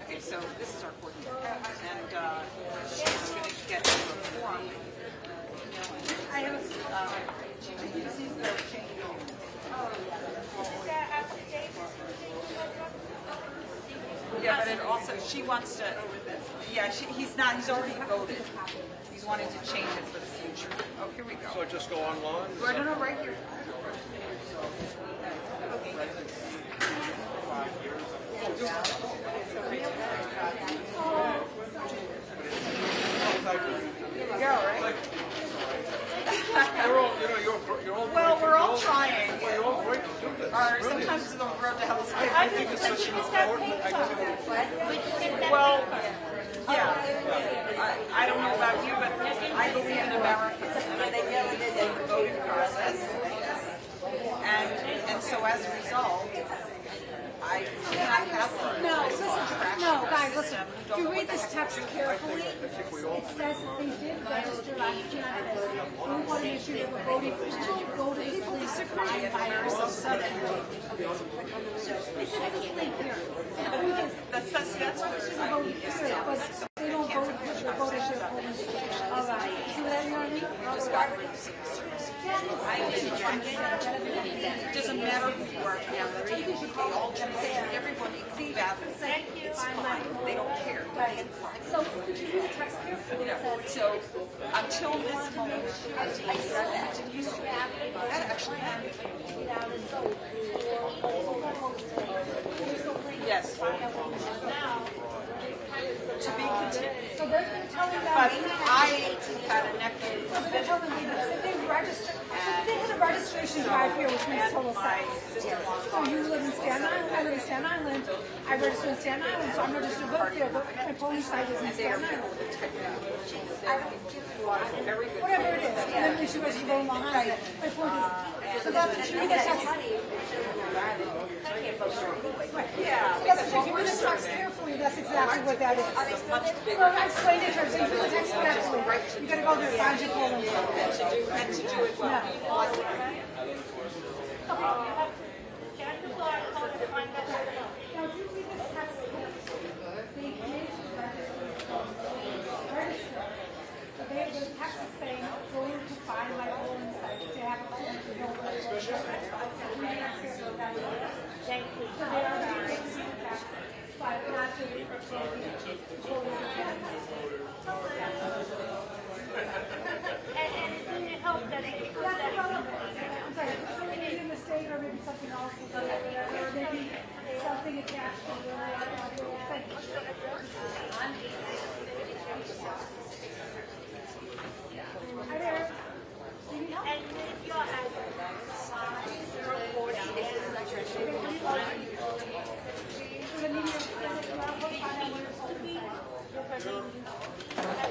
Okay, so this is our coordinator, and she's going to get to a form. I have yeah, but it also, she wants to, yeah, he's already voted. He's wanting to change it for the future. Oh, here we go. So just go online? No, right here. Okay. Well, we're all trying. Or sometimes the road to hell is paved. I think it's such an important activity. Well, yeah. I don't know about you, but I believe in America, and I believe in the voting process. And so as a result, I cannot have guys, listen. If you read this text carefully, it says that they did register last year on this. We want to make sure that we're voting for two voting police crime fires of Southern. It's just this link here. that's what it is. They don't vote because they're voting for the polling station. All right. See what I mean? Just got rid of it doesn't matter who you are. They all change. Everybody gathers. It's fine. They don't care. So could you read the text carefully? So until this moment, that actually happened. Yes. To be continued. So they're going to tell them that. But I had a nephew. So they're going to tell them that they register. So they had a registration drive here, which makes total sense. So you live in Staten Island. I live in Staten Island. I register in Staten Island, so I'm registered to vote there. But my polling site is in Staten Island. Whatever it is, and then we should register to vote along on it. My point is, so that's what you read the text. Yeah. That's what you read the text carefully. That's exactly what that is. Well, I explained it to her. So you read the text carefully. You got to go there and find your polling site. And to do it well. Yeah. Now, if you read this text, they did register. So the text is saying, going to find my polling site. They have to know where to go. Thank you. So they are going to see the text, but not to the And isn't it help that it I'm sorry, something made a mistake or maybe something else was done there, or maybe something attached to the Hi there. Do you know? and if you're at 040 days, For the media,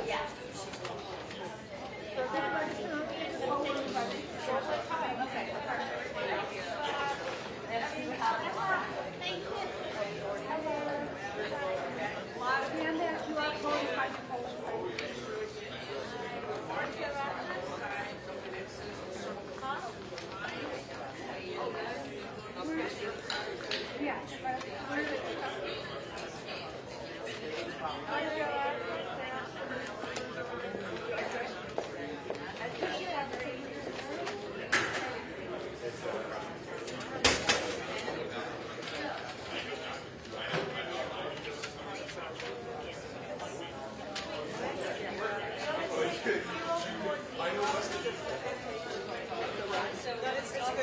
yes. So then, thank you. and that you are voting by the polling site.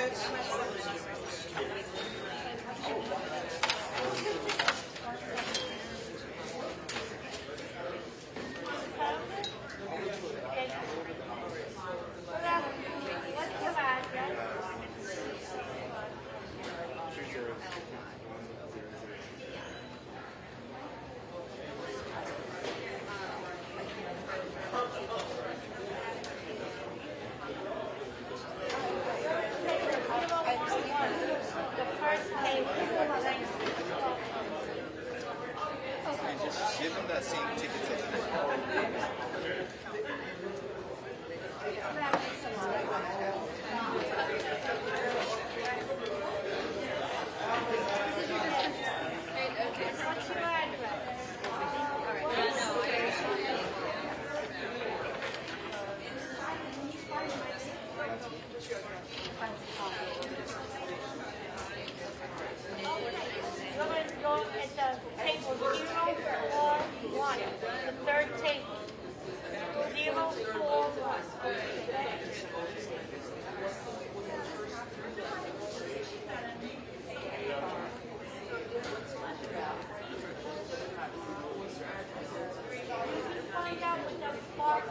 Give them that same ticket to What's your address? You're going to go at the table 041, the third table. 041. Find out what the park.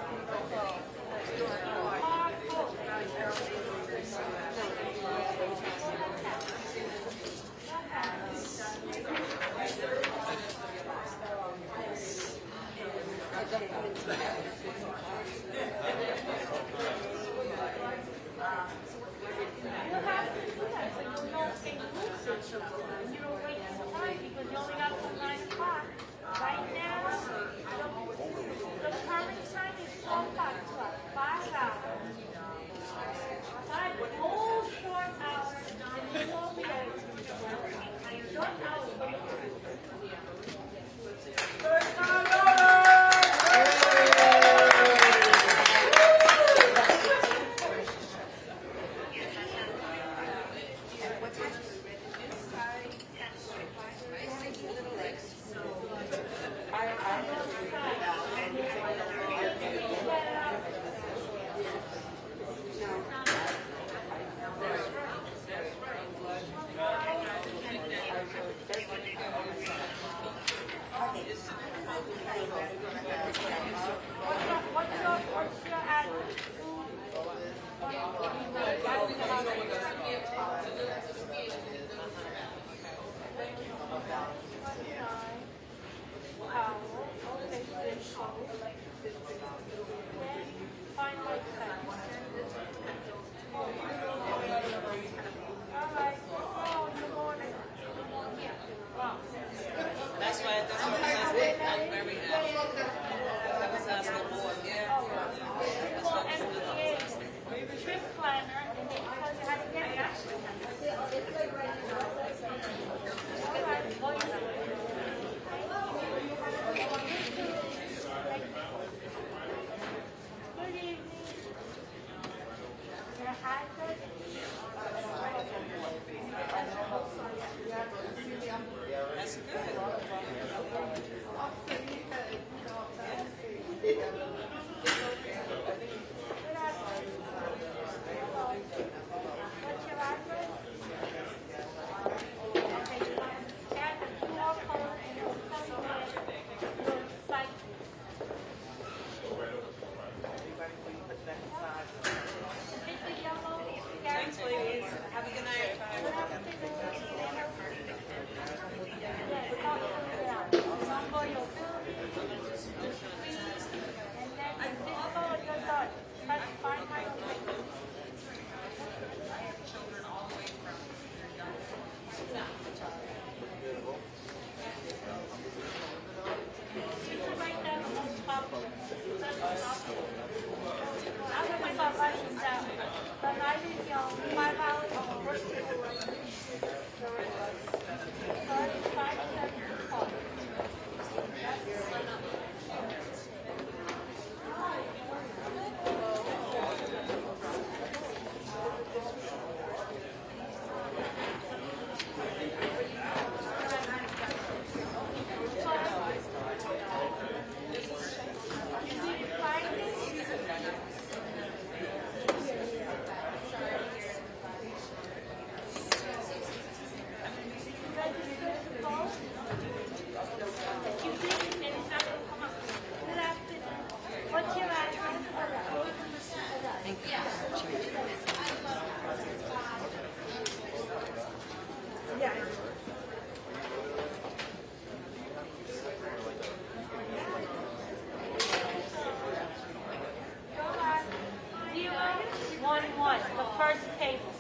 The first table.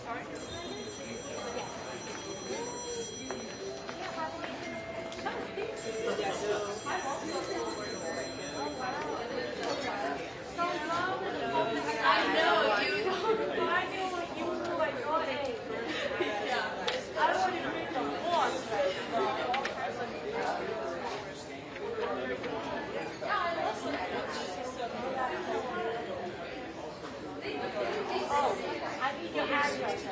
I know you. I knew what you were at your age. I wanted to read the Oh, I need your address.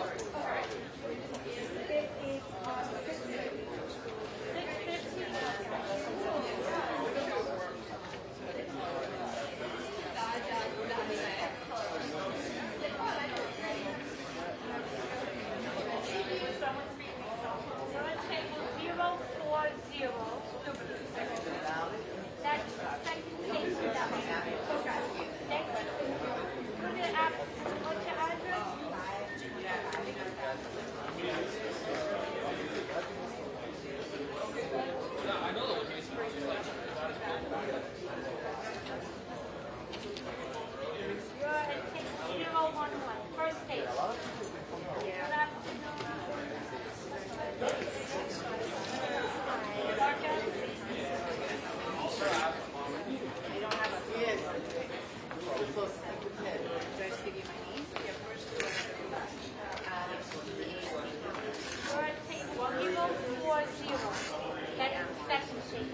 040. That is the second sheet.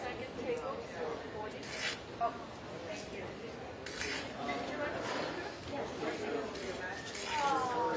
Second table, 40. Oh, thank you. Yes. Oh.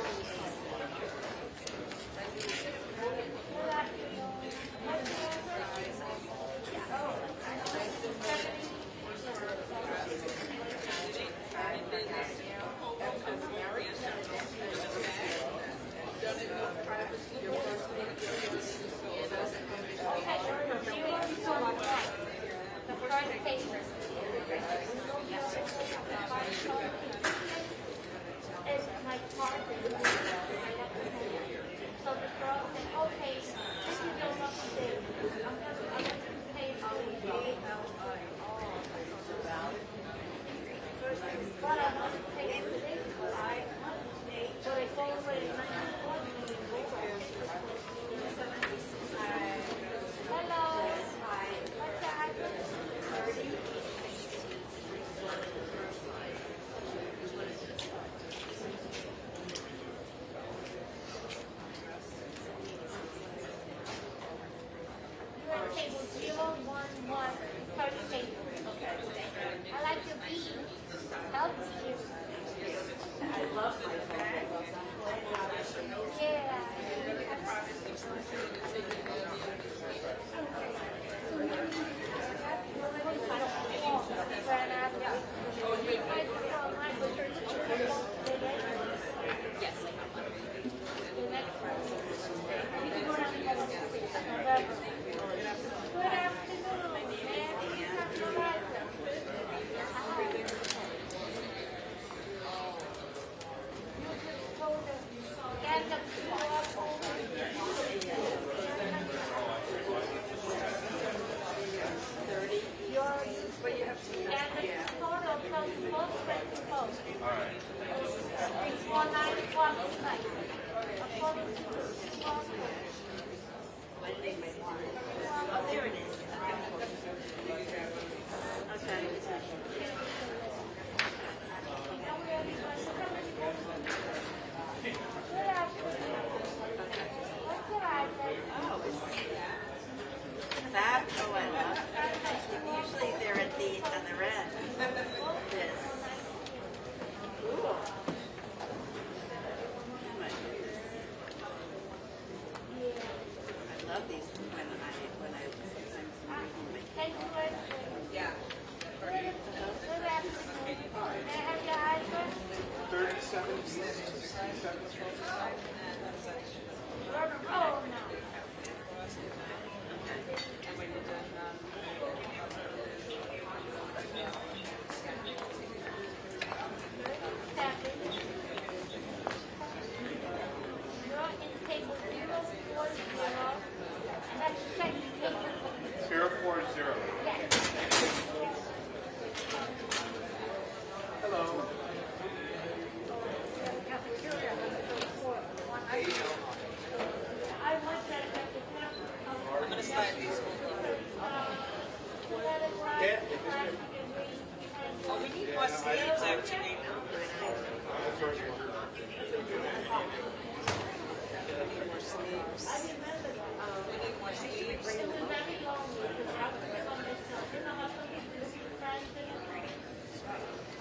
more sleeves, actually.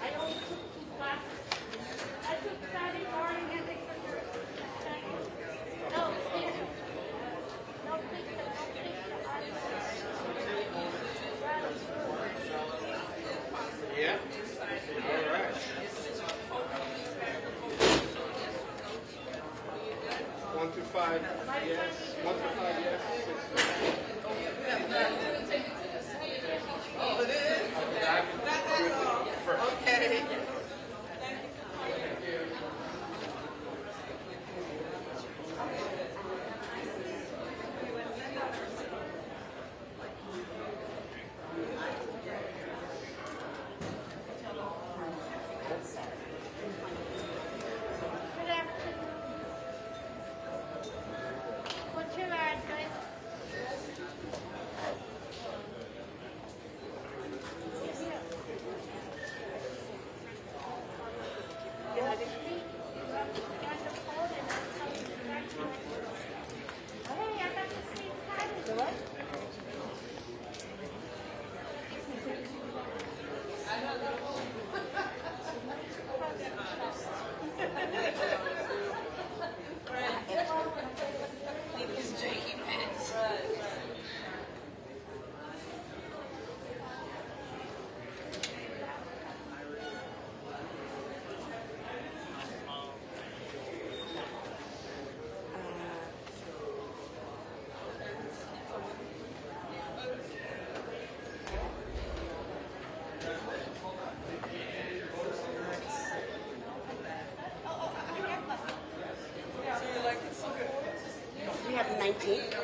I only took 2 classes. I took Saturday morning and they took no, picture. No picture, no picture. Yeah? All right. 1 through 5, yes. 1 through 5, yes. 6 Oh, it is? Okay. Good afternoon. What's your address? We have the 19th.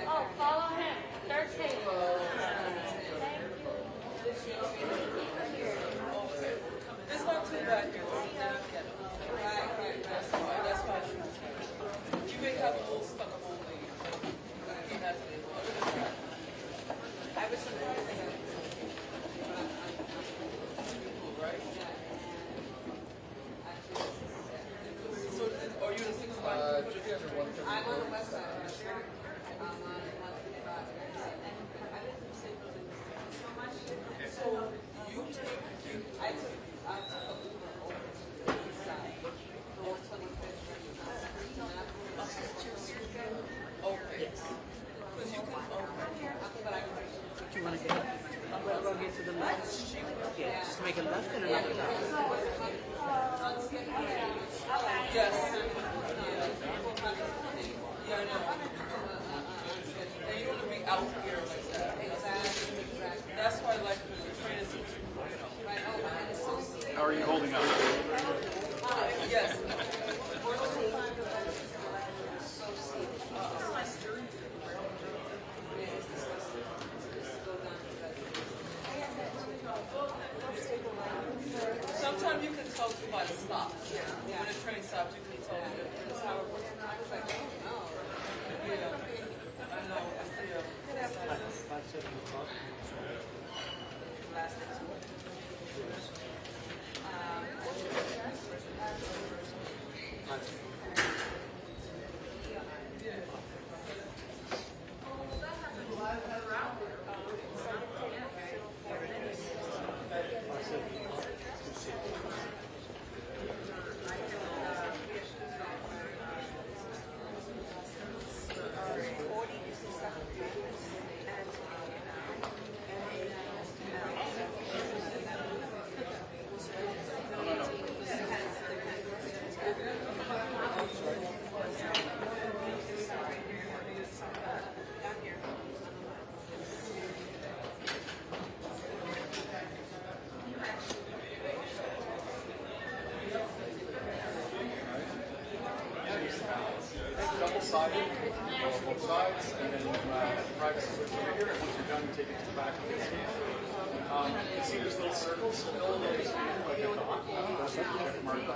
Oh, follow him. Third table. It's not too bad here. Right. That's fine. You may have a little stuck up on me. I was surprised. Right? So, are you in 6 o'clock? I'm on the west side. So you take, I took a east side, the 125th. Okay. Because you can, but I can. Do you want to get up? We'll get to the left. Yeah, just make a left and another left. Yes. Yeah, I know. And you don't want to be out here like that. Exactly. That's why I like the train is, How are you holding up? yes. Sometimes you can tell too by the stop. When the train stops, you can tell the difference. I was like, oh no. Yeah. I know. sides, and then private switch over here, and once you're done, you take it to the back of the stand. You see there's little circles, so fill those in like a dot. That's what check mark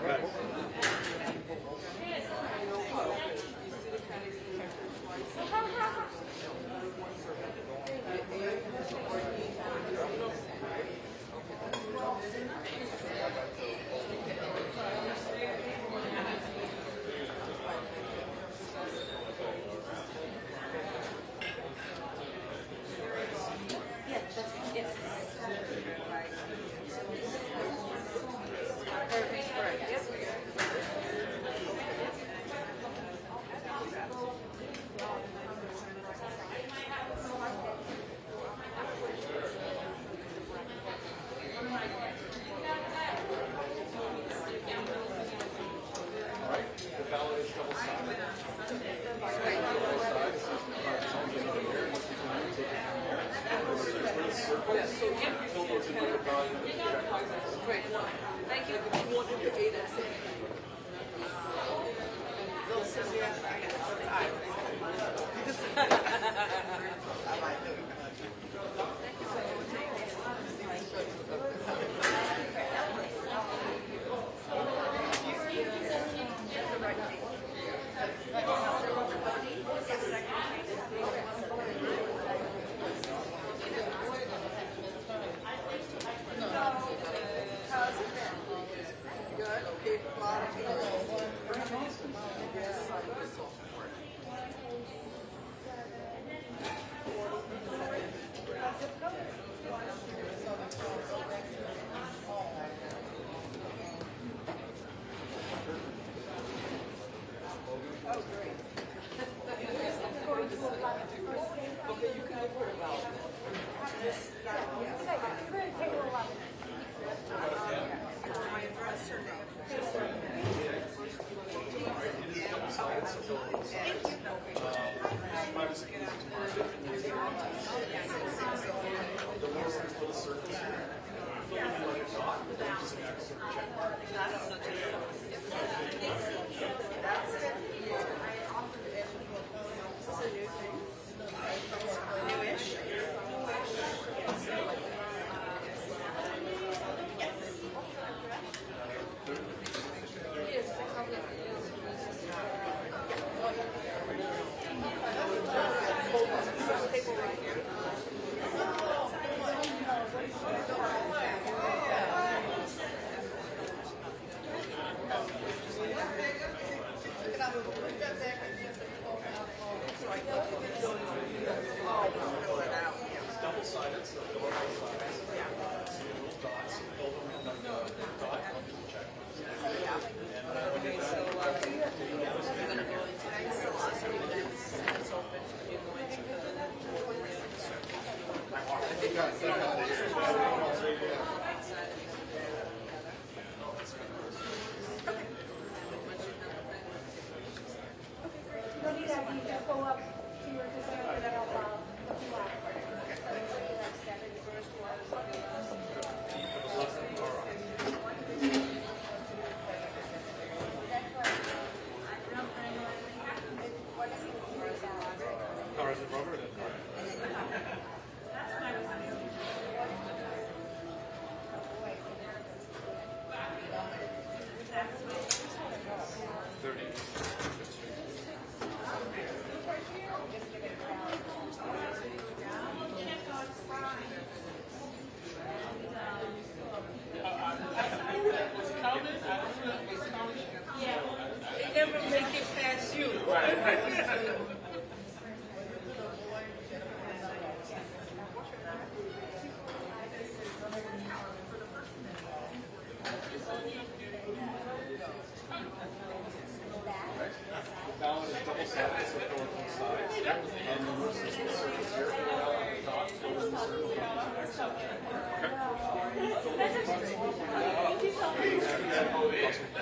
right.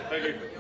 Thank you.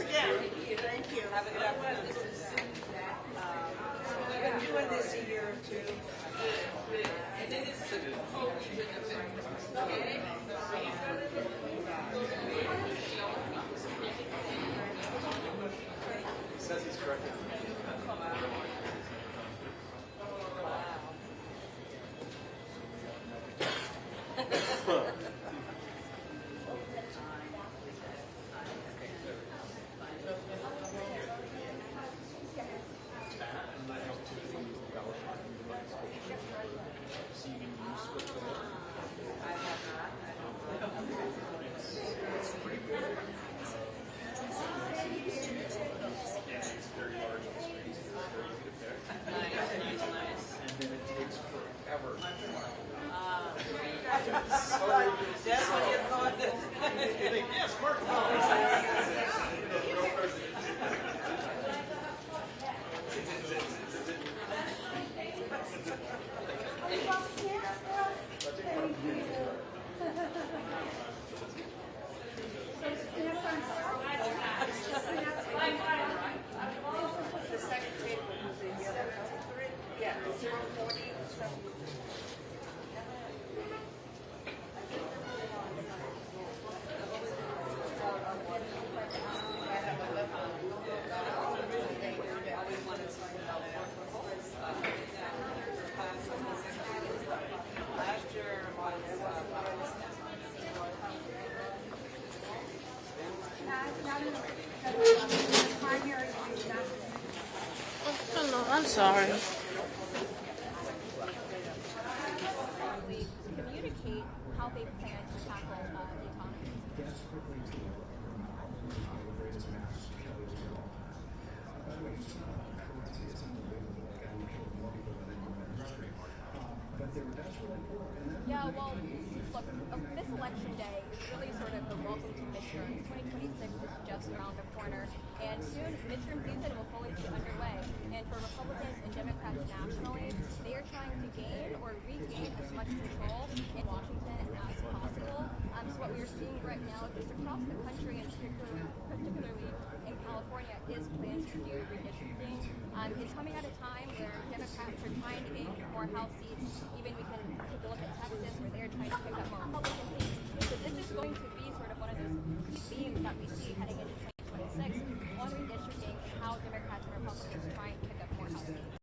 again. Thank you. Have a good afternoon. We've been doing this a year or two. He says he's corrected. That's what you thought. Yes, Mark. The second table was in yellow. Yeah, 040. Last year was Hello, I'm sorry. Communicate how they plan to tackle the economy. Yeah, well, look, this election day is really sort of the welcome to midterms. 2026 is just around the corner, and soon midterm season will fully be underway. And for Republicans and Democrats nationally, they are trying to gain or regain as much control in Washington as possible. So what we're seeing right now, just across the country, and particularly in California, is plans to do redistricting. It's coming at a time where Democrats are trying to gain more House seats. Even we can take a look at Texas, where they're trying to pick up more Republican seats. So this is going to be sort of one of those key themes that we see heading into 2026 on redistricting and how Democrats and Republicans try and pick up more House seats.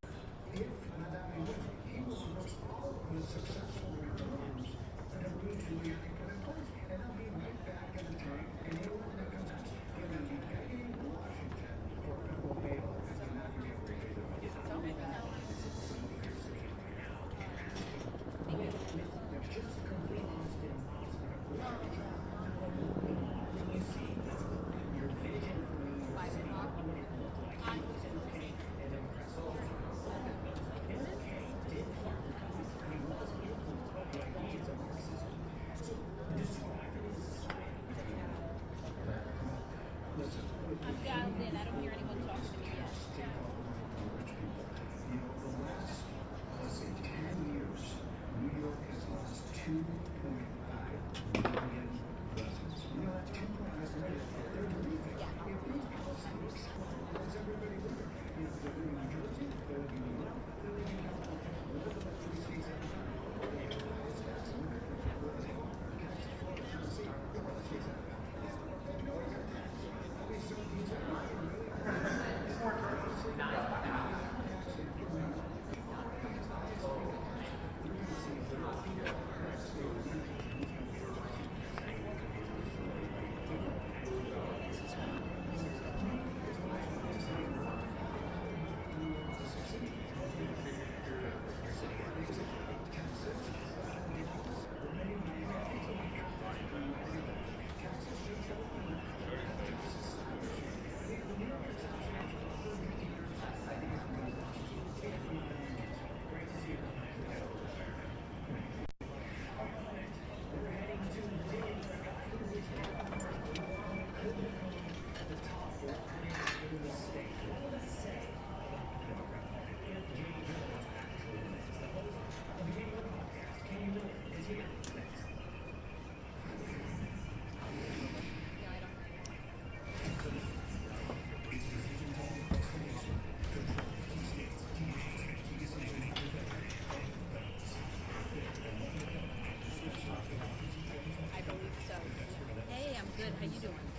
doing?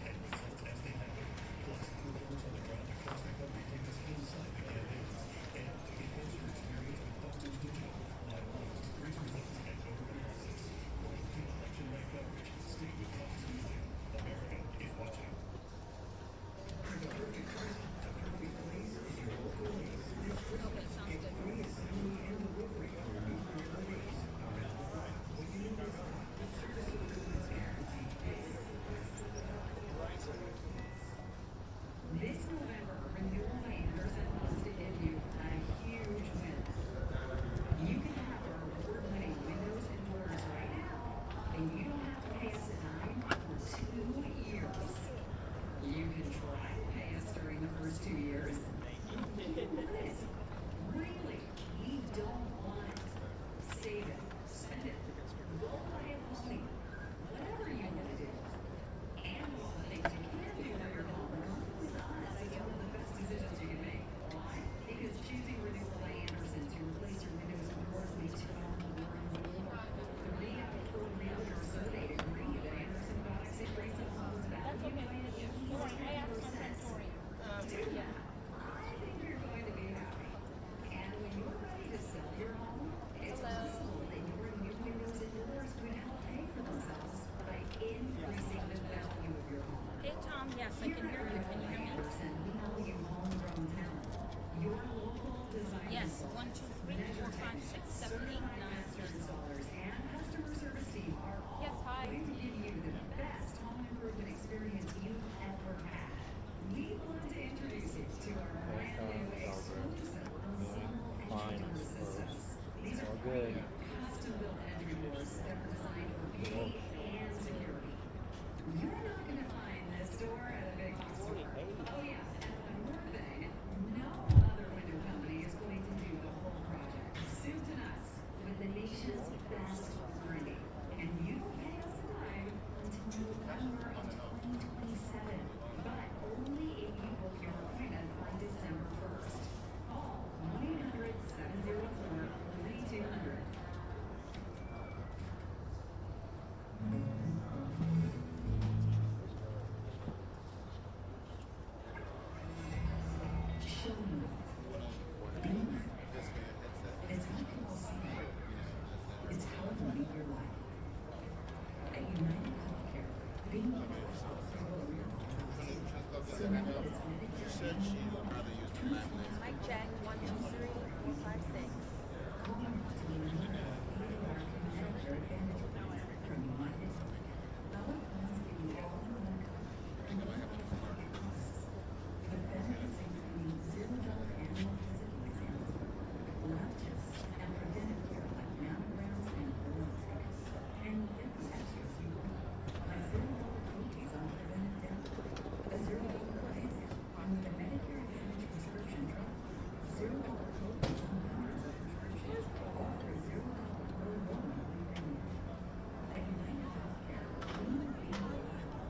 Mic check, 1, 2, 3, 4, 5, 6.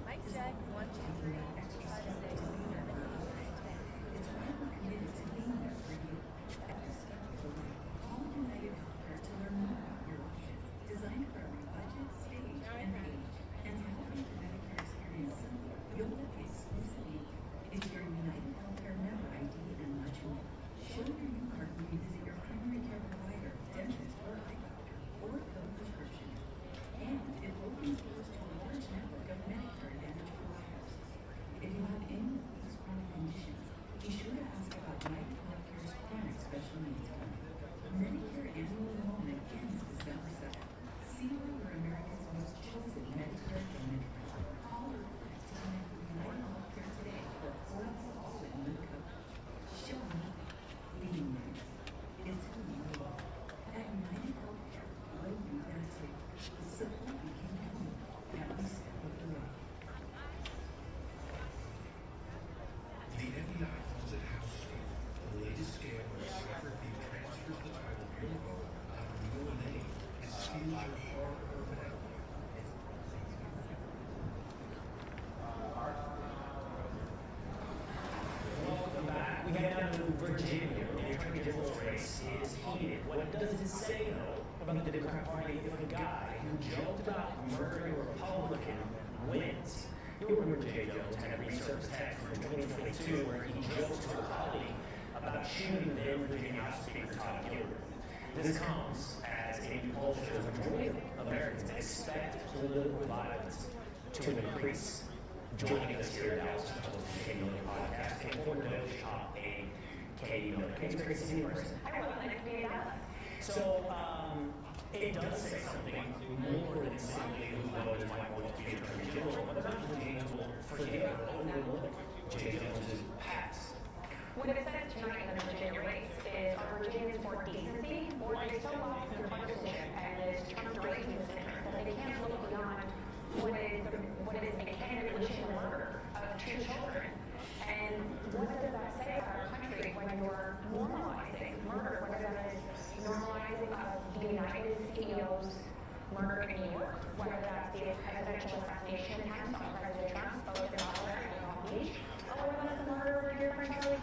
Mic check, 1, 2, 3, 4, 5, 6, 7, Virginia, the attorney general's race is heated. What does it say, though, about the Democrat Party if a guy who joked about murdering a Republican wins? You'll remember Jay Jones had a resurfaced text from 2022 where he jokes to a colleague about shooting then Virginia House Speaker Todd Gilbert. This comes as a new poll shows the majority of Americans expect political violence to increase. Joining us here at Dallas to host the KU podcast, a former Doge top a KU conspiracy theory person. So, it does say something more than simply who voters might want to be attorney general, but eventually James will forget or overlook Jay Jones's past. What it says tonight in the Virginia race is, are Virginians more decency, or are they so lost in partisanship and this Trump derangement interest that they can't look beyond what is a candidate wishing the murder of 2 children? And what does that say about our country when you're normalizing murder, whether that is normalizing the United CEO's murder in New York, whether that's the presidential assassination attempts on President Trump, both in Ballot and Long Beach, or whether that's the murder of your dear friend Cheryl.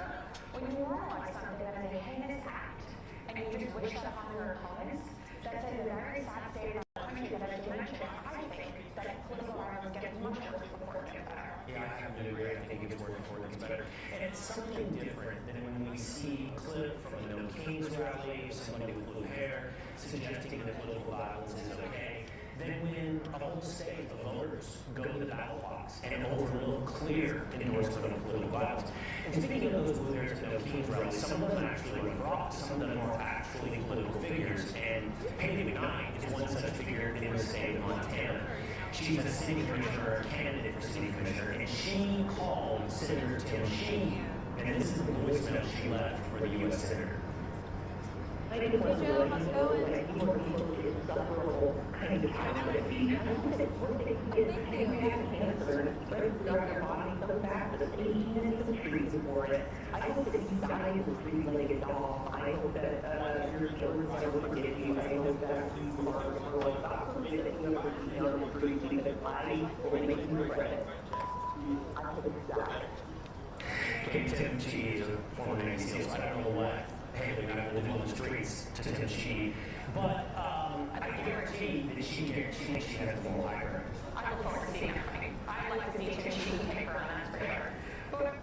When you normalize something that is a heinous act, and you just wish that upon your opponents, that's a very sad state of our country that, as you mentioned, I think that political violence gets much worse before it gets better. Yeah, I have to agree. I think it's worse before it gets better. And it's something different than when we see a clip from a No Kings rally, somebody with blue hair suggesting that political violence is okay, than when a whole state of voters go to the ballot box and overlook clear endorsement of political violence. And speaking of those blue hairs at No Kings rallies, some of them actually run for office, some of them are actually political figures, and Haley McKnight is one such figure in the state of Montana. She's a city commissioner, a candidate for city commissioner, and she called Senator Tim Sheehan, and this is the voicemail she left for the U.S. Senator. Hey Joe, how's it going? I hope that you die as a three-legged dog. I hope that your children never forget you. I hope that you are stop forgetting you on the street because I will make you regret it. I hope you die. Okay, Tim Chee is a former Navy SEAL, so I don't know what Haley got to live on the streets to Tim Chee, but I guarantee that she thinks she has the moral high ground. I look forward to seeing that fight. I'd like to see Tim Sheehan take her on, that's for sure. But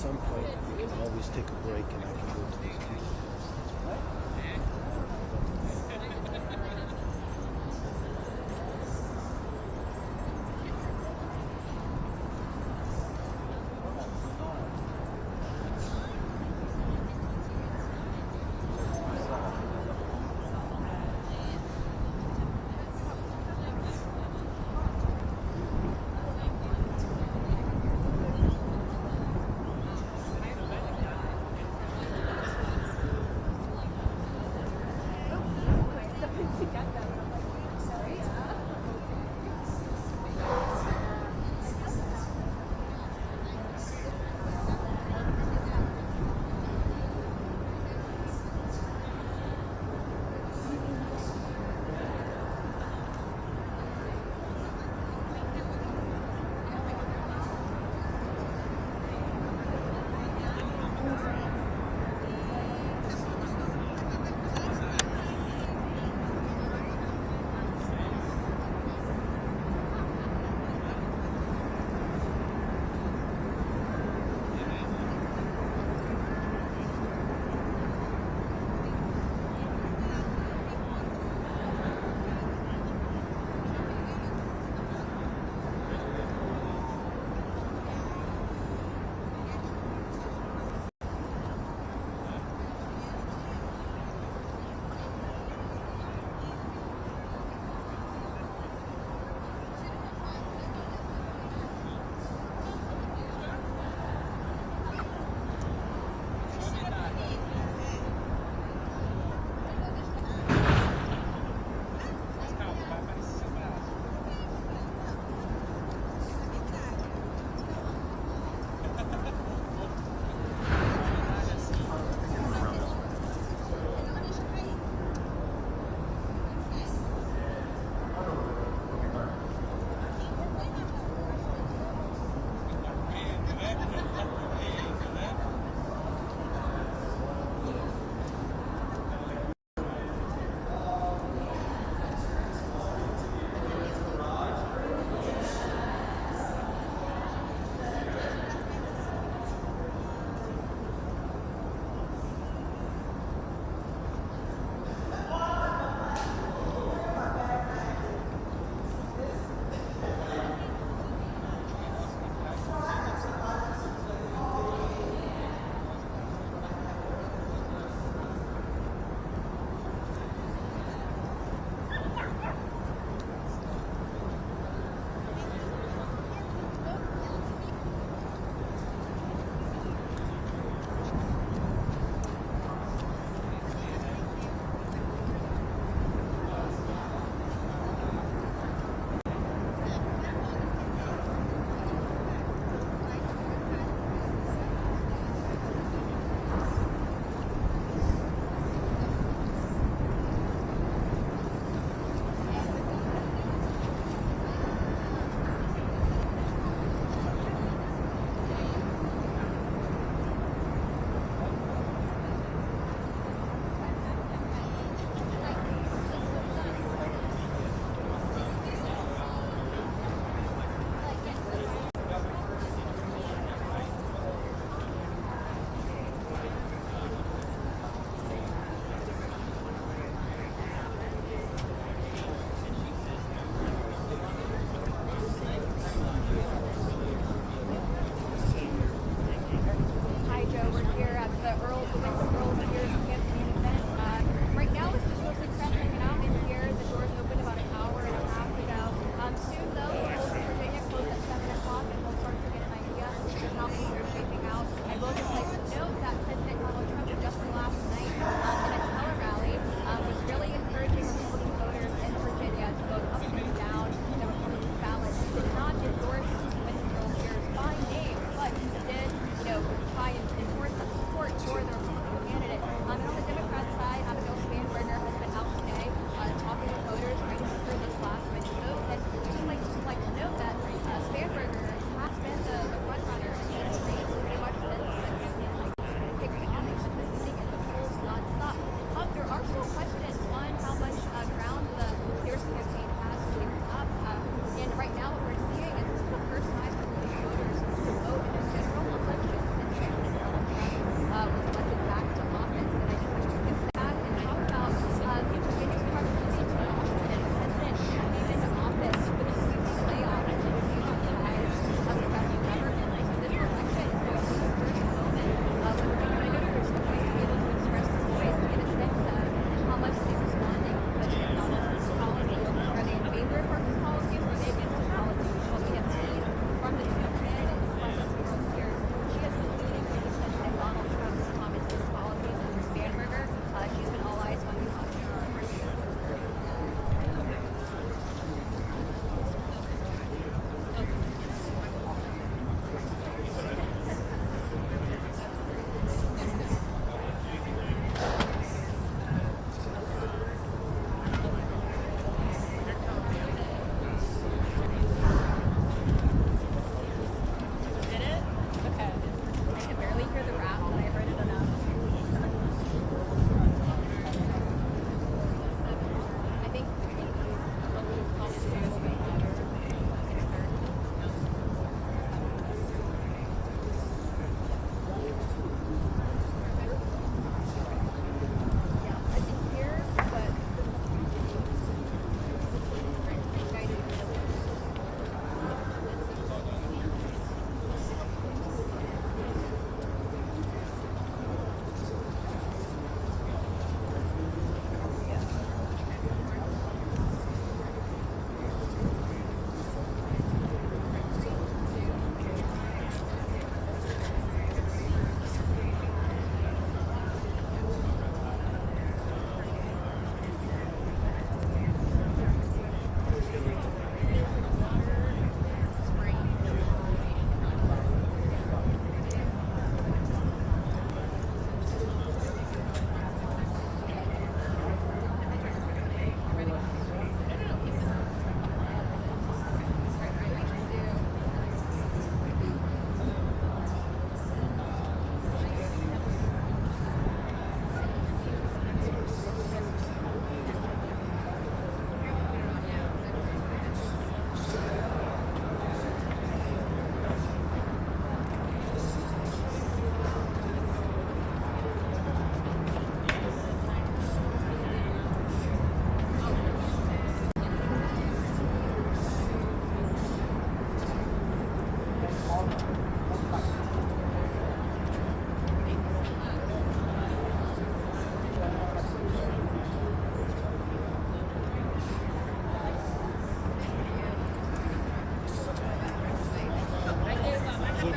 some point we can always take a break and I can go to these people.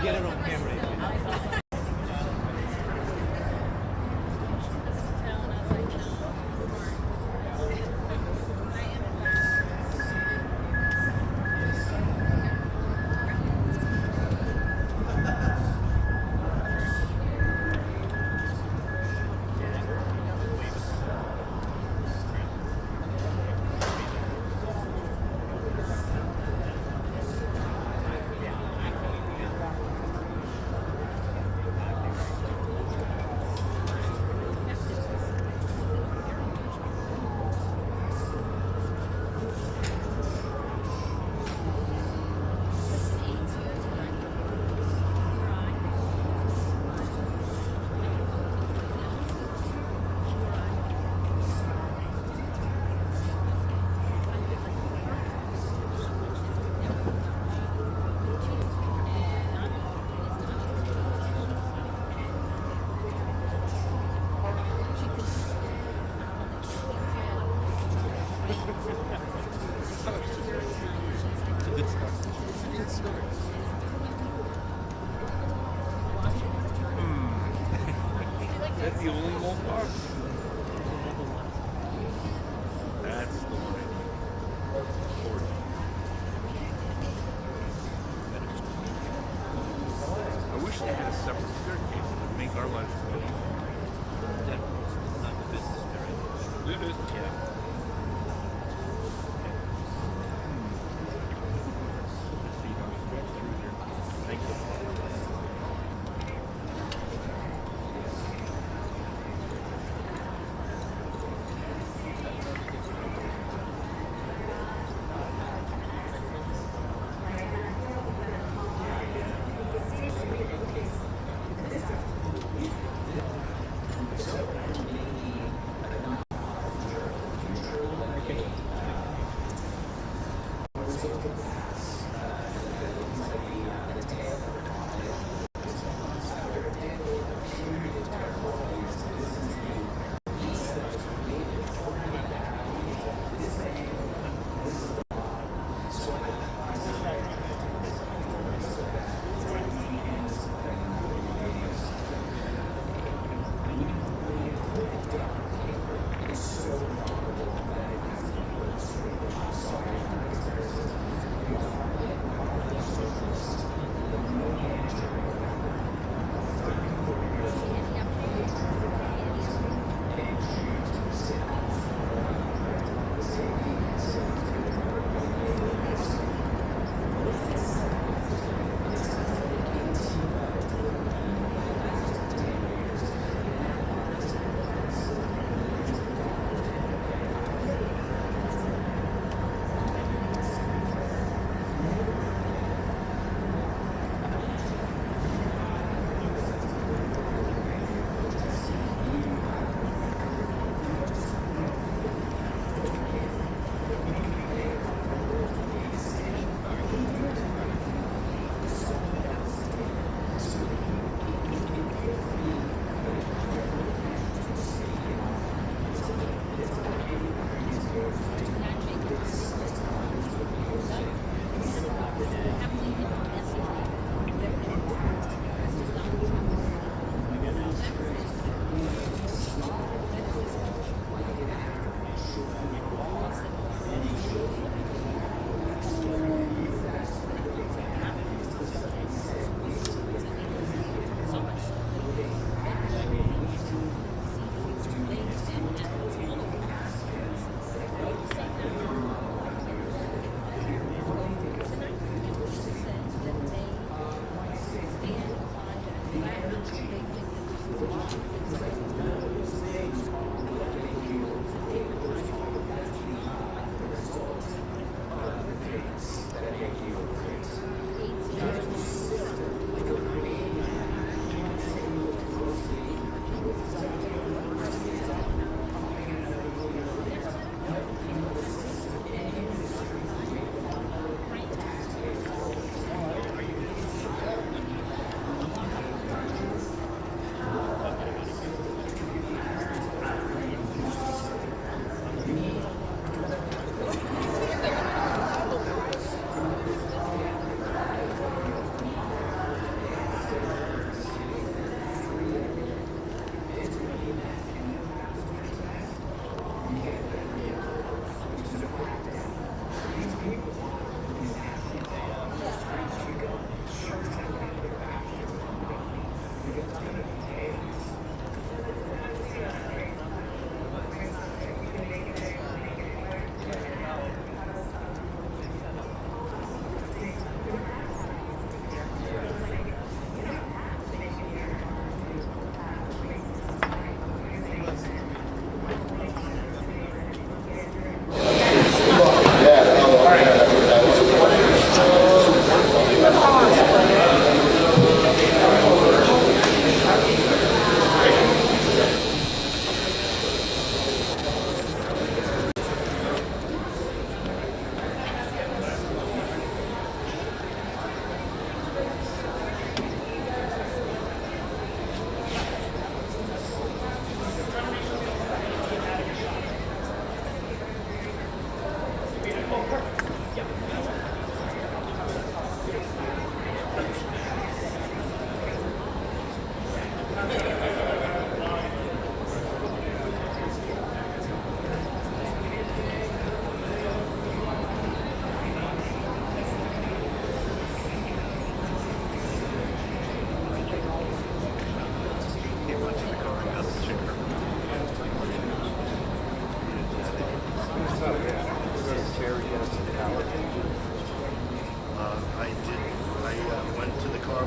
get it on camera. That's the only one part. That's the one. I wish they had a separate staircase that would make our lives easier. Not the business, right? It is. Yeah. Thank you.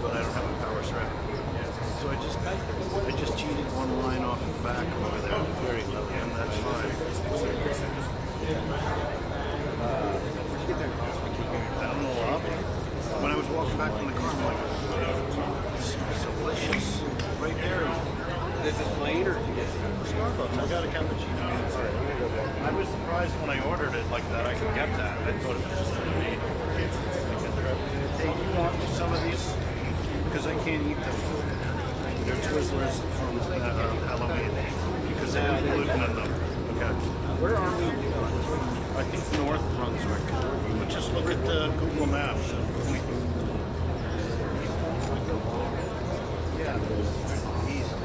but I don't have a power strap. So I just cheated one line off the back over there, and that's fine. Out in the lobby. When I was walking back from the car, I'm like, this smells delicious. Right there. Is it plain or did you get Starbucks. I got a cappuccino. I was surprised when I ordered it like that. I could get that. I thought it was just for me. Hey, you want some of these? Because I can't eat them. They're Twizzlers from Halloween. Because they have gluten in them. Okay. Where are we? I think North Brunswick. But just look at the Google Maps. Yeah. Easy.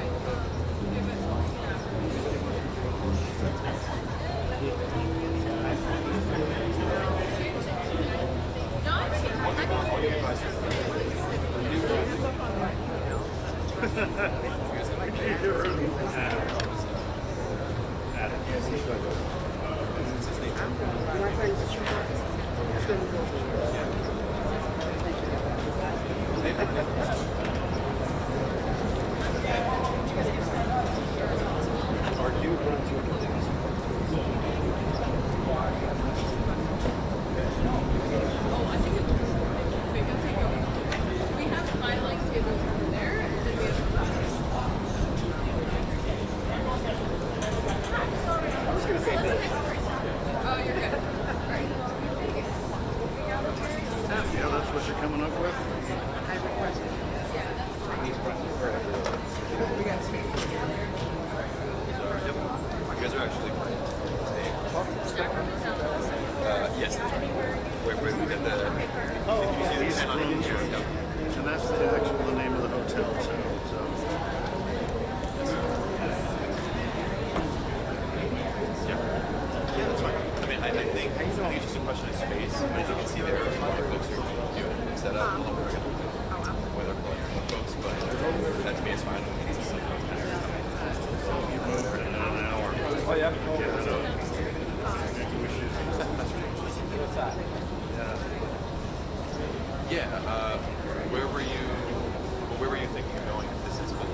Where were you thinking of going if this is good?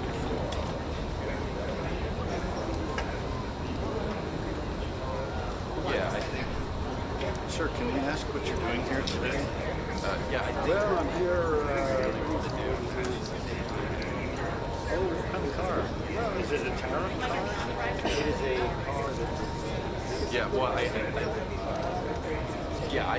Yeah, I think. Sir, can we ask what you're doing here today? Yeah, I think. Well, I'm here. Oh, what kind of car? Well, is it a tariff car? It is a car that. Yeah, well, I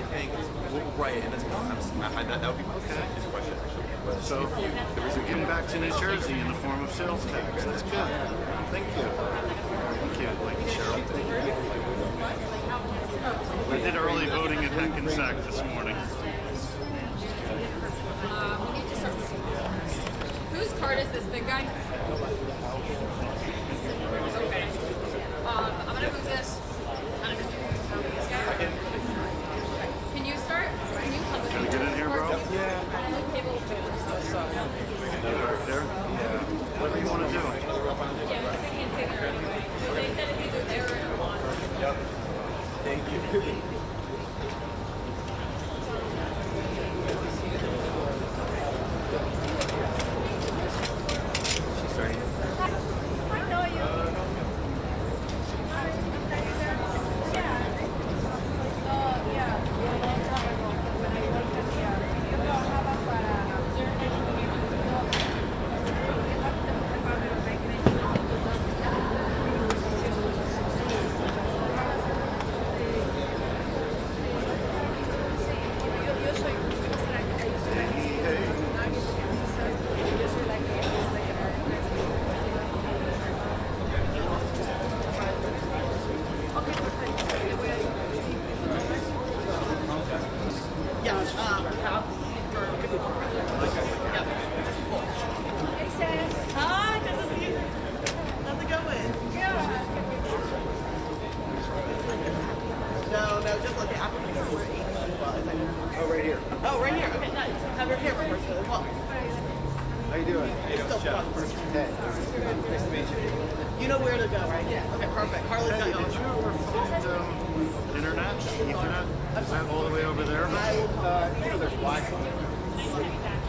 think. Well, right, and it's that would be my next question actually. So we're getting back to New Jersey in the form of sales tax. That's good. Thank you. Thank you, Lady Cheryl. I did early voting at Hackensack this morning. Whose card is this big guy? Okay. I'm gonna move this. This guy. Can you start? Can you come with Can I get in here, bro? Yeah. Right there? Yeah. Whatever you want to do. Yeah, but they can't figure it anyway. So they said it's either there or one. Yep. Thank you.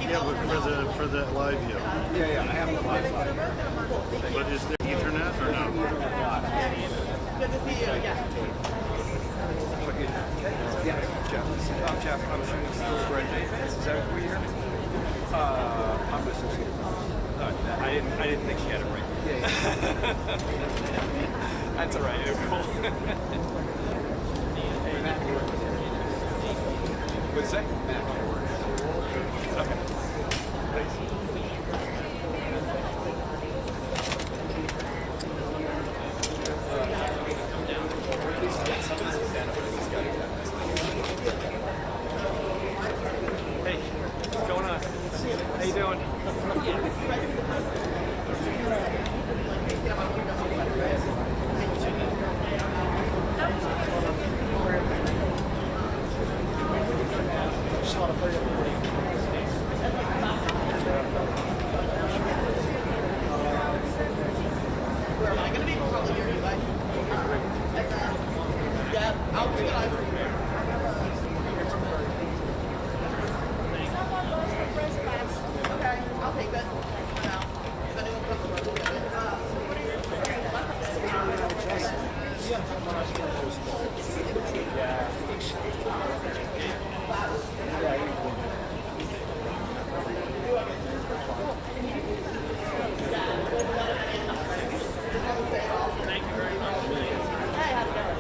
Yeah, but for the live view. Yeah, I have the live. But is there Ethernet or no? Good to see you. Yeah. Yeah, Jeff. Jeff, I'm shooting still spread Is that who you're here? I'm associated. I didn't think she had it right. Yeah. That's all right. You're cool. What's that? Matt. Okay. Hey, what's going on? How you doing? Where am I going to be? Probably here, anyway. Yeah, I'll do it. Okay, I'll take that. For now. If anyone comes over, we'll get it. Thank you very much. Hey, how's it going?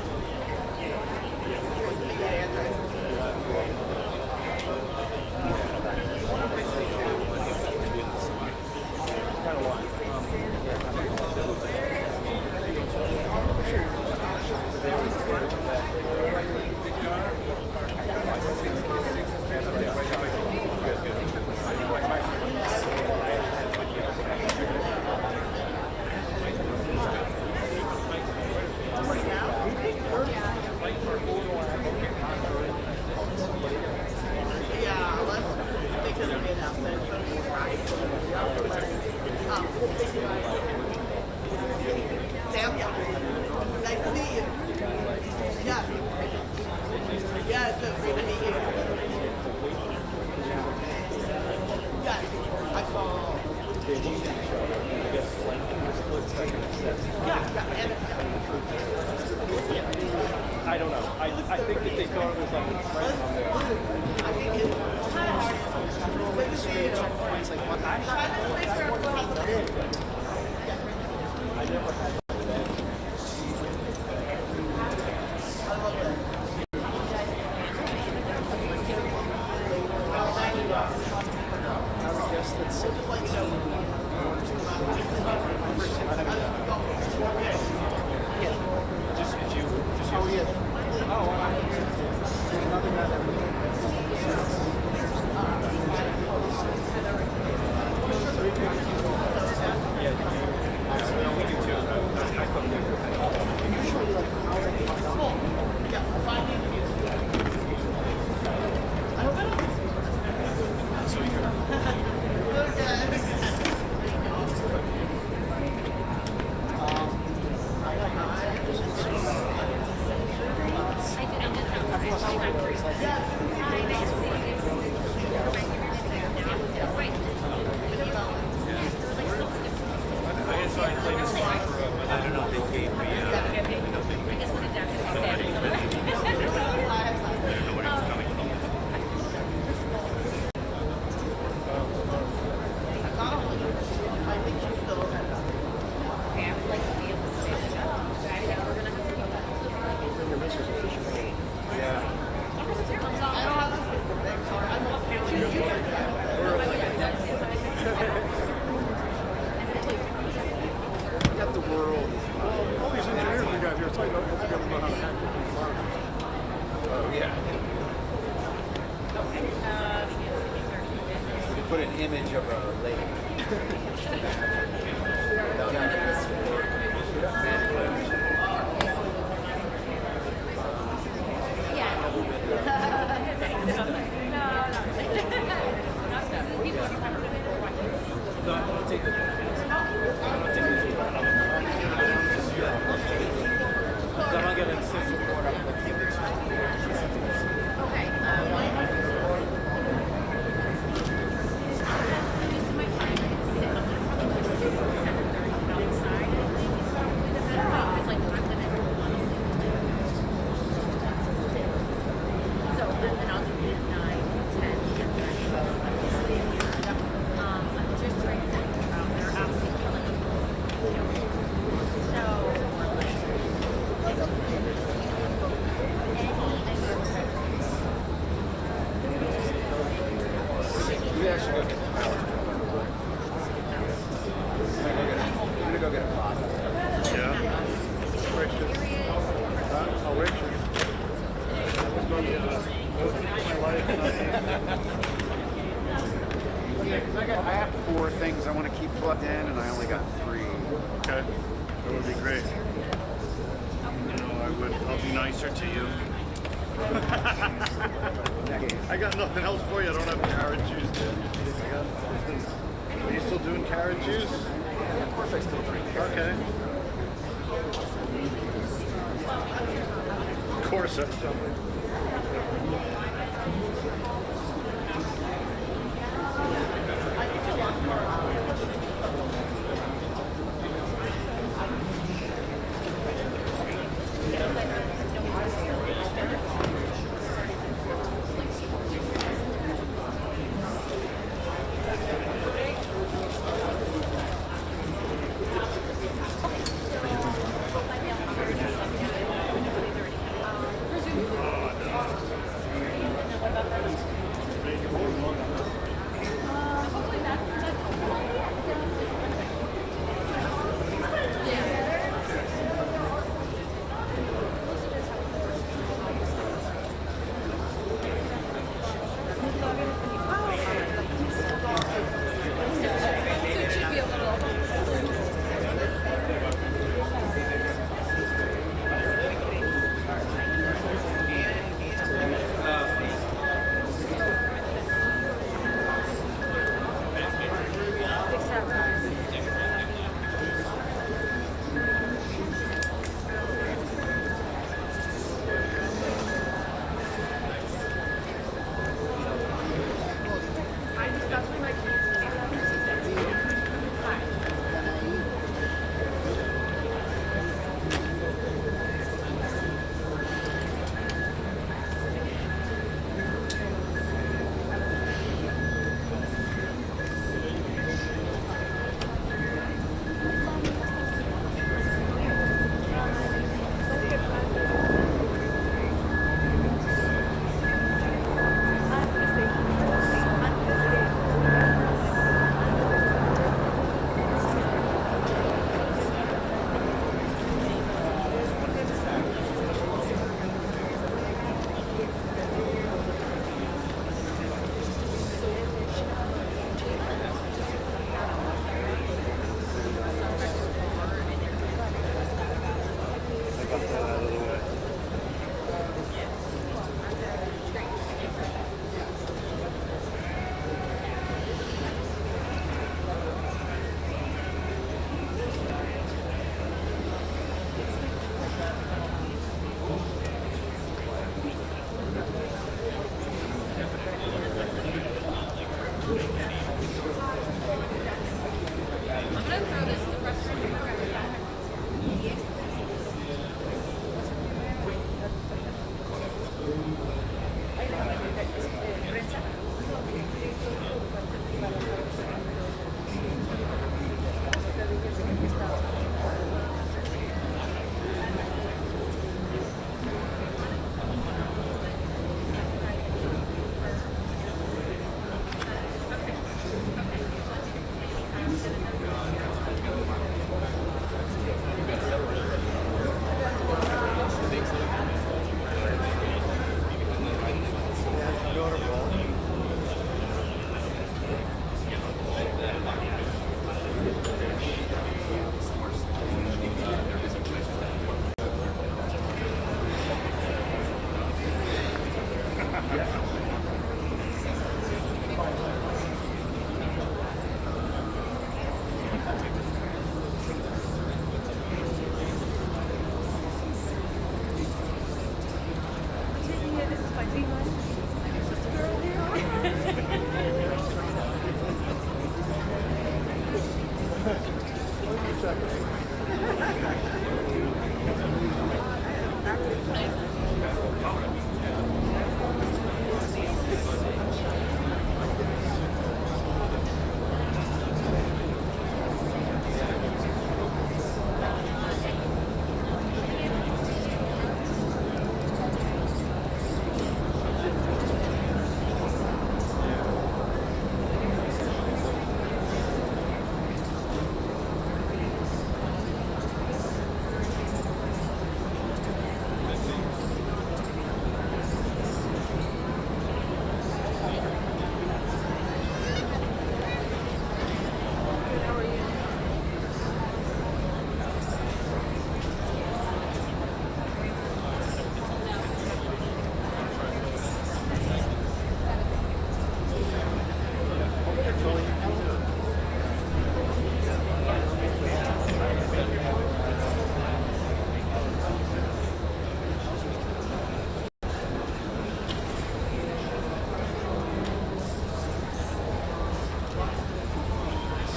Sam, yeah. Nice to meet you. Yeah. Yeah, it's so great to meet you. Yes, I saw. I don't know. I think that they thought it was like right on there. I think it's kind of hard. Good to see you. It's like one. I never had. Put an image of a lady. 4 things I want to keep plugged in, and I only got 3. Okay, that would be great. You know, I'll be nicer to you. I got nothing else for you. I don't have carrot juice. Are you still doing carrot juice? Yeah, of course I still drink. Okay. Of course I still.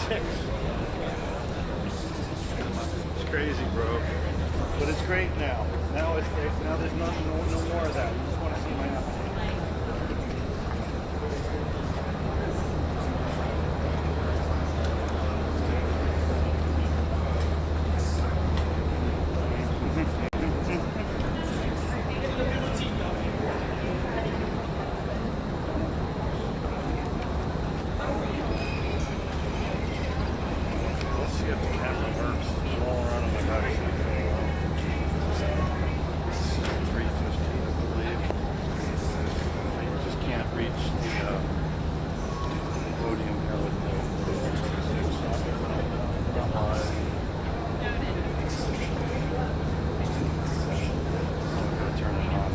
6. It's crazy, bro. But it's great now. Now it's great. Now there's no more of that. You just want to see my house. Let's see if the camera works. It's all around on my back. 315, I believe. I just can't reach the podium here with the not live. I'm gonna turn it on.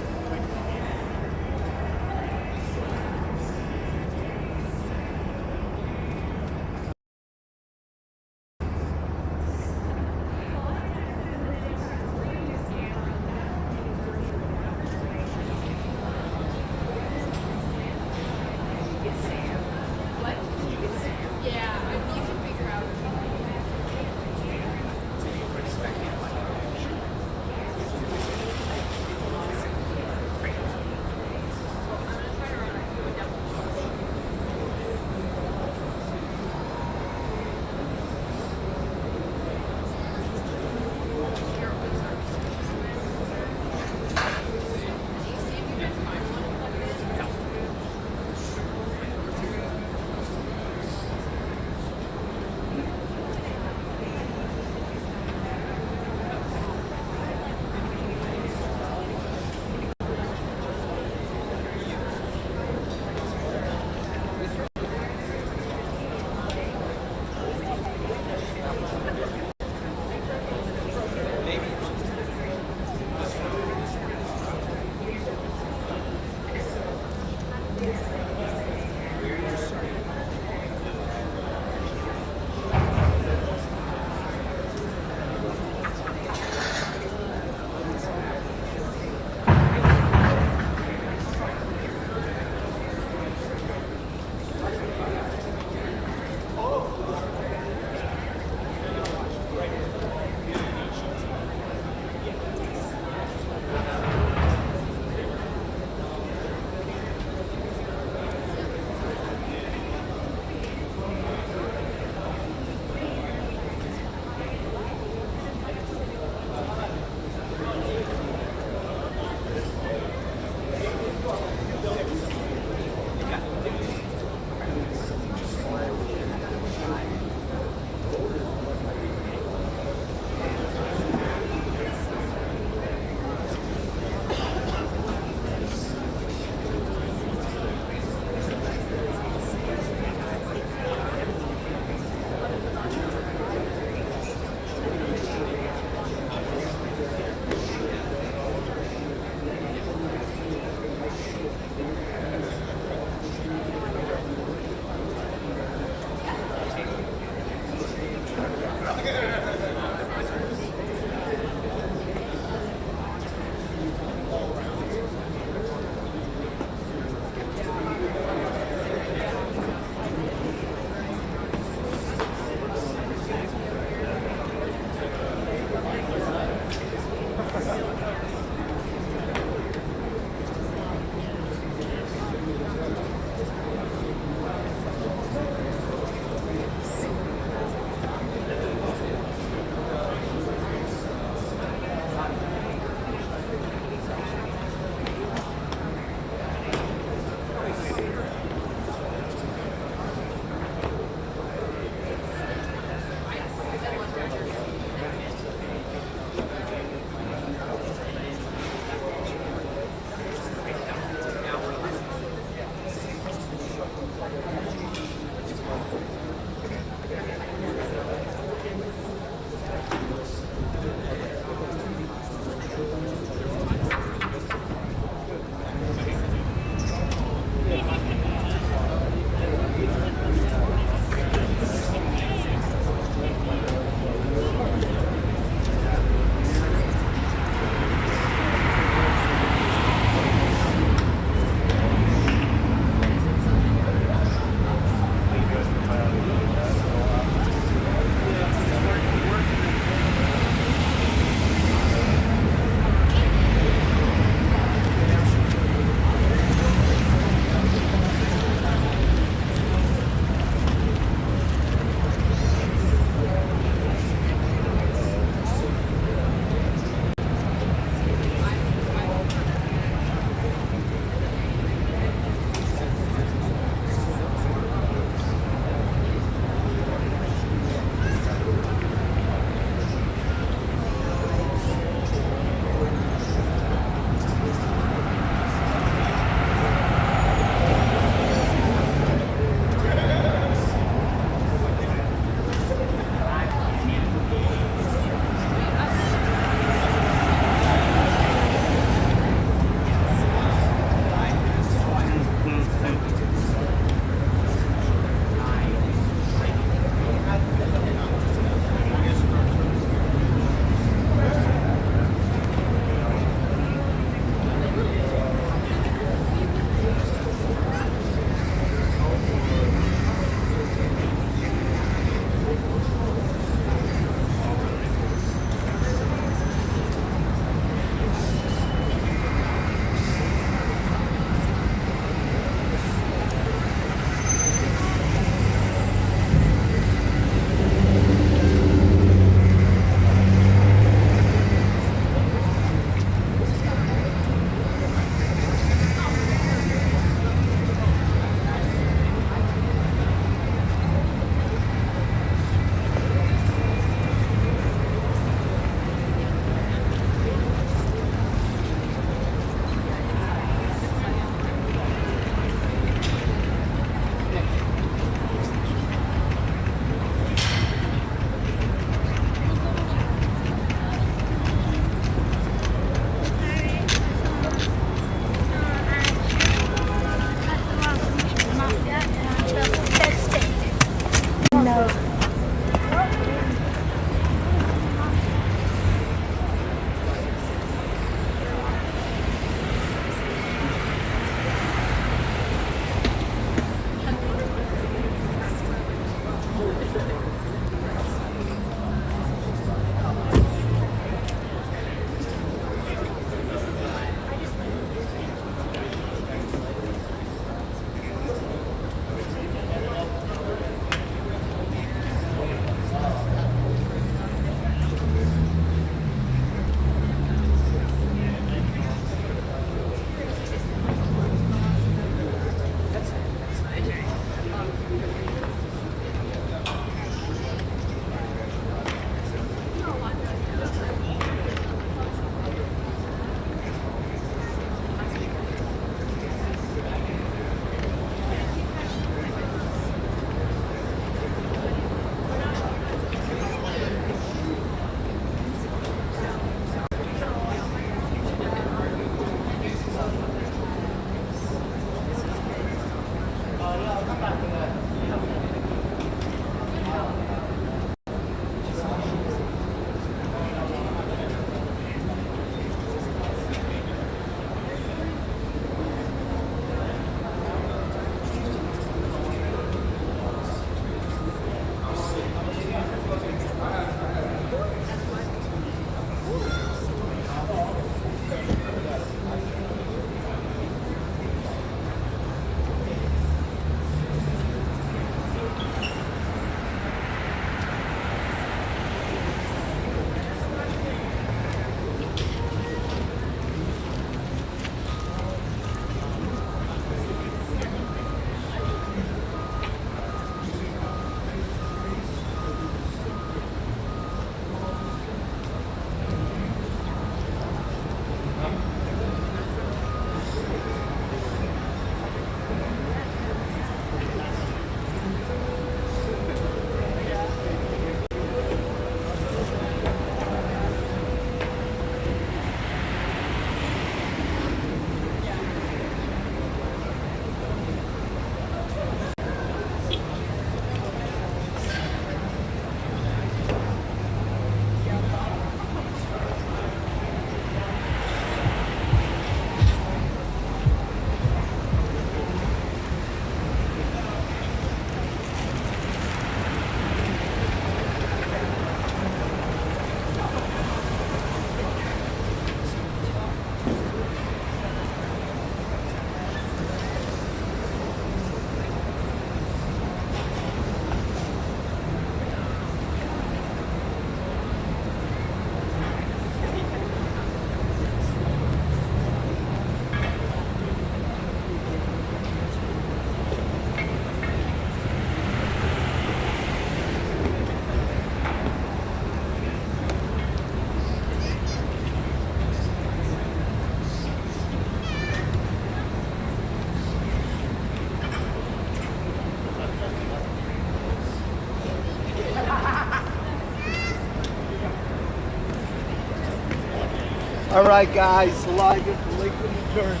right, guys, live in Lakewood, New Jersey.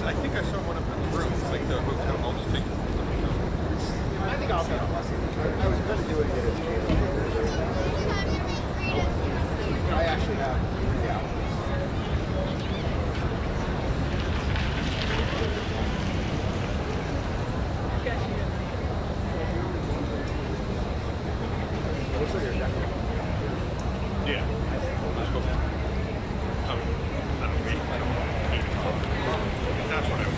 I think I saw one up in the room, like the hotel. I'll just take it. I think I'll go. I was going to do it again. I actually have. Yeah. Looks like you're definitely. Yeah. Let's go. I don't hate it. That's what I was.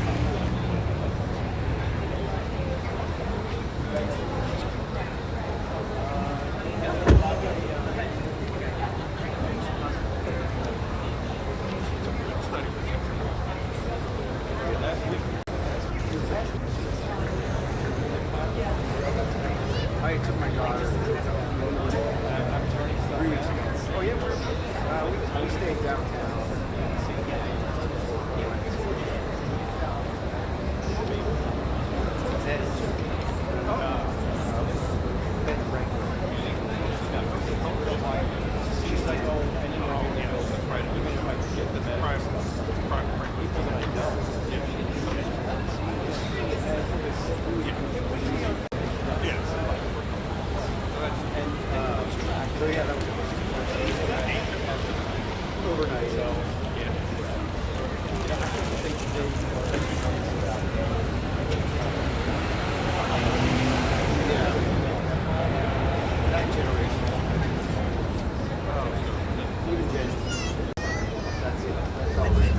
I took my daughter 3 weeks ago. Oh yeah, we stayed downtown. She's like, oh, and you know, that's right. Even if I get the bed. So yeah, that was overnight. So yeah. That generation. Even Gen Z. That's it. That's all right.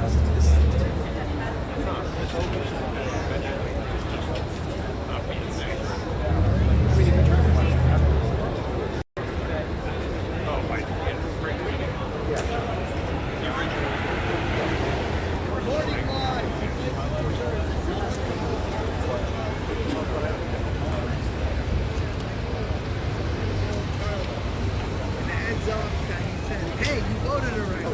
I mean, if you try to watch it, Hey, you voted already.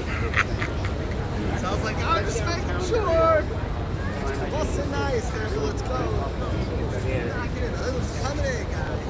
So I was like, I'm just making sure. Well, so nice, Andrew. Let's go. Knock it in. Let's come in, guys.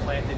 Planted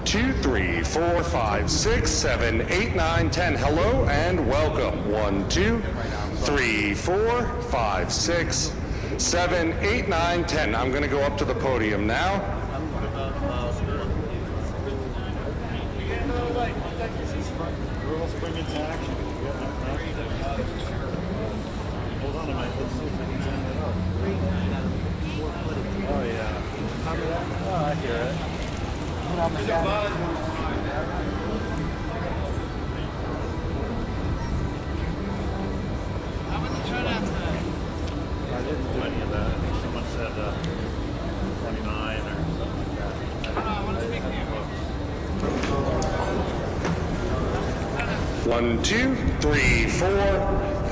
2, 3, 4, 5, 6, 7, 8, 9, 10. Hello and welcome. 1, 2, 3, 4, 5, 6, 7, 8, 9, 10. I'm going to go up to the podium now. Girls bring into action. Hold on a minute. Let's see if I can turn that up. Oh, yeah. Remember that? Oh, I hear it. How was the turnout today? I didn't do any of that. I think someone said 29 or something like that. I want to speak to you. 1, 2, 3, 4,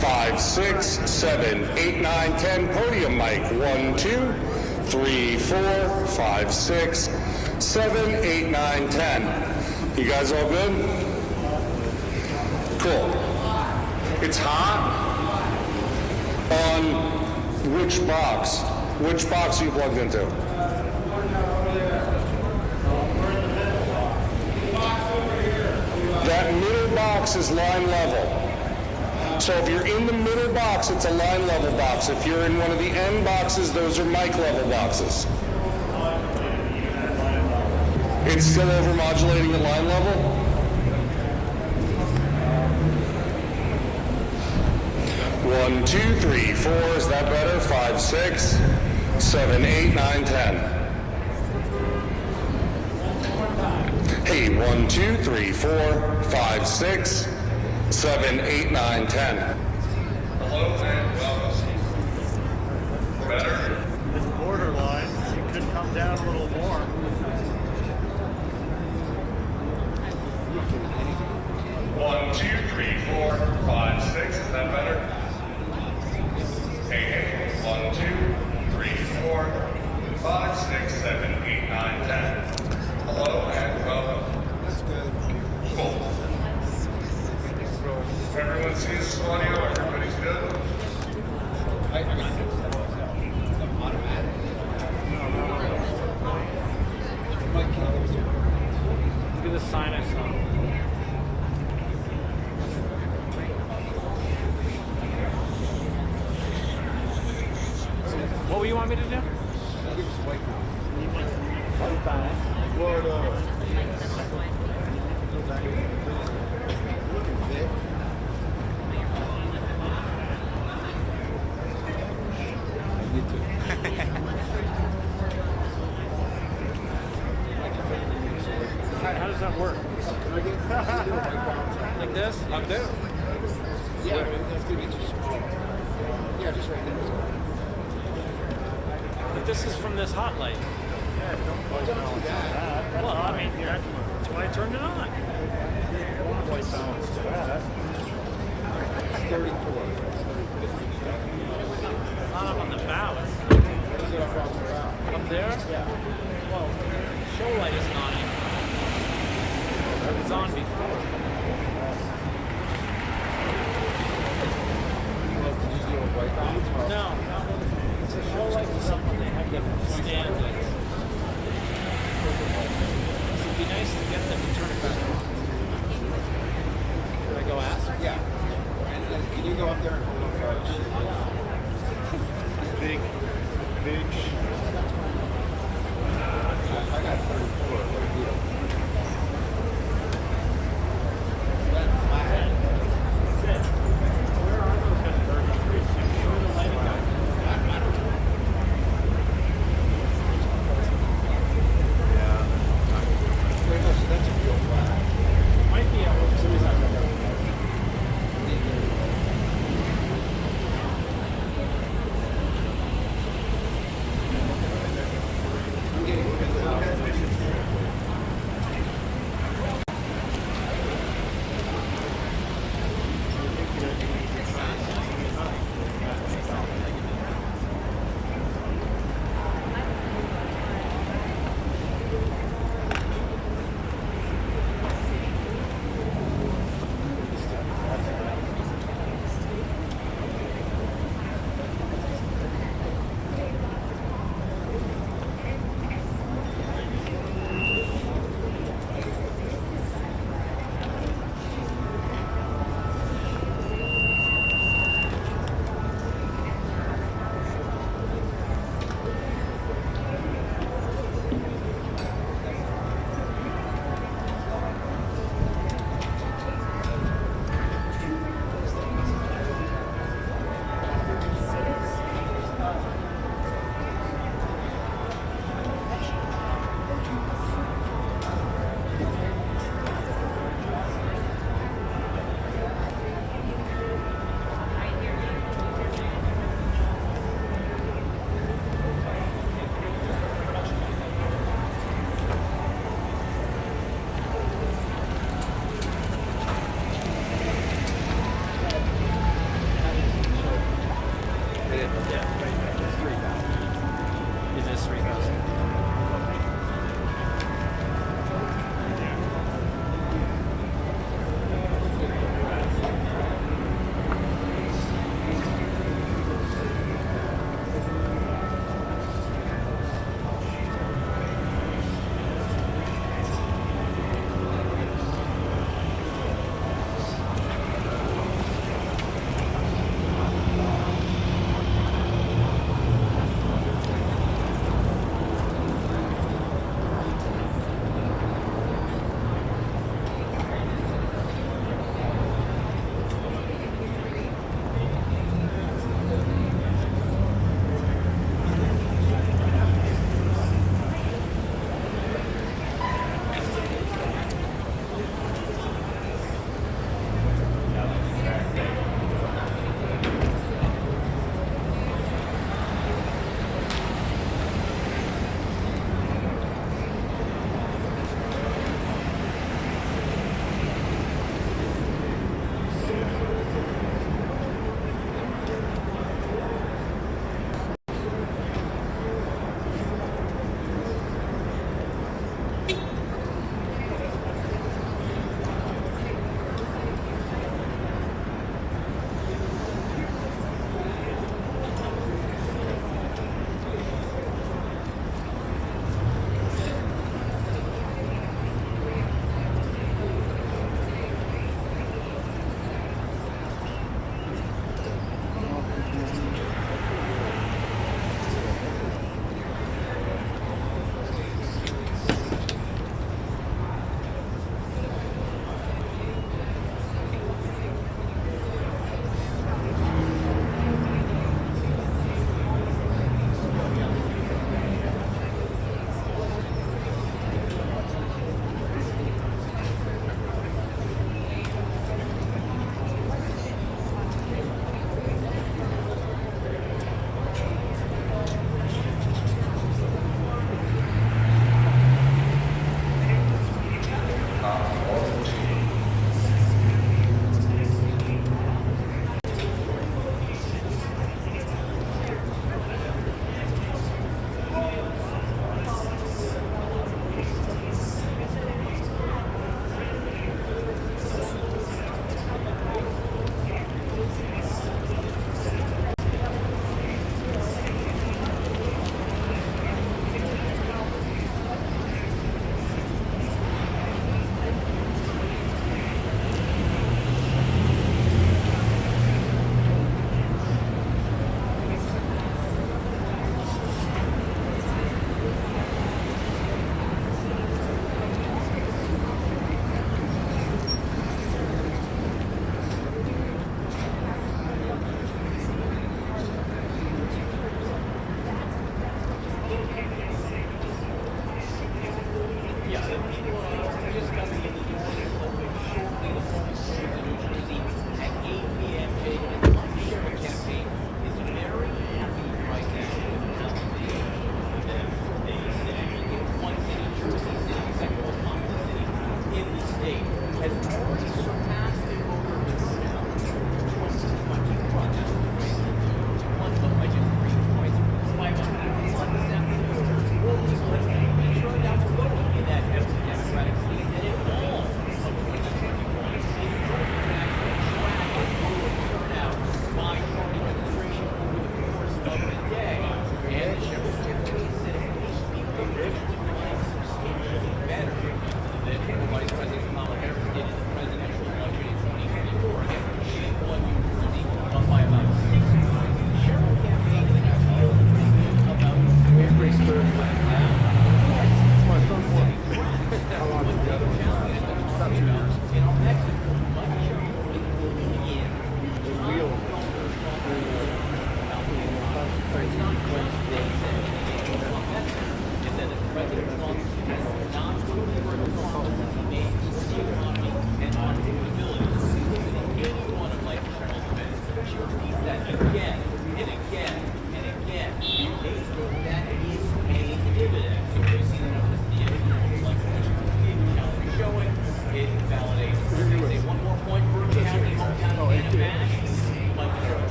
5, 6, 7, 8, 9, 10. Podium mic. 1, 2, 3, 4, 5, 6, 7, 8, 9, 10. You guys all good? Cool. It's hot on which box? Which box are you plugged into? That middle box is line level. So if you're in the middle box, it's a line level box. If you're in one of the end boxes, those are mic level boxes. It's still overmodulating at line level? 1, 2, 3, 4. Is that better? 5, 6, 7, 8, 9, 10. Hey, 1, 2, 3, 4, 5, 6, 7, 8, 9, 10. Hello and welcome. Better? It's borderline. You could come down a little more. 1, 2, 3, 4, 5, 6. Is that better? Hey, 1, 2, 3, 4, 5, 6, 7, 8, 9, 10. Hello and welcome. That's good. Cool. Everyone sees the audio? Everybody's good? I got it. Automatic. Look at the sign I saw. What do you want me to do? How does that work? Like this? Like this? Yeah, that's going to be too small. Yeah, just right there. But this is from this hot light. Don't do that. Well, I mean, that's why I turned it on. White balance to that. 34. Not up on the bow. Up there? Yeah. Well, show light isn't on it. It was on before. No, it's a show light for something they have to stand with. It'd be nice to get them to turn it back on. Can I go ask? Yeah. And can you go up there and hold up first? Big. I got 34. What a deal.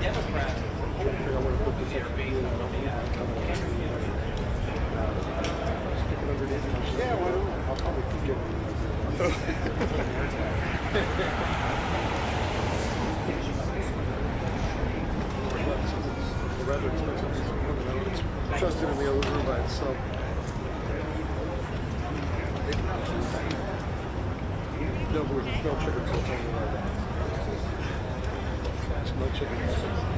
Democrats were hoping their base on something else. Yeah, why don't I'll probably keep rather expensive. It's trusted in the other room by itself. No, but it's no chicken cook on the other. It's no chicken cook.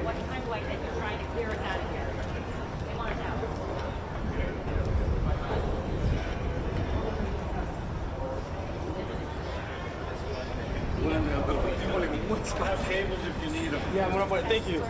What time do I think you're trying to clear us out of here? Come on out. Have cables if you need them. Yeah, thank you.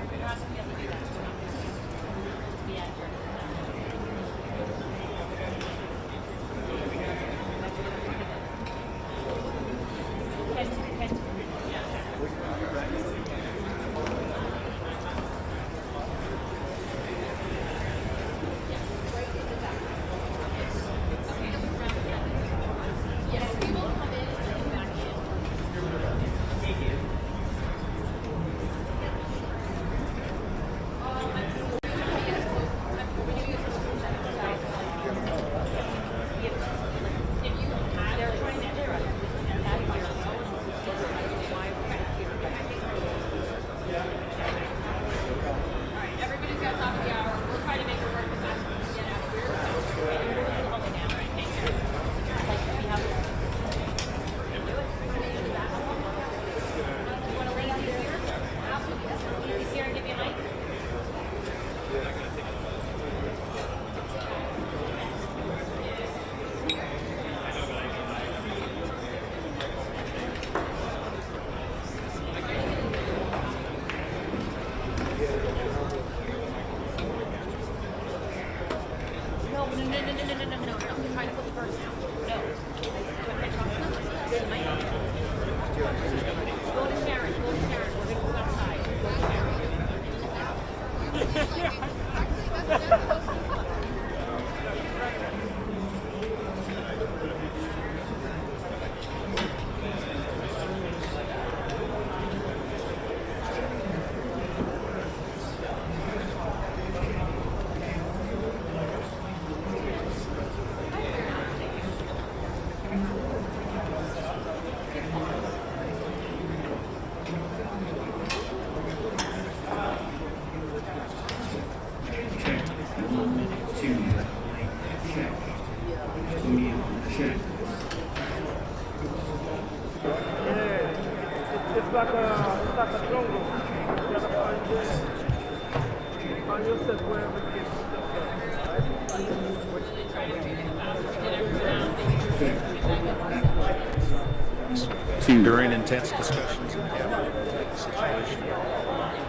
During intense discussions in Gallup, the situation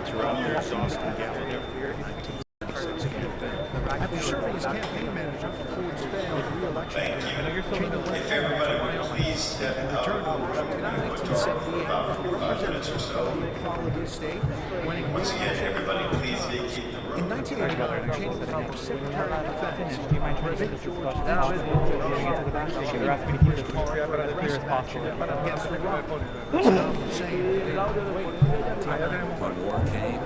throughout their exhausting Gallup every year in 1976 campaign. After serving as campaign manager for Ford's failed re-election, If everybody would please step out. Once again, everybody please vacate the room. In 1989, Cheney became Secretary of Defense. President George W. They're asking me to keep this as clear as possible. Against Saddam Hussein. When war came,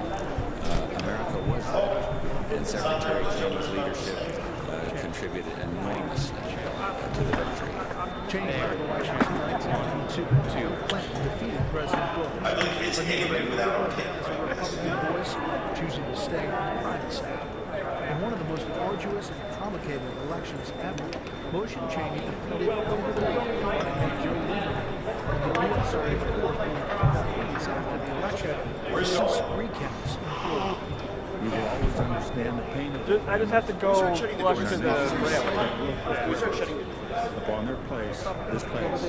America was there, and Secretary Cheney's leadership contributed enormously to the victory. Cheney won election in 1992. Clinton defeated President Bush. I believe it's anybody without a pin. As a Republican voice, choosing to stay in the private sector. In one of the most arduous and complicated elections ever, Bush and Cheney defeated Joe Lieberman in the U.S. Supreme Court days after the election. Recounts in Florida. You will always understand the pain of I just have to go flush to the upon their place, this place.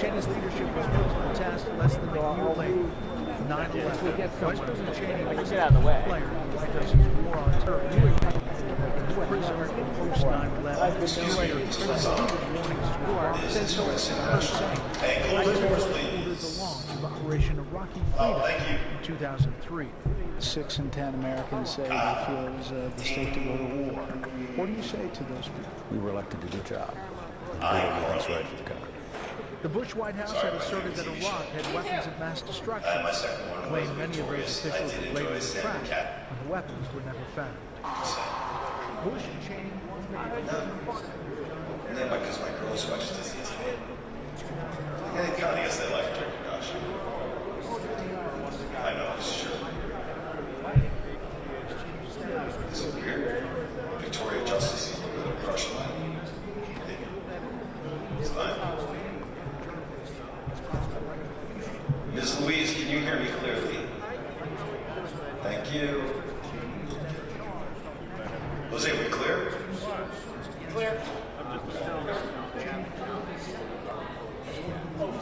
Cheney's leadership was put to the test less than a year later. 9/11. Vice President Cheney was a player in the White House's war on terror. Prisoner in post 9/11. Warnings to our ordered the launch of Operation Iraqi Freedom in 2003. 6 in 10 Americans say they feel it was a mistake to go to war. What do you say to those people? We were elected to do the job. That's right for the country. The Bush White House had asserted that Iraq had weapons of mass destruction, claimed many of those officials would later retract when the weapons were never found. Bush and Cheney And then because my girls watch this easily. I think I guess they like Turkey, gosh. I know, sure. Is it weird? Victoria Justice is a little crush line. So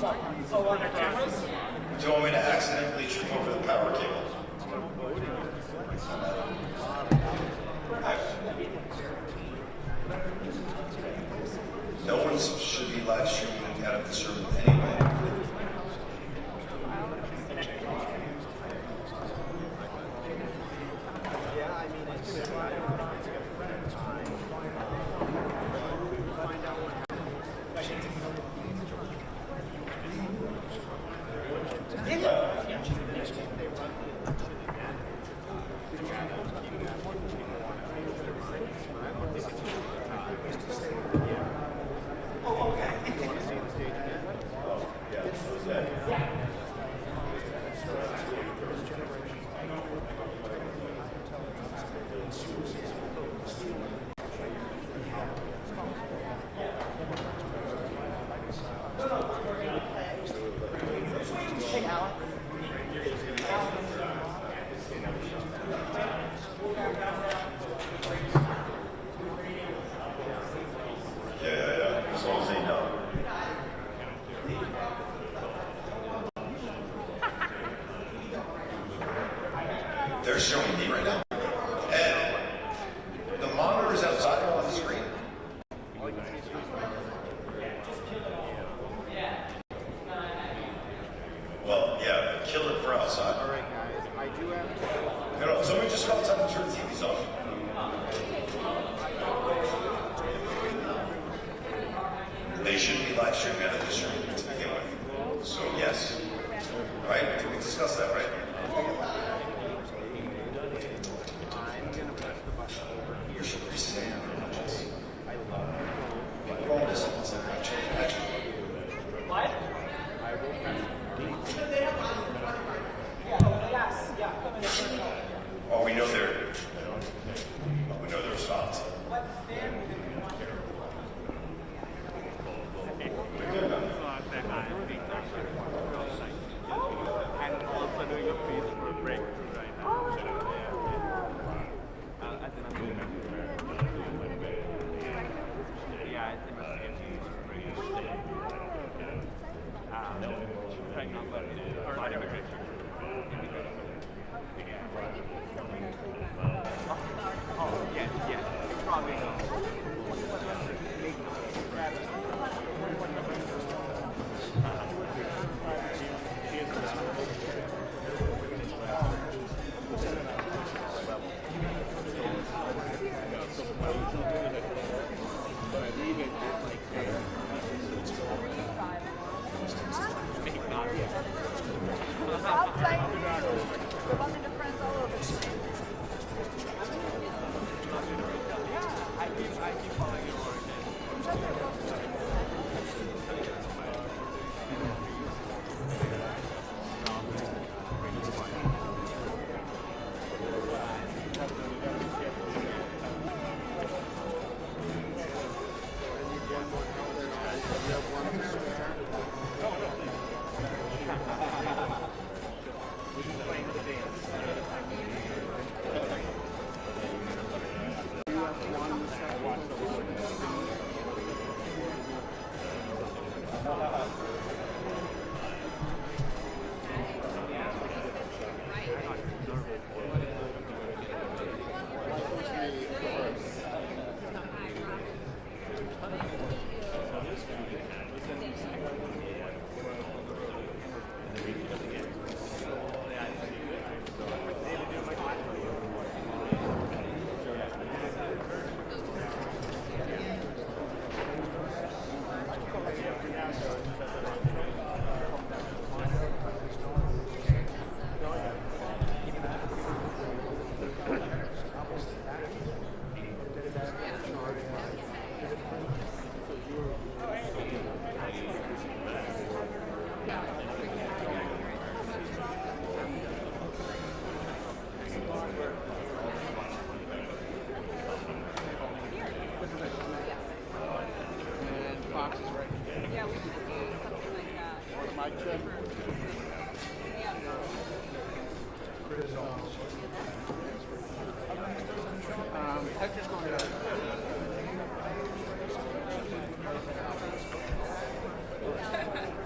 Oh, on the cameras? Do you want me to accidentally trip over the power cable? No one should be live streaming out of this room anyway. As long as they know. They're showing me right now. And the monitor's outside on the screen. Well, yeah, kill it for outside. All right, guys. I do have to. No, somebody just call time to turn the TVs off. They shouldn't be live streaming out of this room to begin with. So, yes. All right, we discussed that, right? You should restate your purchase. Bonus on change. What? Yes, yeah. Oh, we know their response. And also doing a peaceful breakthrough right now. Yeah, it's Oh, yes, yes. You probably know.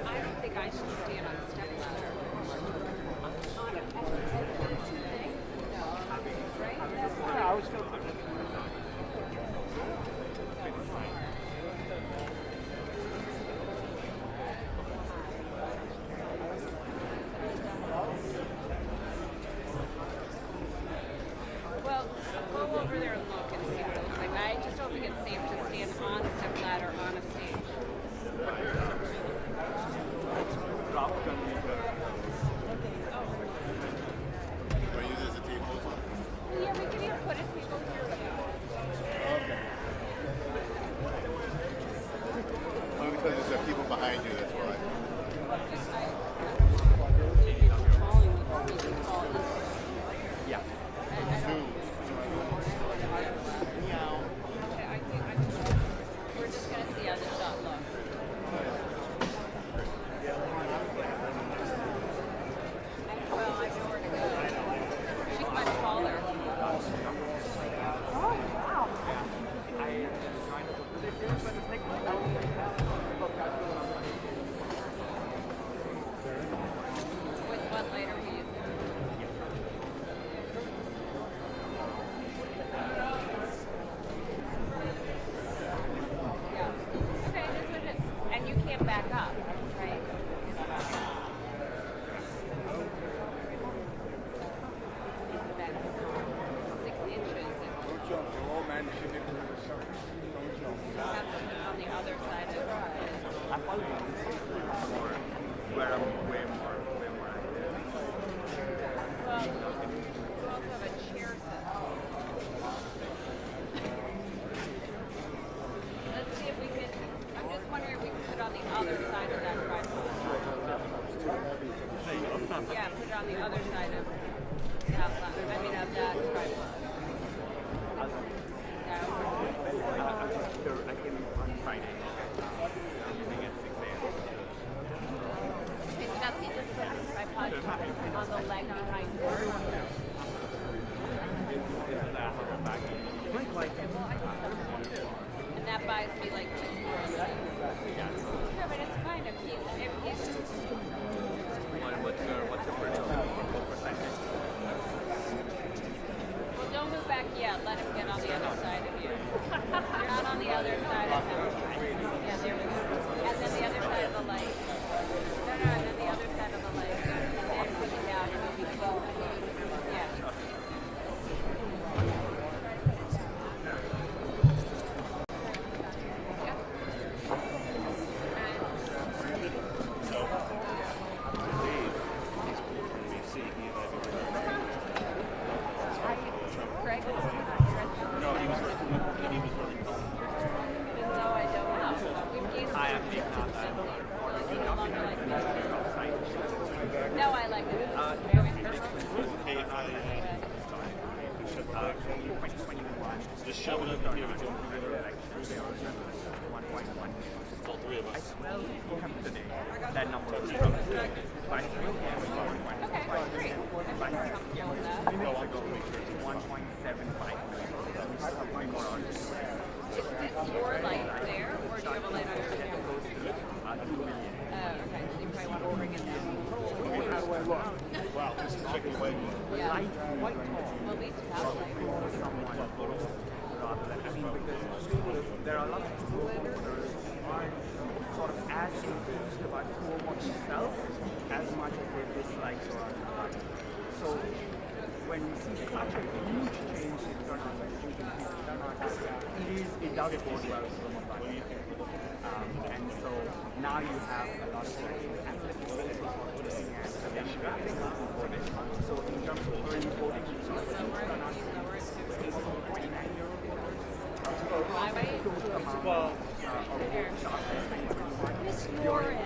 I don't think permission to stand on a step ladder. I was going Well, go over there and look and see what it looks like. I just don't think it's safe to stand on a step ladder on a stage. Yeah, we can even put a table here. Only because there's people behind you, that's why. Yeah. We're just going to see how the shot looks. Well, I know where to go. She's much taller. Oh, wow. With what later we use Yeah. Okay, this was it. And you can't back up, right? 6 inches. Have to put on the other side of Where I'm way more active. Well, you also have a chair set. Let's see if we can, I'm just wondering if we can put it on the other side of that tripod. Yeah, put it on the other side of that ladder. I mean, of that tripod. Sure, I came on Friday. I'm leaving at 6 a.m. Okay, now see this tripod on the leg behind her. And that buys me like 2 more. Yeah, but it's fine if he's What's your percentage? well, don't move back yet. Let him get on the other side of you. You're not on the other side of him. Yeah, there we go. And then the other side of the light. No, and then the other side of the light. And then push it down and you'll be close. Yeah. Greg was not here at the No, he was really cool. No, I don't know. We've used I am not that. No, I like it. Just shove it up and give it to him. All three of us. Well, we have today. That number is from 5. Okay, great. I'm comfortable with that. 1.75. We still have 3 more hours. Is this your light there, or do you have a light on your camera? 2 million. Okay, so you probably want to bring it down. How do I look? Wow, this is checking away. Yeah. Light, white tall. Well, at least you have a light. For someone rather than, I mean, because there are a lot of people who aren't sort of as enthused about Cuomo himself as much as they dislike Zohran. So when we see such a huge change in turnout, it does bode well for Mamdani. And so now you have a lot of analysts also looking at the demographics for this. So in terms of early voting, turnout is 29-year-old. Miss Warren.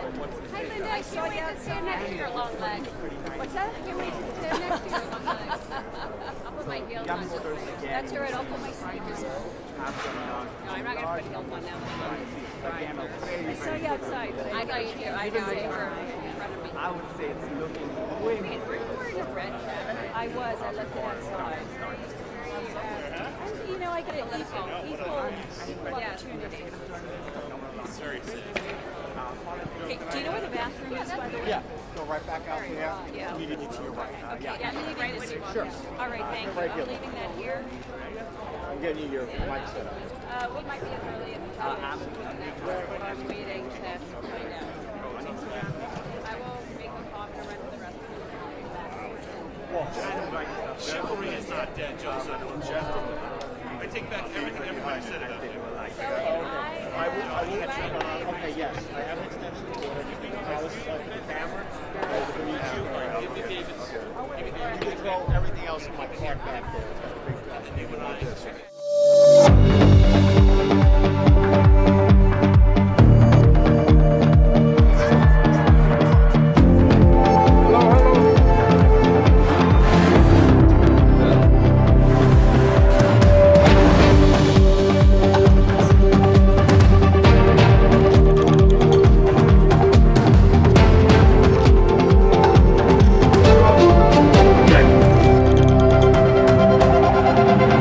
Hi, Linda. I can't wait to stand next to your long leg. What's that? I can't wait to stand next to your long leg. I'll put my heels on. That's all right. I'll put my sneakers on. No, I'm not going to put heels on now. I saw you outside. But I know you do. I know you were in front of me. I would say it's looking way Wait, were you wearing a red jacket? I was. I left it outside. And, you know, I get an equal opportunity. Very sick. Okay, do you know where the bathroom is, by the way? Yeah, go right back out there, Yeah. immediately to your right. Okay, yeah, I'm leaving this one. Sure. All right, thank you. Right I'm here. leaving that here. I'm getting you your mic set up. What might be as early as I'm waiting to find out. I will make a call to rent the rest of it. Chivalry is not dead, Joseph. I take back everything everybody said about it. Okay, yes, I have an extension cord. Now this is like the camera. Give me David's. You can throw everything else in my cart back there. And then when I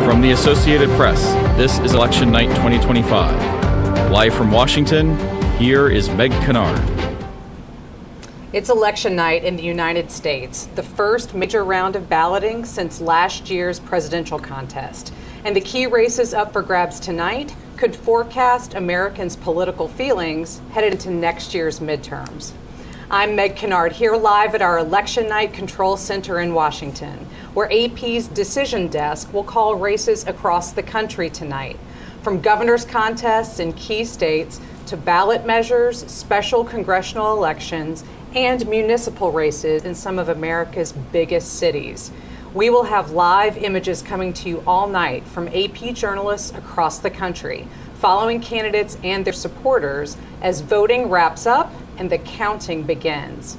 From the Associated Press, this is Election Night 2025. Live from Washington, here is Meg Kennard. It's election night in the United States, the first major round of balloting since last year's presidential contest. And the key races up for grabs tonight could forecast Americans' political feelings headed into next year's midterms. I'm Meg Kennard, here live at our Election Night Control Center in Washington, where AP's decision desk will call races across the country tonight, from governor's contests in key states to ballot measures, special congressional elections, and municipal races in some of America's biggest cities. We will have live images coming to you all night from AP journalists across the country, following candidates and their supporters as voting wraps up and the counting begins.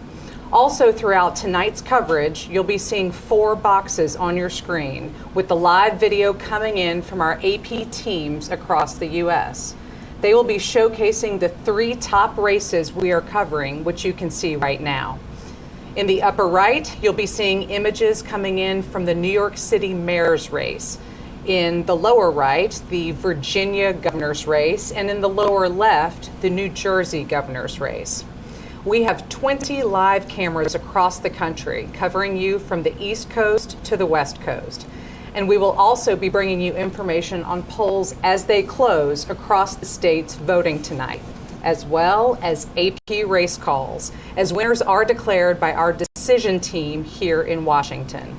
Also throughout tonight's coverage, you'll be seeing 4 boxes on your screen with the live video coming in from our AP teams across the U.S. They will be showcasing the 3 top races we are covering, which you can see right now. In the upper right, you'll be seeing images coming in from the New York City mayor's race. In the lower right, the Virginia governor's race, and in the lower left, the New Jersey governor's race. We have 20 live cameras across the country covering you from the East Coast to the West Coast. And we will also be bringing you information on polls as they close across the states voting tonight, as well as AP race calls, as winners are declared by our decision team here in Washington.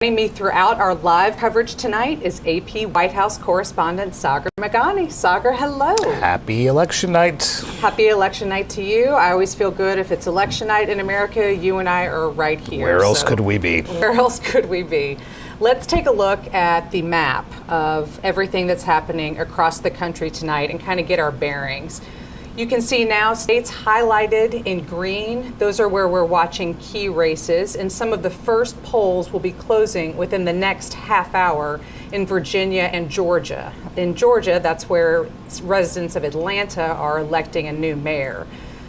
Joining me throughout our live coverage tonight is AP White House correspondent Zohran Mamdani. Zohran, hello. Happy election night. Happy election night to you. I always feel good if it's election night in America. You and I are right here. Where else could we be? Where else could we be? Let's take a look at the map of everything that's happening across the country tonight and kind of get our bearings. You can see now states highlighted in green. Those are where we're watching key races, and some of the first polls will be closing within the next half hour in Virginia and Georgia. In Georgia, that's where residents of Atlanta are electing a new mayor.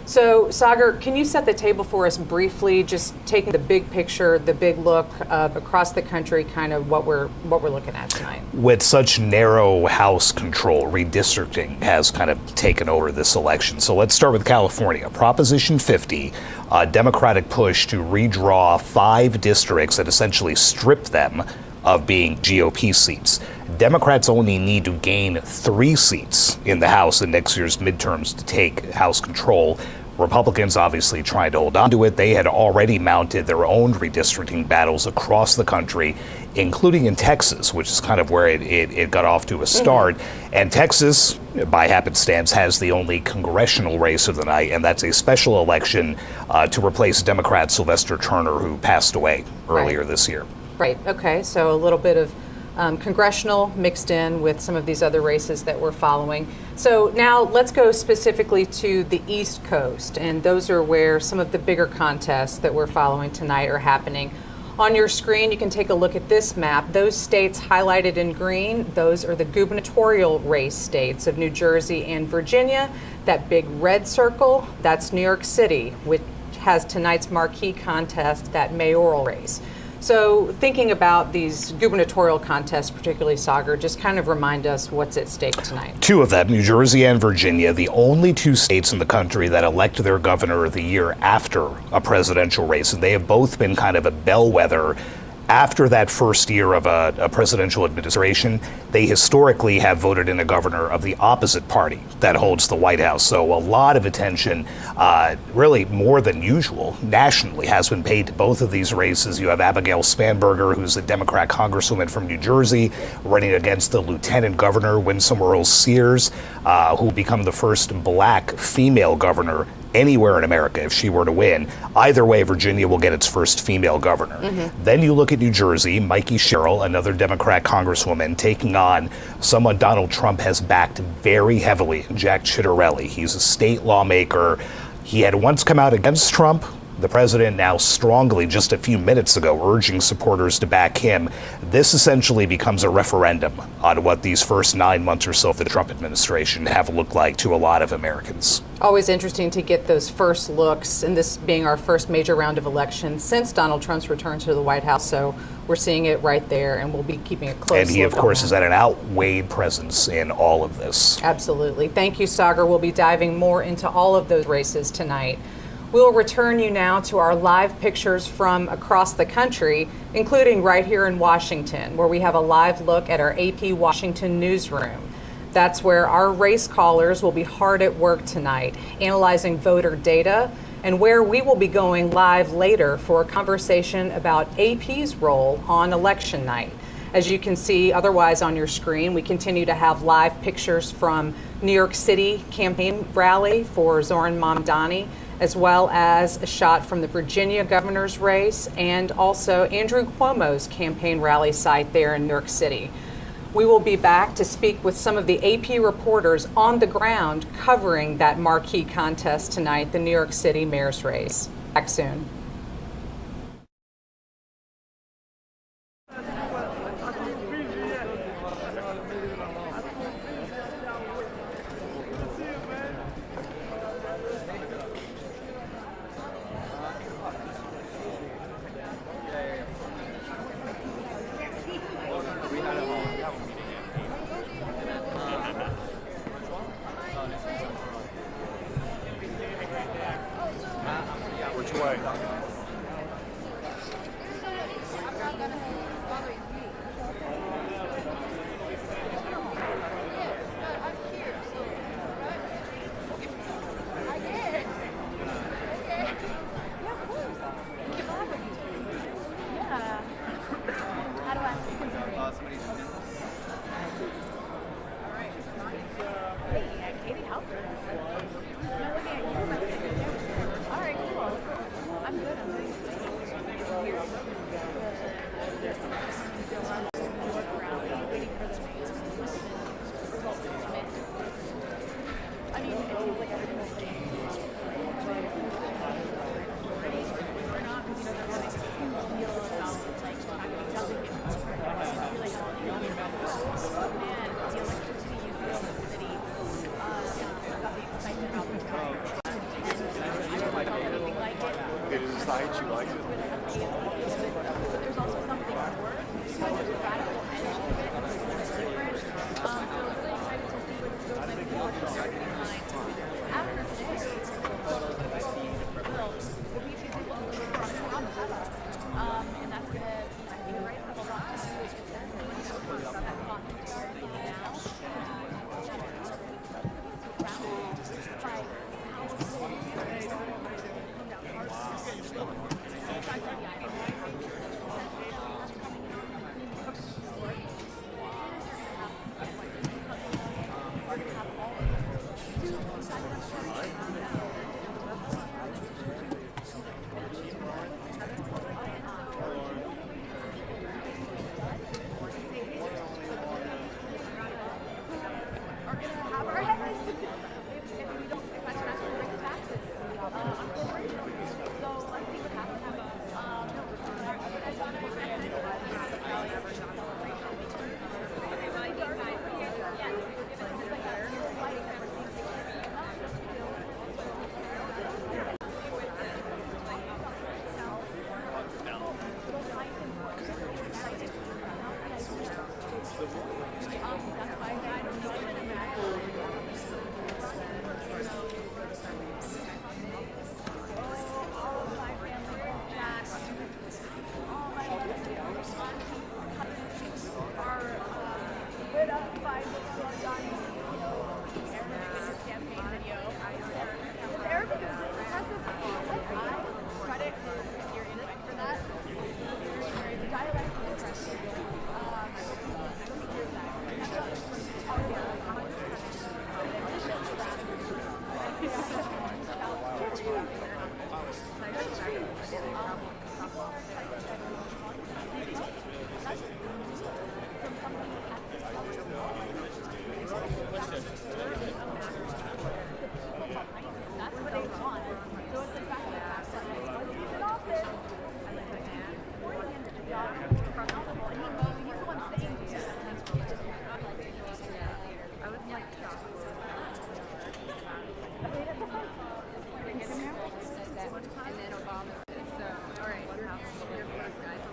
So, Zohran, can you set the table for us briefly, just taking the big picture, the big look of across the country, kind of what we're looking at tonight? With such narrow House control, redistricting has kind of taken over this election. So let's start with California. Proposition 50, a Democratic push to redraw 5 districts and essentially strip them of being GOP seats. Democrats only need to gain 3 seats in the House in next year's midterms to take House control. Republicans obviously trying to hold on to it. They had already mounted their own redistricting battles across the country, including in Texas, which is kind of where it got off to a start. And Texas, by happenstance, has the only congressional race of the night, and that's a special election to replace Democrat Sylvester Turner, who passed away earlier this year. Right. Okay. So a little bit of congressional mixed in with some of these other races that we're following. So now let's go specifically to the East Coast, and those are where some of the bigger contests that we're following tonight are happening. On your screen, you can take a look at this map. Those states highlighted in green, those are the gubernatorial race states of New Jersey and Virginia. That big red circle, that's New York City, which has tonight's marquee contest, that mayoral race. So thinking about these gubernatorial contests, particularly Sagar, just kind of remind us what's at stake tonight. Two of them, New Jersey and Virginia, the only two states in the country that elect their governor the year after a presidential race. And they have both been kind of a bellwether. After that first year of a presidential administration, they historically have voted in a governor of the opposite party that holds the White House. So a lot of attention, really more than usual, nationally has been paid to both of these races. You have Abigail Spanberger, who's a Democrat congresswoman from New Jersey, running against the lieutenant governor, Winsome Earls-Sears, who will become the first black female governor anywhere in America if she were to win. Either way, Virginia will get its first female governor. Then you look at New Jersey, Mikey Cheryl, another Democrat congresswoman, taking on someone Donald Trump has backed very heavily, Jack Ciattarelli. He's a state lawmaker. He had once come out against Trump. The president now strongly, just a few minutes ago, urging supporters to back him. This essentially becomes a referendum on what these first 9 months or so of the Trump administration have looked like to a lot of Americans. Always interesting to get those first looks, and this being our first major round of elections since Donald Trump's return to the White House. So we're seeing it right there, and we'll be keeping a close And he, of look course, on has that. had an outweighed presence in all of this. Absolutely. Thank you, Sagar. We'll be diving more into all of those races tonight. We'll return you now to our live pictures from across the country, including right here in Washington, where we have a live look at our AP Washington newsroom. That's where our race callers will be hard at work tonight, analyzing voter data, and where we will be going live later for a conversation about AP's role on election night. As you can see otherwise on your screen, we continue to have live pictures from New York City campaign rally for Zohran Mamdani, as well as a shot from the Virginia governor's race and also Andrew Cuomo's campaign rally site there in New York City. We will be back to speak with some of the AP reporters on the ground covering that marquee contest tonight, the New York City mayor's race. Back soon. Which way?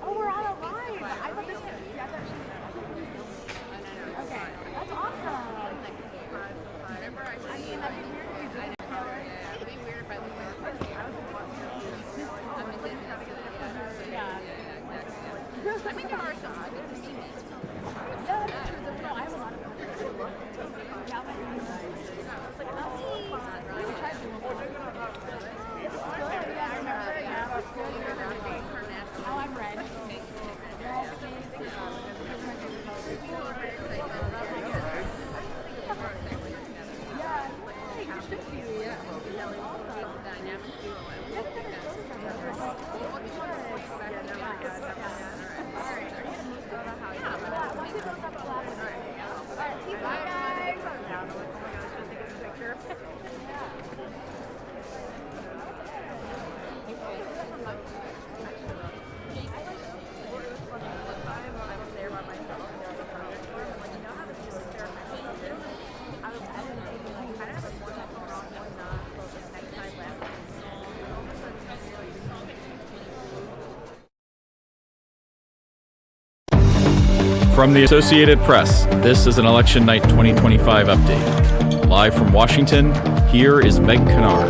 Oh, we're on a live. I thought this was okay. That's awesome. I mean, there are some good to see me. Yeah, that's true. No, I have a lot of now I'm red. From the Associated Press, this is an Election Night 2025 update. Live from Washington, here is Meg Kennard.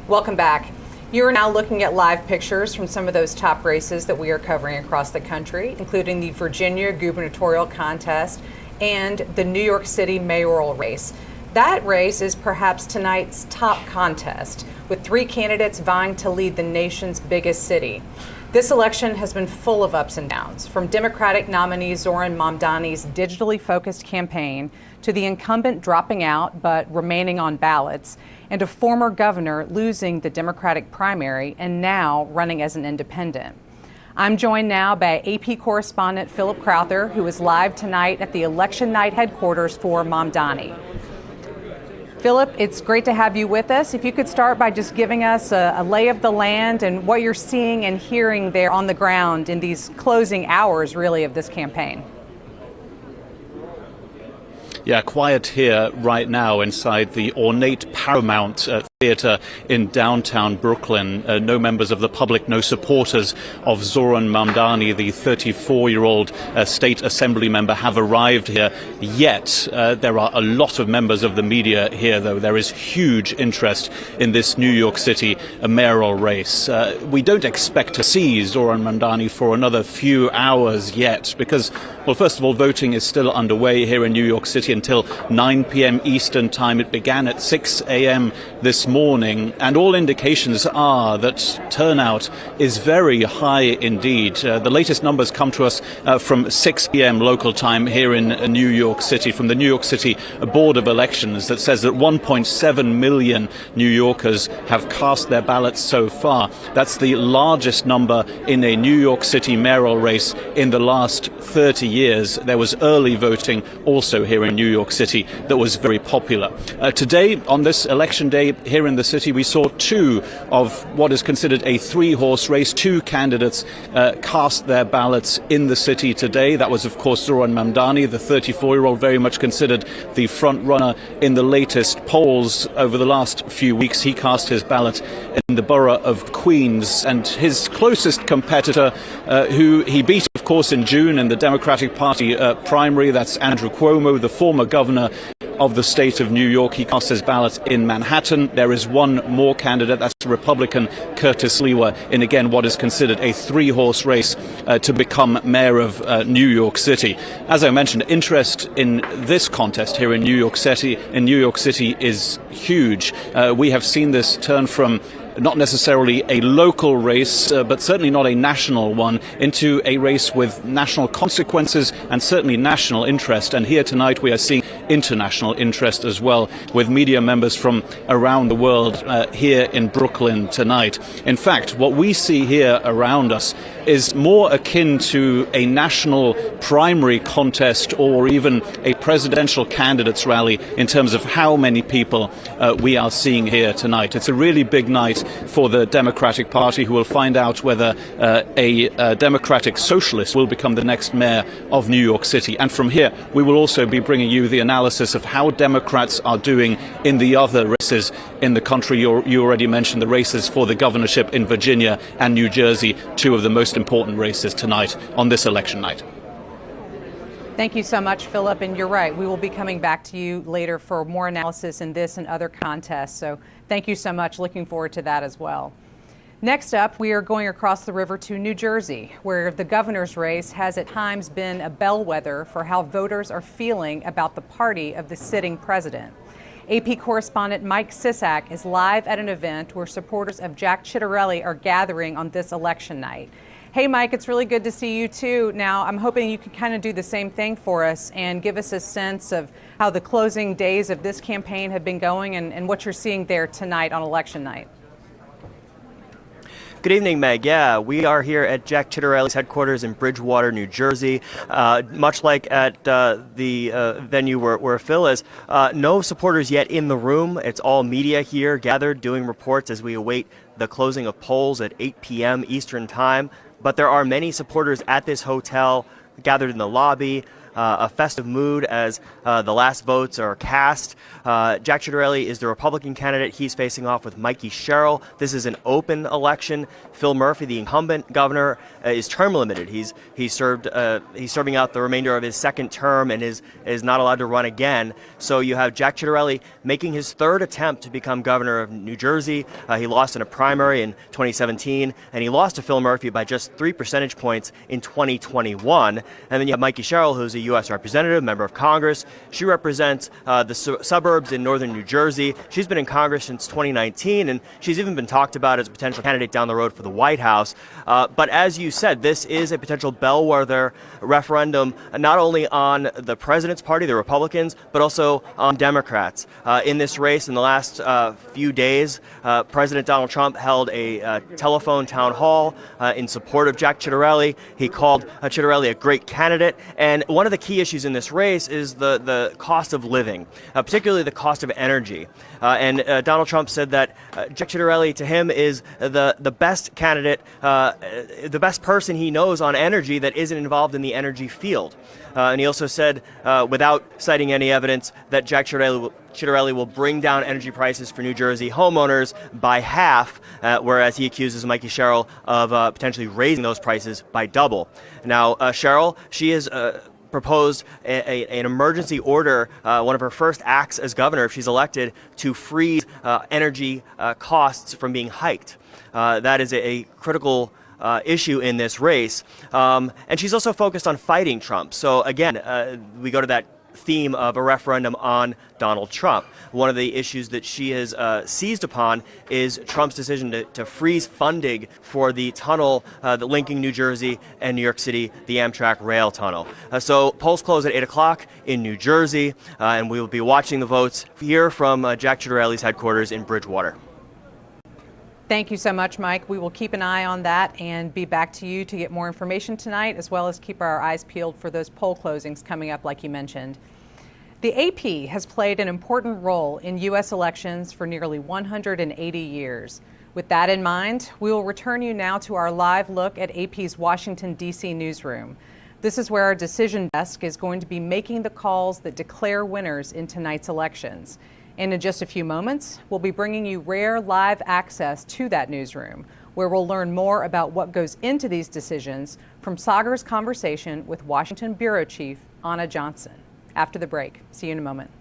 Welcome back. You are now looking at live pictures from some of those top races that we are covering across the country, including the Virginia gubernatorial contest and the New York City mayoral race. That race is perhaps tonight's top contest, with 3 candidates vying to lead the nation's biggest city. This election has been full of ups and downs, from Democratic nominee Zohran Mamdani's digitally focused campaign to the incumbent dropping out but remaining on ballots, and a former governor losing the Democratic primary and now running as an independent. I'm joined now by AP correspondent Philip Crowther, who is live tonight at the election night headquarters for Mamdani. Philip, it's great to have you with us. If you could start by just giving us a lay of the land and what you're seeing and hearing there on the ground in these closing hours, really, of this campaign. Yeah, quiet here right now inside the ornate Paramount Theater in downtown Brooklyn. No members of the public, no supporters of Zohran Mamdani, the 34-year-old state assembly member, have arrived here yet. There are a lot of members of the media here, though. There is huge interest in this New York City mayoral race. We don't expect to see Zohran Mamdani for another few hours yet because, well, first of all, voting is still underway here in New York City until 9 p.m. Eastern time. It began at 6 a.m. this morning, and all indications are that turnout is very high indeed. The latest numbers come to us from 6 p.m. local time here in New York City, from the New York City Board of Elections, that says that 1.7 million New Yorkers have cast their ballots so far. That's the largest number in a New York City mayoral race in the last 30 years. There was early voting also here in New York City that was very popular. Today, on this election day here in the city, we saw 2 of what is considered a 3-horse race. 2 candidates cast their ballots in the city today. That was, of course, Zohran Mamdani, the 34-year-old, very much considered the front runner in the latest polls over the last few weeks. He cast his ballot in the borough of Queens, and his closest competitor, who he beat, of course, in June in the Democratic Party primary, that's Andrew Cuomo, the former governor of the state of New York. He cast his ballot in Manhattan. There is one more candidate, that's Republican Curtis Lewa, in again what is considered a 3-horse race to become mayor of New York City. As I mentioned, interest in this contest here in New York City is huge. We have seen this turn from not necessarily a local race, but certainly not a national one, into a race with national consequences and certainly national interest. And here tonight we are seeing international interest as well, with media members from around the world here in Brooklyn tonight. In fact, what we see here around us is more akin to a national primary contest or even a presidential candidates rally in terms of how many people we are seeing here tonight. It's a really big night for the Democratic Party, who will find out whether a Democratic socialist will become the next mayor of New York City. And from here, we will also be bringing you the analysis of how Democrats are doing in the other races in the country. You already mentioned the races for the governorship in Virginia and New Jersey, two of the most important races tonight on this election night. Thank you so much, Philip. And you're right, we will be coming back to you later for more analysis in this and other contests. So thank you so much. Looking forward to that as well. Next up, we are going across the river to New Jersey, where the governor's race has at times been a bellwether for how voters are feeling about the party of the sitting president. AP correspondent Mike Sisak is live at an event where supporters of Jack Ciattarelli are gathering on this election night. Hey, Mike, it's really good to see you, too. Now, I'm hoping you can kind of do the same thing for us and give us a sense of how the closing days of this campaign have been going and what you're seeing there tonight on election night. Good evening, Meg. Yeah, we are here at Jack Ciattarelli's headquarters in Bridgewater, New Jersey. Much like at the venue where Phil is, no supporters yet in the room. It's all media here gathered doing reports as we await the closing of polls at 8 p.m. Eastern Time. But there are many supporters at this hotel gathered in the lobby. A festive mood as the last votes are cast. Jack Ciattarelli is the Republican candidate. He's facing off with Mikey Cheryl. This is an open election. Phil Murphy, the incumbent governor, is term limited. He's serving out the remainder of his second term and is not allowed to run again. So you have Jack Ciattarelli making his third attempt to become governor of New Jersey. He lost in a primary in 2017, and he lost to Phil Murphy by just 3 percentage points in 2021. And then you have Mikey Cheryl, who's a U.S. representative, member of Congress. She represents the suburbs in northern New Jersey. She's been in Congress since 2019, and she's even been talked about as a potential candidate down the road for the White House. But as you said, this is a potential bellwether referendum, not only on the president's party, the Republicans, but also on Democrats. In this race, in the last few days, President Donald Trump held a telephone town hall in support of Jack Ciattarelli. He called Ciattarelli a great candidate, and one of the key issues in this race is the cost of living, particularly the cost of energy. And Donald Trump said that Jack Ciattarelli, to him, is the best candidate, the best person he knows on energy that isn't involved in the energy field. And he also said, without citing any evidence, that Jack Ciattarelli will bring down energy prices for New Jersey homeowners by half, whereas he accuses Mikey Cheryl of potentially raising those prices by double. Now, Cheryl, she is proposed an emergency order, one of her first acts as governor, if she's elected, to freeze energy costs from being hiked. That is a critical issue in this race. And she's also focused on fighting Trump. So again, we go to that theme of a referendum on Donald Trump. One of the issues that she has seized upon is Trump's decision to freeze funding for the tunnel linking New Jersey and New York City, the Amtrak rail tunnel. So polls close at 8 o'clock in New Jersey, and we will be watching the votes here from Jack Ciattarelli's headquarters in Bridgewater. Thank you so much, Mike. We will keep an eye on that and be back to you to get more information tonight, as well as keep our eyes peeled for those poll closings coming up, like you mentioned. The AP has played an important role in U.S. elections for nearly 180 years. With that in mind, we will return you now to our live look at AP's Washington, D.C. newsroom. This is where our decision desk is going to be making the calls that declare winners in tonight's elections. And in just a few moments, we'll be bringing you rare live access to that newsroom, where we'll learn more about what goes into these decisions from Sagar's conversation with Washington Bureau Chief Anna Johnson. After the break. See you in a moment.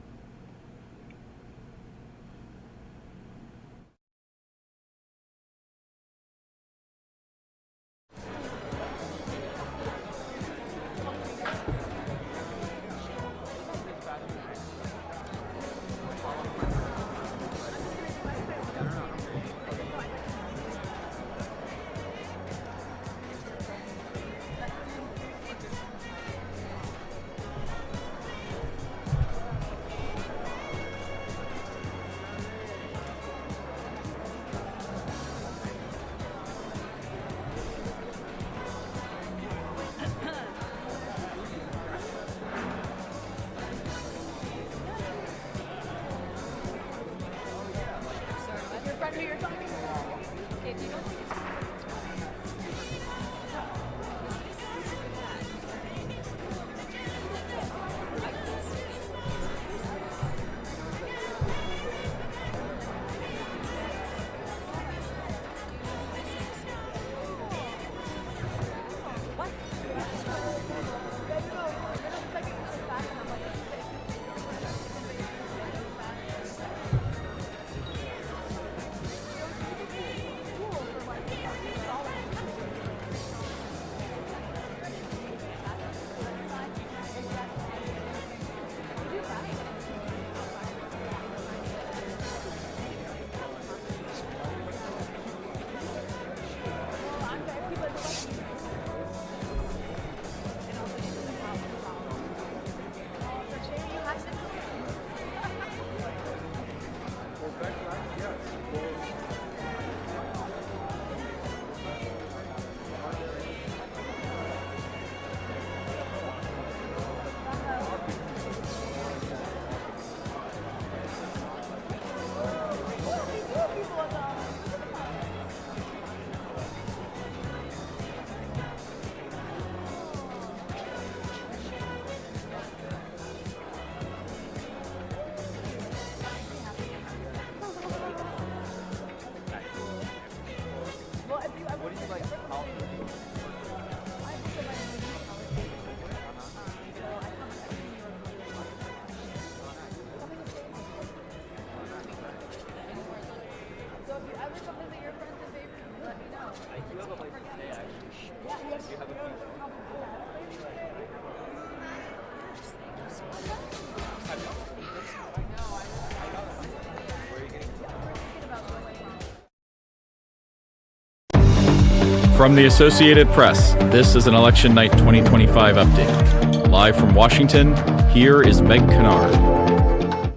From the Associated Press, this is an Election Night 2025 update. Live from Washington, here is Meg Kennard.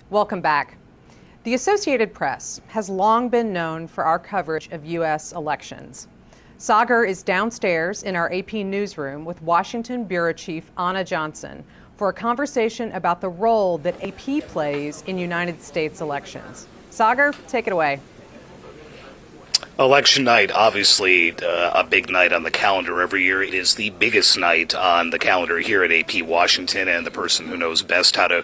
Welcome back. The Associated Press has long been known for our coverage of U.S. elections. Sagar is downstairs in our AP newsroom with Washington Bureau Chief Anna Johnson for a conversation about the role that AP plays in United States elections. Sagar, take it away. Election night, obviously a big night on the calendar every year. It is the biggest night on the calendar here at AP Washington, and the person who knows best how to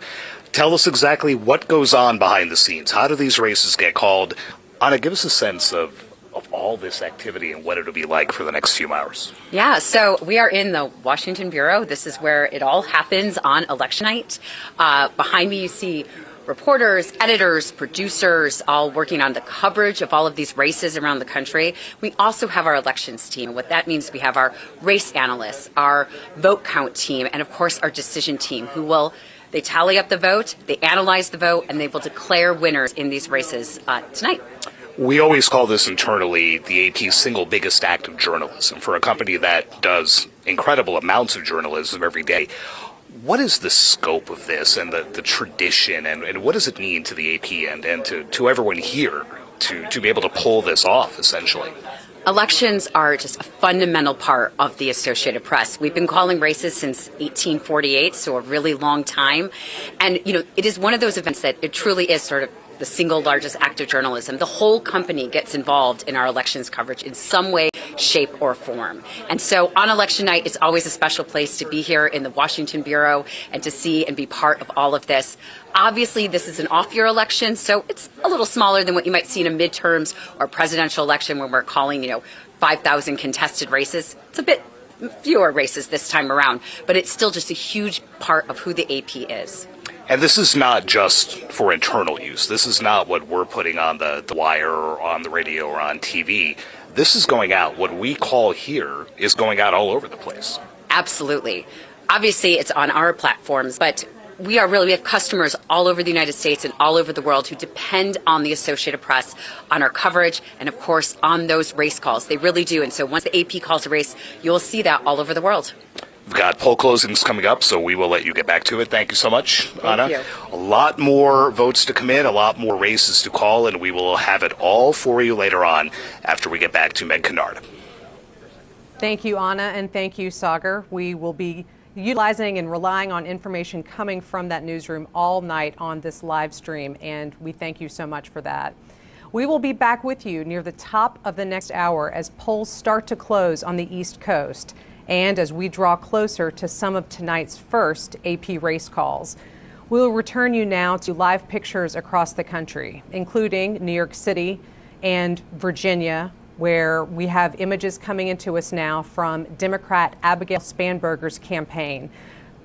tell us exactly what goes on behind the scenes. How do these races get called? Anna, give us a sense of all this activity and what it'll be like for the next few hours. Yeah, so we are in the Washington Bureau. This is where it all happens on election night. Behind me you see reporters, editors, producers, all working on the coverage of all of these races around the country. We also have our elections team. What that means, we have our race analysts, our vote count team, and of course our decision team they tally up the vote, they analyze the vote, and they will declare winners in these races tonight. We always call this internally the AP's single biggest act of journalism. For a company that does incredible amounts of journalism every day, what is the scope of this and the tradition, and what does it mean to the AP and to everyone here to be able to pull this off, essentially? Elections are just a fundamental part of the Associated Press. We've been calling races since 1848, so a really long time. And, it is one of those events that it truly is sort of the single largest act of journalism. The whole company gets involved in our elections coverage in some way, shape, or form. And so on election night, it's always a special place to be here in the Washington Bureau and to see and be part of all of this. Obviously, this is an off-year election, so it's a little smaller than what you might see in a midterms or presidential election when we're calling, 5,000 contested races. It's a bit fewer races this time around, but it's still just a huge part of who the AP is. And this is not just for internal use. This is not what we're putting on the wire or on the radio or on TV. This is going out. What we call here is going out all over the place. Absolutely. Obviously, it's on our platforms, but we have customers all over the United States and all over the world who depend on the Associated Press, on our coverage, and of course on those race calls. They really do. And so once the AP calls a race, you'll see that all over the world. We've got poll closings coming up, so we will let you get back to it. Thank you so much, Anna. Thank you. A lot more votes to come in, a lot more races to call, and we will have it all for you later on after we get back to Meg Kennard. Thank you, Anna, and thank you, Sagar. We will be utilizing and relying on information coming from that newsroom all night on this live stream, and we thank you so much for that. We will be back with you near the top of the next hour as polls start to close on the East Coast and as we draw closer to some of tonight's first AP race calls. We'll return you now to live pictures across the country, including New York City and Virginia, where we have images coming into us now from Democrat Abigail Spanberger's campaign.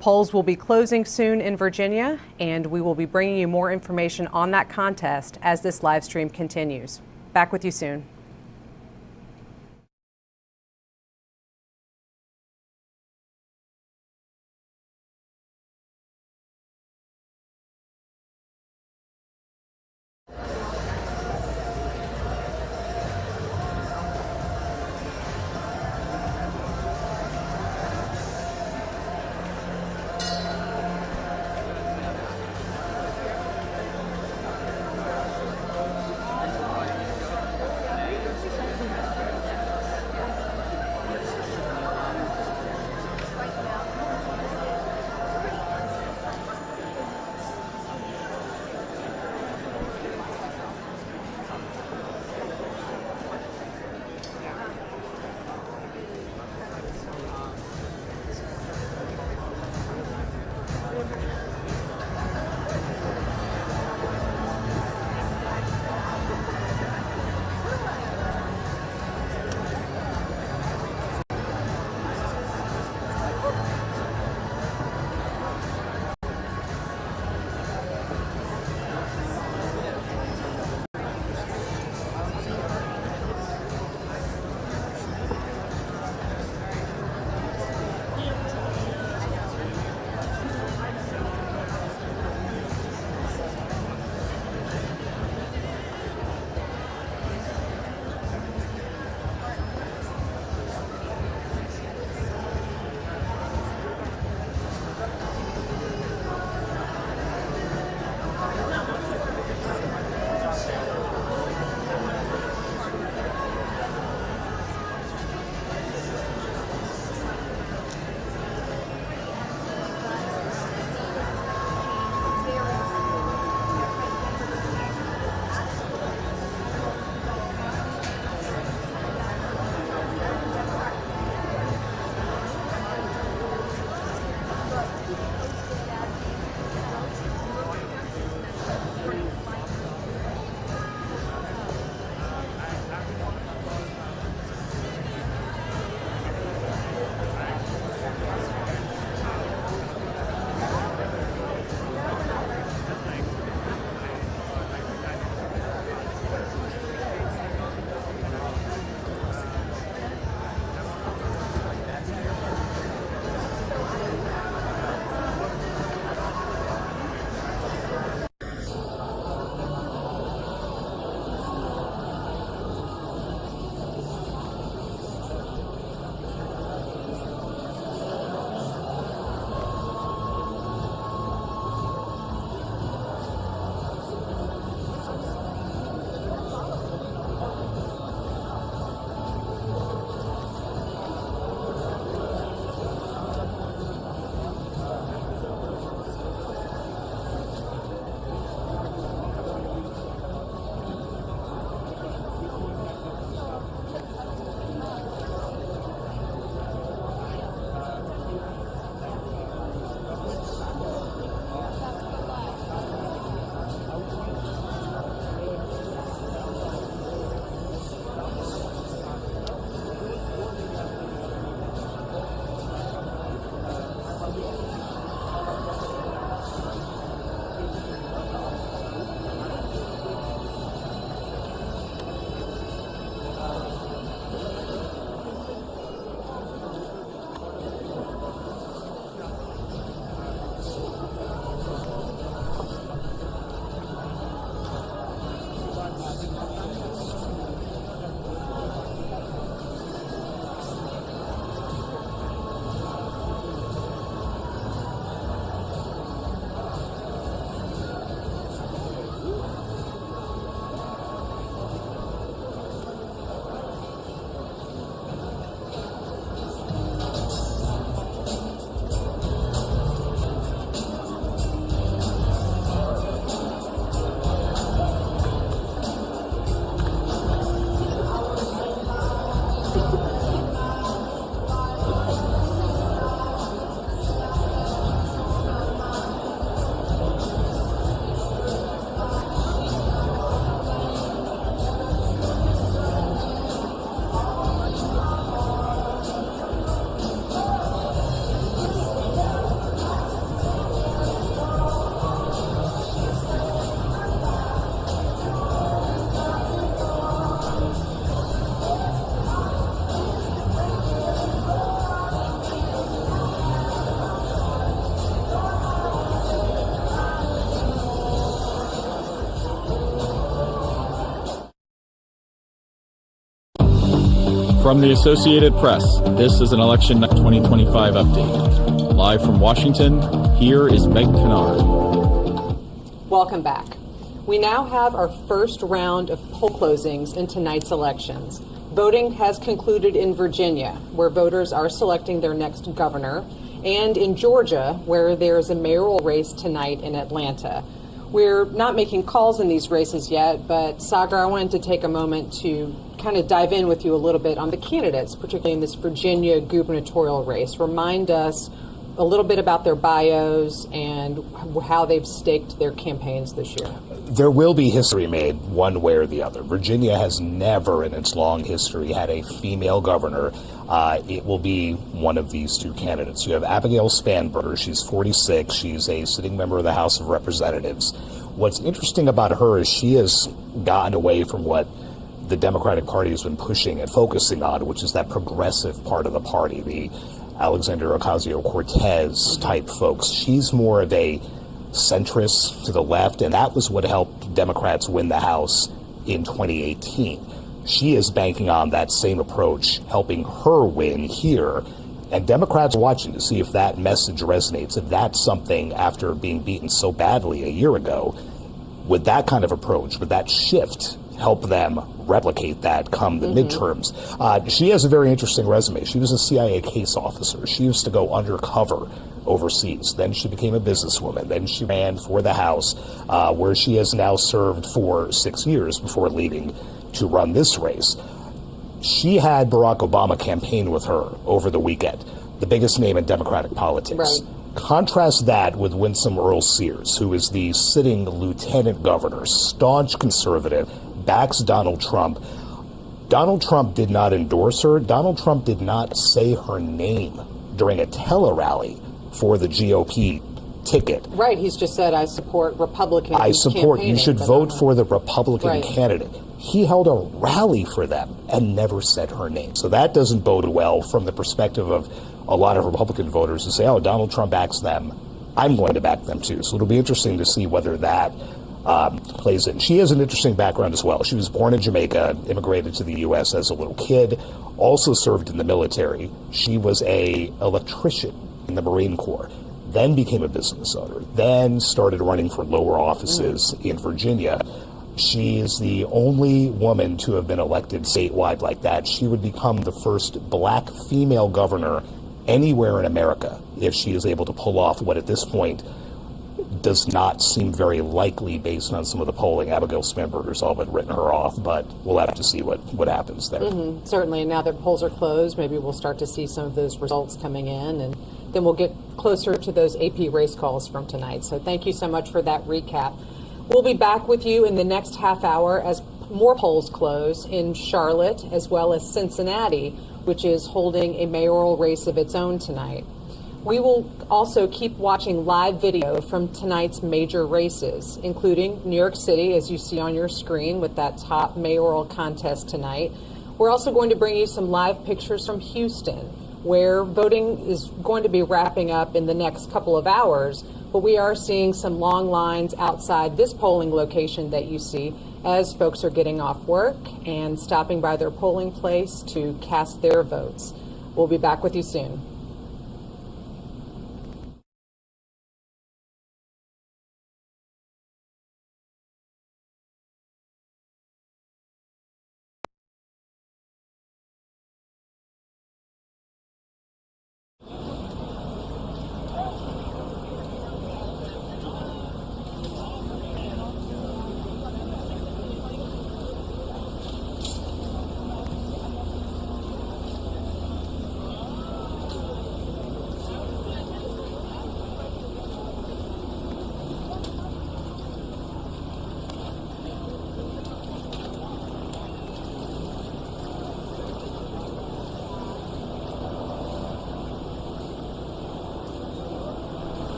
Polls will be closing soon in Virginia, and we will be bringing you more information on that contest as this live stream continues. Back with you soon. From the Associated Press, this is an Election Night 2025 update. Live from Washington, here is Meg Kennard. Welcome back. We now have our first round of poll closings in tonight's elections. Voting has concluded in Virginia, where voters are selecting their next governor, and in Georgia, where there is a mayoral race tonight in Atlanta. We're not making calls in these races yet, but Sagar, I wanted to take a moment to kind of dive in with you a little bit on the candidates, particularly in this Virginia gubernatorial race. Remind us a little bit about their bios and how they've staked their campaigns this year. There will be history made one way or the other. Virginia has never in its long history had a female governor. It will be one of these two candidates. You have Abigail Spanberger. She's 46. She's a sitting member of the House of Representatives. What's interesting about her is she has gotten away from what the Democratic Party has been pushing and focusing on, which is that progressive part of the party, the Alexandria Ocasio-Cortez type folks. She's more of a centrist to the left, and that was what helped Democrats win the House in 2018. She is banking on that same approach, helping her win here. And Democrats are watching to see if that message resonates, if that's something after being beaten so badly a year ago, would that kind of approach, would that shift help them replicate that come the midterms? She has a very interesting resume. She was a CIA case officer. She used to go undercover overseas. Then she became a businesswoman. Then she ran for the House, where she has now served for 6 years before leaving to run this race. She had Barack Obama campaign with her over the weekend, the biggest name in Democratic politics. Right. Contrast that with Winsome Earl-Sears, who is the sitting lieutenant governor, staunch conservative, backs Donald Trump. Donald Trump did not endorse her. Donald Trump did not say her name during a tele-rally for the GOP ticket. Right, he's just said, I support Republicans. I support, you should vote for the Republican candidate. He held a rally for them and never said her name. So that doesn't bode well from the perspective of a lot of Republican voters who say, oh, Donald Trump backs them, I'm going to back them too. So it'll be interesting to see whether that plays in. She has an interesting background as well. She was born in Jamaica, immigrated to the U.S. as a little kid, also served in the military. She was an electrician in the Marine Corps, then became a business owner, then started running for lower offices in Virginia. She is the only woman to have been elected statewide like that. She would become the first black female governor anywhere in America if she is able to pull off what at this point does not seem very likely based on some of the polling. Abigail Spanberger's all but written her off, but we'll have to see what happens there. Certainly, and now that polls are closed, maybe we'll start to see some of those results coming in, and then we'll get closer to those AP race calls from tonight. So thank you so much for that recap. We'll be back with you in the next half hour as more polls close in Charlotte as well as Cincinnati, which is holding a mayoral race of its own tonight. We will also keep watching live video from tonight's major races, including New York City, as you see on your screen with that top mayoral contest tonight. We're also going to bring you some live pictures from Houston, where voting is going to be wrapping up in the next couple of hours, but we are seeing some long lines outside this polling location that you see as folks are getting off work and stopping by their polling place to cast their votes. We'll be back with you soon.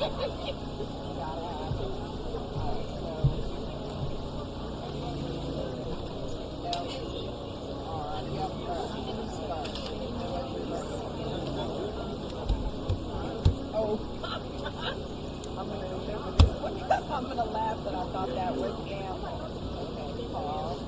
I'm gonna laugh that I thought that was gambling. Okay, Paul.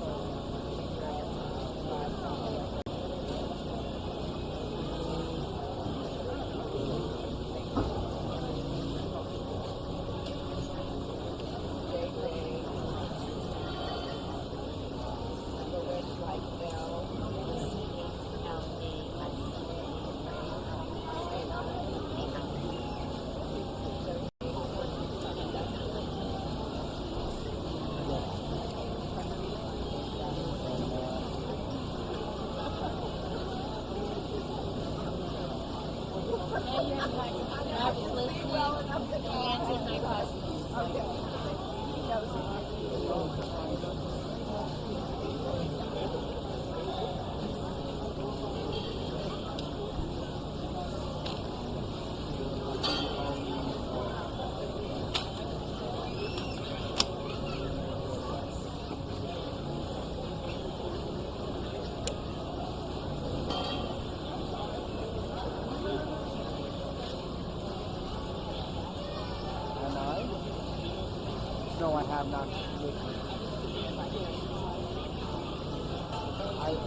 No, I have not.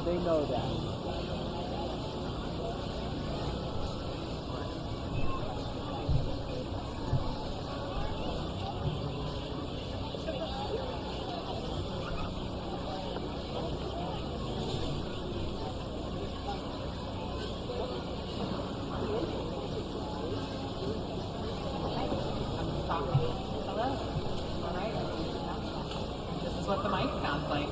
They know that. What the mic sounds like.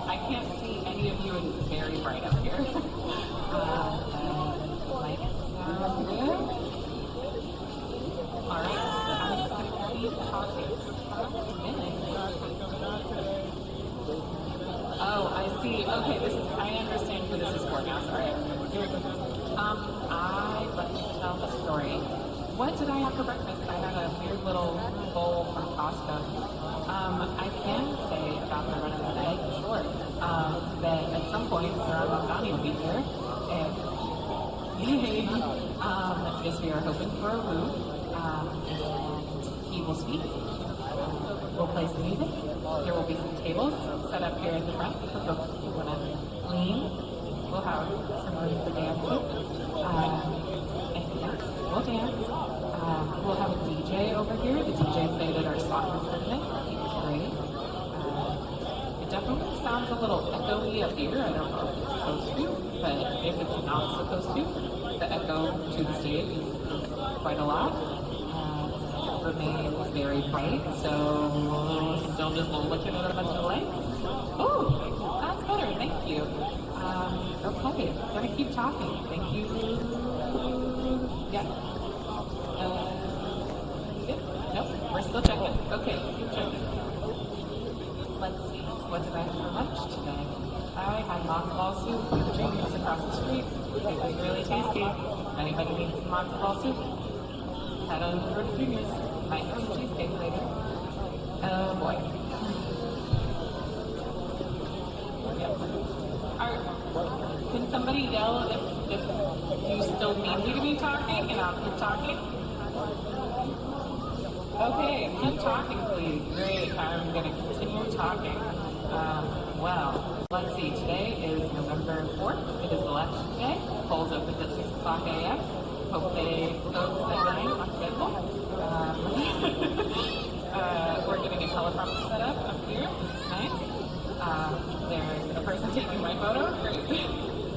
I can't see any of you. It's very bright up here. Mic sound good. All right, I'm just going to keep talking for a minute. Oh, I see. Okay, I understand who this is for now. Sorry. I'd like to tell the story. What did I have for breakfast? I had a weird little bowl from Costco. I can say about the run of the day, sure, that at some point Mamdani will be here, and yay, because we are hoping for a woo, and he will speak. We'll play some music. There will be some tables set up here at the front for folks who want to lean. We'll have some room for dancing, and yeah, we'll dance. We'll have a DJ over here. The DJ played at our soccer tournament. He was great. It definitely sounds a little echoey up here. I don't know if it's supposed to, but if it's not supposed to, the echo to the stage is quite a lot. Remains very bright, so still just looking at a bunch of lights. Oh, that's better. Thank you. Okay, gonna keep talking. Thank you. Yeah. Nope, we're still checking. Okay, keep checking. Let's see, what did I have for lunch today? I had matzo ball soup with the Dreamies across the street. It was really tasty. Anybody needs some matzo ball soup? Head on over to Dreamies. Might have some cheesecake later. Oh boy. Can somebody yell if you still need me to be talking and I'll keep talking? Okay, keep talking, please. Great. I'm going to continue talking. Well, let's see. Today is November 4th. It is election day. Polls open at 6 o'clock a.m. Hope they close at 9 on schedule. We're getting a teleprompter set up here. This is nice. There's a person taking my photo. Great.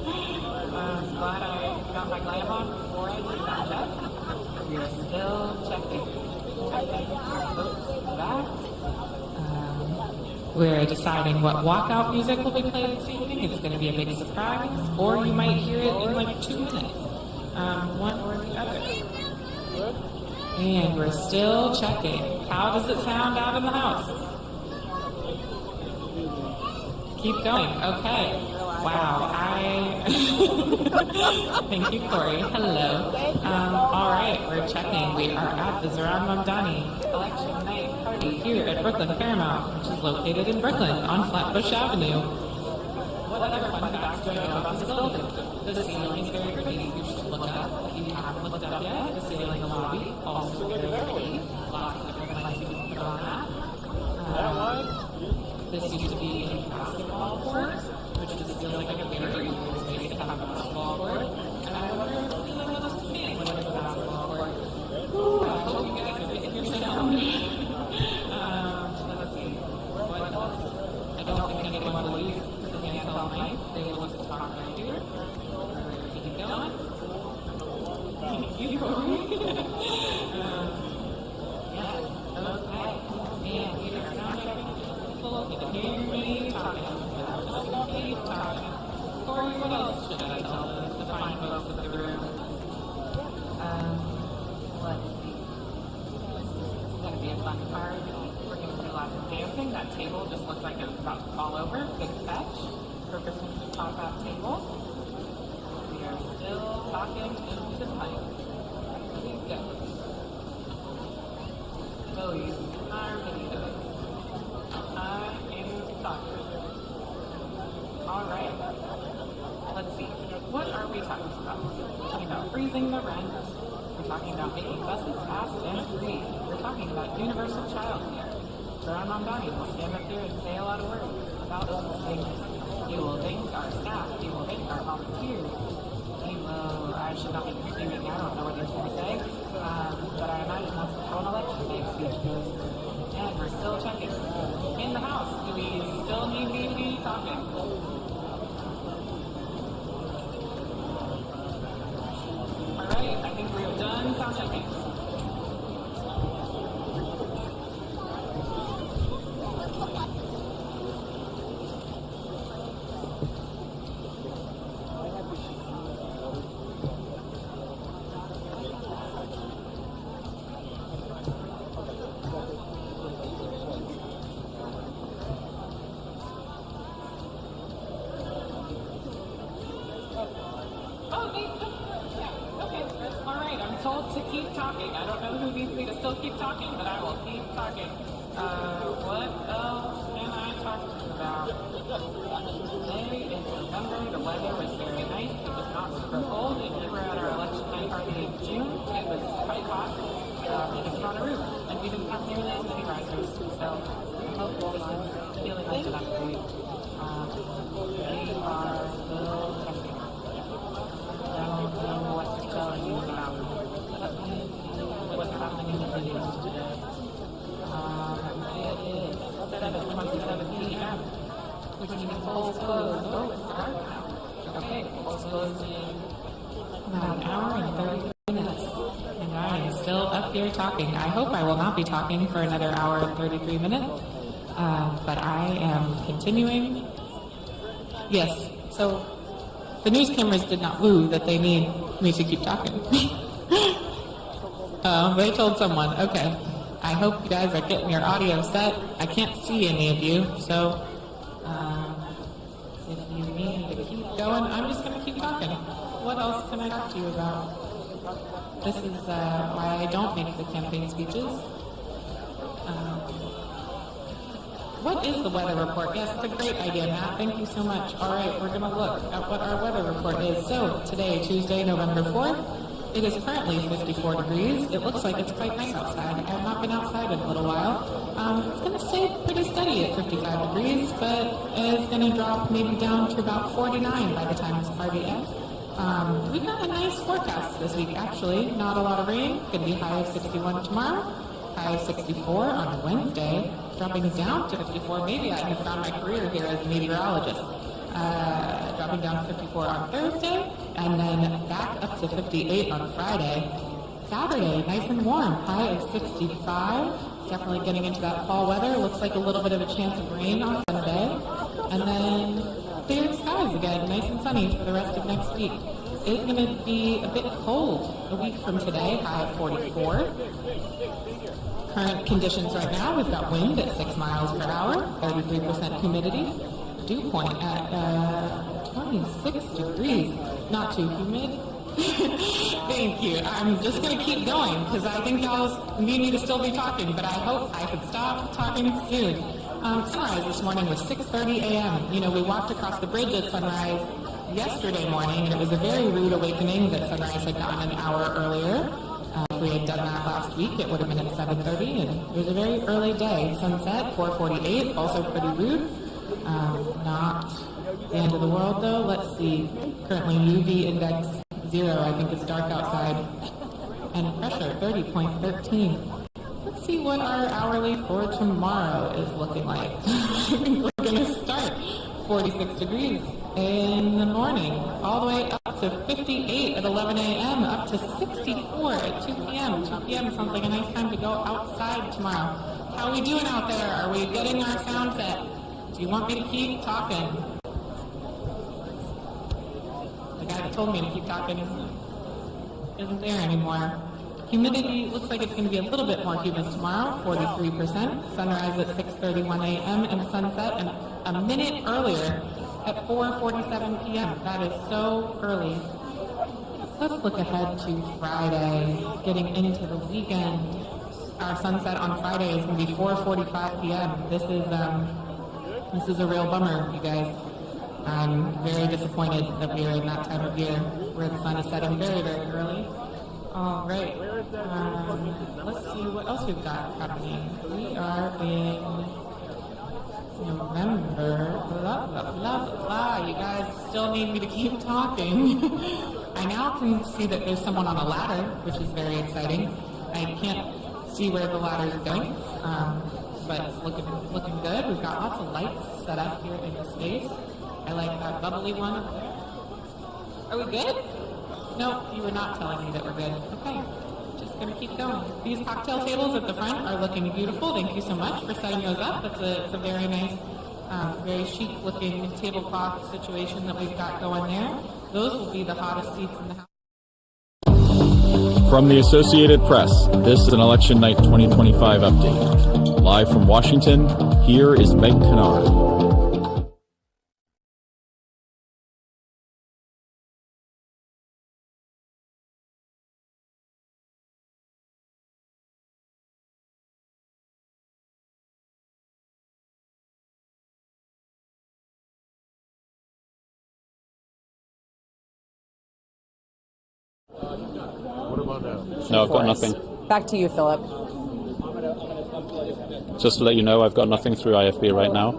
I'm glad I got my glam on before I did that check. We are still checking. We're deciding what walkout music will be played this evening. It's going to be a big surprise, or you might hear it in like 2 minutes. One or the other. And we're still checking. How does it sound out in the house? Keep going. Okay. Wow. Thank you, Corey. Hello. All right. we're checking. We are at the Zohran Mamdani election night party here at Brooklyn Paramount, which is located in Brooklyn on Flatbush Avenue. What other fun facts do I know about this building? The ceiling is very pretty. You should look up. If you haven't looked up yet, the ceiling in the lobby also very pretty. Lots of different lights you can put on that. This used to be a basketball court, which just feels like a very cool space to have a basketball court. And I wonder if the ceiling will just be when it's a basketball court. Ooh, I hope you guys are making your sound. Let's see. What else? I don't think anyone will leave the dance all night. They will just talk right here. Keep going. Keep going. Yes. Okay. And we are sound checking. You can hear me talking. Just keep talking. Corey, what else should I tell the fine folks of the room? Let's see. It's going to be a fun party. We're going to do lots of dancing. That table just looks like it's about to fall over. Big fetch. Purpose to top that table. We are still talking into the mic. Here we go. Oh, you are videos. I am talking. All right. Let's see. What are we talking about? We're talking about freezing the rent. We're talking about making buses fast and free. We're talking about universal child care. Zohran Mamdani will stand up here and say a lot of words about those things. He will thank our staff. He will thank our volunteers. He will, I should not be screaming. I don't know what he's going to say. But I imagine that's how an election day speech goes. And we're still checking. In the house, do we still need me to be talking? All right, I think we're done sound checking. To keep talking. I don't know who needs me to still keep talking, but I will keep talking. What else can I talk to you about? Today is November. The weather was very nice. It was not super cold. If you were at our election night party in June, it was quite hot. It was on a roof, and we didn't have nearly as many risers. So I hope this is feeling like an upgrade. We are still checking. I don't know what to tell you about what's happening in the videos today. It is 7:27 p.m. which means polls close. Oh, it's dark now. Okay, polls close in about an hour and 30 minutes. And I am still up here talking. I hope I will not be talking for another hour and 33 minutes. But I am continuing. Yes, so the news cameras did not woo that they need me to keep talking. They told someone, okay. I hope you guys are getting your audio set. I can't see any of you, so if you need me to keep going, I'm just going to keep talking. What else can I talk to you about? This is why I don't make the campaign speeches. What is the weather report? Yes, it's a great idea, Matt. Thank you so much. All right, we're going to look at what our weather report is. So today, Tuesday, November 4th, it is currently 54 degrees. It looks like it's quite nice outside. I have not been outside in a little while. It's going to stay pretty steady at 55 degrees, but it's going to drop maybe down to about 49 by the time this party ends. We've got a nice forecast this week, actually. Not a lot of rain. Going to be high of 61 tomorrow. High of 64 on Wednesday. Dropping down to 54. Maybe I have found my career here as a meteorologist. Dropping down to 54 on Thursday, and then back up to 58 on Friday. Saturday, nice and warm, high of 65. Definitely getting into that fall weather. Looks like a little bit of a chance of rain on Sunday. And then clear skies again, nice and sunny for the rest of next week. It's going to be a bit cold a week from today, high of 44. Current conditions right now, we've got wind at 6 miles per hour, 33% humidity. Dew point at 26 degrees, not too humid, Thank you. I'm just going to keep going because I think y'all need me to still be talking, but I hope I could stop talking soon. Sunrise this morning was 6:30 a.m. You know, we walked across the bridge at sunrise yesterday morning, and it was a very rude awakening that sunrise had gotten an hour earlier. If we had done that last week, it would have been at 7:30, and it was a very early day. Sunset, 4:48, also pretty rude. Not the end of the world, though. Let's see. Currently, UV index 0, I think it's dark outside, and pressure 30.13. Let's see what our hourly for tomorrow is looking like. I think we're going to start 46 degrees in the morning, all the way up to 58 at 11 a.m., up to 64 at 2 p.m. 2 p.m. sounds like a nice time to go outside tomorrow. How are we doing out there? Are we getting our sound set? Do you want me to keep talking? The guy that told me to keep talking isn't there anymore. Humidity looks like it's going to be a little bit more humid tomorrow, 43%. Sunrise at 6:31 a.m. and sunset a minute earlier at 4:47 p.m. That is so early. Let's look ahead to Friday, getting into the weekend. Our sunset on Friday is going to be 4:45 p.m. This is a real bummer, you guys. I'm very disappointed that we are in that time of year where the sun is setting very, very early. All right. Let's see what else we've got happening. We are in November. Blah, blah, blah, blah. You guys still need me to keep talking. I now can see that there's someone on a ladder, which is very exciting. I can't see where the ladder is going, but it's looking good. We've got lots of lights set up here in the space. I like that bubbly one. Are we good? No, you were not telling me that we're good. Okay, just gonna keep going. These cocktail tables at the front are looking beautiful. Thank you so much for setting those up. It's a very nice, very chic-looking tablecloth situation that we've got going there. Those will be the hottest seats in the house. From the Associated Press, this is an Election Night 2025 update. Live from Washington, here is Meg Kennard. What about now? No, I've got nothing. Back to you, Philip. Just to let you know, I've got nothing through IFB right now.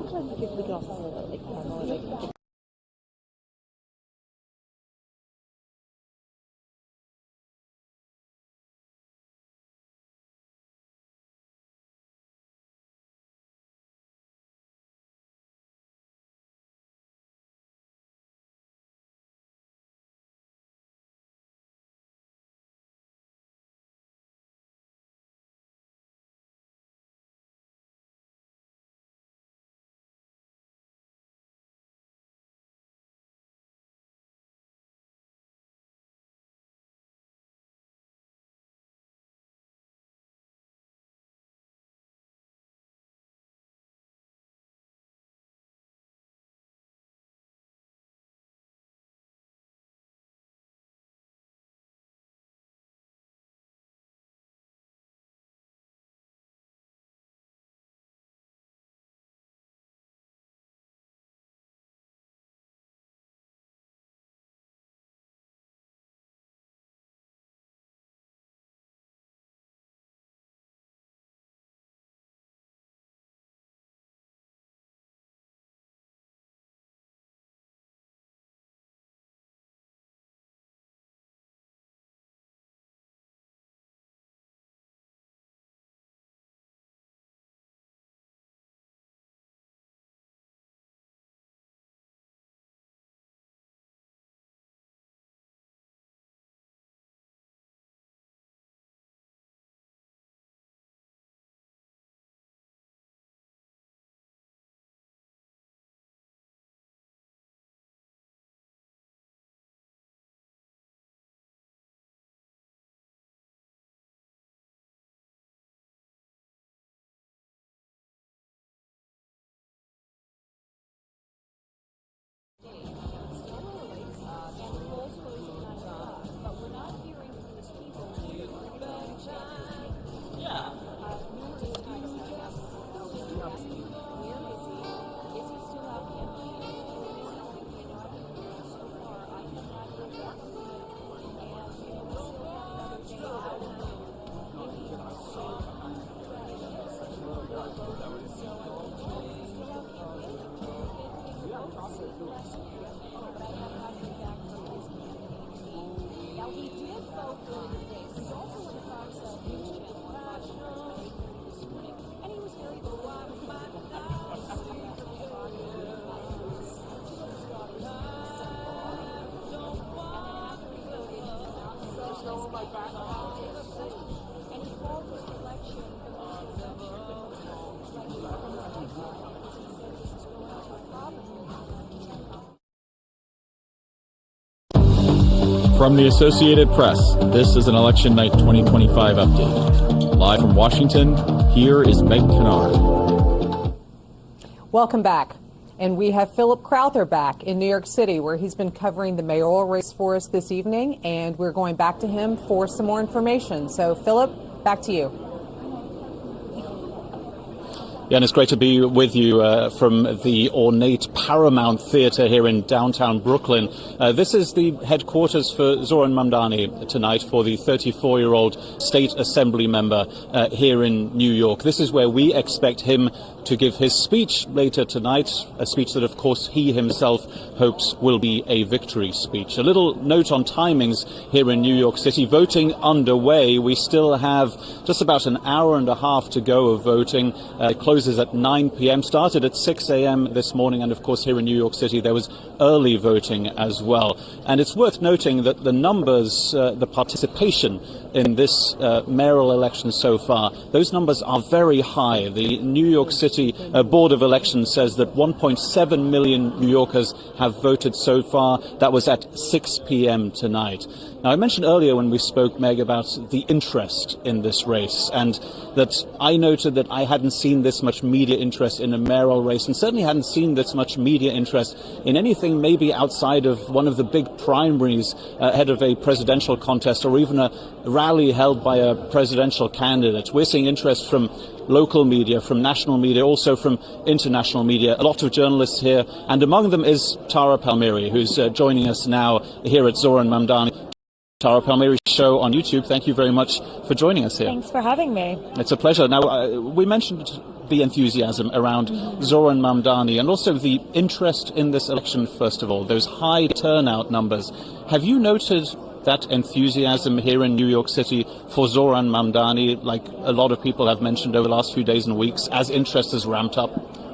From the Associated Press, this is an Election Night 2025 update. Live from Washington, here is Meg Kennard. Welcome back. And we have Philip Crowther back in New York City, where he's been covering the mayoral race for us this evening, and we're going back to him for some more information. So, Philip, back to you. Yeah, and it's great to be with you from the ornate Paramount Theatre here in downtown Brooklyn. This is the headquarters for Zohran Mamdani tonight, for the 34-year-old state assembly member here in New York. This is where we expect him to give his speech later tonight, a speech that, of course, he himself hopes will be a victory speech. A little note on timings here in New York City. Voting underway. We still have just about an hour and a half to go of voting. It closes at 9 p.m., started at 6 a.m. this morning, and of course here in New York City there was early voting as well. And it's worth noting that the numbers, the participation in this mayoral election so far, those numbers are very high. The New York City Board of Elections says that 1.7 million New Yorkers have voted so far. That was at 6 p.m. tonight. Now, I mentioned earlier when we spoke, Meg, about the interest in this race, and that I noted that I hadn't seen this much media interest in a mayoral race, and certainly hadn't seen this much media interest in anything maybe outside of one of the big primaries ahead of a presidential contest, or even a rally held by a presidential candidate. We're seeing interest from local media, from national media, also from international media. A lot of journalists here, and among them is Tara Palmieri, who's joining us now here at Zohran Mamdani. Tara Palmieri's show on YouTube. Thank you very much for joining us here. Thanks for having me. It's a pleasure. Now, we mentioned the enthusiasm around Zohran Mamdani and also the interest in this election, first of all, those high turnout numbers. Have you noted that enthusiasm here in New York City for Zohran Mamdani, like a lot of people have mentioned over the last few days and weeks, as interest has ramped up?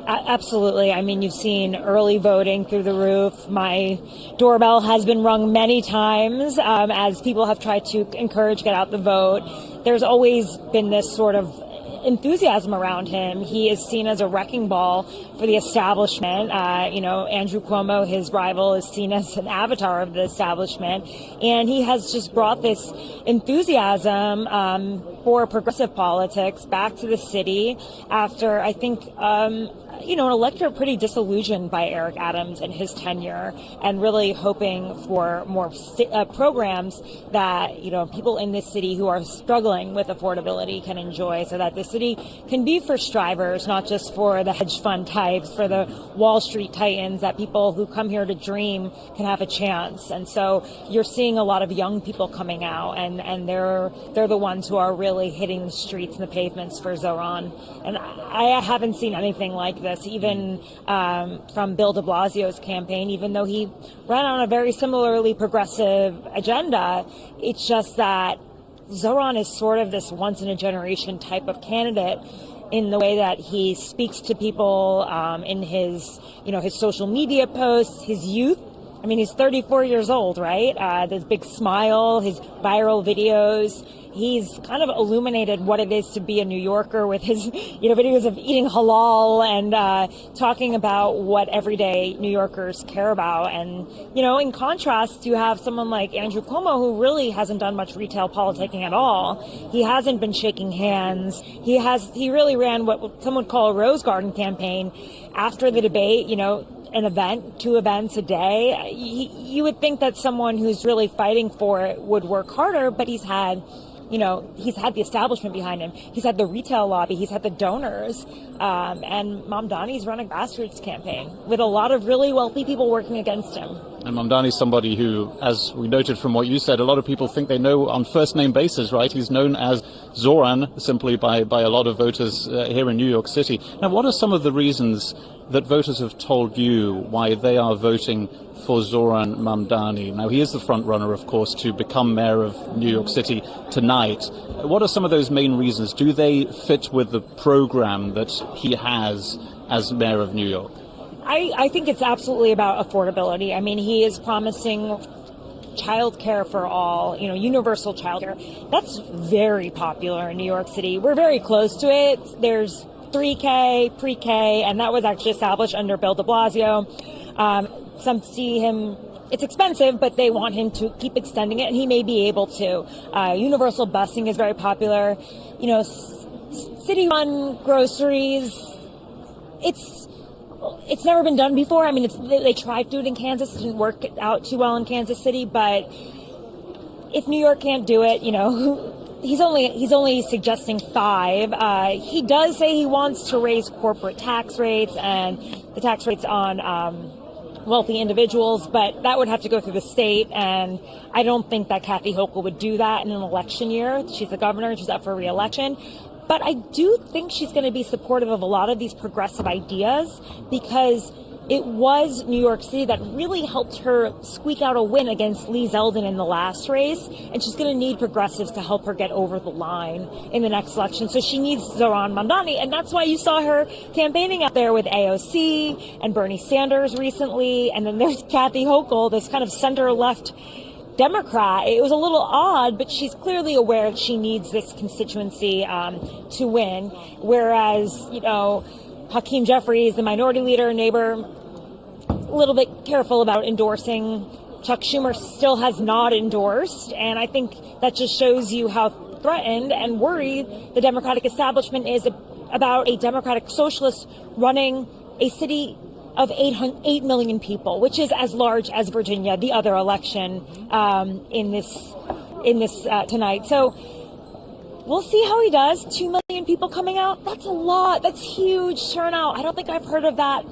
Absolutely. I mean, you've seen early voting through the roof. My doorbell has been rung many times as people have tried to encourage get out the vote. There's always been this sort of enthusiasm around him. He is seen as a wrecking ball for the establishment. Andrew Cuomo, his rival, is seen as an avatar of the establishment. And he has just brought this enthusiasm for progressive politics back to the city after, I think, an electorate pretty disillusioned by Eric Adams and his tenure, and really hoping for more programs that, people in this city who are struggling with affordability can enjoy, so that the city can be for strivers, not just for the hedge fund types, for the Wall Street titans, that people who come here to dream can have a chance. And so you're seeing a lot of young people coming out, and they're the ones who are really hitting the streets and the pavements for Zohran. And I haven't seen anything like this, even from Bill de Blasio's campaign, even though he ran on a very similarly progressive agenda. It's just that Zohran is sort of this once-in-a-generation type of candidate in the way that he speaks to people in his social media posts, his youth. I mean, he's 34 years old, right? This big smile, his viral videos. He's kind of illuminated what it is to be a New Yorker with his, videos of eating halal and talking about what everyday New Yorkers care about. And, in contrast, you have someone like Andrew Cuomo, who really hasn't done much retail politicking at all. He hasn't been shaking hands. He really ran what some would call a Rose Garden campaign after the debate, an event, 2 events a day. You would think that someone who's really fighting for it would work harder, but he's had the establishment behind him. He's had the retail lobby. He's had the donors. And Mamdani's run a grassroots campaign with a lot of really wealthy people working against him. And Mamdani's somebody who, as we noted from what you said, a lot of people think they know on first-name basis, right? He's known as Zohran simply by a lot of voters here in New York City. Now, what are some of the reasons that voters have told you why they are voting for Zohran Mamdani? Now, he is the front runner, of course, to become mayor of New York City tonight. What are some of those main reasons? Do they fit with the program that he has as mayor of New York? I think it's absolutely about affordability. I mean, he is promising child care for all, universal child care. That's very popular in New York City. We're very close to it. There's 3K, pre-K, and that was actually established under Bill de Blasio. Some see him it's expensive, but they want him to keep extending it, and he may be able to. Universal busing is very popular. You know, city-run groceries. It's never been done before. I mean, they tried to do it in Kansas. It didn't work out too well in Kansas City, but if New York can't do it, you know, he's only suggesting 5. He does say he wants to raise corporate tax rates and the tax rates on wealthy individuals, but that would have to go through the state, and I don't think that Kathy Hochul would do that in an election year. She's the governor and she's up for re-election. But I do think she's going to be supportive of a lot of these progressive ideas, because it was New York City that really helped her squeak out a win against Lee Zeldin in the last race, and she's going to need progressives to help her get over the line in the next election. So she needs Zohran Mamdani, and that's why you saw her campaigning out there with AOC and Bernie Sanders recently, and then there's Kathy Hochul, this kind of center-left Democrat. It was a little odd, but she's clearly aware that she needs this constituency to win, whereas, you know, Hakeem Jeffries, the minority leader, neighbor, a little bit careful about endorsing. Chuck Schumer still has not endorsed, and I think that just shows you how threatened and worried the Democratic establishment is about a Democratic socialist running a city of 8 million people, which is as large as Virginia, the other election in this tonight. So we'll see how he does. 2 million people coming out. That's a lot. That's huge turnout. I don't think I've heard of that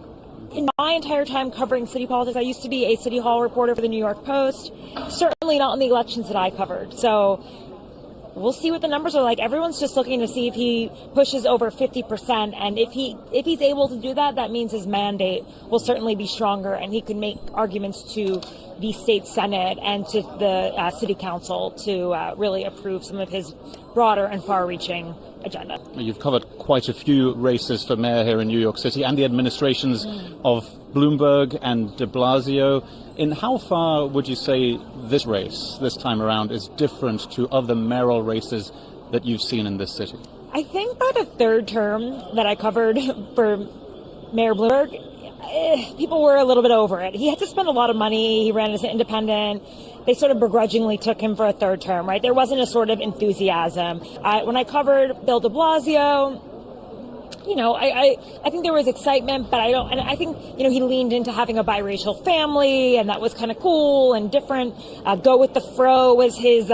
in my entire time covering city politics. I used to be a City Hall reporter for the New York Post. Certainly not in the elections that I covered. So we'll see what the numbers are like. Everyone's just looking to see if he pushes over 50%. And if he's able to do that, that means his mandate will certainly be stronger, and he can make arguments to the state Senate and to the city council to really approve some of his broader and far-reaching agenda. You've covered quite a few races for mayor here in New York City, and the administrations of Bloomberg and de Blasio. In how far would you say this race, this time around, is different to other mayoral races that you've seen in this city? I think by the third term that I covered for Mayor Bloomberg, people were a little bit over it. He had to spend a lot of money. He ran as an independent. They sort of begrudgingly took him for a third term, right? There wasn't a sort of enthusiasm. When I covered Bill de Blasio, you know, I think there was excitement, but I think, you know, he leaned into having a biracial family, and that was kind of cool and different. Go with the fro was his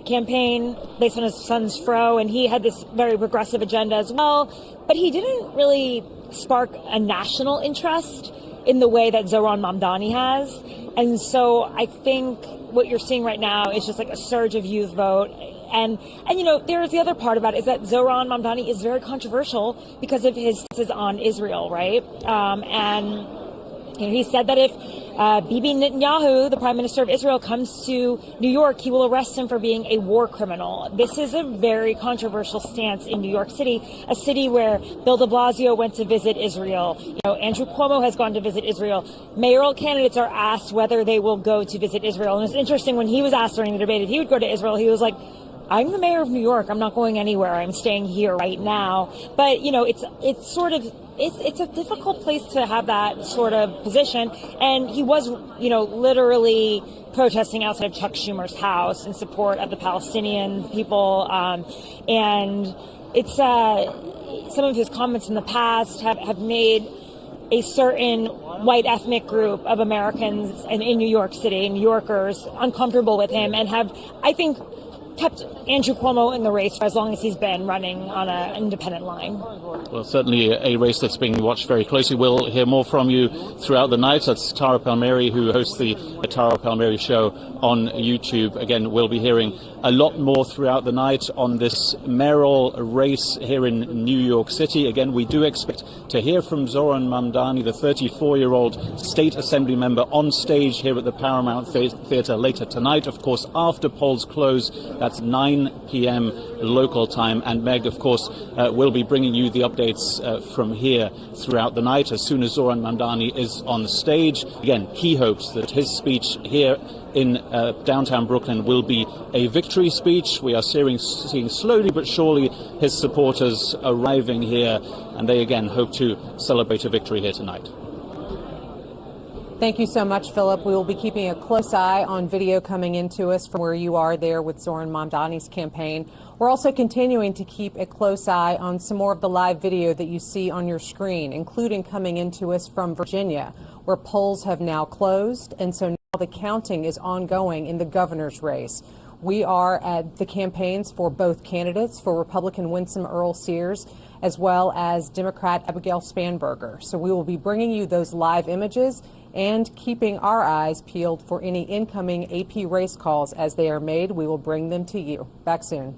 campaign based on his son's fro, and he had this very progressive agenda as well. But he didn't really spark a national interest in the way that Zohran Mamdani has. And so I think what you're seeing right now is just like a surge of youth vote. And you know, there's the other part about it is that Zohran Mamdani is very controversial because of his stances on Israel, right? And you know, he said that if Bibi Netanyahu, the Prime Minister of Israel, comes to New York, he will arrest him for being a war criminal. This is a very controversial stance in New York City, a city where Bill de Blasio went to visit Israel. You know, Andrew Cuomo has gone to visit Israel. Mayoral candidates are asked whether they will go to visit Israel. And it's interesting, when he was asked during the debate if he would go to Israel, he was like, I'm the mayor of New York. I'm not going anywhere. I'm staying here right now. But, you know, it's a difficult place to have that sort of position. And he was, you know, literally protesting outside of Chuck Schumer's house in support of the Palestinian people. And it's some of his comments in the past have made a certain white ethnic group of Americans in New York City, New Yorkers, uncomfortable with him, and have, I think, kept Andrew Cuomo in the race for as long as he's been running on an independent line. Well, certainly a race that's being watched very closely. We'll hear more from you throughout the night. That's Tara Palmieri, who hosts the Tara Palmieri Show on YouTube. Again, we'll be hearing a lot more throughout the night on this mayoral race here in New York City. Again, we do expect to hear from Zohran Mamdani, the 34-year-old state assembly member, on stage here at the Paramount Theatre later tonight. Of course, after polls close, that's 9 p.m. local time. And Meg, of course, will be bringing you the updates from here throughout the night as soon as Zohran Mamdani is on stage. Again, he hopes that his speech here in downtown Brooklyn will be a victory speech. We are seeing slowly but surely his supporters arriving here, and they again hope to celebrate a victory here tonight. Thank you so much, Philip. We will be keeping a close eye on video coming into us from where you are there with Zohran Mamdani's campaign. We're also continuing to keep a close eye on some more of the live video that you see on your screen, including coming into us from Virginia, where polls have now closed, and so now the counting is ongoing in the governor's race. We are at the campaigns for both candidates, for Republican Winsome Earl Sears, as well as Democrat Abigail Spanberger. So we will be bringing you those live images and keeping our eyes peeled for any incoming AP race calls as they are made. We will bring them to you. Back soon.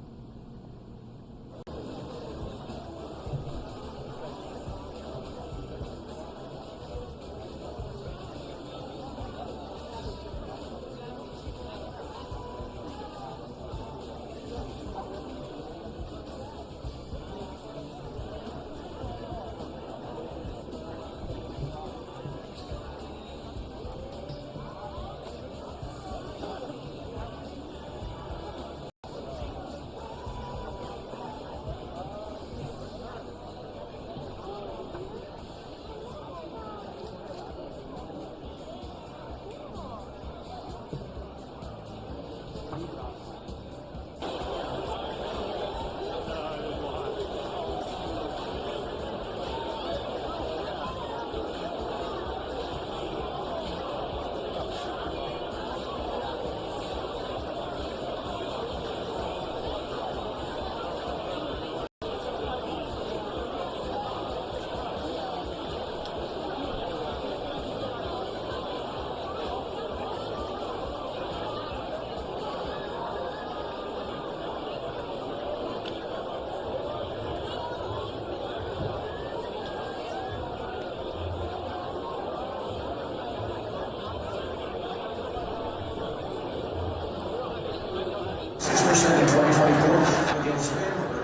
In 2024 against Spanberger.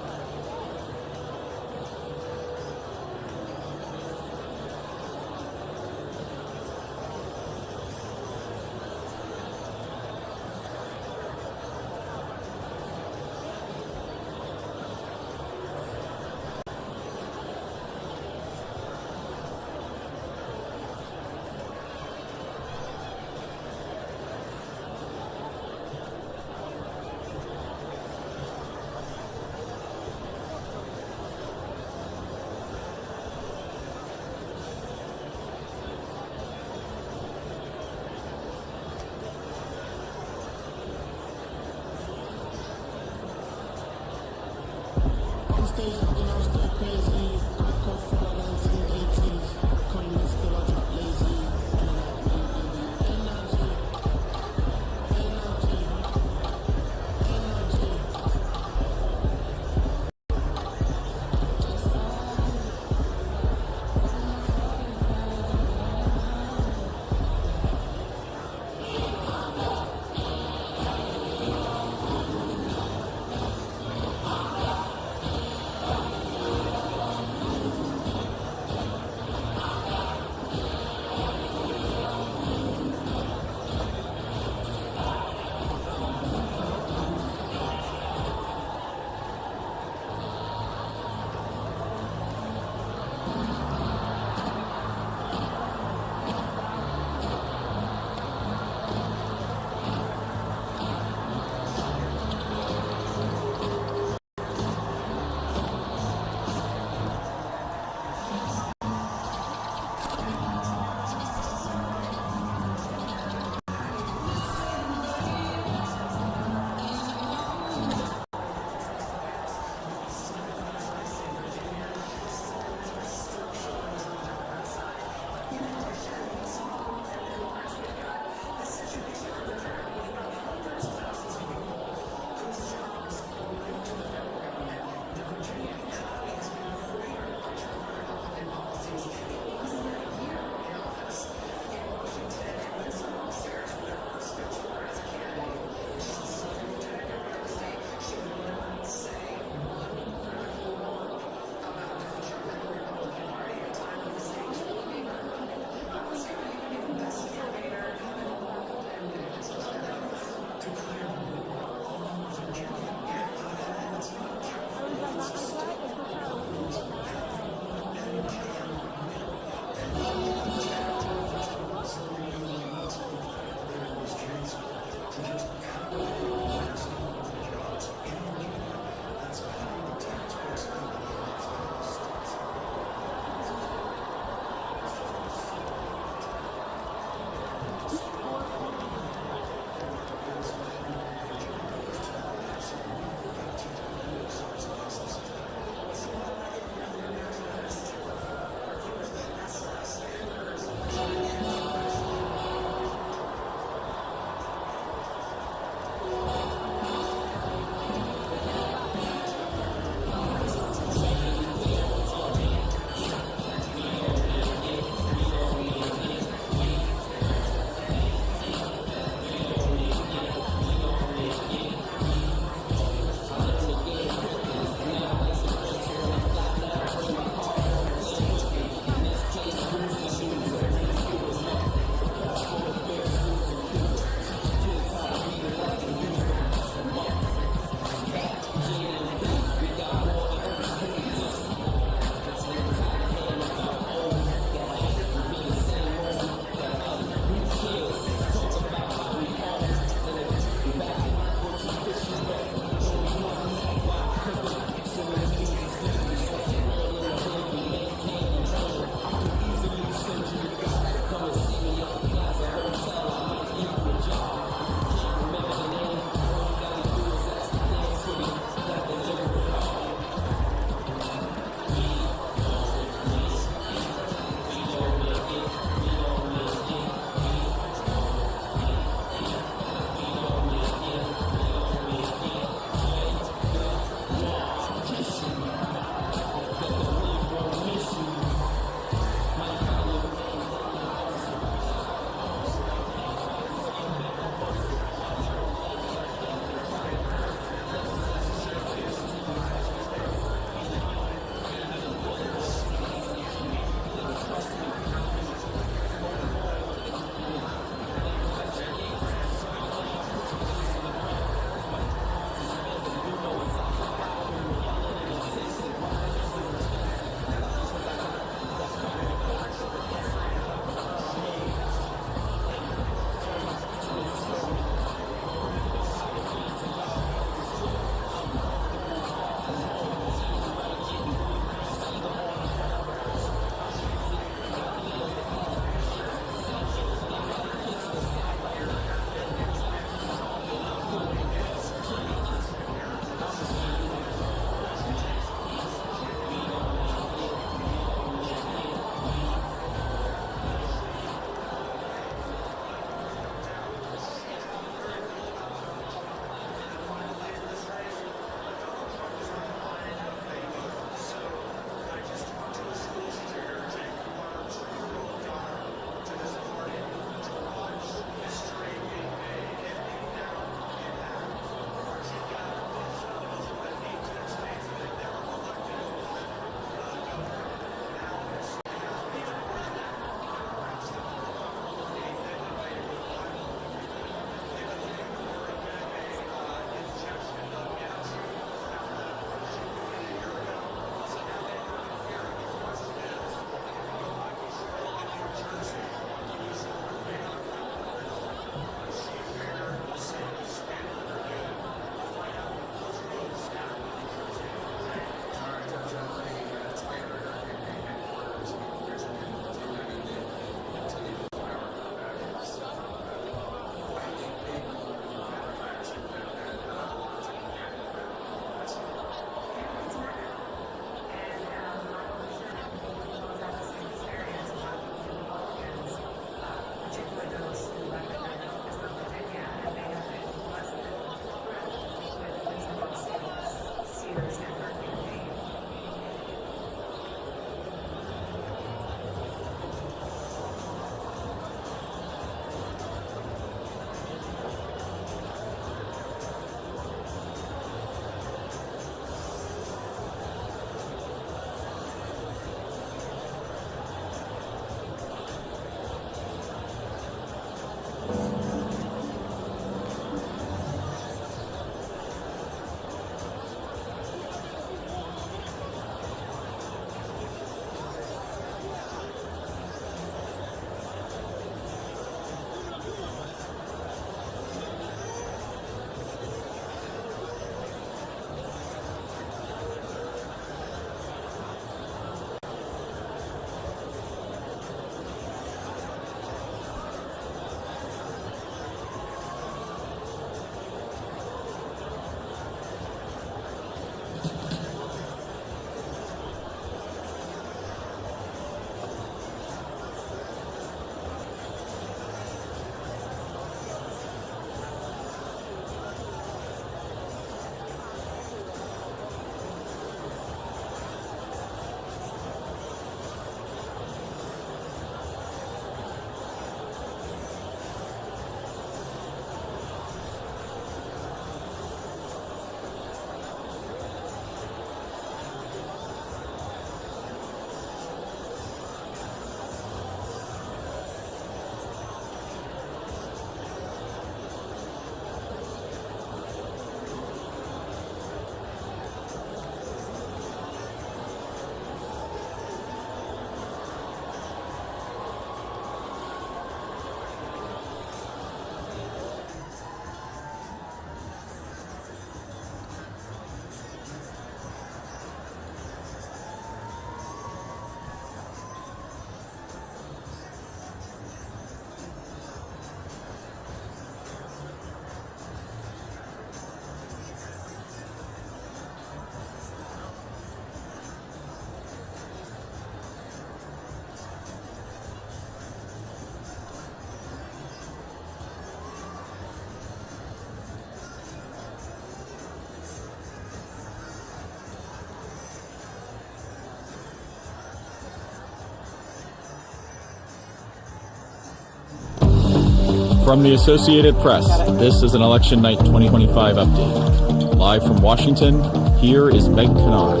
From the Associated Press, this is an Election Night 2025 update. Live from Washington, here is Meg Kennard.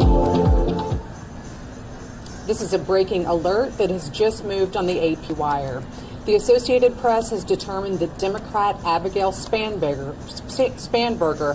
This is a breaking alert that has just moved on the AP wire. The Associated Press has determined that Democrat Abigail Spanberger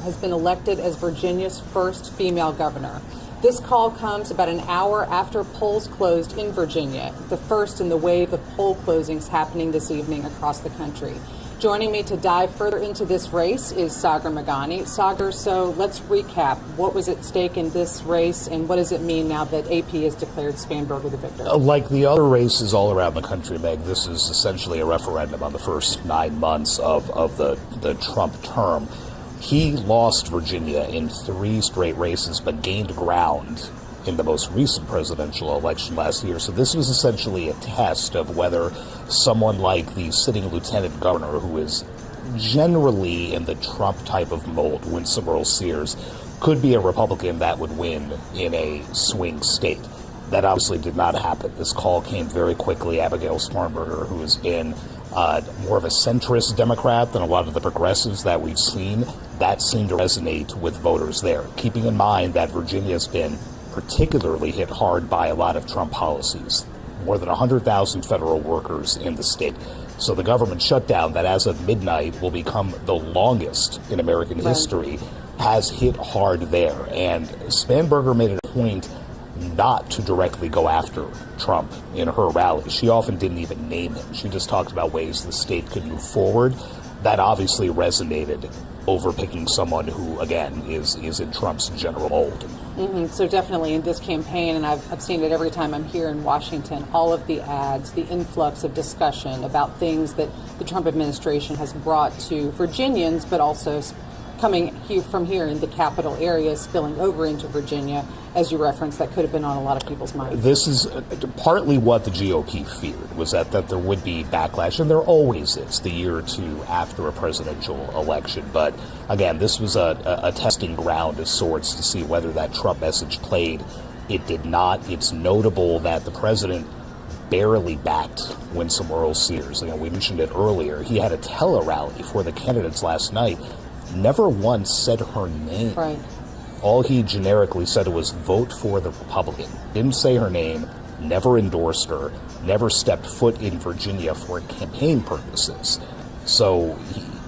has been elected as Virginia's first female governor. This call comes about an hour after polls closed in Virginia, the first in the wave of poll closings happening this evening across the country. Joining me to dive further into this race is Zohran Mandani. Sagar, so let's recap. What was at stake in this race, and what does it mean now that AP has declared Spanberger the victor? Like the other races all around the country, Meg, this is essentially a referendum on the first 9 months of the Trump term. He lost Virginia in 3 straight races, but gained ground in the most recent presidential election last year. So this was essentially a test of whether someone like the sitting lieutenant governor, who is generally in the Trump type of mold, Winsome Earl-Sears, could be a Republican that would win in a swing state. That obviously did not happen. This call came very quickly. Abigail Spanberger, who has been more of a centrist Democrat than a lot of the progressives that we've seen, that seemed to resonate with voters there, keeping in mind that Virginia's been particularly hit hard by a lot of Trump policies. More than 100,000 federal workers in the state. So the government shutdown that as of midnight will become the longest in American history has hit hard there. And Spanberger made it a point not to directly go after Trump in her rally. She often didn't even name him. She just talked about ways the state could move forward. That obviously resonated over picking someone who, again, is in Trump's general mold. So definitely in this campaign, and I've seen it every time I'm here in Washington, all of the ads, the influx of discussion about things that the Trump administration has brought to Virginians, but also coming from here in the capital area, spilling over into Virginia, as you referenced, that could have been on a lot of people's minds. This is partly what the GOP feared, was that there would be backlash, and there always is the year or two after a presidential election. But again, this was a testing ground of sorts to see whether that Trump message played. It did not. It's notable that the president barely backed Winsome Earl-Sears. You know, we mentioned it earlier. He had a tele-rally for the candidates last night. Never once said her name. Right. All he generically said was vote for the Republican. Didn't say her name, never endorsed her, never stepped foot in Virginia for campaign purposes. So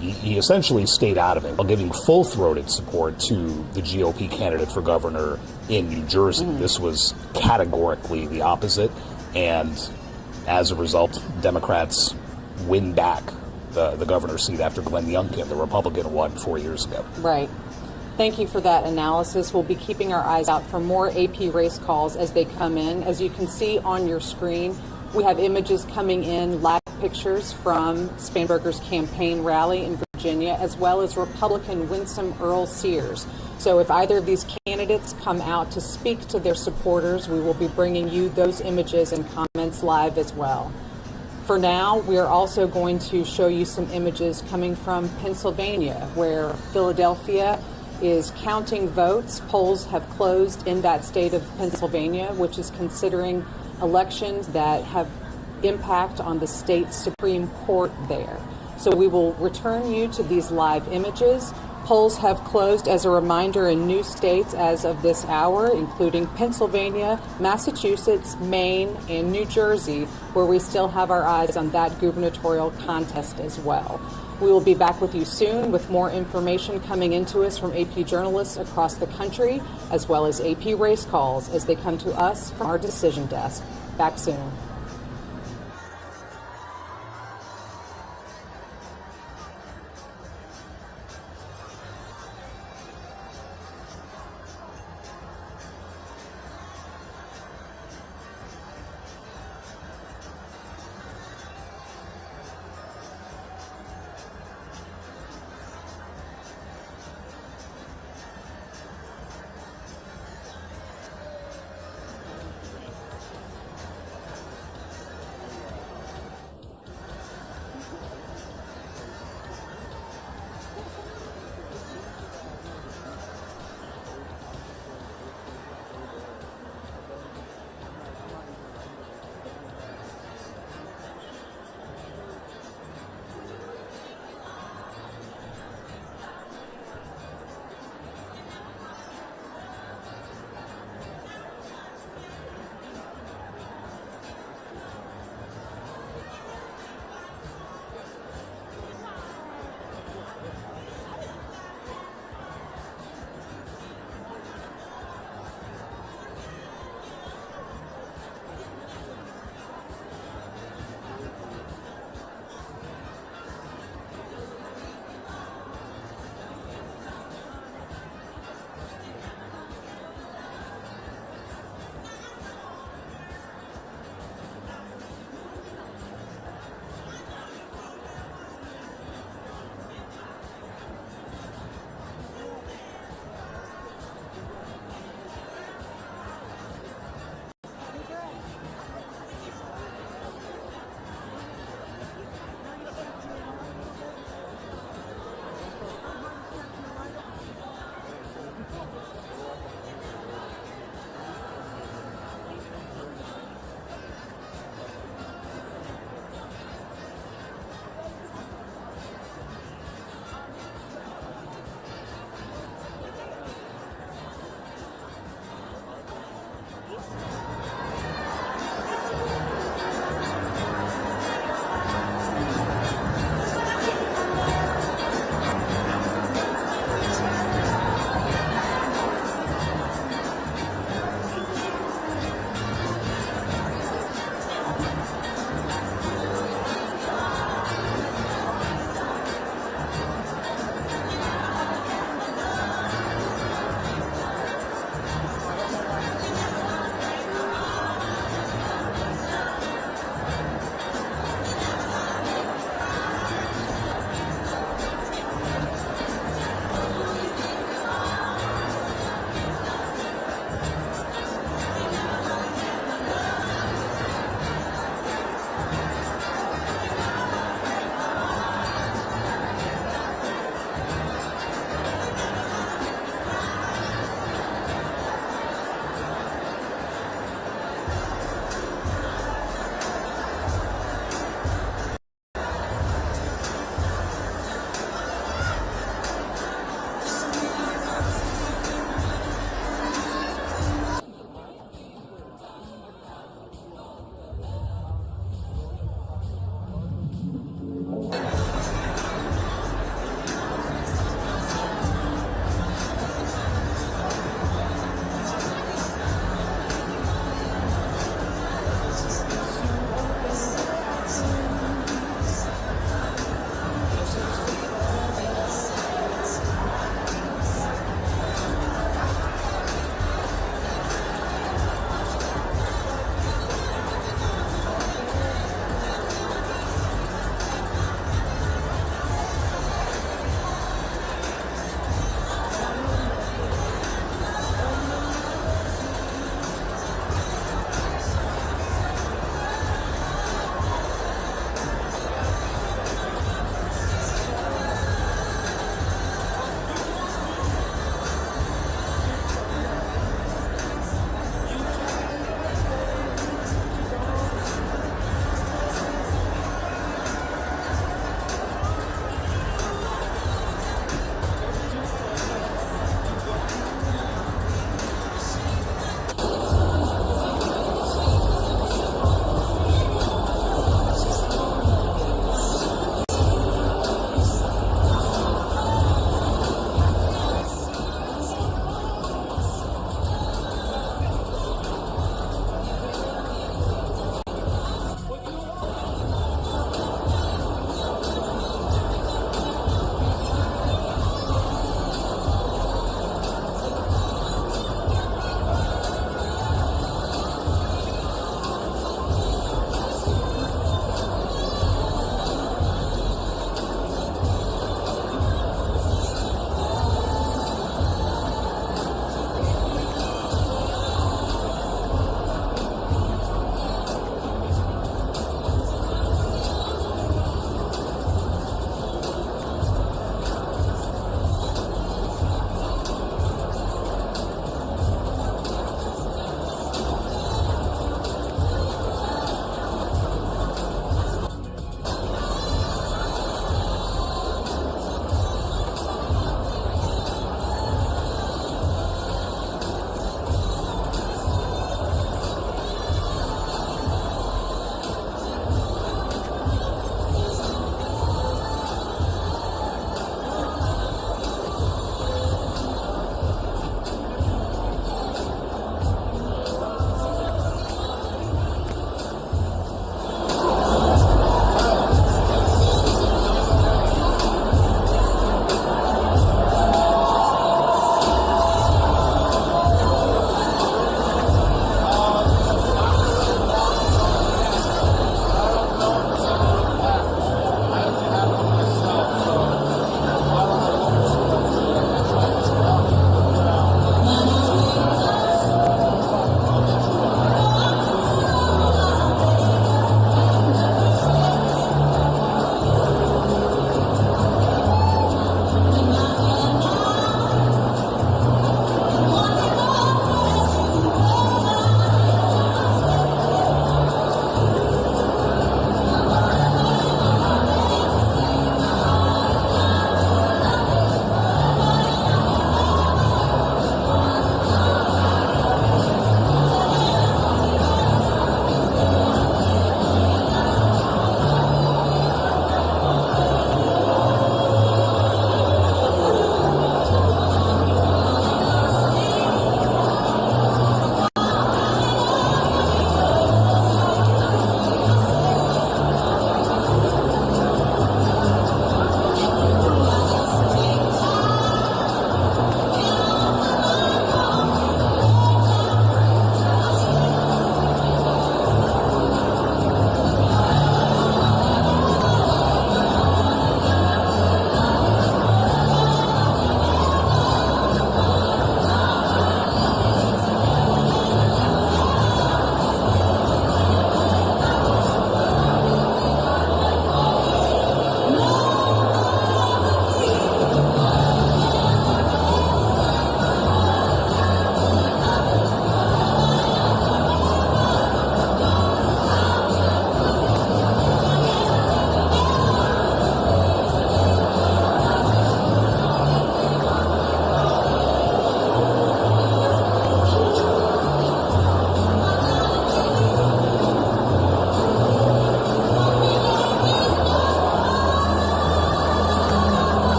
he essentially stayed out of it while giving full-throated support to the GOP candidate for governor in New Jersey. This was categorically the opposite, and as a result, Democrats win back the governor's seat after Glenn Youngkin, the Republican, won 4 years ago. Right. Thank you for that analysis. We'll be keeping our eyes out for more AP race calls as they come in. As you can see on your screen, we have images coming in, live pictures from Spanberger's campaign rally in Virginia, as well as Republican Winsome Earl-Sears. So if either of these candidates come out to speak to their supporters, we will be bringing you those images and comments live as well. For now, we are also going to show you some images coming from Pennsylvania, where Philadelphia is counting votes. Polls have closed in that state of Pennsylvania, which is considering elections that have impact on the state Supreme Court there. So we will return you to these live images. Polls have closed, as a reminder, in new states as of this hour, including Pennsylvania, Massachusetts, Maine, and New Jersey, where we still have our eyes on that gubernatorial contest as well. We will be back with you soon with more information coming into us from AP journalists across the country, as well as AP race calls as they come to us from our decision desk. Back soon.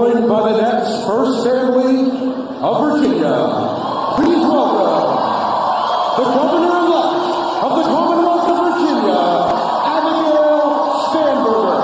joined by the next first family of Virginia. Please welcome the governor-elect of the Commonwealth of Virginia, Spanberger.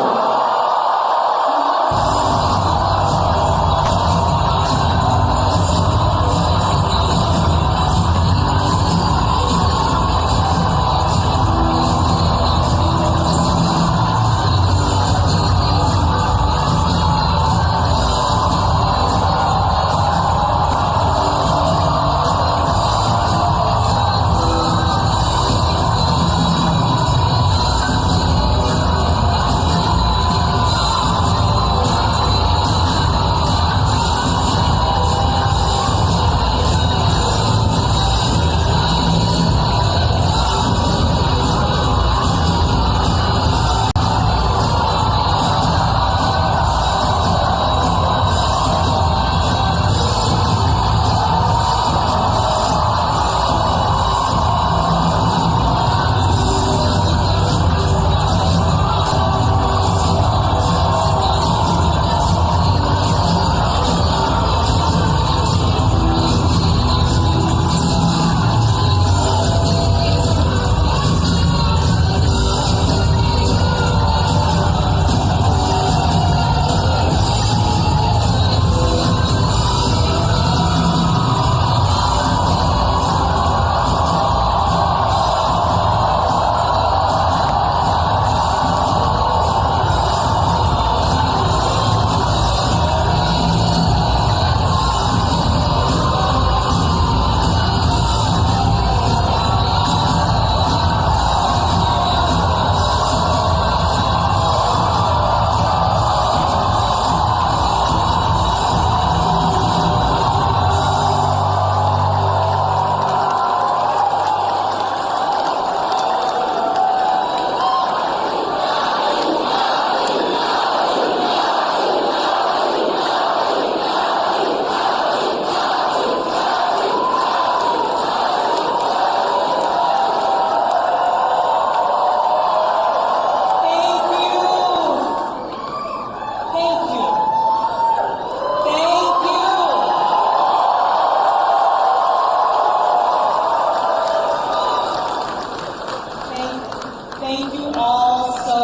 Thank you all so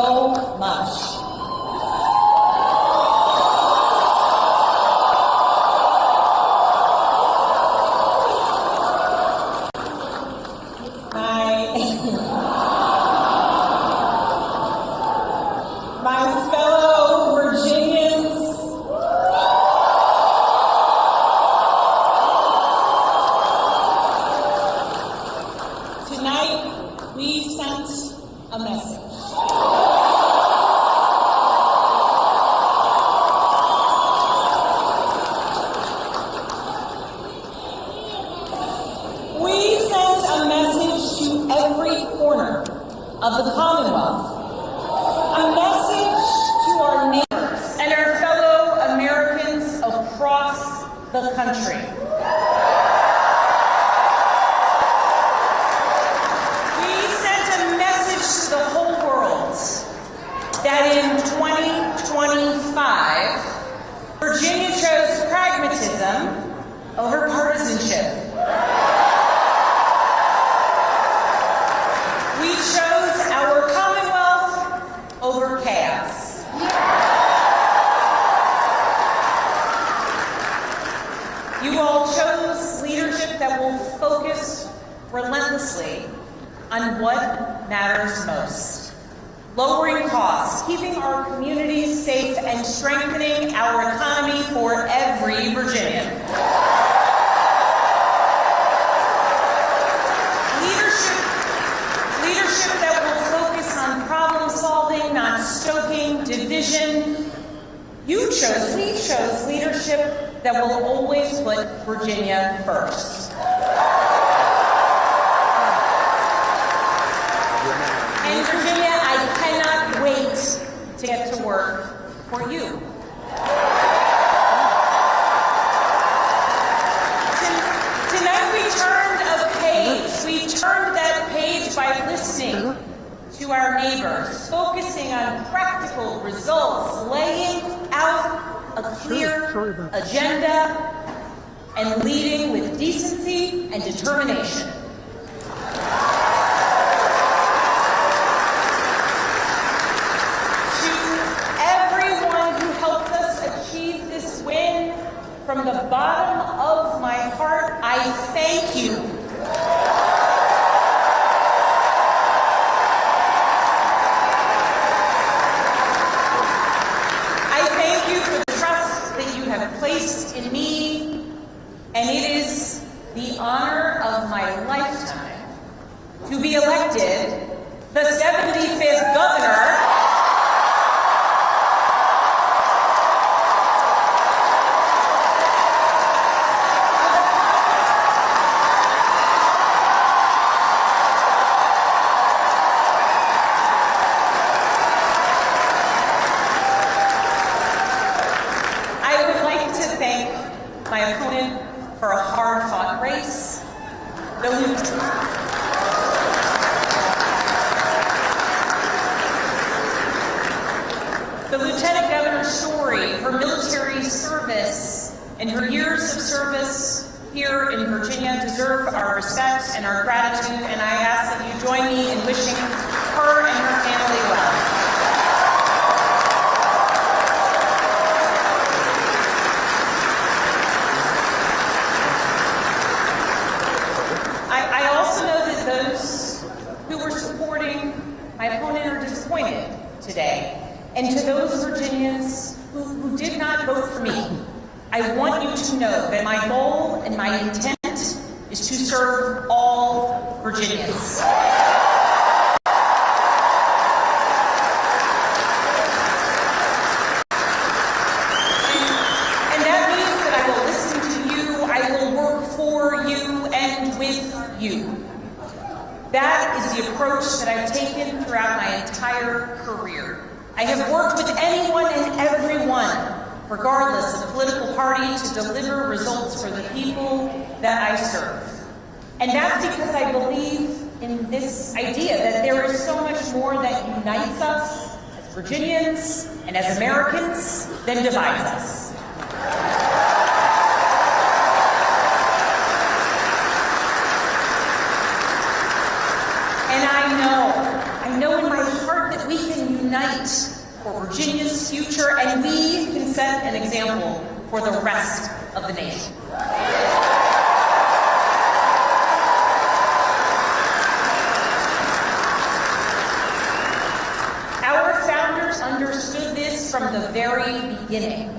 much. My fellow Virginians, tonight we sent a message. We sent a message to every corner of the Commonwealth. A message to our neighbors and our fellow Americans across the country. We sent a message to the whole world that in 2025, Virginia chose pragmatism over partisanship. We chose our Commonwealth over chaos. You all chose leadership that will focus relentlessly on what matters most. Lowering costs, keeping our communities safe, and strengthening our economy for every Virginian. Leadership that will focus on problem solving, not stoking division. We chose leadership that will always put Virginia first. And Virginia, I cannot wait to get to work for you. Tonight we turned a page. We turned that page by listening to our neighbors, focusing on practical results, laying out a clear agenda and leading with decency and determination. To everyone who helped us achieve this win, from the bottom of my heart, I thank you. I thank you for the trust that you have placed in me, and it is the honor of my lifetime to be elected the 75th governor my opponent for a hard-fought race. The Lieutenant Governor's story, her military service, and her years of service here in Virginia deserve our respect and our gratitude, and I ask that you join me in wishing her and her family well. Those who were supporting my opponent are disappointed today. And to those Virginians who did not vote for me, I want you to know that my goal and my intent is to serve all Virginians. And that means that I will listen to you, I will work for you and with you. That is the approach that I've taken throughout my entire career. I have worked with anyone and everyone, regardless of political party, to deliver results for the people that I serve. And that's because I believe in this idea that there is so much more that unites us as Virginians and as Americans than divides us. And I know in my heart that we can unite for Virginia's future, and we can set an example for the rest of the nation. Our founders understood this from the very beginning.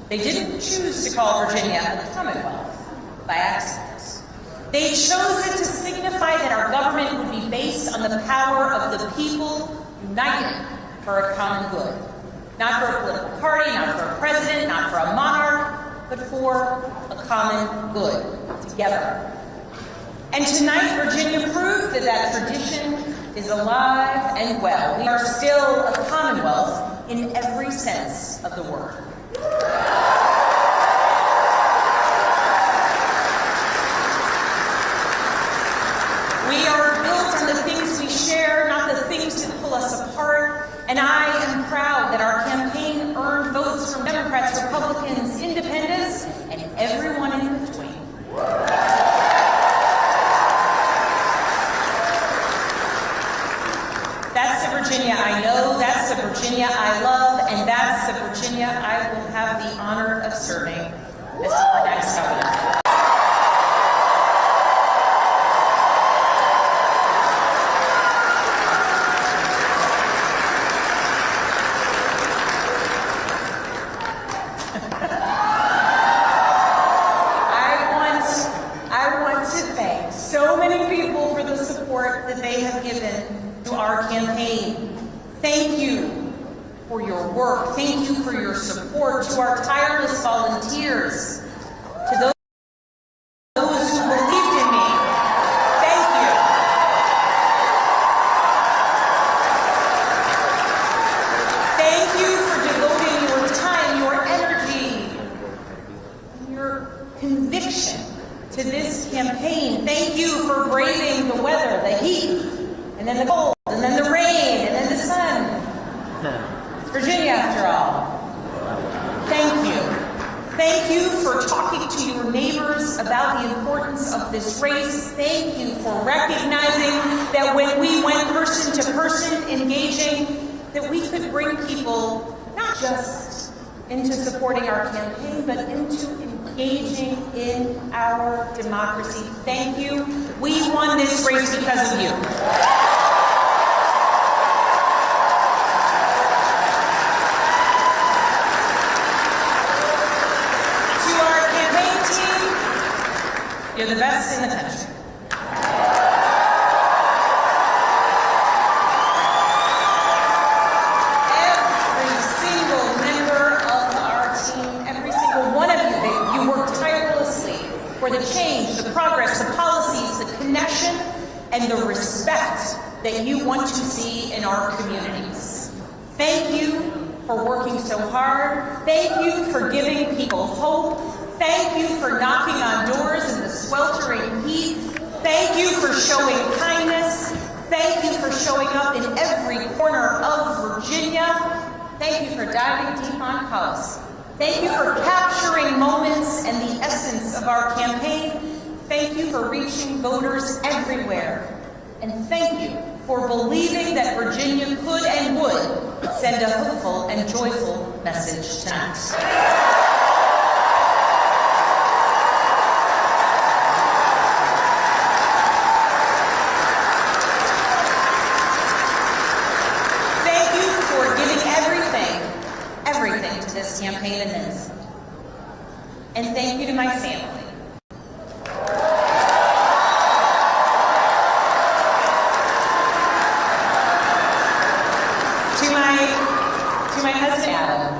They didn't choose to call Virginia a Commonwealth by accident. They chose it to signify that our government would be based on the power of the people united for a common good. Not for a political party, not for a president, not for a monarch, but for a common good, together. And tonight, Virginia proved that that tradition is alive and well. We are still a commonwealth in every sense of the word. We are built on the things we share, not the things that pull us apart. And I am proud that our campaign earned votes from Democrats, Republicans, Independents, and everyone in between. That's the Virginia I know, that's the Virginia I love, and that's the Virginia I will have the honor of serving as our next governor. That they have given to our campaign. Thank you for your work. Thank you for your support. To our tireless volunteers, to those who believed in me, thank you. Thank you for devoting your time, your energy, and your conviction to this campaign. Thank you for braving the weather, the heat, and then the cold, and then the rain, and then the sun. It's Virginia after all. Thank you. about the importance of this race. Thank you for recognizing that when we went person to person engaging, that we could bring people not just into supporting our campaign, but into engaging in our democracy. Thank you. We won this race because of you. You're the best in the country. Every single member of our team, every single one of you, you work tirelessly for the change, the progress, the policies, the connection, and the respect that you want to see in our communities. Thank you for working so hard. Thank you for giving people hope. Thank you for knocking on doors in the sweltering heat. Thank you for showing kindness. Thank you for showing up in every corner of Virginia. Thank you for diving deep on policy. Thank you for capturing moments and the essence of our campaign. Thank you for reaching voters everywhere. And thank you for believing that Virginia could and would send a hopeful and joyful message tonight. This campaign and then some. And thank you to my family. To my husband Adam.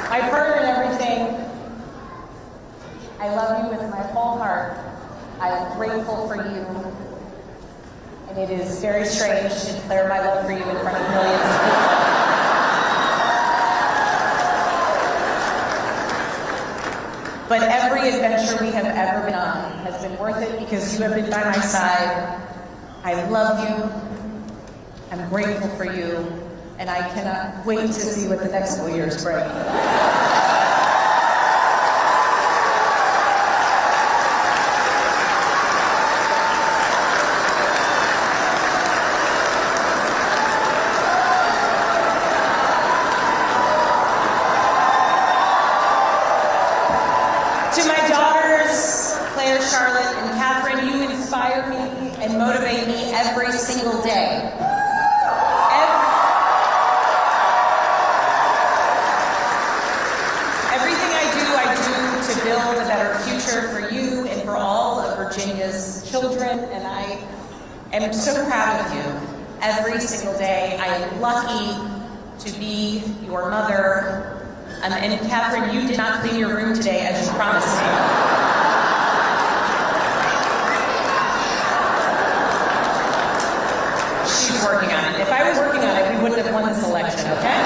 My partner in everything. I love you with my whole heart. I am grateful for you, and it is very strange to declare my love for you in front of millions of people. But every adventure we have ever been on has been worth it because you have been by my side. I love you, I'm grateful for you, and I cannot wait to see what the next couple years bring. Motivate me every single day. Everything I do to build a better future for you and for all of Virginia's children, and I am so proud of you every single day. I am lucky to be your mother. And Catherine, you did not clean your room today as you promised me. Working on it. If I was working on it, we wouldn't have won this election, okay?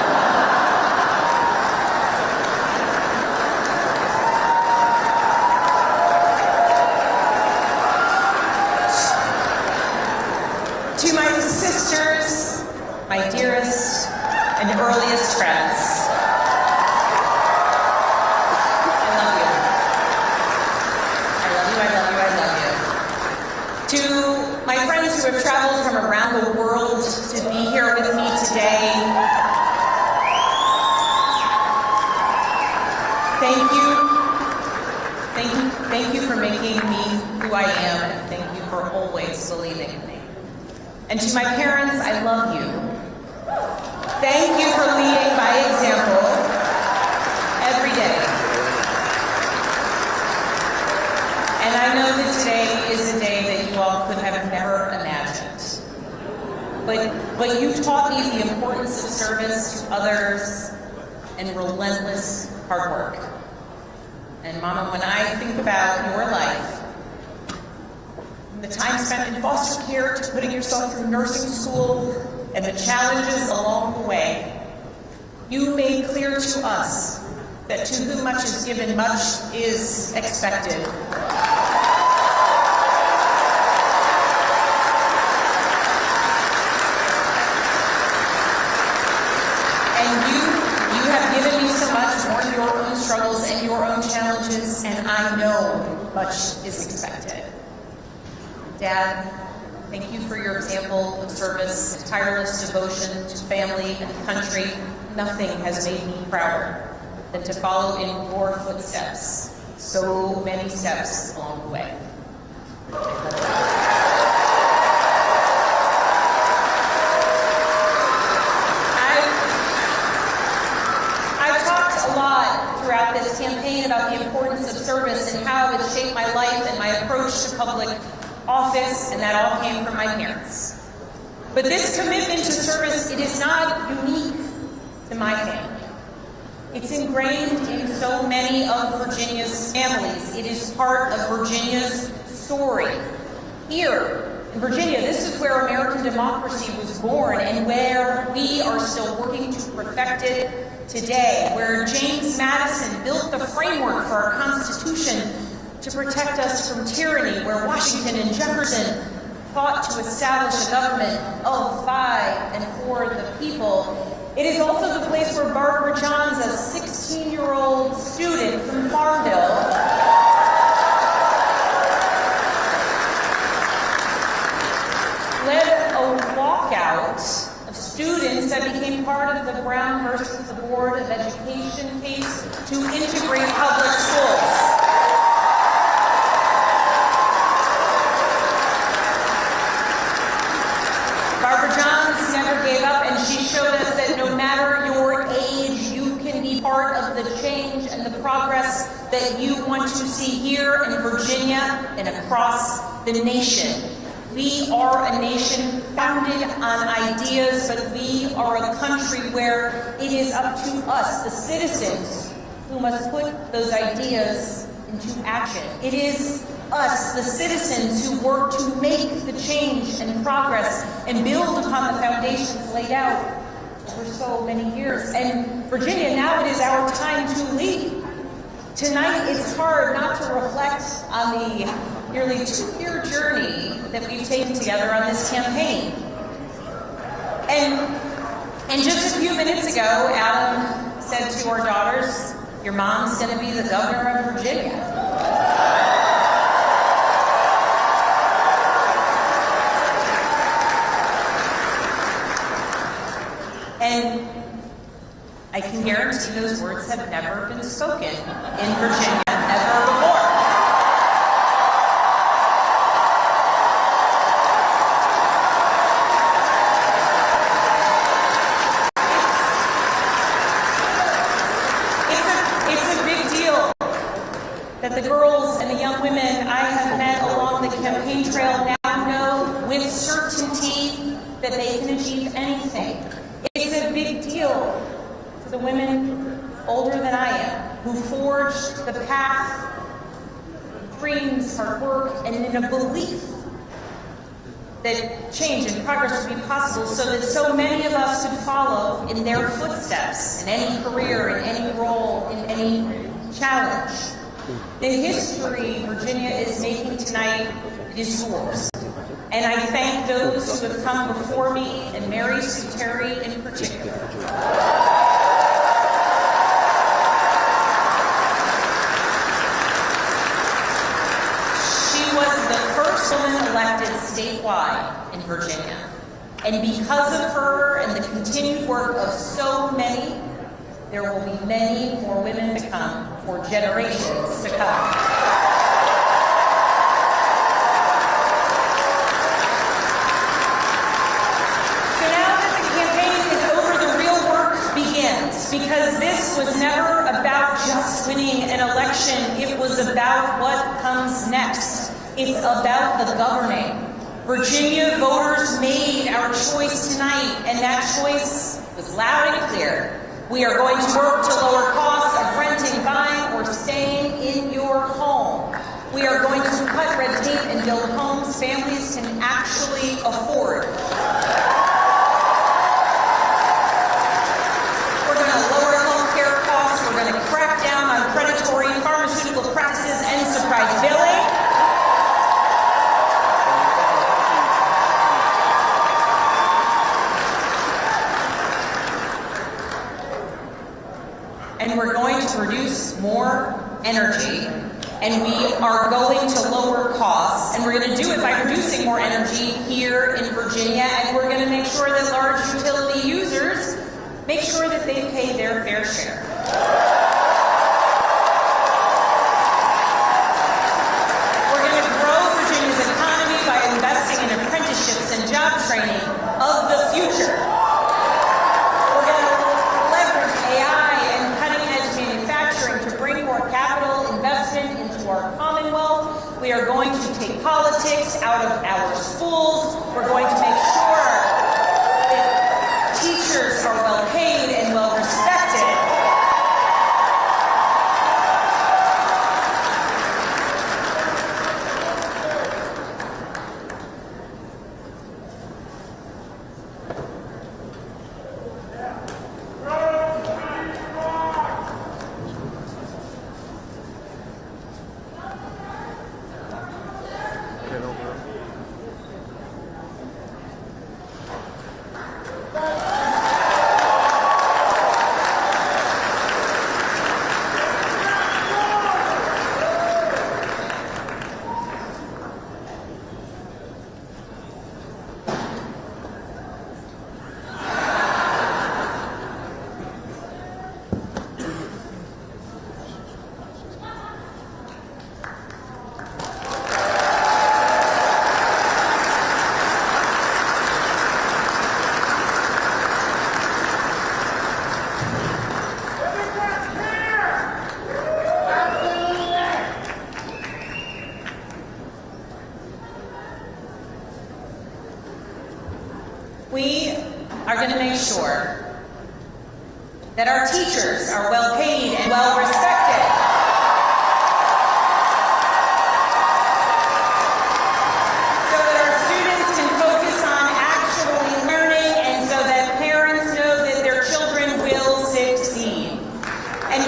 To my sisters, my dearest and earliest friends, I love you. I love you, I love you, I love you. To my friends who have traveled from around the world to be here with me today, thank you. Thank you for making me who I am, and thank you for always believing in me. And to my parents, I love you. Thank you for leading by example every day. And I know that today is a day that you all could have never imagined. But you taught me the importance of service to others and relentless hard work. And Mama, when I think about your life, from the time spent in foster care to putting yourself through nursing school and the challenges along the way, you made clear to us that to whom much is given, much is expected. I know much is expected. Dad, thank you for your example of service, tireless devotion to family and country. Nothing has made me prouder than to follow in your footsteps, so many steps along the way. I've talked a lot throughout this campaign about the importance of service and how it's shaped my life and my approach to public office, and that all came from my parents. But this commitment to service, it is not unique to my family. It's ingrained in so many of Virginia's families. It is part of Virginia's story. Here in Virginia, this is where American democracy was born and where we are still working to perfect it today, where James Madison built the framework for our Constitution to protect us from tyranny, where Washington and Jefferson fought to establish a government of, by, and for the people. It is also the place where Barbara Johns, a 16-year-old student from Farmville, led a walkout of students that became part of the Brown versus the Board of Education case to integrate public schools. Barbara Johns never gave up, and she showed us that no matter your age, you can be part of the change and the progress that you want to see here in Virginia and across the nation. We are a nation founded on ideas, but we are a country where it is up to us, the citizens, who must put those ideas into action. It is us, the citizens, who work to make the change and progress and build upon the foundations laid out for so many years. And Virginia, now it is our time to lead. Tonight, it's hard not to reflect on the nearly 2-year journey that we've taken together on this campaign. And just a few minutes ago, Adam said to our daughters, "Your mom's going to be the governor of Virginia." And I can guarantee those words have never been spoken in Virginia, ever before. It's a big deal that the girls and the young women I have met along the campaign trail now know with certainty that they can achieve anything. It's a big deal for the women older than I am, who forged the path, dreams, hard work, and in a belief that change and progress would be possible so that so many of us could follow in their footsteps in any career, in any role, in any challenge. The history Virginia is making tonight is yours. And I thank those who have come before me, and Mary Sue Terry in particular. She was the first woman elected statewide in Virginia. And because of her and the continued work of so many, there will be many more women to come for generations to come. Because this was never about just winning an election, it was about what comes next. It's about the governing. Virginia voters made our choice tonight, and that choice was loud and clear. We are going to work to lower costs of renting, buying, or staying in your home. We are going to cut red tape and build homes families can actually afford. Predatory pharmaceutical practices and surprise billing. And we're going to produce more energy and we are going to lower costs, and we're going to do it by producing more energy here in Virginia, and we're going to make sure that large utility users make sure that they pay their fair share. We're going to grow Virginia's economy by investing in apprenticeships and job training of the future. We're going to leverage AI and cutting-edge manufacturing to bring more capital investment into our Commonwealth. We are going to take politics out of our schools. We're going to make sure that teachers are well paid and well respected. We are going to make sure that our teachers are well paid and well respected. So that our students can focus on actually learning and so that parents know that their children will succeed. And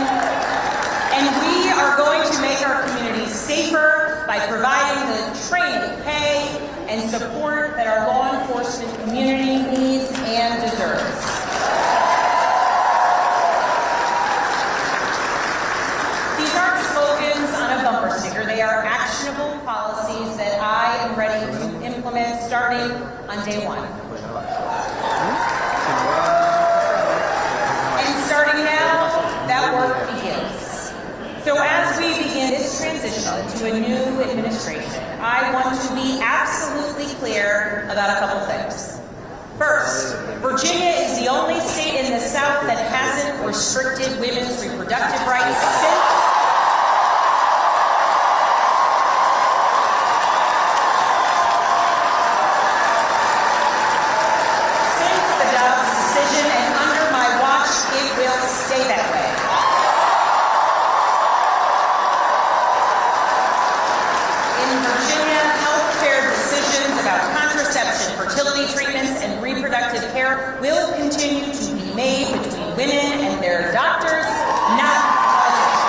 we are going to make our communities safer by providing the training, pay, and support that our law enforcement community needs and deserves. These aren't slogans on a bumper sticker. They are actionable policies that I am ready to implement starting on day one. And starting now, that work begins. So as we begin this transition to a new administration, I want to be absolutely clear about a couple things. First, Virginia is the only state in the South that hasn't restricted women's reproductive rights since the Dobbs decision, and under my watch, it will stay that way. About contraception, fertility treatments, and reproductive care will continue to be made between women and their doctors, not politicians.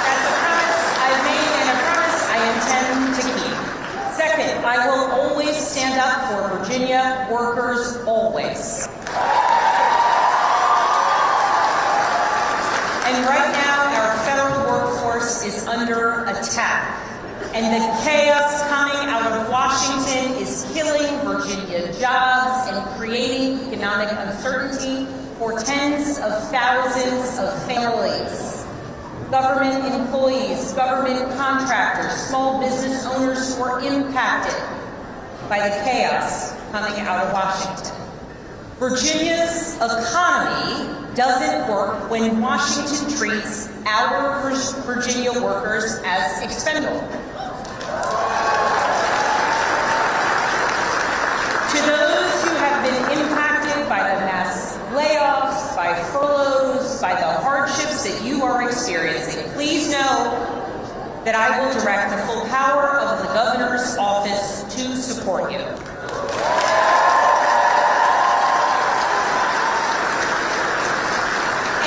That's a promise I've made and a promise I intend to keep. Second, I will always stand up for Virginia workers, always. And right now, our federal workforce is under attack. And the chaos coming out of Washington is killing Virginia jobs and creating economic uncertainty for tens of thousands of families. Government employees, government contractors, small business owners were impacted by the chaos coming out of Washington. Virginia's economy doesn't work when Washington treats our Virginia workers as expendable. To those who have been impacted by the mass layoffs, by furloughs, by the hardships that you are experiencing, please know that I will direct the full power of the governor's office to support you.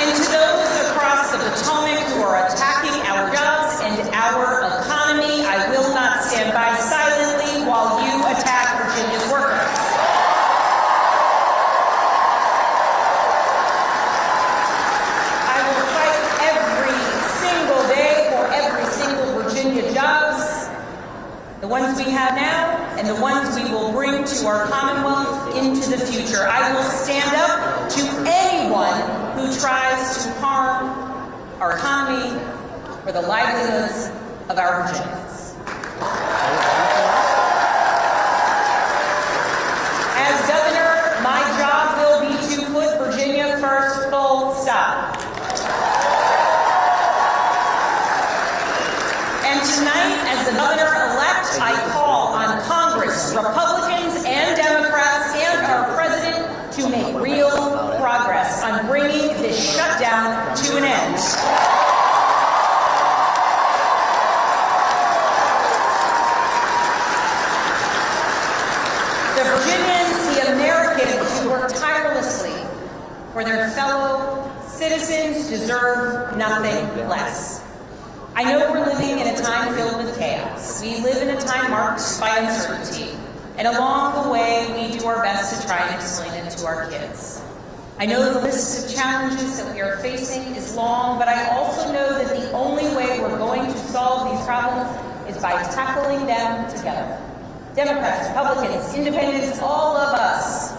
And to those across the Potomac who are attacking our jobs and our economy, I will not stand by silently while you attack Virginia's workers. I will ones we have now and the ones we will bring to our Commonwealth into the future. I will stand up to anyone who tries to harm our economy or the livelihoods of our Virginians. As governor, my job will be to put Virginia first, full stop. And tonight, as the governor-elect, I call on Congress, Republicans and Democrats, and our president to make real progress on bringing this shutdown to an end. The Virginians, the Americans who work tirelessly for their fellow citizens deserve nothing less. I know we're living in a time filled with chaos. We live in a time marked by uncertainty. And along the way, we do our best to try and explain it to our kids. I know the list of challenges that we are facing is long, but I also know that the only way we're going to solve these problems is by tackling them together. Democrats, Republicans, Independents, all of us,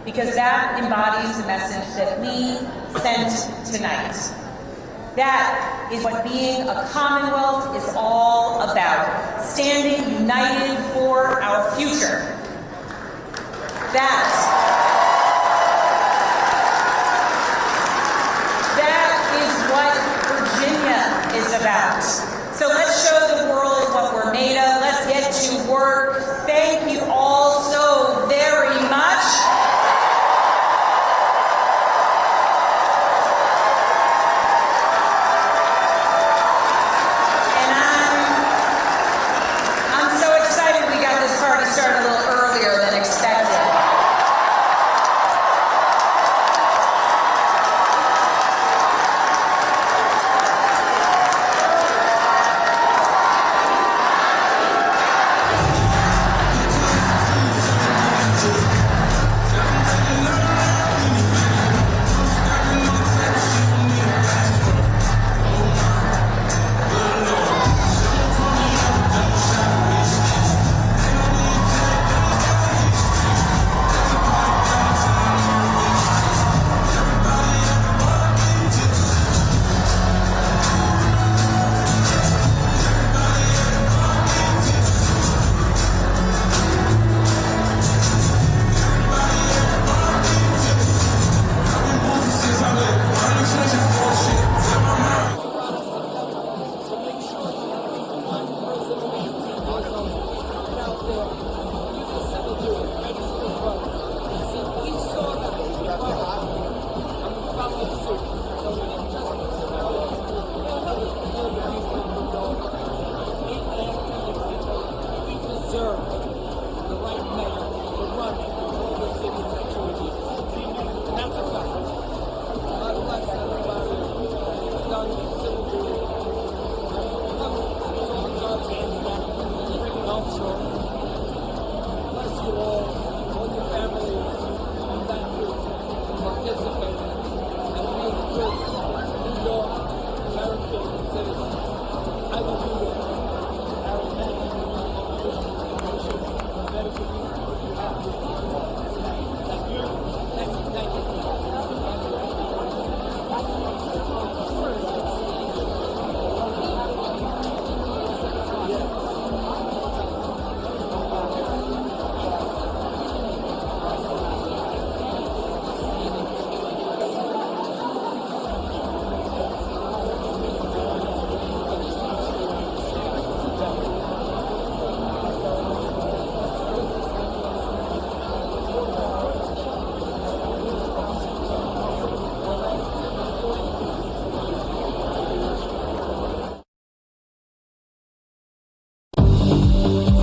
because that embodies the message that we sent tonight. That is what being a Commonwealth is all about, standing united for our future. That is what Virginia is about. So let's show the world what we're made of. Let's get to work. Thank you all so very much.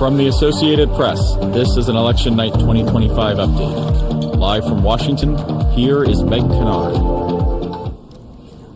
From the Associated Press, this is an Election Night 2025 update. Live from Washington, here is Meg Kennard.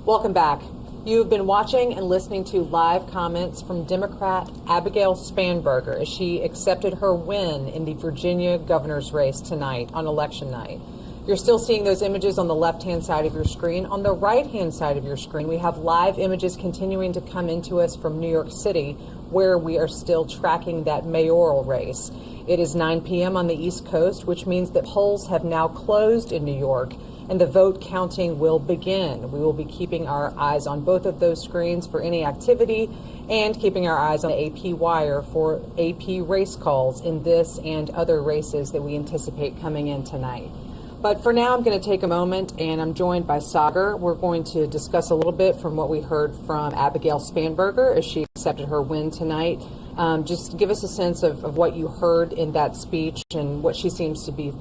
Welcome back. You've been watching and listening to live comments from Democrat Abigail Spanberger as she accepted her win in the Virginia governor's race tonight on election night. You're still seeing those images on the left-hand side of your screen. On the right-hand side of your screen, we have live images continuing to come into us from New York City, where we are still tracking that mayoral race. It is 9 p.m. on the East Coast, which means that polls have now closed in New York, and the vote counting will begin. We will be keeping our eyes on both of those screens for any activity and keeping our eyes on the AP wire for AP race calls in this and other races that we anticipate coming in tonight. But for now, I'm going to take a moment, and I'm joined by Sagar. We're going to discuss a little bit from what we heard from Abigail Spanberger as she accepted her win tonight. Just give us a sense of what you heard in that speech and what she seems to be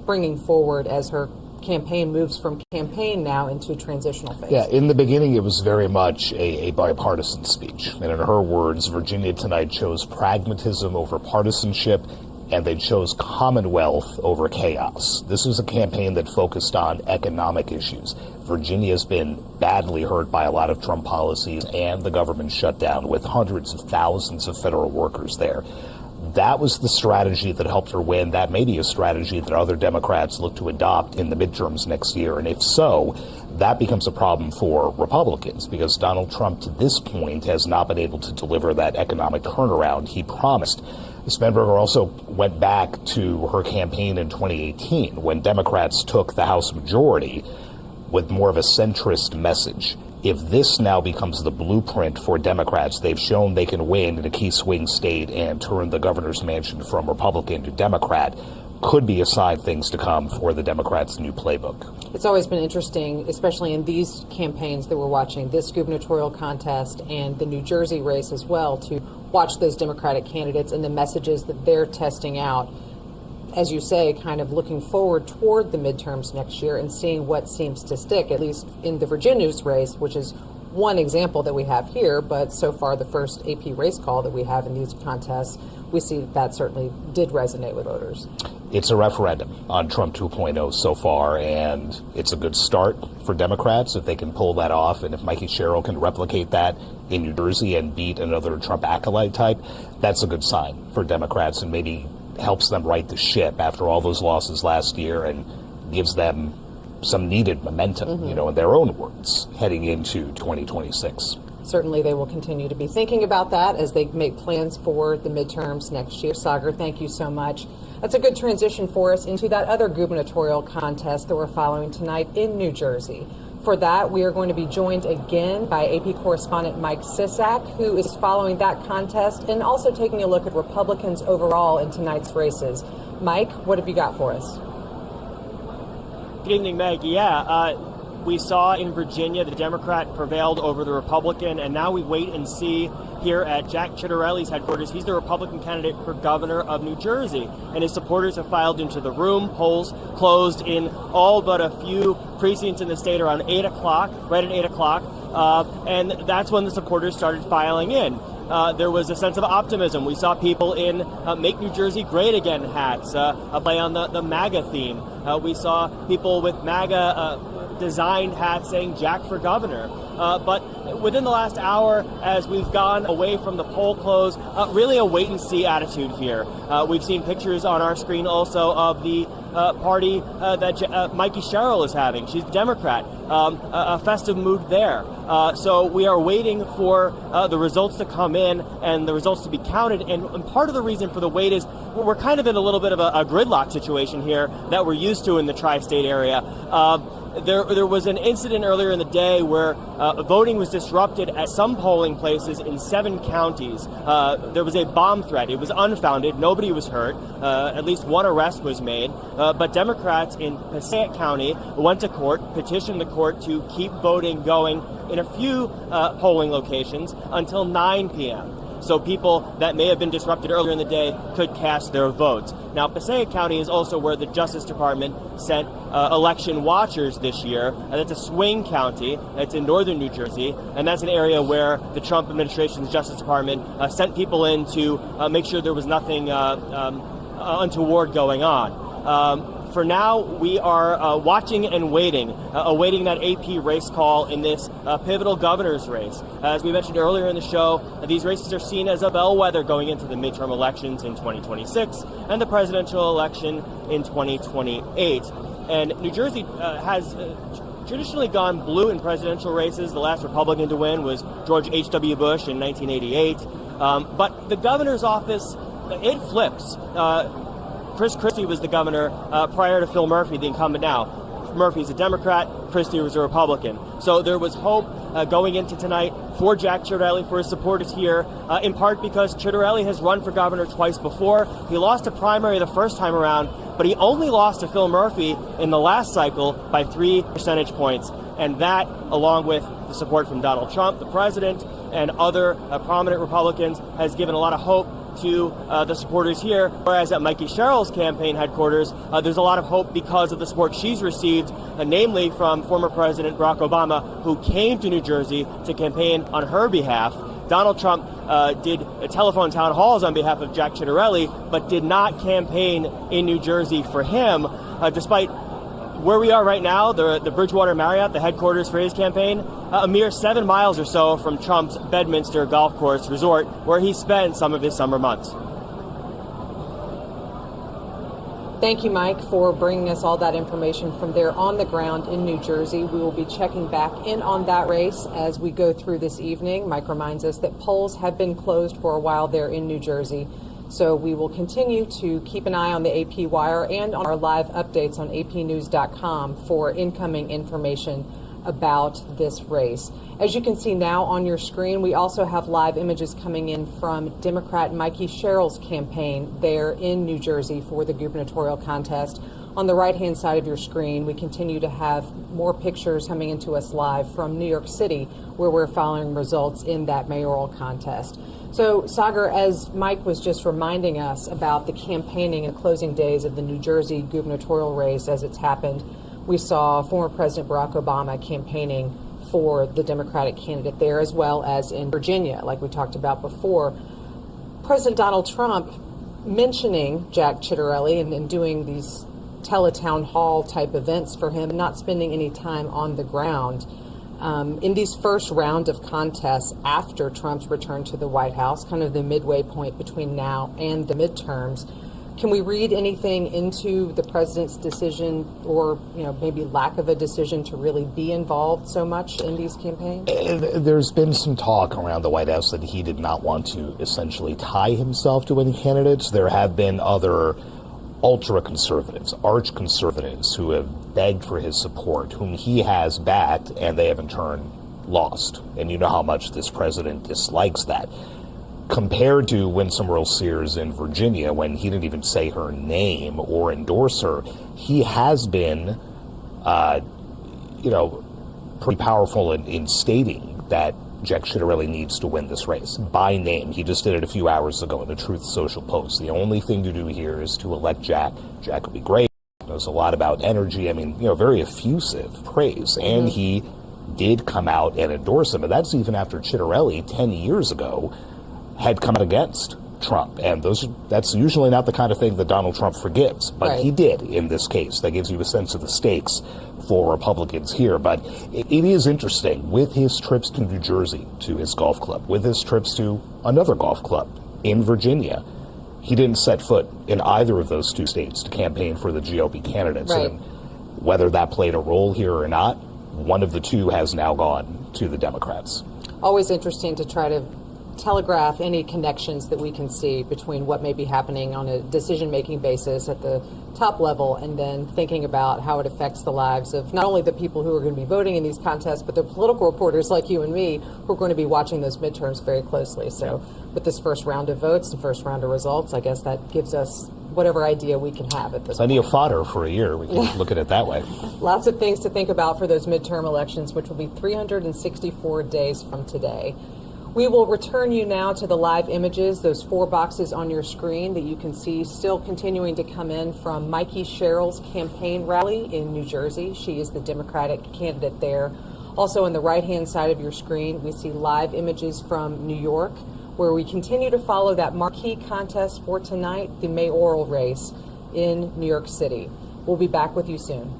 bringing forward as her campaign moves from campaign now into transitional phase. Yeah, in the beginning, it was very much a bipartisan speech. And in her words, Virginia tonight chose pragmatism over partisanship, and they chose commonwealth over chaos. This was a campaign that focused on economic issues. Virginia's been badly hurt by a lot of Trump policies and the government shutdown, with hundreds of thousands of federal workers there. That was the strategy that helped her win. That may be a strategy that other Democrats look to adopt in the midterms next year. And if so, that becomes a problem for Republicans, because Donald Trump to this point has not been able to deliver that economic turnaround he promised. Spanberger also went back to her campaign in 2018 when Democrats took the House majority with more of a centrist message. If this now becomes the blueprint for Democrats, they've shown they can win in a key swing state and turn the governor's mansion from Republican to Democrat, could be a sign of things to come for the Democrats' new playbook. It's always been interesting, especially in these campaigns that we're watching, this gubernatorial contest and the New Jersey race as well, to watch those Democratic candidates and the messages that they're testing out. As you say, kind of looking forward toward the midterms next year and seeing what seems to stick, at least in the Virginia's race, which is one example that we have here, but so far the first AP race call that we have in these contests, we see that certainly did resonate with voters. It's a referendum on Trump 2.0 so far, and it's a good start for Democrats if they can pull that off, and if Mikey Cheryl can replicate that in New Jersey and beat another Trump acolyte type, that's a good sign for Democrats and maybe helps them right the ship after all those losses last year and gives them some needed momentum, in their own words, heading into 2026. Certainly they will continue to be thinking about that as they make plans for the midterms next year. Sagar, thank you so much. That's a good transition for us into that other gubernatorial contest that we're following tonight in New Jersey. For that, we are going to be joined again by AP correspondent Mike Sisak, who is following that contest and also taking a look at Republicans overall in tonight's races. Mike, what have you got for us? Good evening, Meg. We saw in Virginia the Democrat prevailed over the Republican, and now we wait and see here at Jack Ciattarelli's headquarters. He's the Republican candidate for governor of New Jersey, and his supporters have filed into the room. Polls closed in all but a few precincts in the state around 8 o'clock, right at 8 o'clock, and that's when the supporters started filing in. There was a sense of optimism. We saw people in Make New Jersey Great Again hats, a play on the MAGA theme. We saw people with MAGA designed hats saying Jack for governor. But within the last hour, as we've gone away from the poll close, really a wait-and-see attitude here. We've seen pictures on our screen also of the party that Mikey Cheryl is having. She's a Democrat. A festive mood there. So we are waiting for the results to come in and the results to be counted. And part of the reason for the wait is we're kind of in a little bit of a gridlock situation here that we're used to in the tri-state area. There was an incident earlier in the day where voting was disrupted at some polling places in 7 counties. There was a bomb threat. It was unfounded. Nobody was hurt. At least one arrest was made. But Democrats in Passaic County went to court, petitioned the court to keep voting going in a few polling locations until 9 p.m. So people that may have been disrupted earlier in the day could cast their votes. Now, Passaic County is also where the Justice Department sent election watchers this year. That's a swing county. It's in northern New Jersey, and that's an area where the Trump administration's Justice Department sent people in to make sure there was nothing untoward going on. For now, we are watching and waiting, awaiting that AP race call in this pivotal governor's race. As we mentioned earlier in the show, these races are seen as a bellwether going into the midterm elections in 2026 and the presidential election in 2028. And New Jersey has traditionally gone blue in presidential races. The last Republican to win was George H.W. Bush in 1988. But the governor's office, it flips. Chris Christie was the governor prior to Phil Murphy, the incumbent now. Murphy's a Democrat, Christie was a Republican. So there was hope going into tonight for Jack Ciattarelli, for his supporters here, in part because Ciattarelli has run for governor twice before. He lost a primary the first time around, but he only lost to Phil Murphy in the last cycle by 3 percentage points. And that, along with the support from Donald Trump, the president, and other prominent Republicans, has given a lot of hope to the supporters here. Whereas at Mikey Cheryl's campaign headquarters, there's a lot of hope because of the support she's received, namely from former President Barack Obama, who came to New Jersey to campaign on her behalf. Donald Trump did telephone town halls on behalf of Jack Ciattarelli, but did not campaign in New Jersey for him, despite where we are right now, the Bridgewater Marriott, the headquarters for his campaign, a mere 7 miles or so from Trump's Bedminster Golf Course Resort, where he spent some of his summer months. Thank you, Mike, for bringing us all that information from there on the ground in New Jersey. We will be checking back in on that race as we go through this evening. Mike reminds us that polls have been closed for a while there in New Jersey. So we will continue to keep an eye on the AP Wire and on our live updates on apnews.com for incoming information about this race. As you can see now on your screen, we also have live images coming in from Democrat Mikey Cheryl's campaign there in New Jersey for the gubernatorial contest. On the right-hand side of your screen, we continue to have more pictures coming into us live from New York City, where we're following results in that mayoral contest. So, Sagar, as Mike was just reminding us about the campaigning and closing days of the New Jersey gubernatorial race as it's happened, we saw former President Barack Obama campaigning for the Democratic candidate there, as well as in Virginia, like we talked about before. President Donald Trump mentioning Jack Ciattarelli and doing these teletown hall type events for him, not spending any time on the ground. In these first round of contests after Trump's return to the White House, kind of the midway point between now and the midterms, can we read anything into the president's decision, or maybe lack of a decision, to really be involved so much in these campaigns? There's been some talk around the White House that he did not want to essentially tie himself to any candidates. There have been other ultra-conservatives, arch-conservatives, who have begged for his support, whom he has backed, and they have in turn lost. And you know how much this president dislikes that. Compared to Winsome Earl-Sears in Virginia, when he didn't even say her name or endorse her, he has been, pretty powerful in stating that Jack Ciattarelli needs to win this race by name. He just did it a few hours ago in a Truth Social post. The only thing to do here is to elect Jack. Jack will be great. Knows a lot about energy. I mean, very effusive praise. And he did come out and endorse him. And that's even after Ciattarelli 10 years ago had come out against Trump. And that's usually not the kind of thing that Donald Trump forgives. But he did in this case. That gives you a sense of the stakes for Republicans here. But it is interesting, with his trips to New Jersey, to his golf club, with his trips to another golf club in Virginia, he didn't set foot in either of those two states to campaign for the GOP candidates. And whether that played a role here or not, one of the two has now gone to the Democrats. Always interesting to try to telegraph any connections that we can see between what may be happening on a decision-making basis at the top level, and then thinking about how it affects the lives of not only the people who are going to be voting in these contests, but the political reporters like you and me who are going to be watching those midterms very closely. So with this first round of votes and first round of results, I guess that gives us whatever idea we can have at this Plenty of fodder for a year. We can look at it that way. Lots of things to think about for those midterm elections, which will be 364 days from today. We will return you now to the live images, those 4 boxes on your screen that you can see still continuing to come in from Mikey Cheryl's campaign rally in New Jersey. She is the Democratic candidate there. Also on the right-hand side of your screen, we see live images from New York, where we continue to follow that marquee contest for tonight, the mayoral race in New York City. We'll be back with you soon.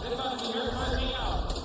Good luck in your party out.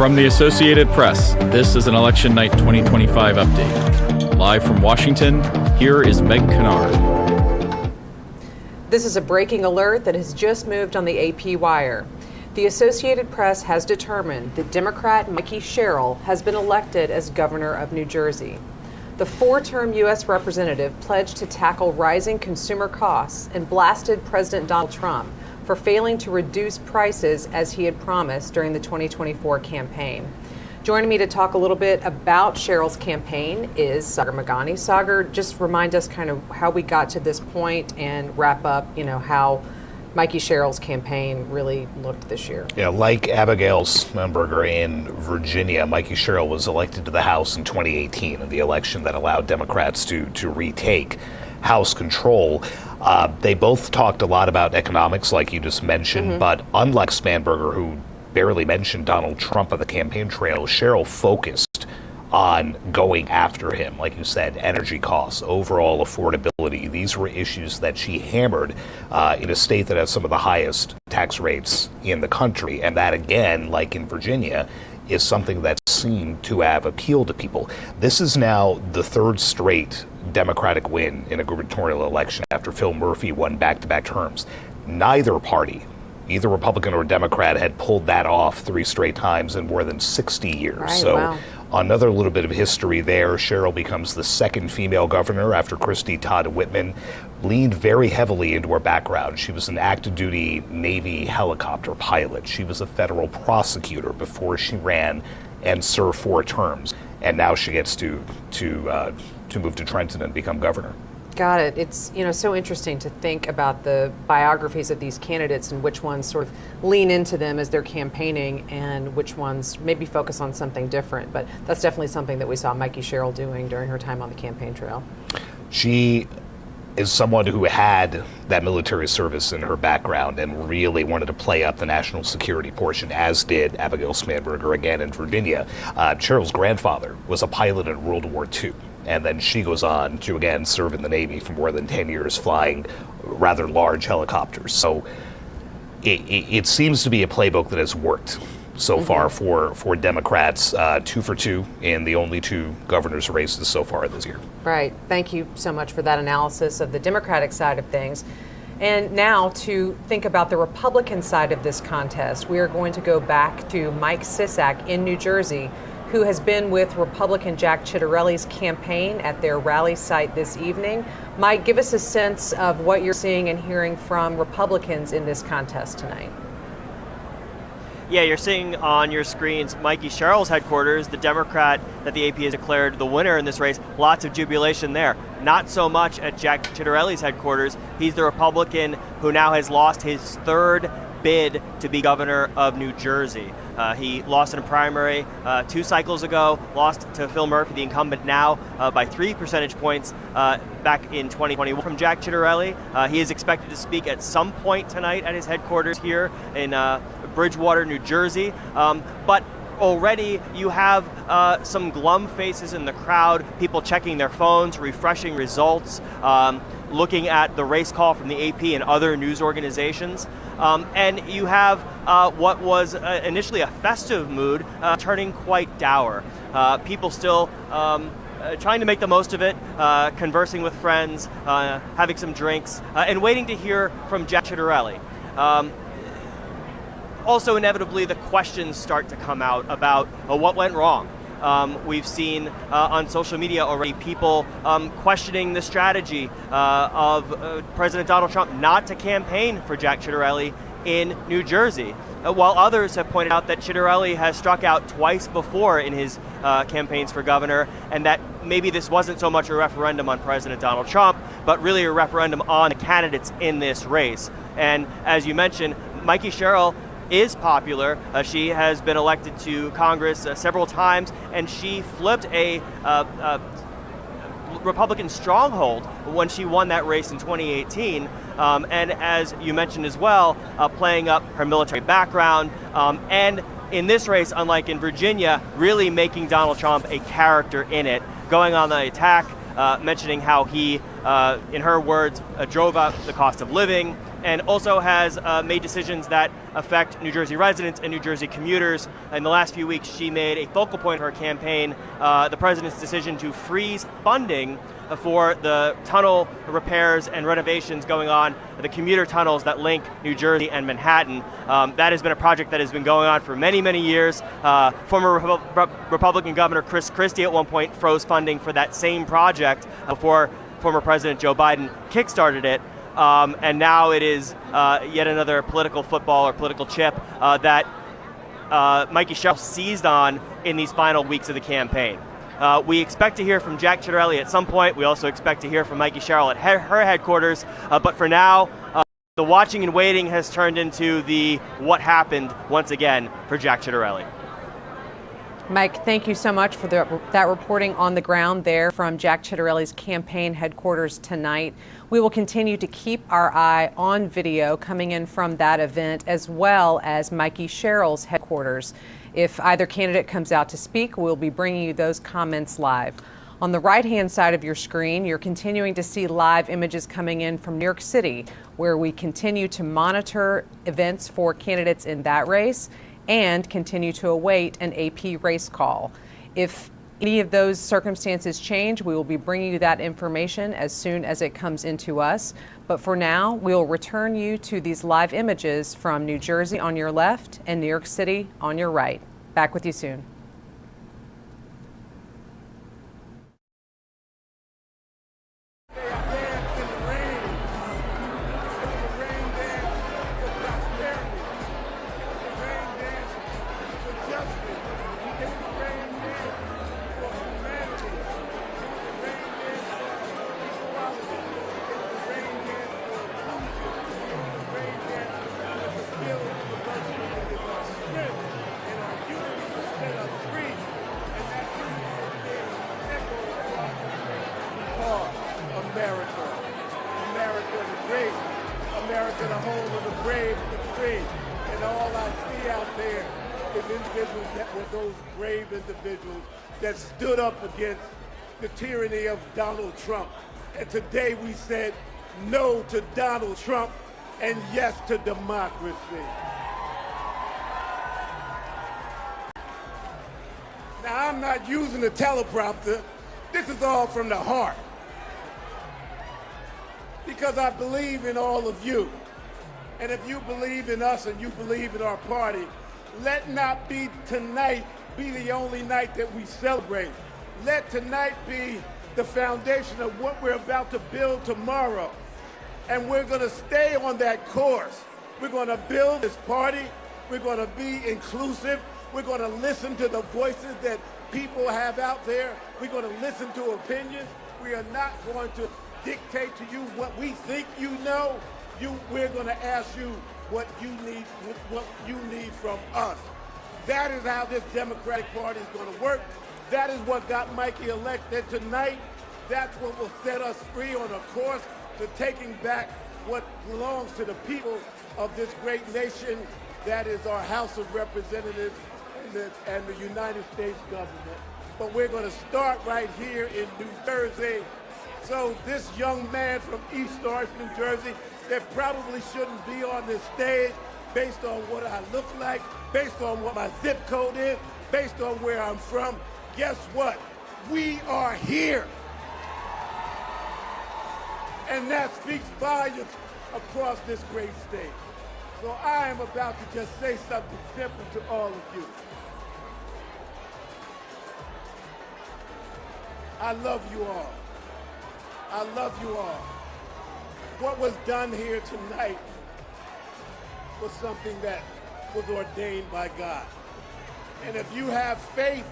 From the Associated Press, this is an Election Night 2025 update. Live from Washington, here is Meg Kennard. This is a breaking alert that has just moved on the AP wire. The Associated Press has determined that Democrat Mikey Cheryl has been elected as governor of New Jersey. The four-term U.S. representative pledged to tackle rising consumer costs and blasted President Donald Trump for failing to reduce prices as he had promised during the 2024 campaign. Joining me to talk a little bit about Cheryl's campaign is Sagar Mamdani. Sagar, just remind us kind of how we got to this point and wrap up, how Mikey Cheryl's campaign really looked this year. Yeah, like Abigail Spanberger in Virginia, Mikey Cheryl was elected to the House in 2018 in the election that allowed Democrats to retake House control. They both talked a lot about economics, like you just mentioned, but unlike Spanberger, who barely mentioned Donald Trump on the campaign trail, Cheryl focused on going after him, like you said, energy costs, overall affordability. These were issues that she hammered in a state that has some of the highest tax rates in the country. And that, again, like in Virginia, is something that seemed to have appealed to people. This is now the third straight Democratic win in a gubernatorial election after Phil Murphy won back-to-back terms. Neither party, either Republican or Democrat, had pulled that off 3 straight times in more than 60 years. Right, so wow. Another little bit of history there. Cheryl becomes the second female governor after Christy Todd Whitman leaned very heavily into her background. She was an active duty Navy helicopter pilot. She was a federal prosecutor before she ran and served 4 terms. And now she gets to move to Trenton and become governor. Got it. It's so interesting to think about the biographies of these candidates and which ones sort of lean into them as they're campaigning and which ones maybe focus on something different. But that's definitely something that we saw Mikey Cheryl doing during her time on the campaign trail. She is someone who had that military service in her background and really wanted to play up the national security portion, as did Abigail Spanberger again in Virginia. Cheryl's grandfather was a pilot in World War II. And then she goes on to, again, serve in the Navy for more than 10 years, flying rather large helicopters. So it seems to be a playbook that has worked so far for Democrats, 2 for 2 in the only 2 governors' races so far this year. Right. Thank you so much for that analysis of the Democratic side of things. And now to think about the Republican side of this contest, we are going to go back to Mike Sisak in New Jersey, who has been with Republican Jack Ciattarelli's campaign at their rally site this evening. Mike, give us a sense of what you're seeing and hearing from Republicans in this contest tonight. Yeah, you're seeing on your screens Mikey Cheryl's headquarters, the Democrat that the AP has declared the winner in this race. Lots of jubilation there. Not so much at Jack Ciattarelli's headquarters. He's the Republican who now has lost his 3rd bid to be governor of New Jersey. He lost in a primary 2 cycles ago, lost to Phil Murphy, the incumbent now, by 3 percentage points back in 2021. From Jack Ciattarelli, he is expected to speak at some point tonight at his headquarters here in Bridgewater, New Jersey. But already you have some glum faces in the crowd, people checking their phones, refreshing results, looking at the race call from the AP and other news organizations. And you have what was initially a festive mood turning quite dour. People still trying to make the most of it, conversing with friends, having some drinks, and waiting to hear from Jack Ciattarelli. Also, inevitably, the questions start to come out about what went wrong. We've seen on social media already people questioning the strategy of President Donald Trump not to campaign for Jack Ciattarelli in New Jersey, while others have pointed out that Ciattarelli has struck out twice before in his campaigns for governor, and that maybe this wasn't so much a referendum on President Donald Trump, but really a referendum on the candidates in this race. And as you mentioned, Mikey Cheryl is popular. She has been elected to Congress several times, and she flipped a Republican stronghold when she won that race in 2018. And as you mentioned as well, playing up her military background, and in this race, unlike in Virginia, really making Donald Trump a character in it, going on the attack, mentioning how he, in her words, drove up the cost of living, and also has made decisions that affect New Jersey residents and New Jersey commuters. In the last few weeks, she made a focal point of her campaign the president's decision to freeze funding for the tunnel repairs and renovations going on, the commuter tunnels that link New Jersey and Manhattan. That has been a project that has been going on for many, many years. Former Republican Governor Chris Christie at one point froze funding for that same project before former President Joe Biden kickstarted it. And now it is yet another political football or political chip that Mikey Cheryl seized on in these final weeks of the campaign. We expect to hear from Jack Ciattarelli at some point. We also expect to hear from Mikey Cheryl at her headquarters. But for now, the watching and waiting has turned into the what happened once again for Jack Ciattarelli. Mike, thank you so much for that reporting on the ground there from Jack Ciattarelli's campaign headquarters tonight. We will continue to keep our eye on video coming in from that event, as well as Mikey Cheryl's headquarters. If either candidate comes out to speak, we'll be bringing you those comments live. On the right-hand side of your screen, you're continuing to see live images coming in from New York City, where we continue to monitor events for candidates in that race and continue to await an AP race call. If any of those circumstances change, we will be bringing you that information as soon as it comes into us. But for now, we'll return you to these live images from New Jersey on your left and New York City on your right. Back with you soon. America, the home of the brave and the free. And all I see out there is individuals that were those brave individuals that stood up against the tyranny of Donald Trump. And today we said no to Donald Trump and yes to democracy. Now, I'm not using a teleprompter. This is all from the heart. Because I believe in all of you. And if you believe in us and you believe in our party, let not be tonight be the only night that we celebrate. Let tonight be the foundation of what we're about to build tomorrow. And we're going to stay on that course. We're going to build this party. We're going to be inclusive. We're going to listen to the voices that people have out there. We're going to listen to opinions. We are not going to dictate to you what we think you know. We're going to ask you what you need from us. That is how this Democratic Party is going to work. That is what got Mikey elected tonight. That's what will set us free on a course to taking back what belongs to the people of this great nation. That is our House of Representatives and the United States government. But we're going to start right here in New Jersey. So this young man from East Orange, New Jersey, that probably shouldn't be on this stage based on what I look like, based on what my zip code is, based on where I'm from. Guess what? We are here. And that speaks volumes across this great state. So I am about to just say something simple to all of you. I love you all. I love you all. What was done here tonight was something that was ordained by God. And if you have faith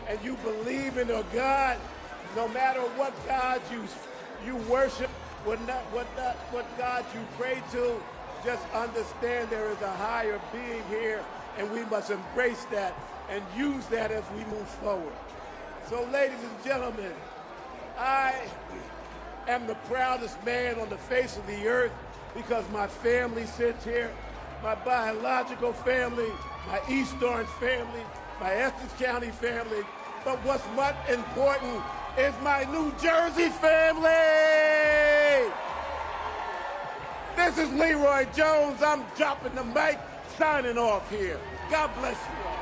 and you believe in a God, no matter what God you worship, what God you pray to, just understand there is a higher being here, and we must embrace that and use that as we move forward. So, ladies and gentlemen, I am the proudest man on the face of the earth because my family sits here, my biological family, my East Orange family, my Essex County family, but what's much important is my New Jersey family. This is Leroy Jones. I'm dropping the mic, signing off here. God bless you all.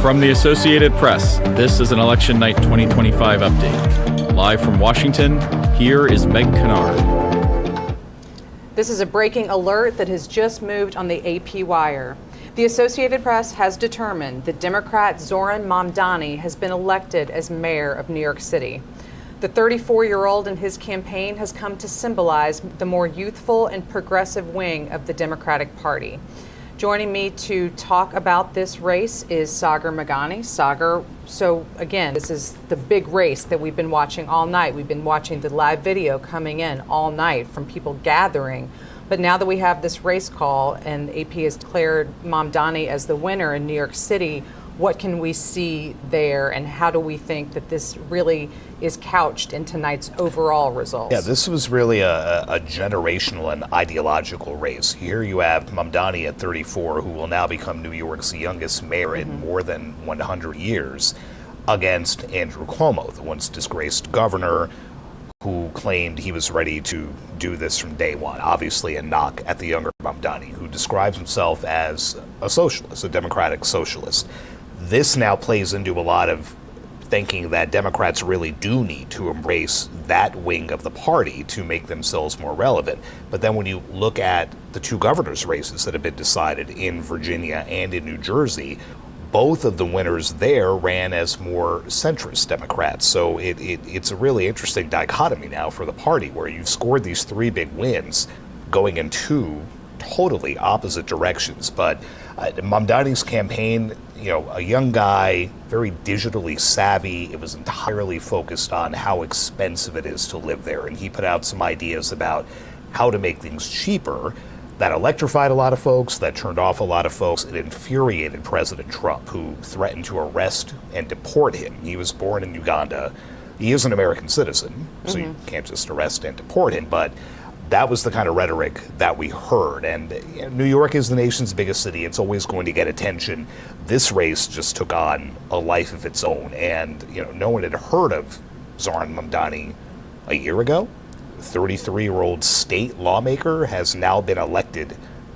From the Associated Press, this is an Election Night 2025 update. Live from Washington, here is Meg Kennard. This is a breaking alert that has just moved on the AP wire. The Associated Press has determined that Democrat Zohran Mamdani has been elected as mayor of New York City. The 34-year-old and his campaign has come to symbolize the more youthful and progressive wing of the Democratic Party. Joining me to talk about this race is Sagar Mandani. Sagar, so again, this is the big race that we've been watching all night. We've been watching the live video coming in all night from people gathering. But now that we have this race call and AP has declared Mamdani as the winner in New York City, what can we see there and how do we think that this really is couched in tonight's overall results? Yeah, this was really a generational and ideological race. Here you have Mamdani at 34, who will now become New York's youngest mayor in more than 100 years, against Andrew Cuomo, the once disgraced governor, who claimed he was ready to do this from day one. Obviously a knock at the younger Mamdani, who describes himself as a socialist, a democratic socialist. This now plays into a lot of thinking that Democrats really do need to embrace that wing of the party to make themselves more relevant. But then when you look at the two governors' races that have been decided in Virginia and in New Jersey, both of the winners there ran as more centrist Democrats. So it's a really interesting dichotomy now for the party, where you've scored these three big wins going in two totally opposite directions. But Mamdani's campaign, you know, a young guy, very digitally savvy. It was entirely focused on how expensive it is to live there. And he put out some ideas about how to make things cheaper. That electrified a lot of folks, that turned off a lot of folks. It infuriated President Trump, who threatened to arrest and deport him. He was born in Uganda. He is an American citizen, so you can't just arrest and deport him. But that was the kind of rhetoric that we heard. And New York is the nation's biggest city. It's always going to get attention. This race just took on a life of its own. And, no one had heard of Zohran Mamdani a year ago. 33-year-old state lawmaker has now been elected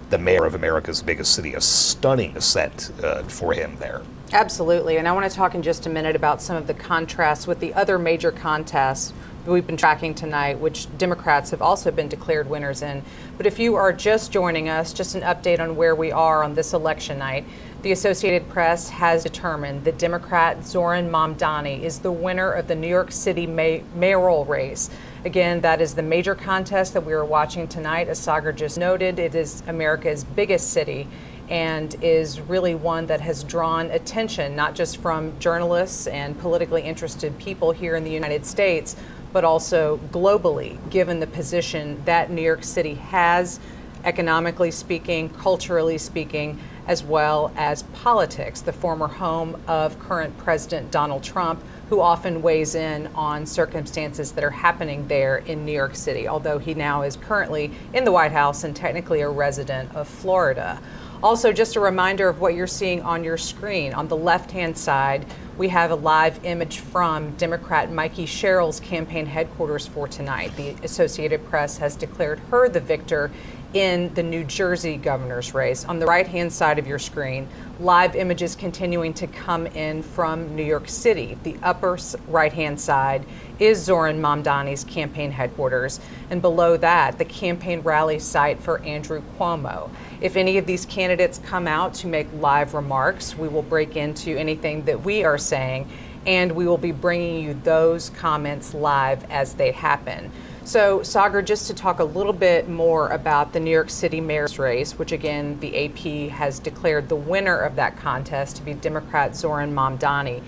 the mayor of America's biggest city. A stunning ascent for him there. Absolutely. And I want to talk in just a minute about some of the contrasts with the other major contests we've been tracking tonight, which Democrats have also been declared winners in. But if you are just joining us, just an update on where we are on this election night. The Associated Press has determined that Democrat Zohran Mamdani is the winner of the New York City mayoral race. Again, that is the major contest that we are watching tonight. As Sagar just noted, it is America's biggest city and is really one that has drawn attention, not just from journalists and politically interested people here in the United States, but also globally, given the position that New York City has, economically speaking, culturally speaking, as well as politics, the former home of current President Donald Trump, who often weighs in on circumstances that are happening there in New York City, although he now is currently in the White House and technically a resident of Florida. Also, just a reminder of what you're seeing on your screen. On the left-hand side, we have a live image from Democrat Mikey Cheryl's campaign headquarters for tonight. The Associated Press has declared her the victor in the New Jersey governor's race. On the right-hand side of your screen, live images continuing to come in from New York City. The upper right-hand side is Zohran Mamdani's campaign headquarters, and below that, the campaign rally site for Andrew Cuomo. If any of these candidates come out to make live remarks, we will break into anything that we are saying, and we will be bringing you those comments live as they happen. So, Sagar, just to talk a little bit more about the New York City mayor's race, which again, the AP has declared the winner of that contest to be Democrat Zohran Mamdani.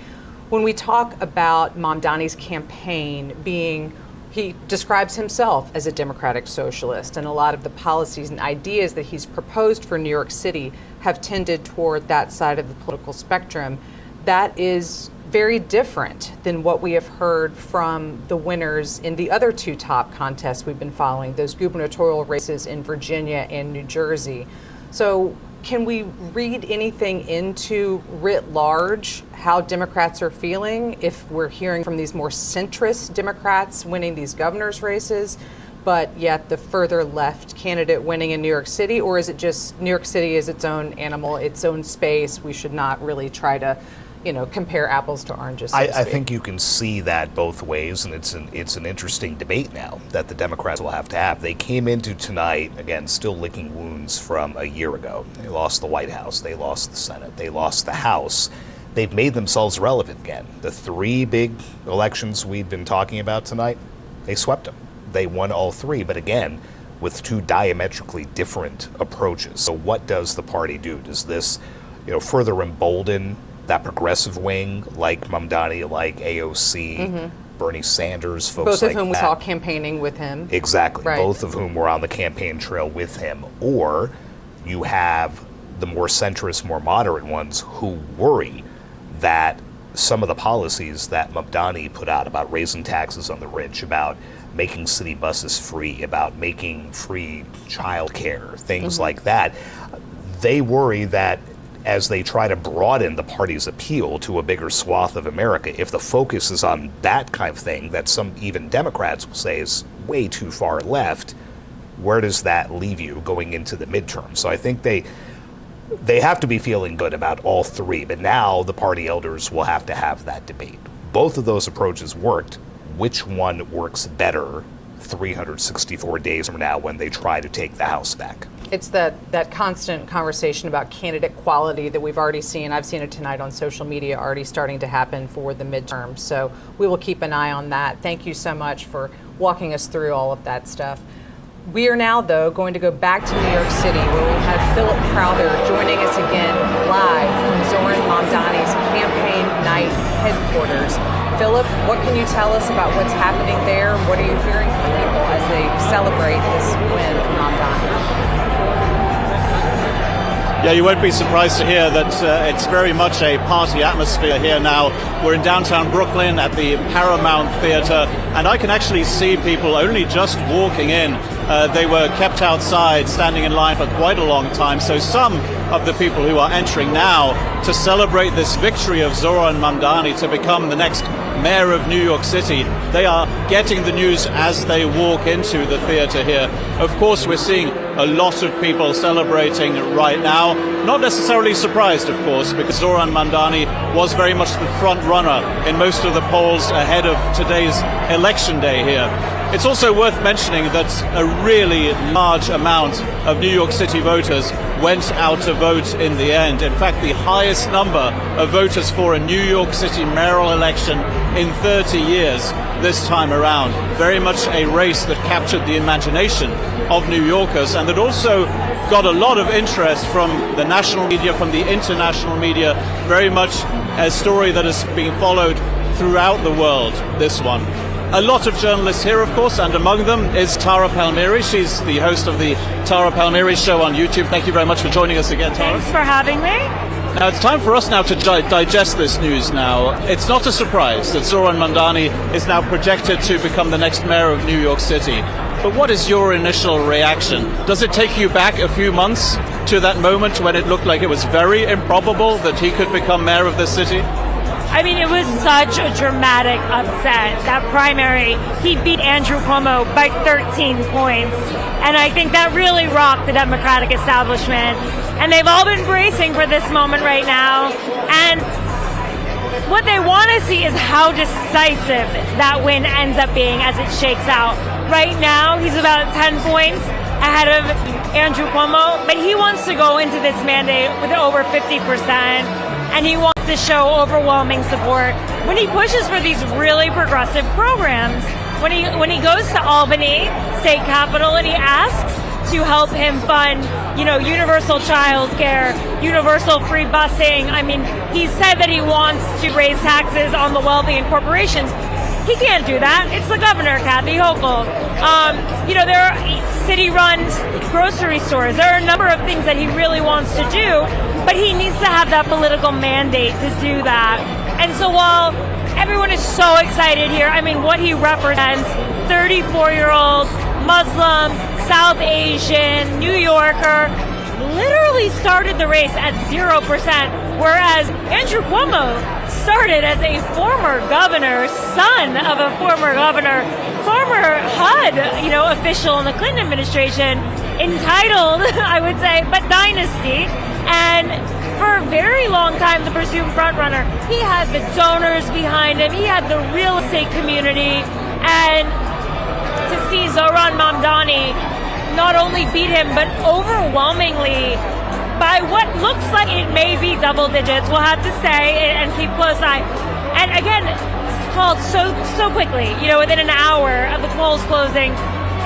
When we talk about Mamdani's campaign being, he describes himself as a democratic socialist, and a lot of the policies and ideas that he's proposed for New York City have tended toward that side of the political spectrum. That is very different than what we have heard from the winners in the other two top contests we've been following, those gubernatorial races in Virginia and New Jersey. So can we read anything into writ large how Democrats are feeling if we're hearing from these more centrist Democrats winning these governor's races, but yet the further left candidate winning in New York City? Or is it just New York City is its own animal, its own space? We should not really try to compare apples to oranges. I think you can see that both ways, and it's an interesting debate now that the Democrats will have to have. They came into tonight, again, still licking wounds from a year ago. They lost the White House, they lost the Senate, they lost the House. They've made themselves relevant again. The three big elections we've been talking about tonight, they swept them. They won all three, but again, with two diametrically different approaches. So what does the party do? Does this, further embolden that progressive wing, like Mamdani, like AOC, Bernie Sanders, folks both of like whom we that. saw campaigning with him. Exactly. Right. Both of whom were on the campaign trail with him. Or you have the more centrist, more moderate ones who worry that some of the policies that Mamdani put out about raising taxes on the rich, about making city buses free, about making free child care, things like that, they worry that as they try to broaden the party's appeal to a bigger swath of America, if the focus is on that kind of thing that some even Democrats will say is way too far left, where does that leave you going into the midterm? So I think they have to be feeling good about all three, but now the party elders will have to have that debate. Both of those approaches worked. Which one works better 364 days from now when they try to take the House back? It's that constant conversation about candidate quality that we've already seen. I've seen it tonight on social media already starting to happen for the midterms. So we will keep an eye on that. Thank you so much for walking us through all of that stuff. We are now, though, going to go back to New York City, where we have Philip Crowther joining us again live from Zohran Mamdani's campaign night headquarters. Philip, what can you tell us about what's happening there? What are you hearing from people as they celebrate this win for Mamdani? Yeah, you won't be surprised to hear that it's very much a party atmosphere here now. We're in downtown Brooklyn at the Paramount Theater, and I can actually see people only just walking in They were kept outside, standing in line for quite a long time. So some of the people who are entering now to celebrate this victory of Zohran Mamdani to become the next mayor of New York City, they are getting the news as they walk into the theater here. Of course, we're seeing a lot of people celebrating right now. Not necessarily surprised, of course, because Zohran Mandani was very much the front runner in most of the polls ahead of today's election day here. It's also worth mentioning that a really large amount of New York City voters went out to vote in the end. In fact, the highest number of voters for a New York City mayoral election in 30 years this time around. Very much a race that captured the imagination of New Yorkers, and that also got a lot of interest from the national media, from the international media. Very much a story that has been followed throughout the world, this one. A lot of journalists here, of course, and among them is Tara Palmieri. She's the host of the Tara Palmieri Show on YouTube. Thank you very much for joining us again, Tara. Thanks for having me. Now, it's time for us now to digest this news now. It's not a surprise that Zohran Mamdani is now projected to become the next mayor of New York City. But what is your initial reaction? Does it take you back a few months to that moment when it looked like it was very improbable that he could become mayor of this city? I mean, it was such a dramatic upset. That primary, he beat Andrew Cuomo by 13 points. And I think that really rocked the Democratic establishment. And they've all been bracing for this moment right now. And what they want to see is how decisive that win ends up being as it shakes out. Right now, he's about 10 points ahead of Andrew Cuomo, but he wants to go into this mandate with over 50%. And he wants to show overwhelming support when he pushes for these really progressive programs. When he goes to Albany, state capital, and he asks to help him fund, universal child care, universal free busing. I mean, he said that he wants to raise taxes on the wealthy and corporations. He can't do that. It's the governor, Kathy Hochul. There are city-run grocery stores. There are a number of things that he really wants to do, but he needs to have that political mandate to do that. And so while everyone is so excited here, I mean, what he represents, 34-year-old, Muslim, South Asian, New Yorker, literally started the race at 0%, whereas Andrew Cuomo started as a former governor, son of a former governor, former HUD, official in the Clinton administration, entitled, I would say, but dynasty, and for a very long time, the presumed frontrunner. He had the donors behind him, he had the real estate community, and to see Zohran Mamdani not only beat him, but overwhelmingly by what looks like it may be double digits. We'll have to say and keep close eye. And again, called so quickly, within an hour of the polls closing.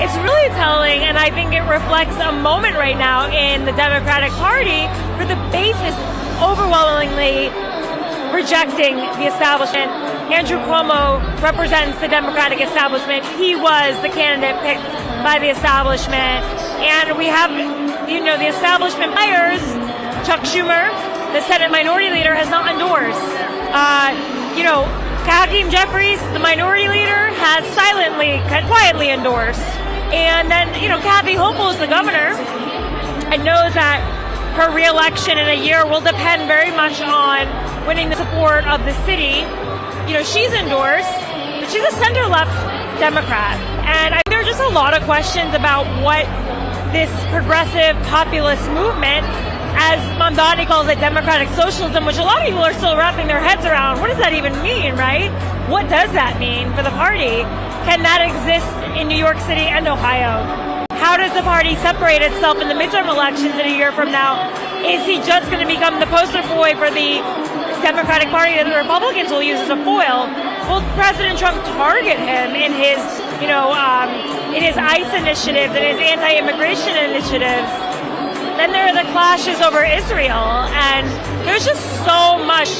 It's really telling, and I think it reflects a moment right now in the Democratic Party where the base is overwhelmingly rejecting the establishment. Andrew Cuomo represents the Democratic establishment. He was the candidate picked by the establishment. And we have, the establishment mayors, Chuck Schumer, the Senate Minority Leader, has not endorsed. Hakeem Jeffries, the Minority Leader, has quietly endorsed. And then, Kathy Hochul is the governor and knows that her re-election in a year will depend very much on winning the support of the city. She's endorsed, but she's a center-left Democrat. And there are just a lot of questions about what this progressive populist movement, as Mamdani calls it, democratic socialism, which a lot of people are still wrapping their heads around. What does that even mean, right? What does that mean for the party? Can that exist in New York City and Ohio? How does the party separate itself in the midterm elections in a year from now? Is he just going to become the poster boy for the Democratic Party that the Republicans will use as a foil? Will President Trump target him in his, in his ICE initiatives and his anti-immigration initiatives? Then there are the clashes over Israel, and there's just so much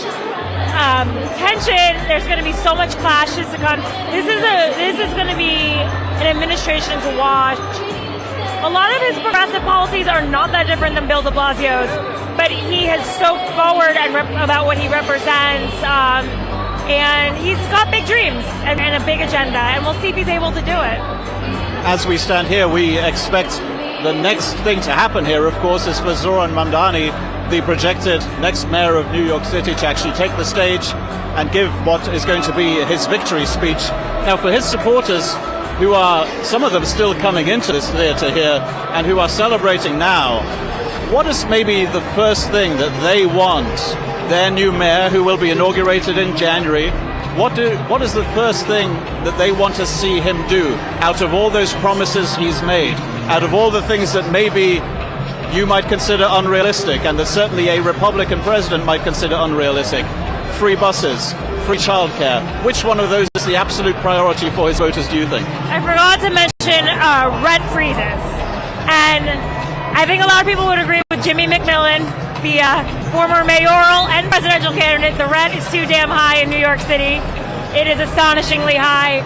tension. There's going to be so much clashes to come. This is going to be an administration to watch. A lot of his progressive policies are not that different than Bill de Blasio's, but he has so forward about what he represents, and he's got big dreams and a big agenda, and we'll see if he's able to do it. as we stand here, we expect the next thing to happen here, of course, is for Zohran Mamdani, the projected next mayor of New York City, to actually take the stage and give what is going to be his victory speech. Now, for his supporters, who are, some of them still coming into this theater here, and who are celebrating now, what is maybe the first thing that they want their new mayor, who will be inaugurated in January, what is the first thing that they want to see him do out of all those promises he's made, out of all the things that maybe you might consider unrealistic and that certainly a Republican president might consider unrealistic? Free buses, free childcare. Which one of those is the absolute priority for his voters, do you think? I forgot to mention rent freezes. And I think a lot of people would agree with Jimmy McMillan, the former mayoral and presidential candidate. The rent is too damn high in New York City. It is astonishingly high.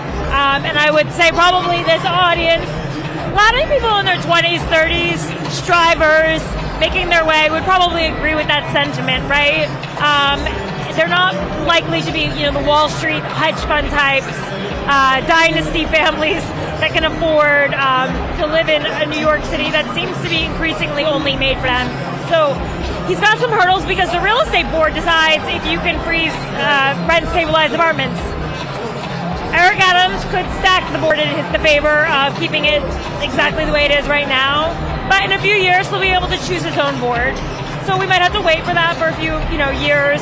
And I would say probably this audience, a lot of people in their 20s, 30s, strivers, making their way, would probably agree with that sentiment, right? They're not likely to be, the Wall Street hedge fund types, dynasty families that can afford to live in a New York City that seems to be increasingly only made for them. So he's got some hurdles because the real estate board decides if you can freeze rent-stabilized apartments. Eric Adams could stack the board in the favor of keeping it exactly the way it is right now, but in a few years he'll be able to choose his own board. So we might have to wait for that for a few, years.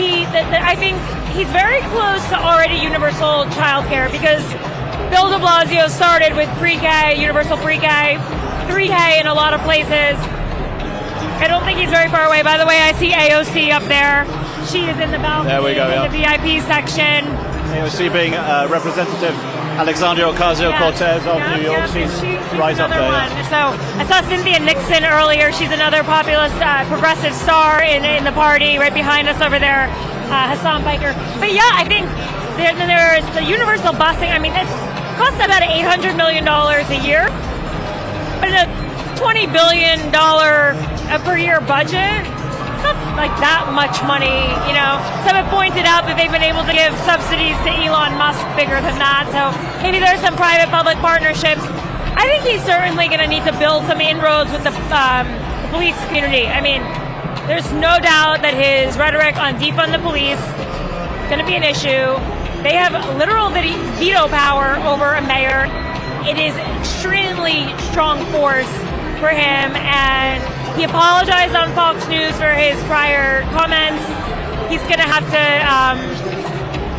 I think he's very close to already universal childcare because Bill de Blasio started with pre-K, universal pre-K, 3K in a lot of places. I don't think he's very far away. By the way, I see AOC up there. She is in the balcony, there we go, in the VIP section. AOC being Representative Alexandria Ocasio-Cortez of New York. She's right up there. One. So I saw Cynthia Nixon earlier. She's another populist, progressive star in the party right behind us over there, Hassan Piker. But yeah, I think there's the universal busing. I mean, it costs about $800 million a year. But in a $20 billion per year budget, it's not like that much money, Some have pointed out that they've been able to give subsidies to Elon Musk bigger than that. So maybe there's some private-public partnerships. I think he's certainly going to need to build some inroads with the police community. I mean, there's no doubt that his rhetoric on defund the police is going to be an issue. They have literal veto power over a mayor. It is extremely strong force for him, and he apologized on Fox News for his prior comments. He's going to have to,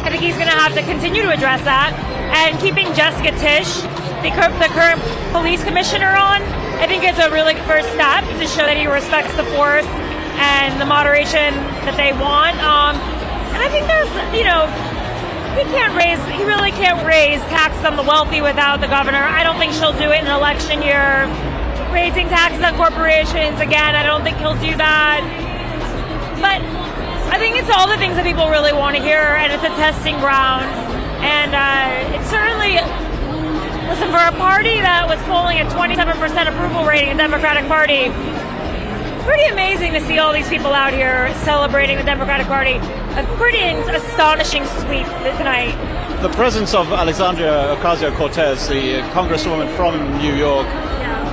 I think he's going to have to continue to address that. And keeping Jessica Tisch, the current police commissioner, on, I think it's a really good first step to show that he respects the force and the moderation that they want. And I think there's, he really can't raise taxes on the wealthy without the governor. I don't think she'll do it in an election year. Raising taxes on corporations, again, I don't think he'll do that. But I think it's all the things that people really want to hear, and it's a testing ground. And it's certainly, listen, for a party that was polling at 27% approval rating, the Democratic Party, pretty amazing to see all these people out here celebrating the Democratic Party. A pretty astonishing sweep tonight. The presence of Alexandria Ocasio-Cortez, the congresswoman from New York,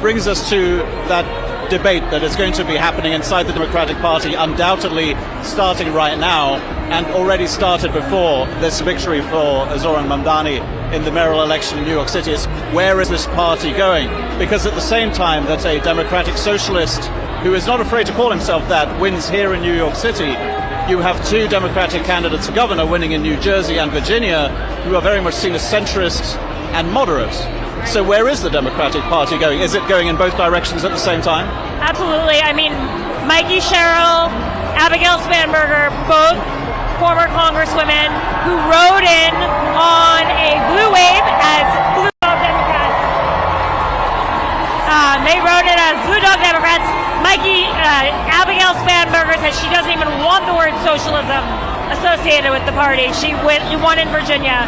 brings us to that debate that is going to be happening inside the Democratic Party, undoubtedly starting right now, and already started before this victory for Zohran Mamdani in the mayoral election in New York City. Is where is this party going? Because at the same time that a democratic socialist, who is not afraid to call himself that, wins here in New York City, you have two Democratic candidates for governor winning in New Jersey and Virginia, who are very much seen as centrists and moderates. So where is the Democratic Party going? Is it going in both directions at the same time? Absolutely. I mean, Mikey Cheryl, Abigail Spanberger, both former congresswomen who rode in on a blue wave as Blue Dog Democrats. They rode in as Blue Dog Democrats. Abigail Spanberger says she doesn't even want the word socialism associated with the party. She won in Virginia.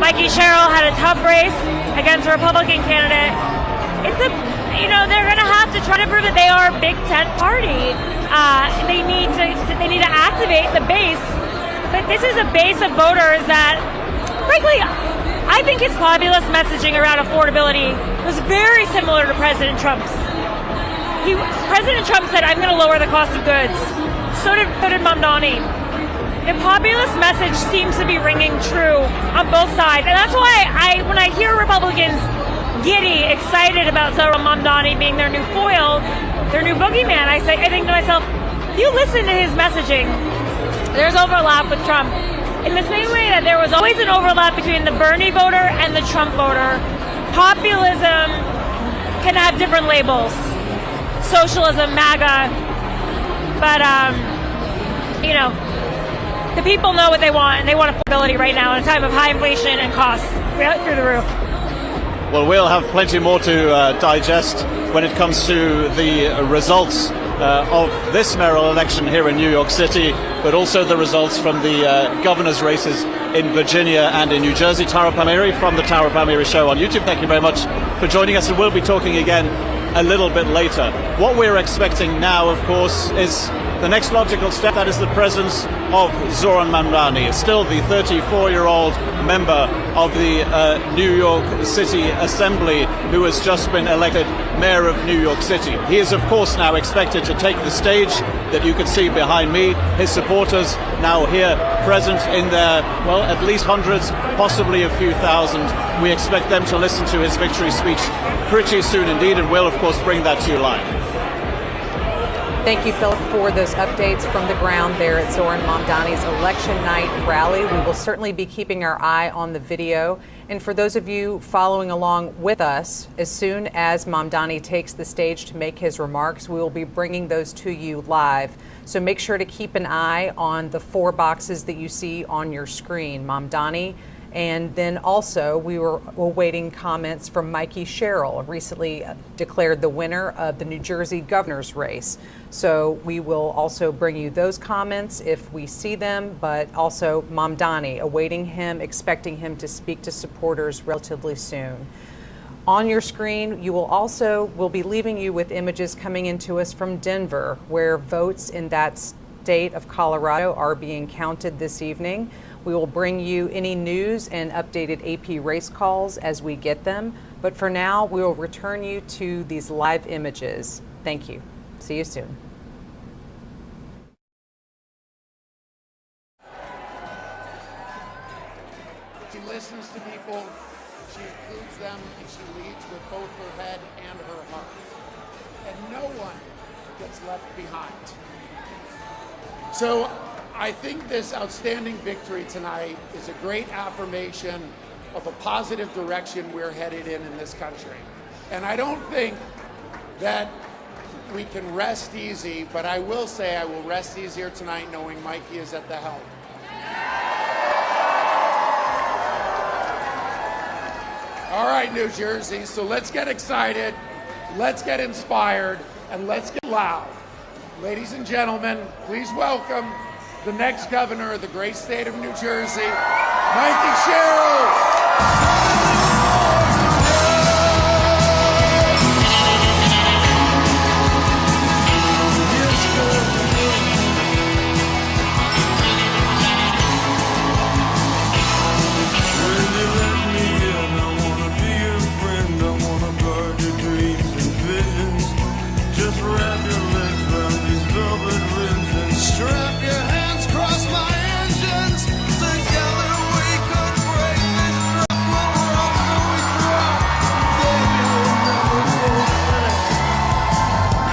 Mikey Cheryl had a tough race against a Republican candidate. They're going to have to try to prove that they are a big tent party. They need to activate the base, but this is a base of voters that, frankly, I think his populist messaging around affordability was very similar to President Trump's. President Trump said, I'm going to lower the cost of goods. So did Mamdani. The populist message seems to be ringing true on both sides. And that's why when I hear Republicans giddy, excited about Zohran Mamdani being their new foil, their new boogeyman, I think to myself, you listen to his messaging, there's overlap with Trump. In the same way that there was always an overlap between the Bernie voter and the Trump voter, populism can have different labels. Socialism, MAGA, but, the people know what they want, and they want affordability right now in a time of high inflation and costs through the roof. Well, we'll have plenty more to digest when it comes to the results of this mayoral election here in New York City, but also the results from the governor's races in Virginia and in New Jersey. Tara Palmieri from the Tara Palmieri Show on YouTube, thank you very much for joining us, and we'll be talking again a little bit later. What we're expecting now, of course, is the next logical step. That is the presence of Zohran Mamdani, still the 34-year-old member of the New York City Assembly who has just been elected mayor of New York City. He is, of course, now expected to take the stage that you can see behind me. His supporters now here present in their, well, at least hundreds, possibly a few thousand. We expect them to listen to his victory speech pretty soon indeed, and we'll, of course, bring that to you live. Thank you, Philip, for those updates from the ground there at Zohran Mamdani's election night rally. We will certainly be keeping our eye on the video. And for those of you following along with us, as soon as Mamdani takes the stage to make his remarks, we will be bringing those to you live. So make sure to keep an eye on the 4 boxes that you see on your screen. Mamdani. And then also, we were awaiting comments from Mikey Cheryl, recently declared the winner of the New Jersey governor's race. So we will also bring you those comments if we see them, but also Mamdani, awaiting him, expecting him to speak to supporters relatively soon. On your screen, we'll be leaving you with images coming into us from Denver, where votes in that state of Colorado are being counted this evening. We will bring you any news and updated AP race calls as we get them. But for now, we will return you to these live images. Thank you. See you soon. She listens to people, she includes them, and she leads with both her head and her heart. And no one gets left behind. So I think this outstanding victory tonight is a great affirmation of a positive direction we're headed in this country. And I don't think that we can rest easy, but I will say I will rest easier tonight knowing Mikey is at the helm. All right, New Jersey, so let's get excited, let's get inspired, and let's get loud. Ladies and gentlemen, please welcome the next governor of the great state of New Jersey, Mikey Cheryl. Strap your hands, cross my engines. Together we could break this truck. We'll rock till we drop. Baby, we'll never go back.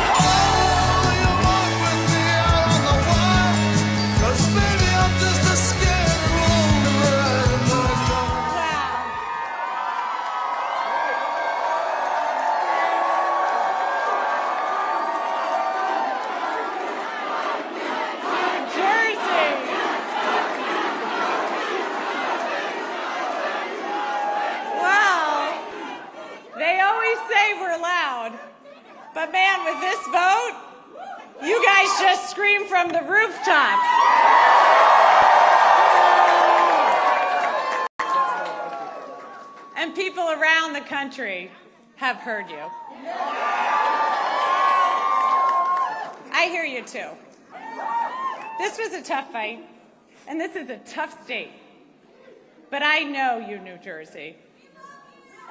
Oh, you walk with me out on the wire. 'Cause baby, I'm just a scared lonely ride. But man, with this vote, you guys just scream from the rooftops. And people around the country have heard you. I hear you too. This was a tough fight, and this is a tough state. But I know you, New Jersey,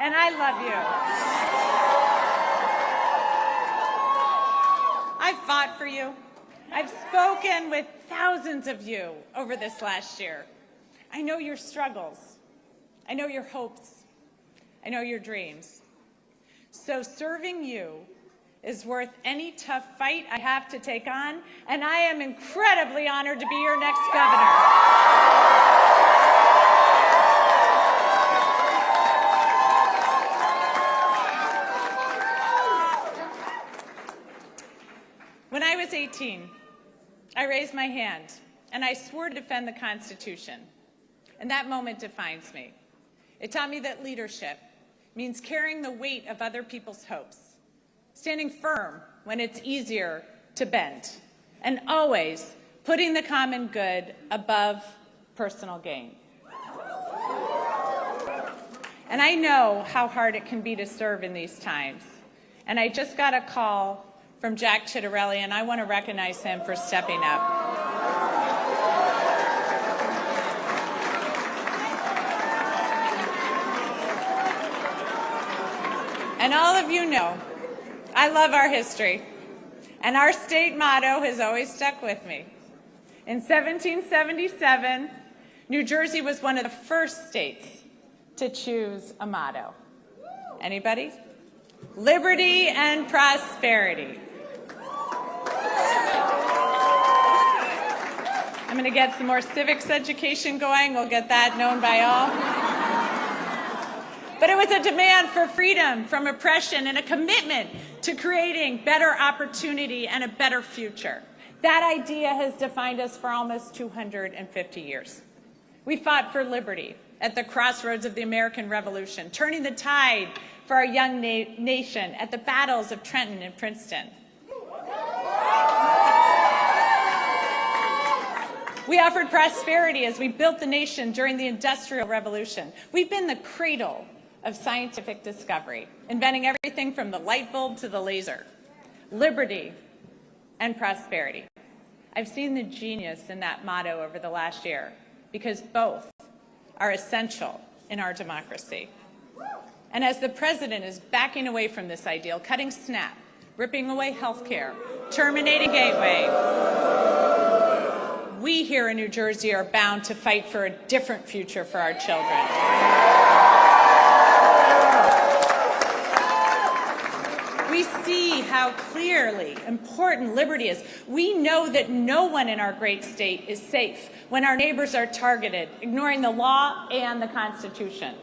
and I love you. I've fought for you. I've spoken with thousands of you over this last year. I know your struggles. I know your hopes. I know your dreams. So serving you is worth any tough fight I have to take on, and I am incredibly honored to be your next governor. When I was 18, I raised my hand and I swore to defend the Constitution. And that moment defines me. It taught me that leadership means carrying the weight of other people's hopes, standing firm when it's easier to bend, and always putting the common good above personal gain. And I know how hard it can be to serve in these times. And I just got a call from Jack Ciattarelli, and I want to recognize him for stepping up. And all of you know, I love our history, and our state motto has always stuck with me. In 1777, New Jersey was one of the first states to choose a motto. Anybody? Liberty and prosperity. I'm going to get some more civics education going. We'll get that known by all. But it was a demand for freedom from oppression and a commitment to creating better opportunity and a better future. That idea has defined us for almost 250 years. We fought for liberty at the crossroads of the American Revolution, turning the tide for our young nation at the battles of Trenton and Princeton. We offered prosperity as we built the nation during the Industrial Revolution. We've been the cradle of scientific discovery, inventing everything from the light bulb to the laser. Liberty and prosperity. I've seen the genius in that motto over the last year because both are essential in our democracy. And as the president is backing away from this ideal, cutting SNAP, ripping away health care, terminating Gateway, we here in New Jersey are bound to fight for a different future for our children. We see how clearly important liberty is. We know that no one in our great state is safe when our neighbors are targeted, ignoring the law and the Constitution.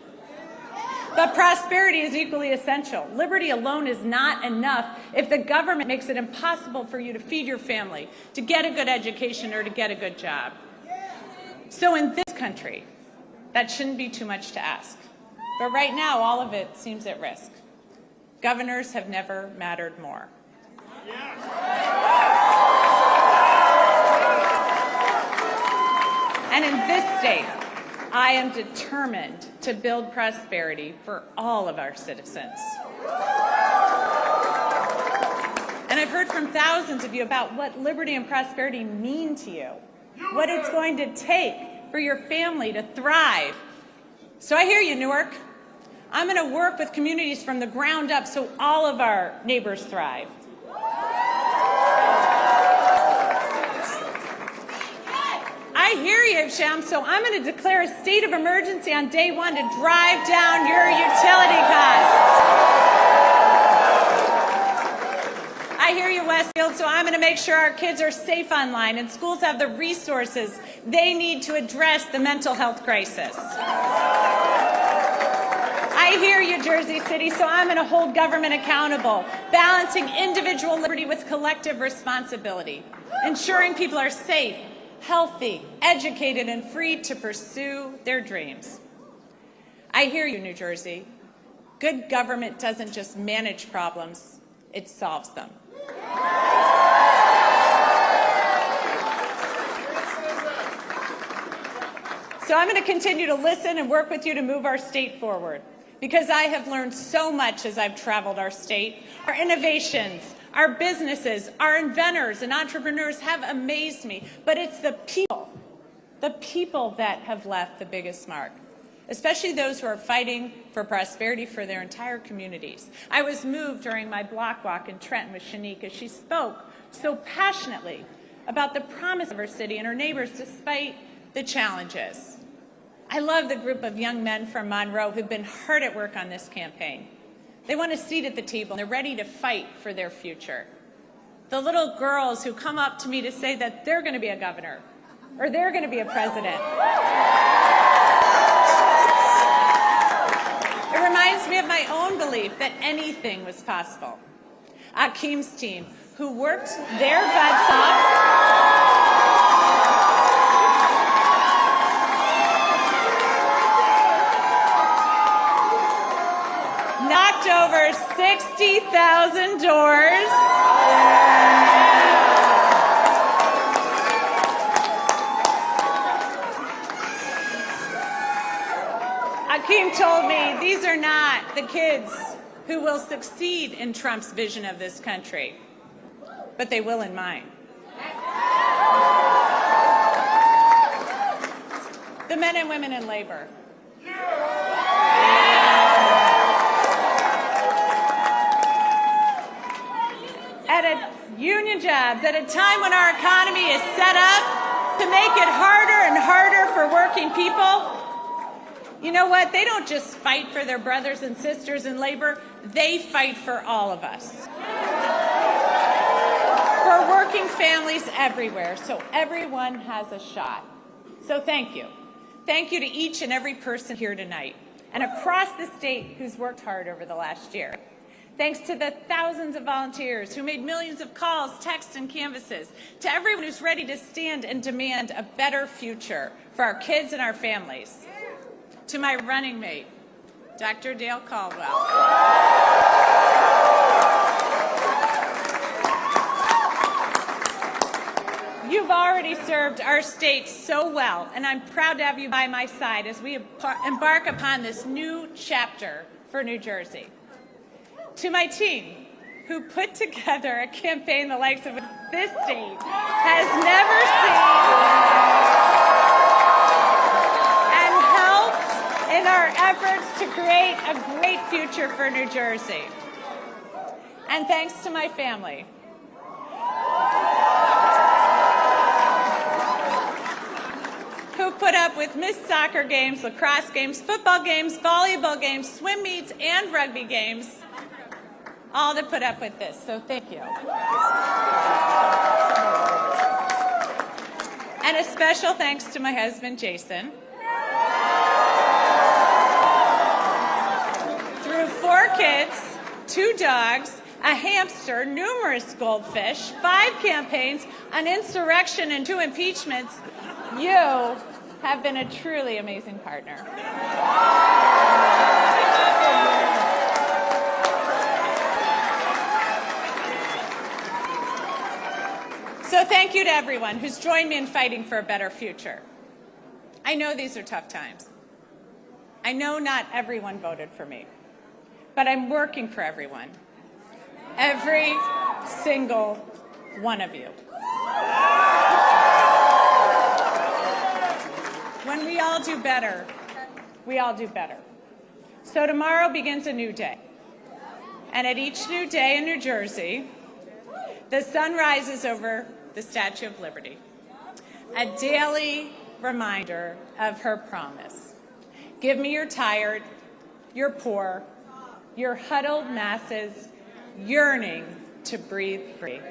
But prosperity is equally essential. Liberty alone is not enough if the government makes it impossible for you to feed your family, to get a good education, or to get a good job. So in this country, that shouldn't be too much to ask. But right now, all of it seems at risk. Governors have never mattered more. And in this state, I am determined to build prosperity for all of our citizens. And I've heard from thousands of you about what liberty and prosperity mean to you, what it's going to take for your family to thrive. So I hear you, Newark. I'm going to work with communities from the ground up so all of our neighbors thrive. I hear you, Sham, so I'm going to declare a state of emergency on day one to drive down your utility costs. I hear you, Westfield, so I'm going to make sure our kids are safe online and schools have the resources they need to address the mental health crisis. I hear you, Jersey City, so I'm going to hold government accountable, balancing individual liberty with collective responsibility, ensuring people are safe, healthy, educated, and free to pursue their dreams. I hear you, New Jersey. Good government doesn't just manage problems, it solves them. So I'm going to continue to listen and work with you to move our state forward, because I have learned so much as I've traveled our state. Our innovations, our businesses, our inventors and entrepreneurs have amazed me, but it's the people that have left the biggest mark. especially those who are fighting for prosperity for their entire communities. I was moved during my block walk in Trenton with Shanique as she spoke so passionately about the promise of her city and her neighbors despite the challenges. I love the group of young men from Monroe who've been hard at work on this campaign. They want a seat at the table and they're ready to fight for their future. The little girls who come up to me to say that they're going to be a governor or they're going to be a president. It reminds me of my own belief that anything was possible. Akeem's team, who worked their butts off, knocked over 60,000 doors. Akeem told me these are not the kids who will succeed in Trump's vision of this country, but they will in mine. The men and women in labor. Union jobs at a time when our economy is set up to make it harder and harder for working people. You know what? They don't just fight for their brothers and sisters in labor. They fight for all of us. For working families everywhere, so everyone has a shot. So thank you. Thank you to each and every person here tonight and across the state who's worked hard over the last year. Thanks to the thousands of volunteers who made millions of calls, texts, and canvasses, to everyone who's ready to stand and demand a better future for our kids and our families. To my running mate, Dr. Dale Caldwell. You've already served our state so well, and I'm proud to have you by my side as we embark upon this new chapter for New Jersey. To my team, who put together a campaign the likes of this state has never seen, and helped in our efforts to create a great future for New Jersey. And thanks to my family. Who put up with missed soccer games, lacrosse games, football games, volleyball games, swim meets, and rugby games, all to put up with this, so thank you. And a special thanks to my husband, Jason. Through 4 kids, 2 dogs, a hamster, numerous goldfish, 5 campaigns, an insurrection, and 2 impeachments, you have been a truly amazing partner. So thank you to everyone who's joined me in fighting for a better future. I know these are tough times. I know not everyone voted for me, but I'm working for everyone. Every single one of you. When we all do better, we all do better. So tomorrow begins a new day. And at each new day in New Jersey, the sun rises over the Statue of Liberty, a daily reminder of her promise. Give me your tired, your poor, your huddled masses yearning to breathe free.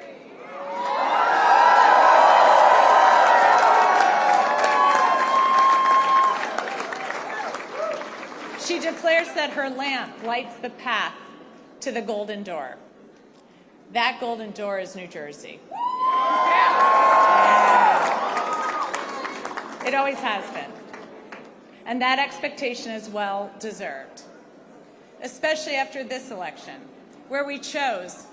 She declares that her lamp lights the path to the golden door. That golden door is New Jersey. It always has been. And that expectation is well deserved, especially after this election, where we chose,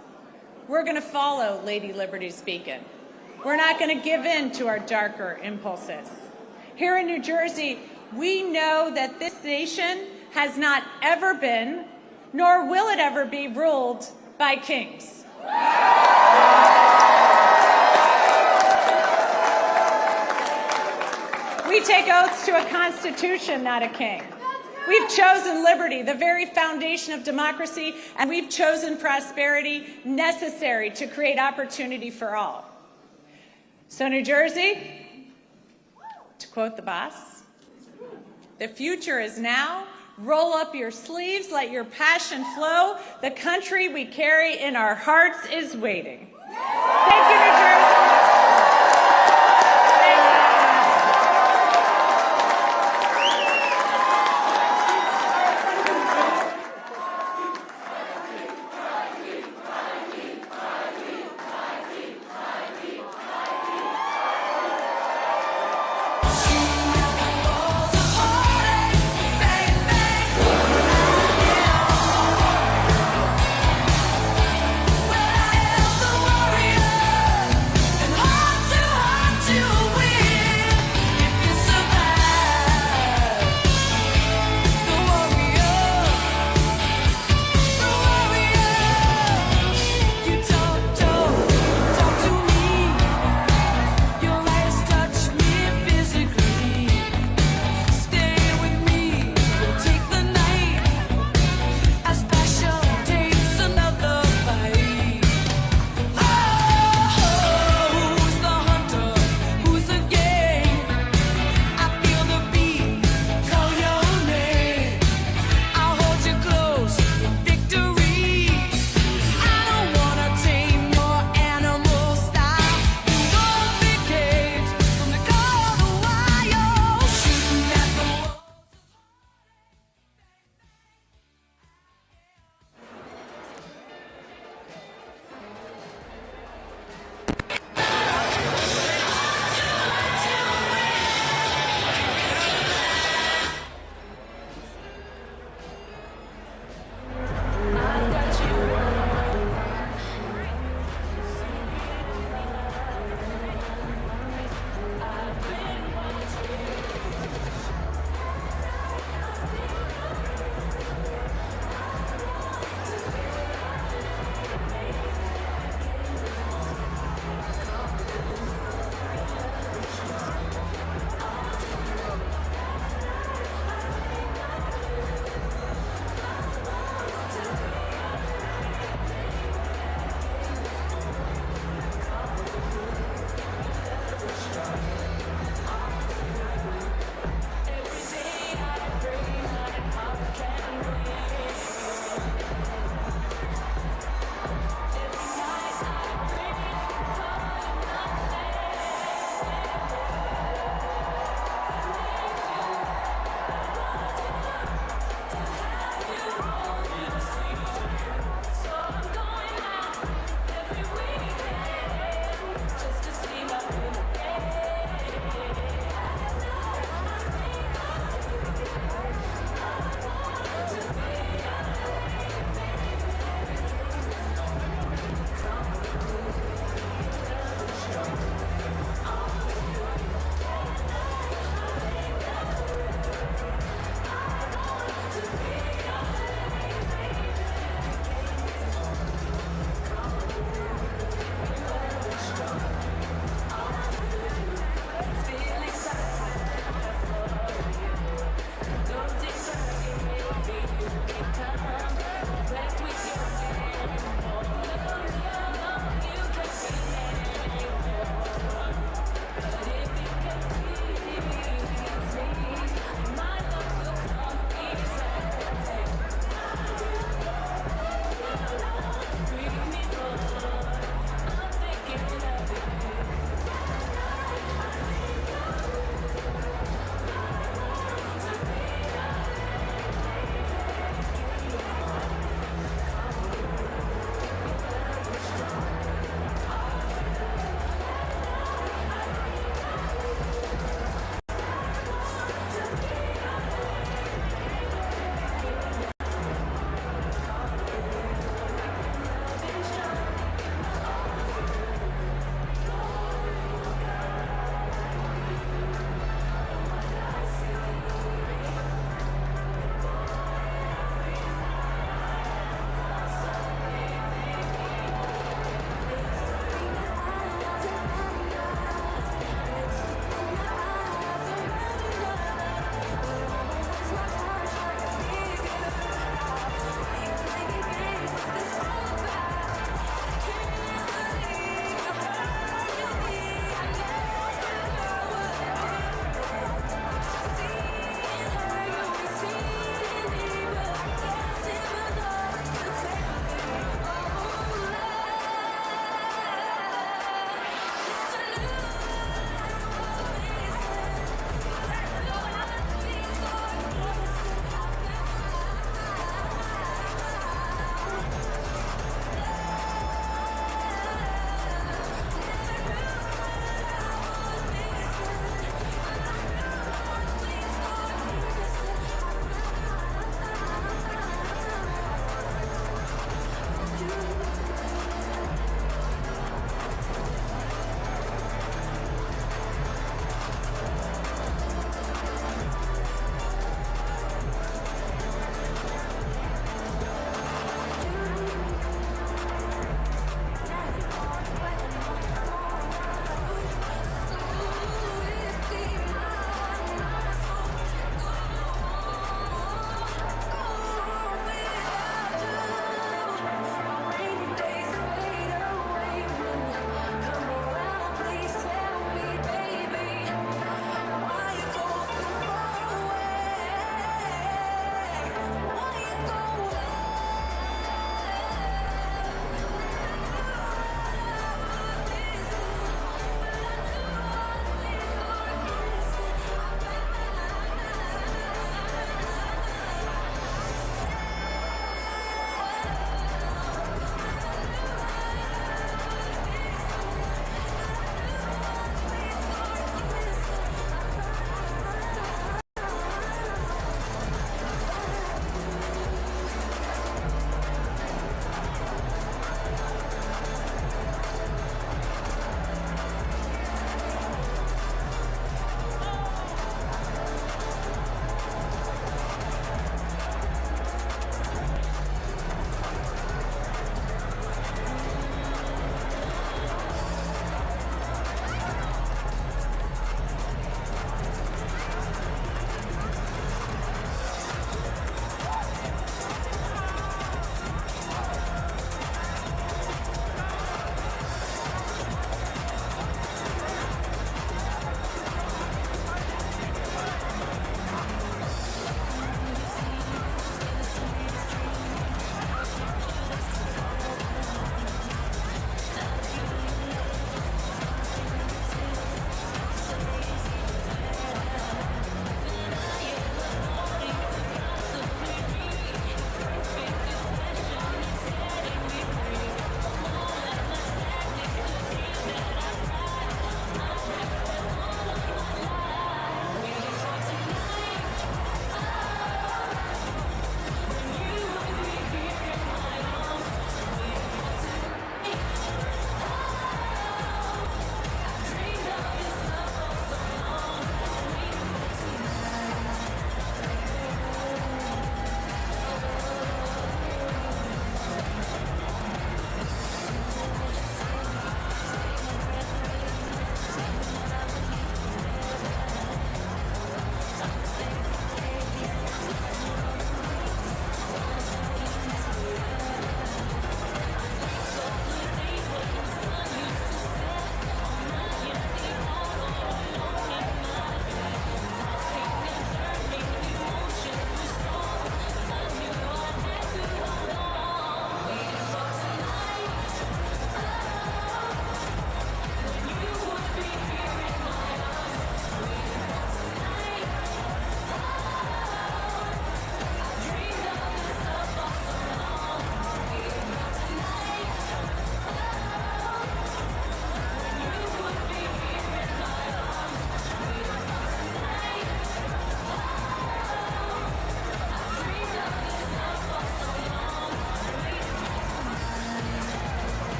we're going to follow Lady Liberty's beacon. We're not going to give in to our darker impulses. Here in New Jersey, we know that this nation has not ever been, nor will it ever be, ruled by kings. We take oaths to a constitution, not a king. We've chosen liberty, the very foundation of democracy, and we've chosen prosperity necessary to create opportunity for all. So New Jersey, to quote the boss, the future is now. Roll up your sleeves, let your passion flow. The country we carry in our hearts is waiting. Thank you, New Jersey. Warrior.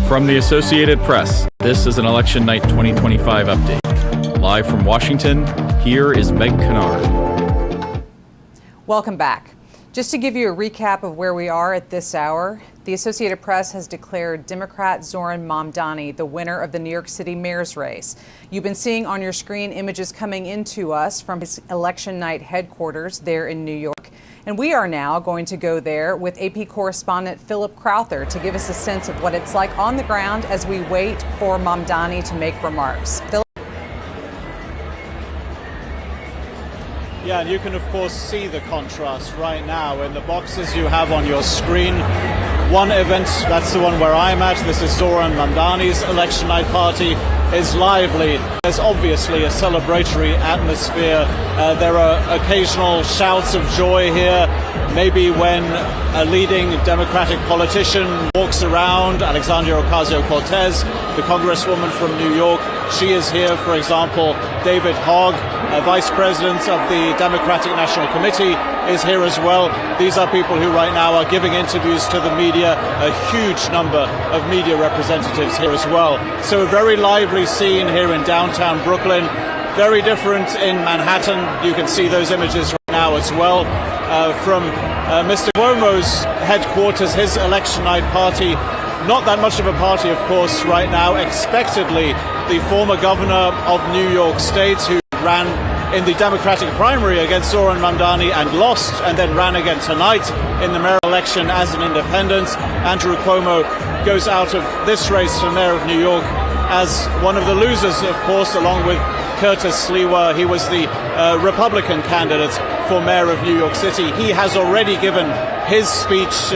From the Associated Press, this is an Election Night 2025 update. Live from Washington, here is Meg Kennard. Welcome back. Just to give you a recap of where we are at this hour, the Associated Press has declared Democrat Zohran Mamdani the winner of the New York City mayor's race. You've been seeing on your screen images coming into us from his election night headquarters there in New York. And we are now going to go there with AP correspondent Philip Crowther to give us a sense of what it's like on the ground as we wait for Mamdani to make remarks. Philip? Yeah, and you can of course see the contrast right now in the boxes you have on your screen. One event, that's the one where I'm at, this is Zohran Mamdani's election night party, is lively. There's obviously a celebratory atmosphere. There are occasional shouts of joy here, maybe when a leading Democratic politician walks around, Alexandria Ocasio-Cortez, the congresswoman from New York. She is here, for example. David Hogg, Vice President of the Democratic National Committee, is here as well. These are people who right now are giving interviews to the media, a huge number of media representatives here as well. So a very lively scene here in downtown Brooklyn, very different in Manhattan. You can see those images right now as well. From Mr. Cuomo's headquarters, his election night party, not that much of a party, of course, right now. Expectedly, the former governor of New York State, who ran in the Democratic primary against Zohran Mamdani and lost, and then ran again tonight in the mayoral election as an independent. Andrew Cuomo goes out of this race for mayor of New York as one of the losers, of course, along with Curtis Sliwa. He was the Republican candidate for mayor of New York City. He has already given his speech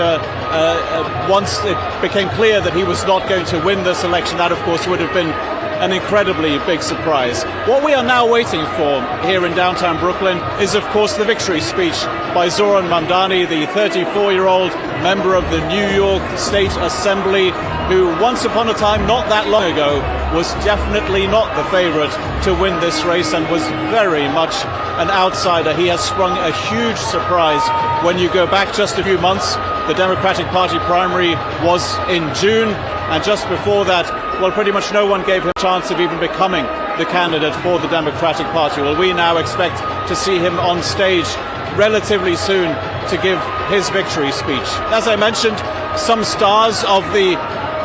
once it became clear that he was not going to win this election. That, of course, would have been an incredibly big surprise. What we are now waiting for here in downtown Brooklyn is, of course, the victory speech by Zohran Mamdani, the 34-year-old member of the New York State Assembly, who once upon a time, not that long ago, was definitely not the favorite to win this race and was very much an outsider. He has sprung a huge surprise. When you go back just a few months, the Democratic Party primary was in June, and just before that, well, pretty much no one gave him a chance of even becoming the candidate for the Democratic Party. Well, we now expect to see him on stage relatively soon to give his victory speech. As I mentioned, some stars of the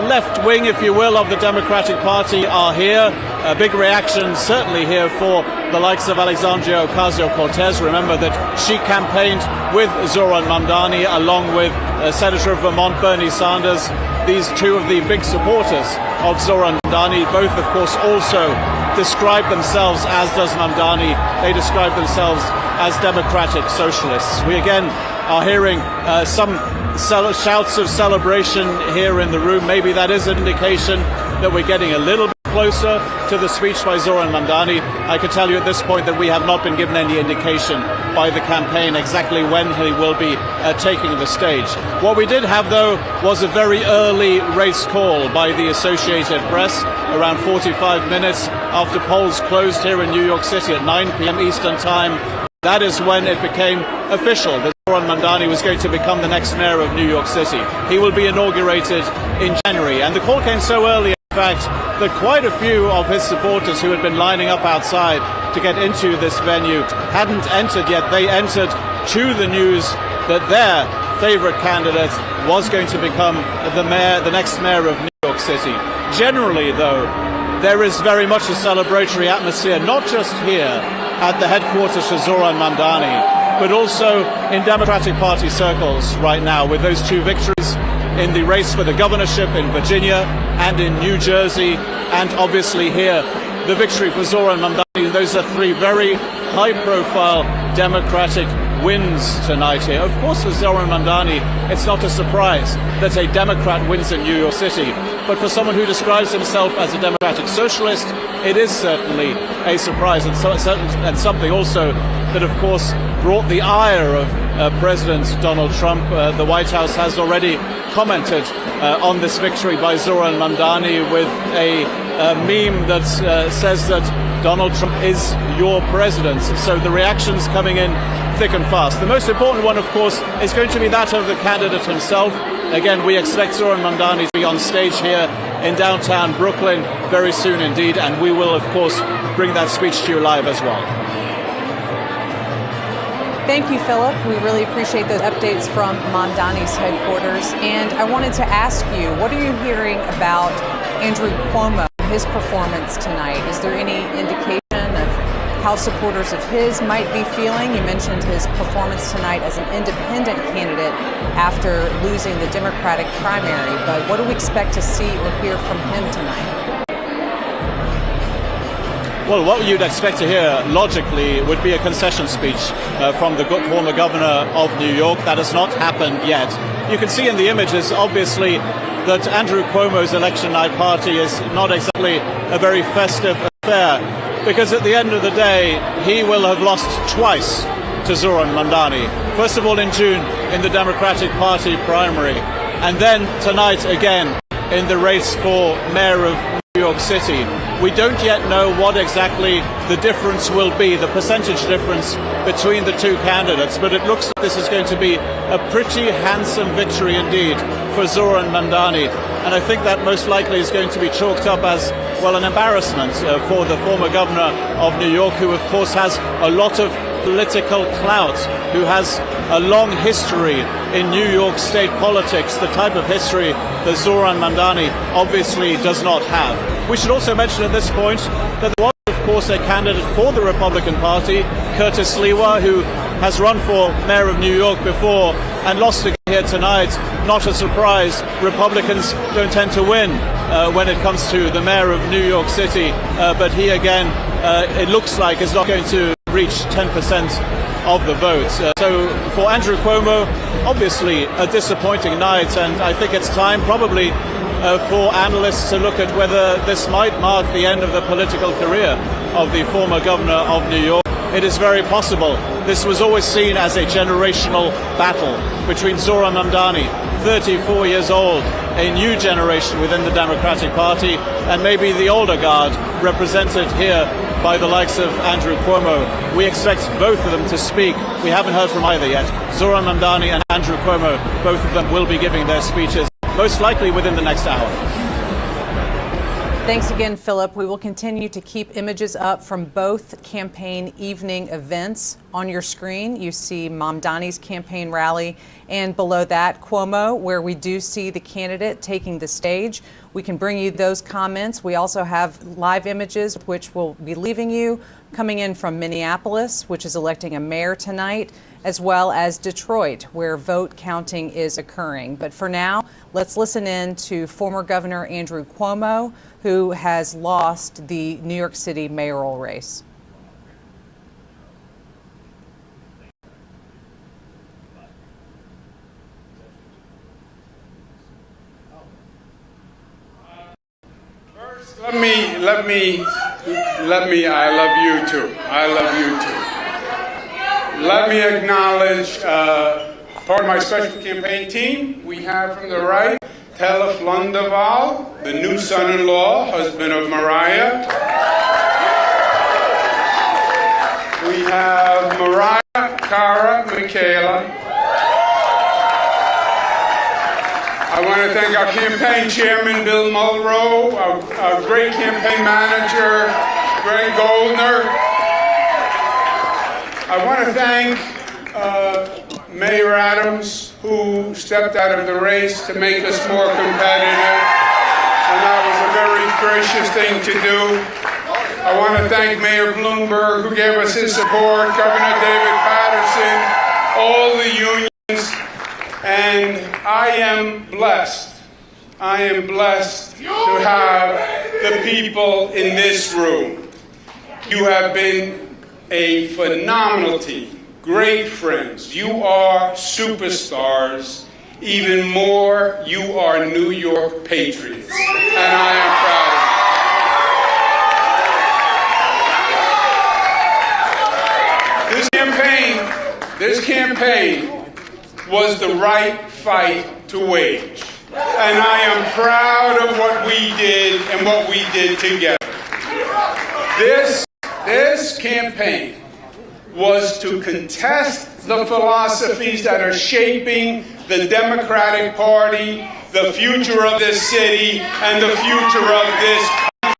left wing, if you will, of the Democratic Party are here. A big reaction certainly here for the likes of Alexandria Ocasio-Cortez. Remember that she campaigned with Zohran Mamdani along with Senator of Vermont Bernie Sanders. These two of the big supporters of Zohran Mamdani, both of course also describe themselves, as does Mamdani, they describe themselves as democratic socialists. We again are hearing some shouts of celebration here in the room. Maybe that is an indication that we're getting a little bit closer to the speech by Zohran Mamdani. I can tell you at this point that we have not been given any indication by the campaign exactly when he will be taking the stage. What we did have, though, was a very early race call by the Associated Press, around 45 minutes after polls closed here in New York City at 9 p.m. Eastern Time. That is when it became official that Zohran Mamdani was going to become the next mayor of New York City. He will be inaugurated in January, and the call came so early, in fact, that quite a few of his supporters who had been lining up outside to get into this venue hadn't entered yet. They entered to the news that their favorite candidate was going to become the next mayor of New York City. Generally, though, there is very much a celebratory atmosphere, not just here at the headquarters for Zohran Mamdani, but also in Democratic Party circles right now, with those two victories in the race for the governorship in Virginia and in New Jersey, and obviously here, the victory for Zohran Mamdani. Those are three very high-profile Democratic wins tonight here. Of course, for Zohran Mandani, it's not a surprise that a Democrat wins in New York City. But for someone who describes himself as a democratic socialist, it is certainly a surprise, and something also that, of course, brought the ire of President Donald Trump. The White House has already commented on this victory by Zohran Mamdani with a meme that says that Donald Trump is your president. So the reactions coming in thick and fast. The most important one, of course, is going to be that of the candidate himself. Again, we expect Zohran Mamdani to be on stage here in downtown Brooklyn very soon indeed, and we will, of course, bring that speech to you live as well. Thank you, Philip. We really appreciate those updates from Mamdani's headquarters. And I wanted to ask you, what are you hearing about Andrew Cuomo, his performance tonight? Is there any indication of how supporters of his might be feeling? You mentioned his performance tonight as an independent candidate after losing the Democratic primary. But what do we expect to see or hear from him tonight? Well, what you'd expect to hear, logically, would be a concession speech from the former governor of New York. That has not happened yet. You can see in the images, obviously, that Andrew Cuomo's election night party is not exactly a very festive affair, because at the end of the day, he will have lost twice to Zohran Mandani. First of all in June in the Democratic Party primary, and then tonight again in the race for mayor of New York City. We don't yet know what exactly the difference will be, the percentage difference between the two candidates, but it looks like this is going to be a pretty handsome victory indeed for Zohran Mandani. And I think that most likely is going to be chalked up as, well, an embarrassment for the former governor of New York, who of course has a lot of political clout, who has a long history in New York state politics, the type of history that Zohran Mandani obviously does not have. We should also mention at this point that there was, of course, a candidate for the Republican Party, Curtis Sliwa, who has run for mayor of New York before and lost again here tonight. Not a surprise. Republicans don't tend to win when it comes to the mayor of New York City, but he again, it looks like, is not going to reach 10% of the vote. So for Andrew Cuomo, obviously a disappointing night, and I think it's time probably for analysts to look at whether this might mark the end of the political career of the former governor of New York. It is very possible. This was always seen as a generational battle between Zohran Mamdani, 34 years old, a new generation within the Democratic Party, and maybe the older guard represented here by the likes of Andrew Cuomo. We expect both of them to speak. We haven't heard from either yet. Zohran Mamdani and Andrew Cuomo, both of them will be giving their speeches, most likely within the next hour. Thanks again, Philip. We will continue to keep images up from both campaign evening events. On your screen, you see Mamdani's campaign rally, and below that, Cuomo, where we do see the candidate taking the stage. We can bring you those comments. We also have live images, which we'll be leaving you, coming in from Minneapolis, which is electing a mayor tonight, as well as Detroit, where vote counting is occurring. But for now, let's listen in to former Governor Andrew Cuomo, who has lost the New York City mayoral race. First, let me, I love you too. I love you too. Let me acknowledge part of my special campaign team. We have from the right, Telef Lundaval, the new son-in-law, husband of Mariah. We have Mariah, Cara, Michaela. I want to thank our campaign chairman, Bill Mulrow, our great campaign manager, Greg Goldner. I want to thank Mayor Adams, who stepped out of the race to make us more competitive, and that was a very gracious thing to do. I want to thank Mayor Bloomberg, who gave us his support, Governor David Patterson, all the unions, and I am blessed. I am blessed to have the people in this room. You have been a phenomenal team. Great friends. You are superstars. Even more, you are New York patriots. And I am proud of you. This campaign was the right fight to wage. And I am proud of what we did and what we did together. This campaign was to contest the philosophies that are shaping the Democratic Party, the future of this city and the future of this country.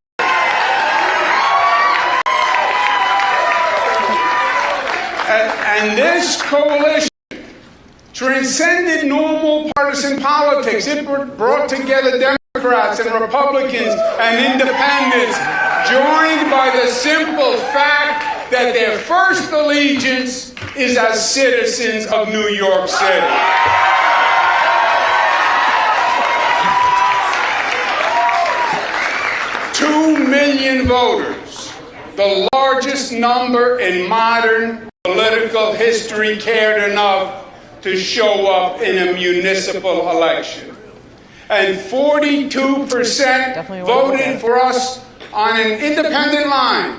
And this coalition transcended normal partisan politics. It brought together Democrats and Republicans and independents, joined by the simple fact that their first allegiance is as citizens of New York City. Two million voters, the largest number in modern political history, cared enough to show up in a municipal election. And 42% voted for us on an independent line.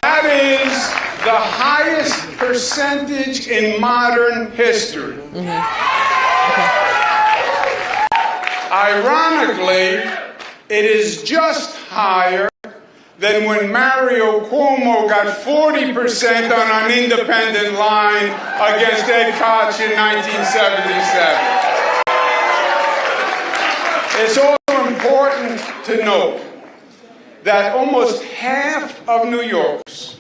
That is the highest percentage in modern history. Ironically, it is just higher than when Mario Cuomo got 40% on an independent line against Ed Koch in 1977. It's also important to note that almost half of New Yorkers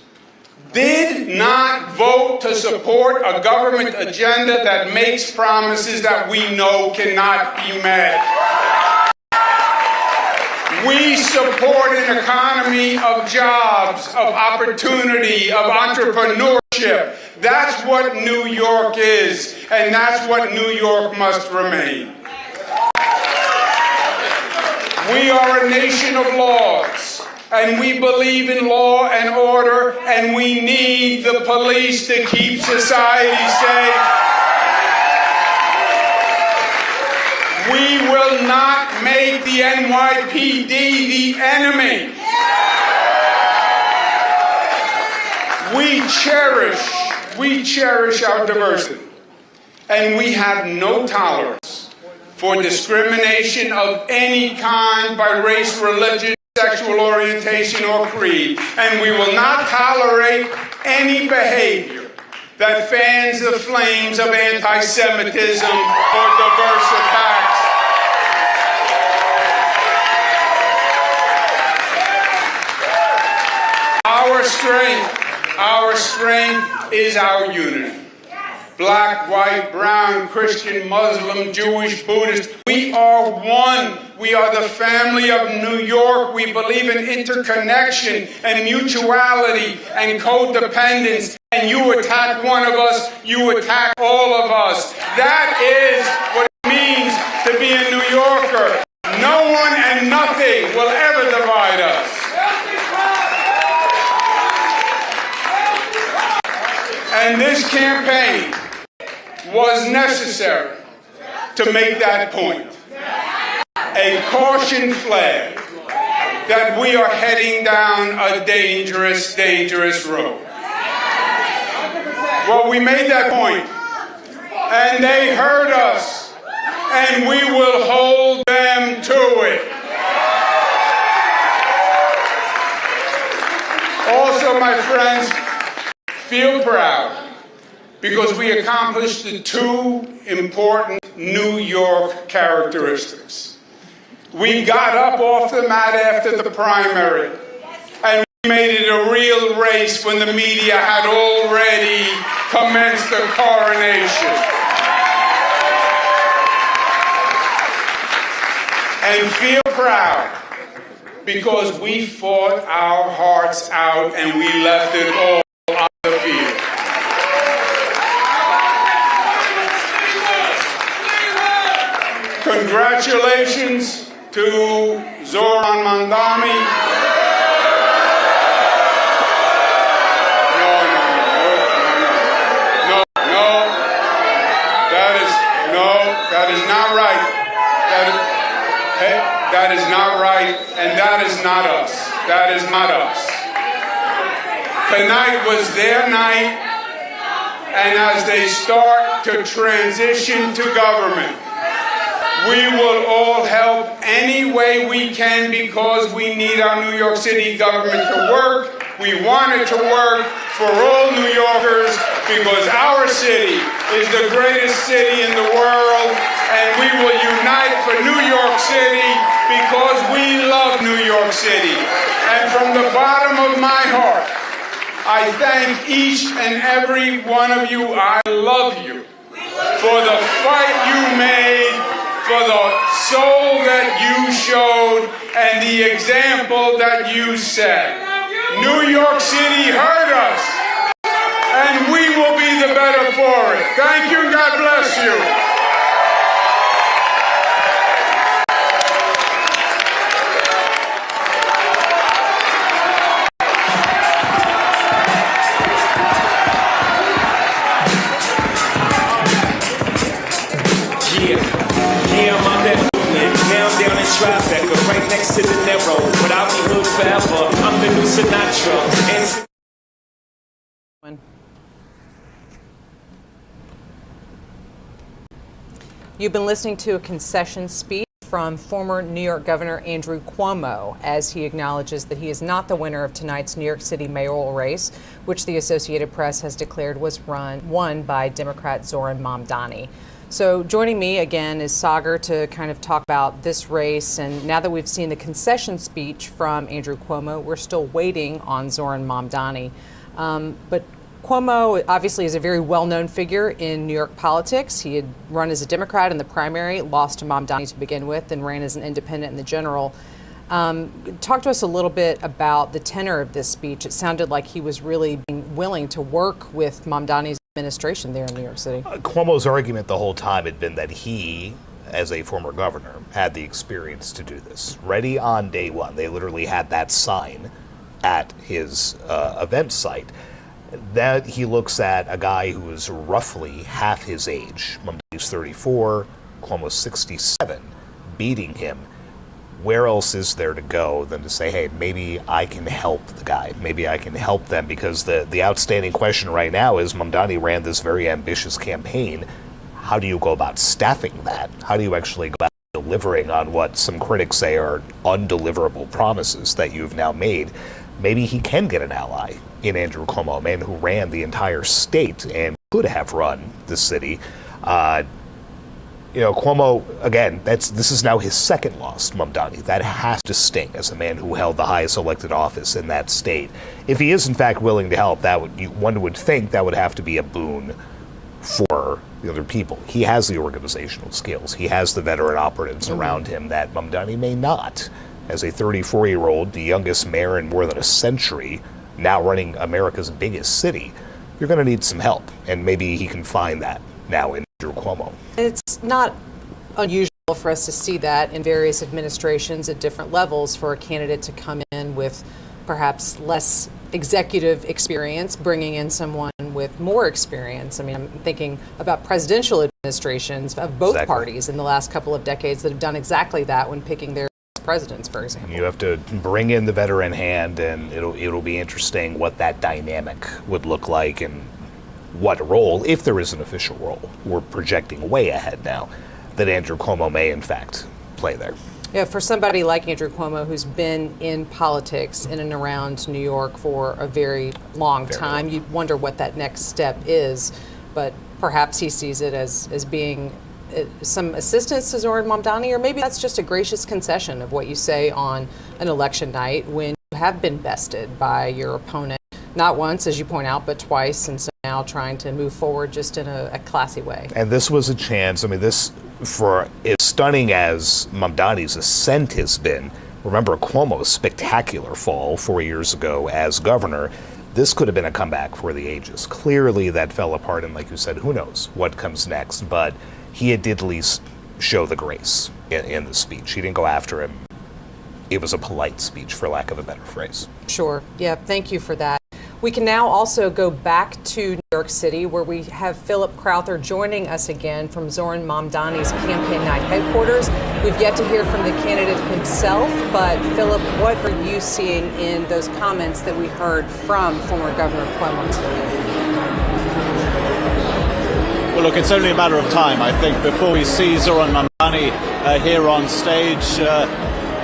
did not vote to support a government agenda that makes promises that we know cannot be met. We support an economy of jobs, of opportunity, of entrepreneurship. That's what New York is, and that's what New York must remain. We are a nation of laws, and we believe in law and order, and we need the police to keep society safe. We will not make the NYPD the enemy. We cherish our diversity, and we have no tolerance for discrimination of any kind by race, religion, sexual orientation, or creed. And we will not tolerate any behavior that fans the flames of anti-Semitism or diverse attacks. Our strength is our unity. Black, white, brown, Christian, Muslim, Jewish, Buddhist. We are one. We are the family of New York. We believe in interconnection and mutuality and codependence. And you attack one of us, you attack all of us. That is what it means to be a New Yorker. No one and nothing will ever divide us. And this campaign was necessary to make that point. A caution flag that we are heading down a dangerous, dangerous road. Well, we made that point, and they heard us, and we will hold them to it. Also, my friends, feel proud, because we accomplished the two important New York characteristics. We got up off the mat after the primary, and we made it a real race when the media had already commenced the coronation. And feel proud, because we fought our hearts out and we left it all on the field. Congratulations to Zohran Mandani. That is not right. That is not right, and that is not us. That is not us. Tonight was their night, and as they start to transition to government, we will all help any way we can, because we need our New York City government to work. We want it to work for all New Yorkers. because our city is the greatest city in the world, and we will unite for New York City because we love New York City. And from the bottom of my heart, I thank each and every one of you. I love you for the fight you made, for the soul that you showed, and the example that you set. New York City heard us, and we will be the better for it. Thank you, and God bless you. Yeah, I'm on that movement. Now I'm down in Tribeca, right next to the Narrow. But I'll be hood forever. I'm the new Sinatra. And You've been listening to a concession speech from former New York Governor Andrew Cuomo as he acknowledges that he is not the winner of tonight's New York City mayoral race, which the Associated Press has declared was won by Democrat Zohran Mamdani. So joining me again is Sagar to kind of talk about this race. And now that we've seen the concession speech from Andrew Cuomo, we're still waiting on Zohran Mamdani. But Cuomo obviously is a very well-known figure in New York politics. He had run as a Democrat in the primary, lost to Mamdani to begin with, and ran as an independent in the general. Talk to us a little bit about the tenor of this speech. It sounded like he was really being willing to work with Mamdani's administration there in New York City. Cuomo's argument the whole time had been that he, as a former governor, had the experience to do this. Ready on day one. They literally had that sign at his event site. That he looks at a guy who is roughly half his age. Mamdani's 34, Cuomo's 67, beating him. Where else is there to go than to say, hey, maybe I can help the guy. Maybe I can help them, because the outstanding question right now is Mamdani ran this very ambitious campaign. How do you go about staffing that? How do you actually go about delivering on what some critics say are undeliverable promises that you've now made? Maybe he can get an ally in Andrew Cuomo, a man who ran the entire state and could have run the city. Cuomo, again, this is now his second loss, Mamdani. That has to sting as a man who held the highest elected office in that state. If he is in fact willing to help, one would think that would have to be a boon for the other people. He has the organizational skills. He has the veteran operatives around him that Mamdani may not. As a 34-year-old, the youngest mayor in more than a century, now running America's biggest city, you're going to need some help. And maybe he can find that now in Andrew Cuomo. It's not unusual for us to see that in various administrations at different levels for a candidate to come in with perhaps less executive experience, bringing in someone with more experience. I mean, I'm thinking about presidential administrations of both parties in the last couple of decades that have done exactly that when picking their presidents, for example. You have to bring in the veteran hand, and it'll be interesting what that dynamic would look like and what role, if there is an official role, we're projecting way ahead now, that Andrew Cuomo may in fact play there. Yeah, for somebody like Andrew Cuomo, who's been in politics in and around New York for a very long time, you'd wonder what that next step is, but perhaps he sees it as being some assistance to Zohran Mamdani, or maybe that's just a gracious concession of what you say on an election night when you have been bested by your opponent, not once, as you point out, but twice, and so now trying to move forward just in a classy way. And this was a chance. I mean, this, for as stunning as Mamdani's ascent has been, remember Cuomo's spectacular fall 4 years ago as governor. This could have been a comeback for the ages. Clearly that fell apart, and like you said, who knows what comes next, but he did at least show the grace in the speech. He didn't go after him. It was a polite speech, for lack of a better phrase. Sure. Yeah, thank you for that. We can now also go back to New York City, where we have Philip Crowther joining us again from Zohran Mamdani's campaign night headquarters. We've yet to hear from the candidate himself, but Philip, what are you seeing in those comments that we heard from former Governor Cuomo today? Well, look, it's only a matter of time, I think, before we see Zohran Mandani here on stage.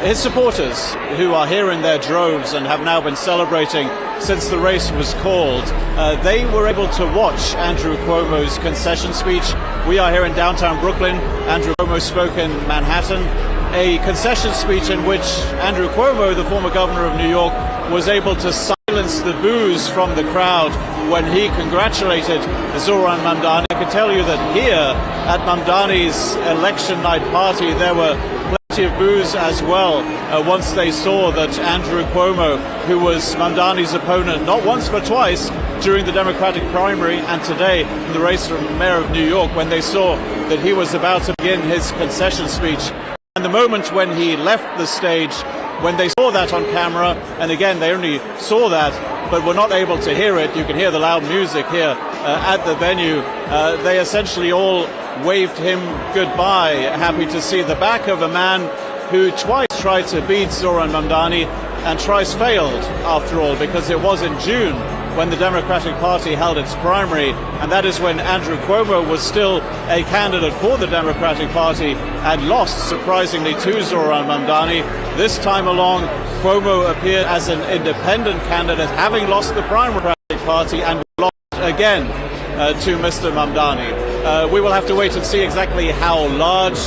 his supporters, who are here in their droves and have now been celebrating since the race was called, they were able to watch Andrew Cuomo's concession speech. We are here in downtown Brooklyn. Andrew Cuomo spoke in Manhattan, a concession speech in which Andrew Cuomo, the former governor of New York, was able to silence the boos from the crowd when he congratulated Zohran Mamdani. I can tell you that here at Mamdani's election night party, there were plenty of boos as well once they saw that Andrew Cuomo, who was Mamdani's opponent not once but twice during the Democratic primary and today in the race for mayor of New York, when they saw that he was about to begin his concession speech. And the moment when he left the stage, when they saw that on camera, and again they only saw that but were not able to hear it, you can hear the loud music here at the venue, they essentially all waved him goodbye, happy to see the back of a man who twice tried to beat Zohran Mandani and twice failed after all, because it was in June when the Democratic Party held its primary, and that is when Andrew Cuomo was still a candidate for the Democratic Party and lost surprisingly to Zohran Mamdani. This time along, Cuomo appeared as an independent candidate, having lost the primary party and lost again to Mr. Mamdani. We will have to wait and see exactly how large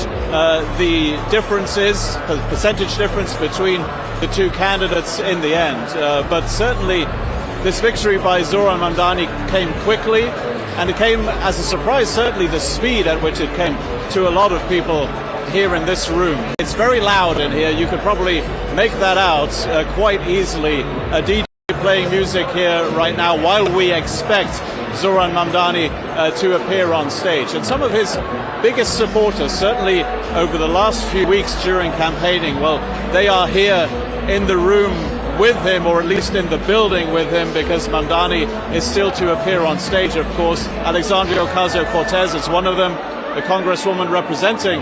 the difference is, the percentage difference between the two candidates in the end. But certainly this victory by Zohran Mandani came quickly, and it came as a surprise, certainly the speed at which it came to a lot of people here in this room. It's very loud in here. You could probably make that out quite easily. A DJ playing music here right now while we expect Zohran Mamdani to appear on stage. And some of his biggest supporters, certainly over the last few weeks during campaigning, well, they are here in the room with him, or at least in the building with him, because Mandani is still to appear on stage, of course. Alexandria Ocasio-Cortez is one of them, the congresswoman representing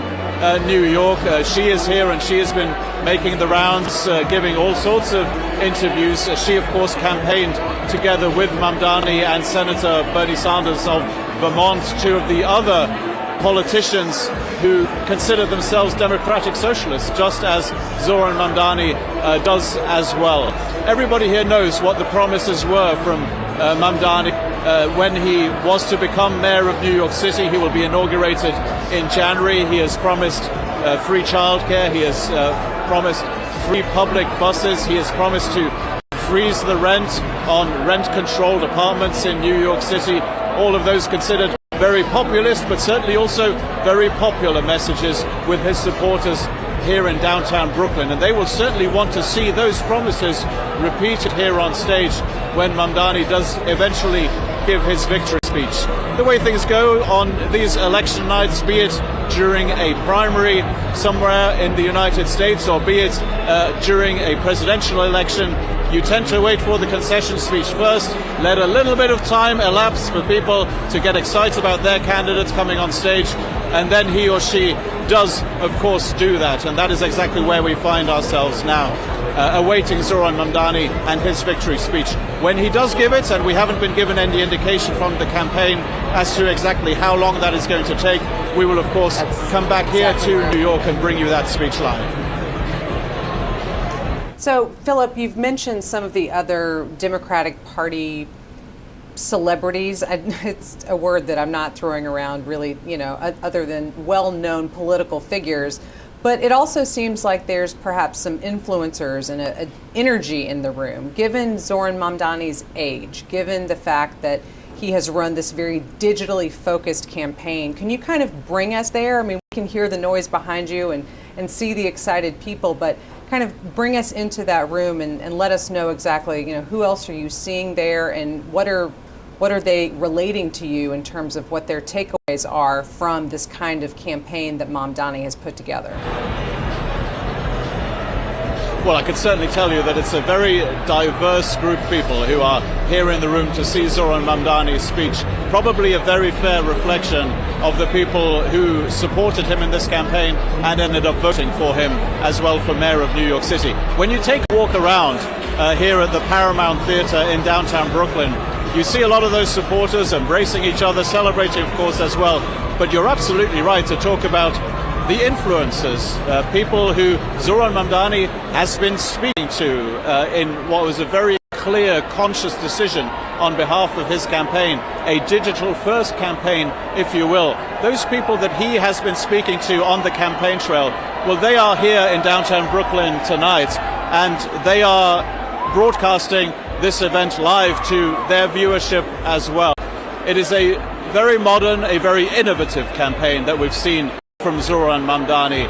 New York. She is here and she has been making the rounds, giving all sorts of interviews. She, of course, campaigned together with Mamdani and Senator Bernie Sanders of Vermont, two of the other politicians who consider themselves democratic socialists, just as Zohran Mandani does as well. Everybody here knows what the promises were from Mamdani when he was to become mayor of New York City. He will be inaugurated in January. He has promised free childcare. He has promised free public buses. He has promised to freeze the rent on rent-controlled apartments in New York City. All of those considered very populist, but certainly also very popular messages with his supporters here in downtown Brooklyn. And they will certainly want to see those promises repeated here on stage when Mamdani does eventually give his victory speech. The way things go on these election nights, be it during a primary somewhere in the United States or be it during a presidential election, you tend to wait for the concession speech first, let a little bit of time elapse for people to get excited about their candidates coming on stage, and then he or she does, of course, do that. And that is exactly where we find ourselves now, awaiting Zohran Mamdani and his victory speech. When he does give it, and we haven't been given any indication from the campaign as to exactly how long that is going to take, we will, of course, come back here to New York and bring you that speech live. So, Philip, you've mentioned some of the other Democratic Party celebrities. It's a word that I'm not throwing around really, other than well-known political figures. But it also seems like there's perhaps some influencers and an energy in the room. Given Zohran Mamdani's age, given the fact that he has run this very digitally focused campaign, can you kind of bring us there? I mean, we can hear the noise behind you and see the excited people, but kind of bring us into that room and let us know exactly, who else are you seeing there, and what are they relating to you in terms of what their takeaways are from this kind of campaign that Mamdani has put together? Well, I can certainly tell you that it's a very diverse group of people who are here in the room to see Zohran Mamdani's speech. Probably a very fair reflection of the people who supported him in this campaign and ended up voting for him as well for mayor of New York City. When you take a walk around here at the Paramount Theater in downtown Brooklyn, you see a lot of those supporters embracing each other, celebrating, of course, as well. But you're absolutely right to talk about the influencers, people who Zohran Mamdani has been speaking to in what was a very clear, conscious decision on behalf of his campaign, a digital-first campaign, if you will. Those people that he has been speaking to on the campaign trail, well, they are here in downtown Brooklyn tonight, and they are broadcasting this event live to their viewership as well. It is a very modern, a very innovative campaign that we've seen from Zohran Mamdani.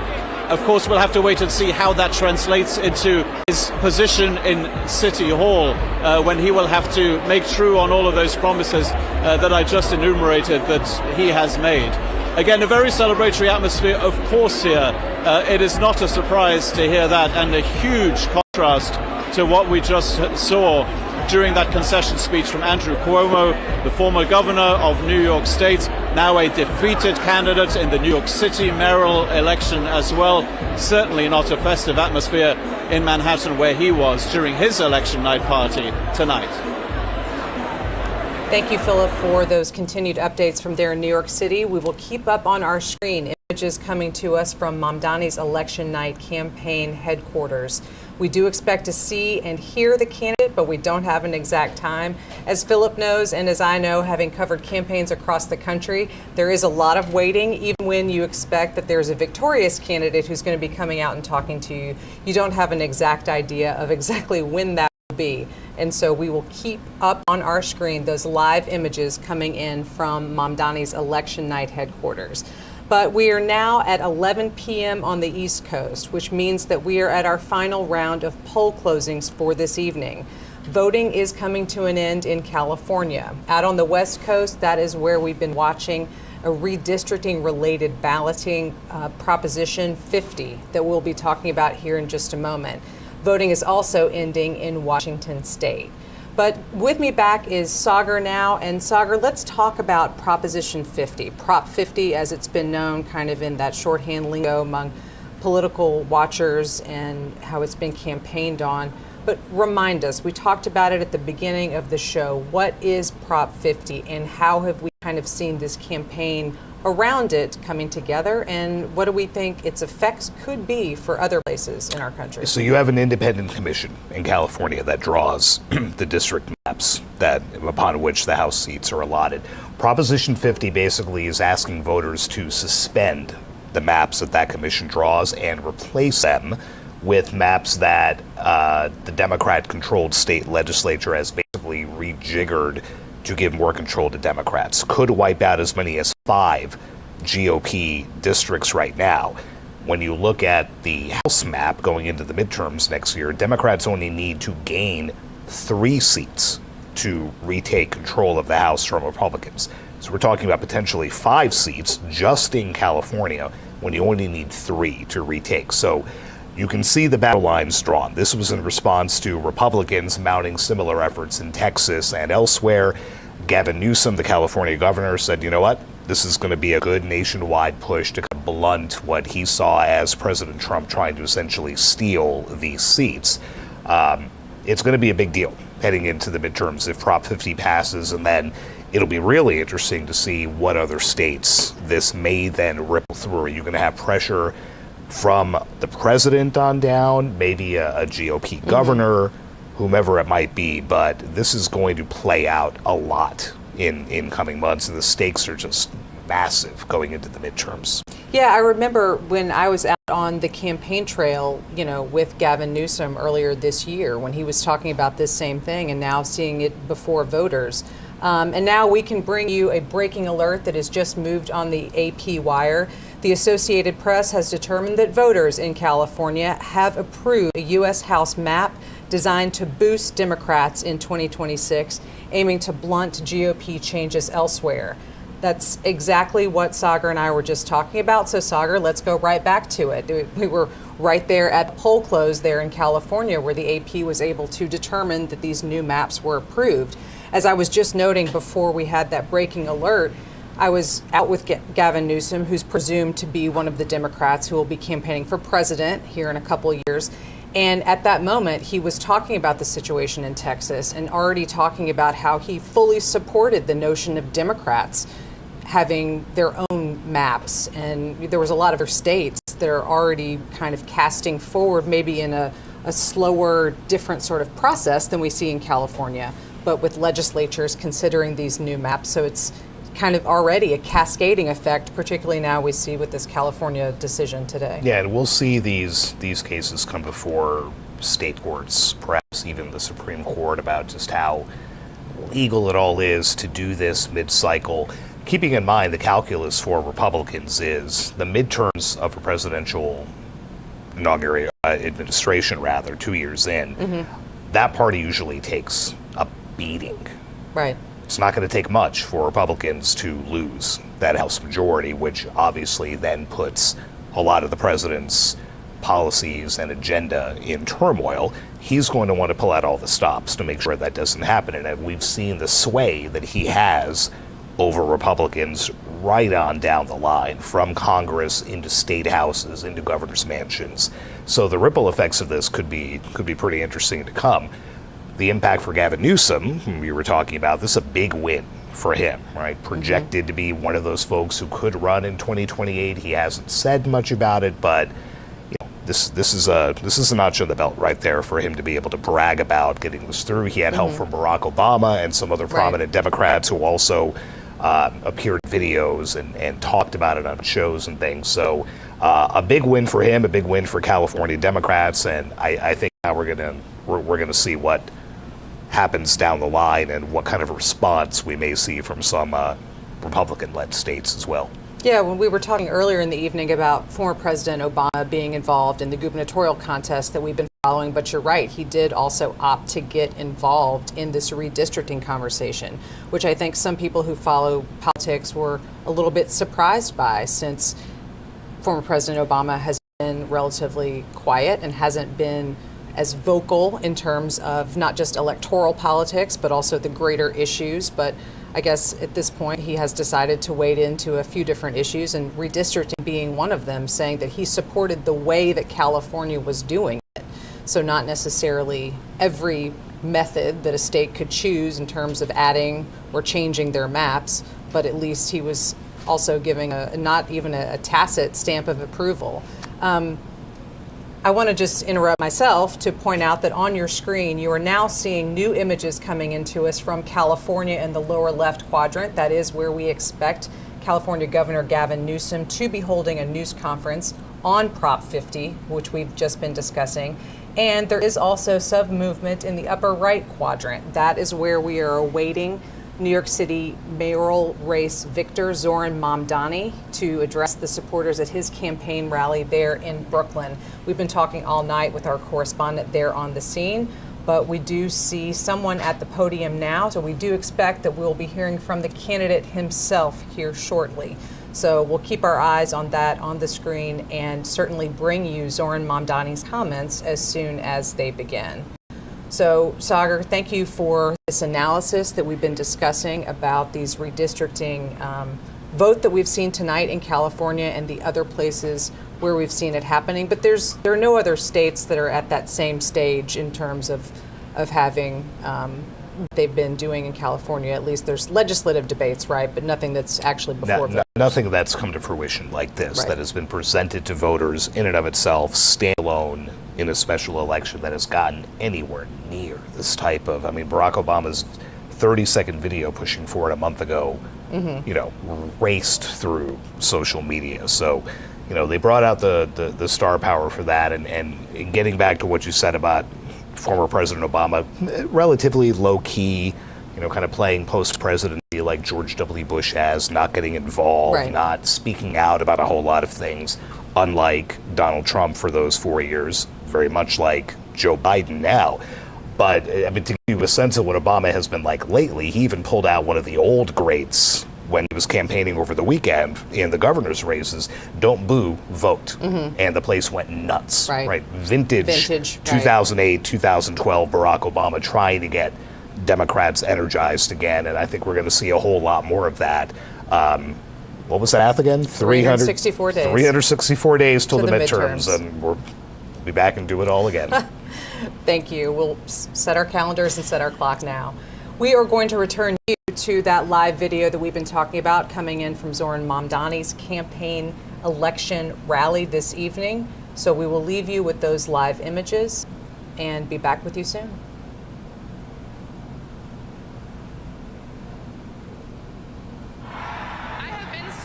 Of course, we'll have to wait and see how that translates into his position in City Hall when he will have to make true on all of those promises that I just enumerated that he has made. Again, a very celebratory atmosphere, of course, here. It is not a surprise to hear that, and a huge contrast to what we just saw during that concession speech from Andrew Cuomo, the former governor of New York State, now a defeated candidate in the New York City Mayoral Election as well. Certainly not a festive atmosphere in Manhattan where he was during his election night party tonight. Thank you, Philip, for those continued updates from there in New York City. We will keep up on our screen images coming to us from Mamdani's election night campaign headquarters. We do expect to see and hear the candidate, but we don't have an exact time. As Philip knows, and as I know, having covered campaigns across the country, there is a lot of waiting. Even when you expect that there's a victorious candidate who's going to be coming out and talking to you, you don't have an exact idea of exactly when that will be. And so we will keep up on our screen those live images coming in from Mamdani's election night headquarters. But we are now at 11 p.m. on the East Coast, which means that we are at our final round of poll closings for this evening. Voting is coming to an end in California. Out on the West Coast, that is where we've been watching a redistricting-related balloting Proposition 50 that we'll be talking about here in just a moment. Voting is also ending in Washington State. But with me back is Sagar now. And Sagar, let's talk about Proposition 50, Prop 50 as it's been known kind of in that shorthand lingo among political watchers and how it's been campaigned on. But remind us, we talked about it at the beginning of the show. What is Prop 50 and how have we kind of seen this campaign around it coming together, and what do we think its effects could be for other places in our country? So you have an independent commission in California that draws the district maps that upon which the House seats are allotted. Proposition 50 basically is asking voters to suspend the maps that commission draws and replace them with maps that the Democrat-controlled state legislature has basically rejiggered to give more control to Democrats. Could wipe out as many as 5 GOP districts right now. When you look at the House map going into the midterms next year, Democrats only need to gain 3 seats to retake control of the House from Republicans. So we're talking about potentially 5 seats just in California when you only need 3 to retake. So you can see the battle lines drawn. This was in response to Republicans mounting similar efforts in Texas and elsewhere. Gavin Newsome, the California governor, said, you know what, this is going to be a good nationwide push to blunt what he saw as President Trump trying to essentially steal these seats. It's going to be a big deal heading into the midterms if Prop 50 passes, and then it'll be really interesting to see what other states this may then ripple through. Are you going to have pressure from the president on down, maybe a GOP governor, whomever it might be, but this is going to play out a lot in coming months, and the stakes are just massive going into the midterms. Yeah, I remember when I was out on the campaign trail, with Gavin Newsome earlier this year when he was talking about this same thing and now seeing it before voters. And now we can bring you a breaking alert that has just moved on the AP wire. The Associated Press has determined that voters in California have approved a U.S. House map designed to boost Democrats in 2026, aiming to blunt GOP changes elsewhere. That's exactly what Sagar and I were just talking about. So Sagar, let's go right back to it. We were right there at the poll close there in California where the AP was able to determine that these new maps were approved. As I was just noting before we had that breaking alert, I was out with Gavin Newsome, who's presumed to be one of the Democrats who will be campaigning for president here in a couple of years. And at that moment, he was talking about the situation in Texas and already talking about how he fully supported the notion of Democrats having their own maps, and there was a lot of other states that are already kind of casting forward, maybe in a slower, different sort of process than we see in California, but with legislatures considering these new maps. So it's kind of already a cascading effect, particularly now we see with this California decision today. Yeah, and we'll see these cases come before state courts, perhaps even the Supreme Court, about just how legal it all is to do this mid-cycle. Keeping in mind the calculus for Republicans is the midterms of a presidential administration, 2 years in, that party usually takes a beating. Right. It's not going to take much for Republicans to lose that House majority, which obviously then puts a lot of the president's policies and agenda in turmoil. He's going to want to pull out all the stops to make sure that doesn't happen. And we've seen the sway that he has over Republicans right on down the line, from Congress into state houses, into governor's mansions. So the ripple effects of this could be pretty interesting to come. The impact for Gavin Newsom, whom we were talking about, this is a big win for him, right? Projected to be one of those folks who could run in 2028. He hasn't said much about it, but this is a notch on the belt right there for him to be able to brag about getting this through. He had help from Barack Obama and some other prominent Democrats who also appeared in videos and talked about it on shows and things. So a big win for him, a big win for California Democrats, and I think now we're gonna see what happens down the line and what kind of response we may see from some Republican-led states as well. Yeah, when we were talking earlier in the evening about former President Obama being involved in the gubernatorial contest that we've been following, but you're right, he did also opt to get involved in this redistricting conversation, which I think some people who follow politics were a little bit surprised by, since former President Obama has been relatively quiet and hasn't been as vocal in terms of not just electoral politics, but also the greater issues. But I guess at this point, he has decided to wade into a few different issues, and redistricting being one of them, saying that he supported the way that California was doing it. So not necessarily every method that a state could choose in terms of adding or changing their maps, but at least he was also giving not even a tacit stamp of approval. I want to just interrupt myself to point out that on your screen, you are now seeing new images coming into us from California in the lower left quadrant. That is where we expect California Governor Gavin Newsom to be holding a news conference on Prop 50, which we've just been discussing. And there is also some movement in the upper right quadrant. That is where we are awaiting New York City mayoral race victor Zohran Mamdani to address the supporters at his campaign rally there in Brooklyn. We've been talking all night with our correspondent there on the scene, but we do see someone at the podium now, so we do expect that we'll be hearing from the candidate himself here shortly. So we'll keep our eyes on that on the screen and certainly bring you Zohran Mamdani's comments as soon as they begin. So, Sagar, thank you for this analysis that we've been discussing about these redistricting vote that we've seen tonight in California and the other places where we've seen it happening. But there are no other states that are at that same stage in terms of having they've been doing in California. At least there's legislative debates, right? But nothing that's actually before voters. Nothing that's come to fruition like this, that has been presented to voters in and of itself, standalone in a special election, that has gotten anywhere near this type of, Barack Obama's 30-second video pushing for it a month ago, raced through social media. So, they brought out the star power for that. And getting back to what you said about former President Obama, relatively low-key, kind of playing post-presidency like George W. Bush has, not getting involved, not speaking out about a whole lot of things, unlike Donald Trump for those 4 years, very much like Joe Biden now. But, to give you a sense of what Obama has been like lately, he even pulled out one of the old greats when he was campaigning over the weekend in the governor's races: don't boo, vote. And the place went nuts. Right. Vintage 2008, 2012 Barack Obama trying to get Democrats energized again, and I think we're going to see a whole lot more of that. What was that math again? 364 days. 364 days till the midterms, and we'll be back and do it all again. Thank you. We'll set our calendars and set our clock now. We are going to return you to that live video that we've been talking about coming in from Zohran Mamdani's campaign election rally this evening. So we will leave you with those live images and be back with you soon.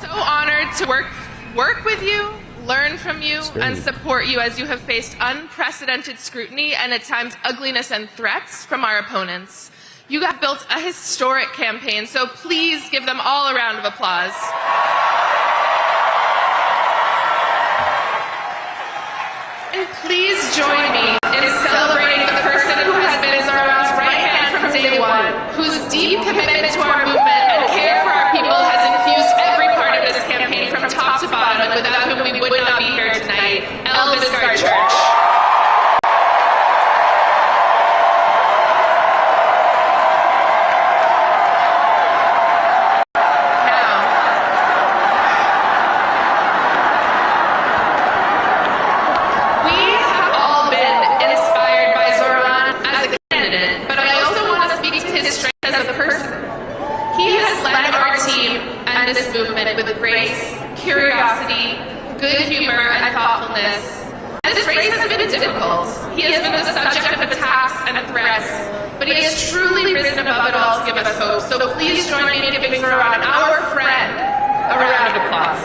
So honored to work with you, learn from you, and support you as you have faced unprecedented scrutiny and at times ugliness and threats from our opponents. You have built a historic campaign, so please give them all a round of applause. And please join me in celebrating the person who has been Zohran's right hand from day one, whose deep commitment to our movement and care for our people has infused every part of this campaign from top to bottom, and without whom we would not be here tonight, Elvis Church. This movement with grace, curiosity, good humor, and thoughtfulness. And this race has been difficult. He has been the subject of attacks and threats, but he has truly risen above it all to give us hope. So please join me in giving Zohran, our friend, a round of applause.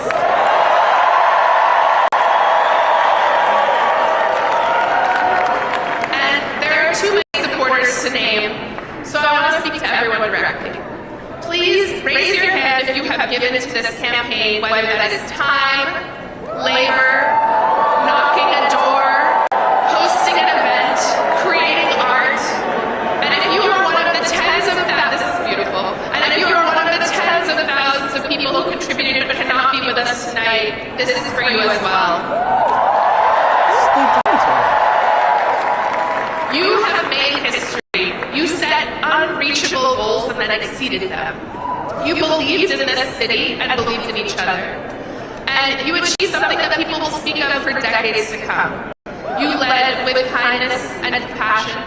And there are too many supporters to name, so I want to speak to everyone directly. Please raise your hand if you have given to this campaign, whether that is time, labor, knocking a door, hosting an event, creating art. And if you are one of the tens of thousands, this is beautiful, and if you are one of the tens of thousands of people who contributed but cannot be with us tonight, this is for you as well. You have made history. You set unreachable goals and then exceeded them. You believed in this city and believed in each other. And you achieved something that people will speak of for decades to come. You led with kindness and compassion.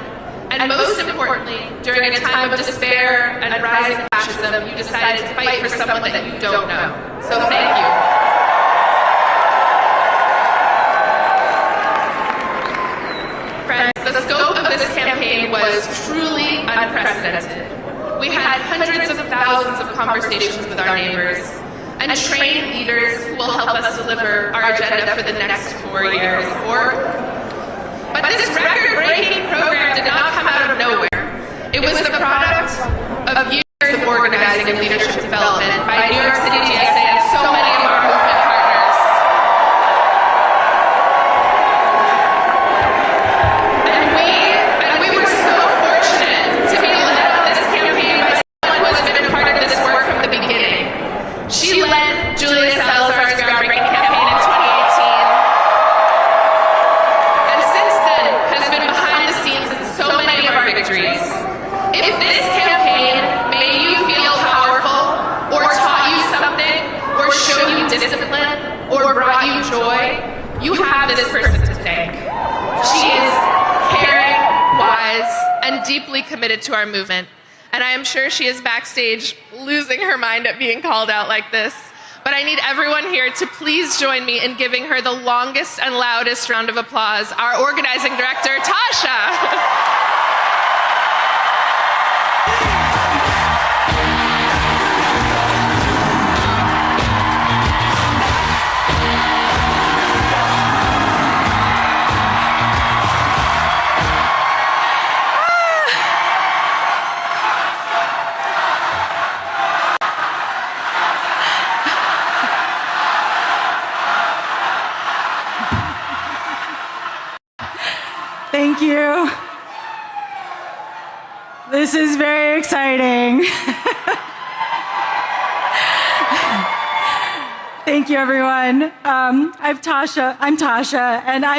And most importantly, during a time of despair and rising fascism, you decided to fight for someone that you don't know. So thank you. Friends, the scope of this campaign was truly unprecedented. We had hundreds of thousands of conversations with our neighbors and trained leaders who will help us deliver our agenda for the next 4 years. But this record-breaking program did not come out of nowhere. It was the product of years of organizing and leadership development by New York City GSA and so many of our movement partners. And we were so fortunate to be led on this campaign by someone who has been a part of this work from the beginning. She led Julia Salazar's groundbreaking campaign in 2018. And since then has been behind the scenes in so many of our victories. If this campaign made you feel powerful, or taught you something, or showed you discipline, or brought you joy, you have this person to thank. She is caring, wise, and deeply committed to our movement. And I am sure she is backstage losing her mind at being called out like this. But I need everyone here to please join me in giving her the longest and loudest round of applause, our organizing director, Tasha. Thank you. This is very exciting. Thank you, everyone. I'm Tasha, and I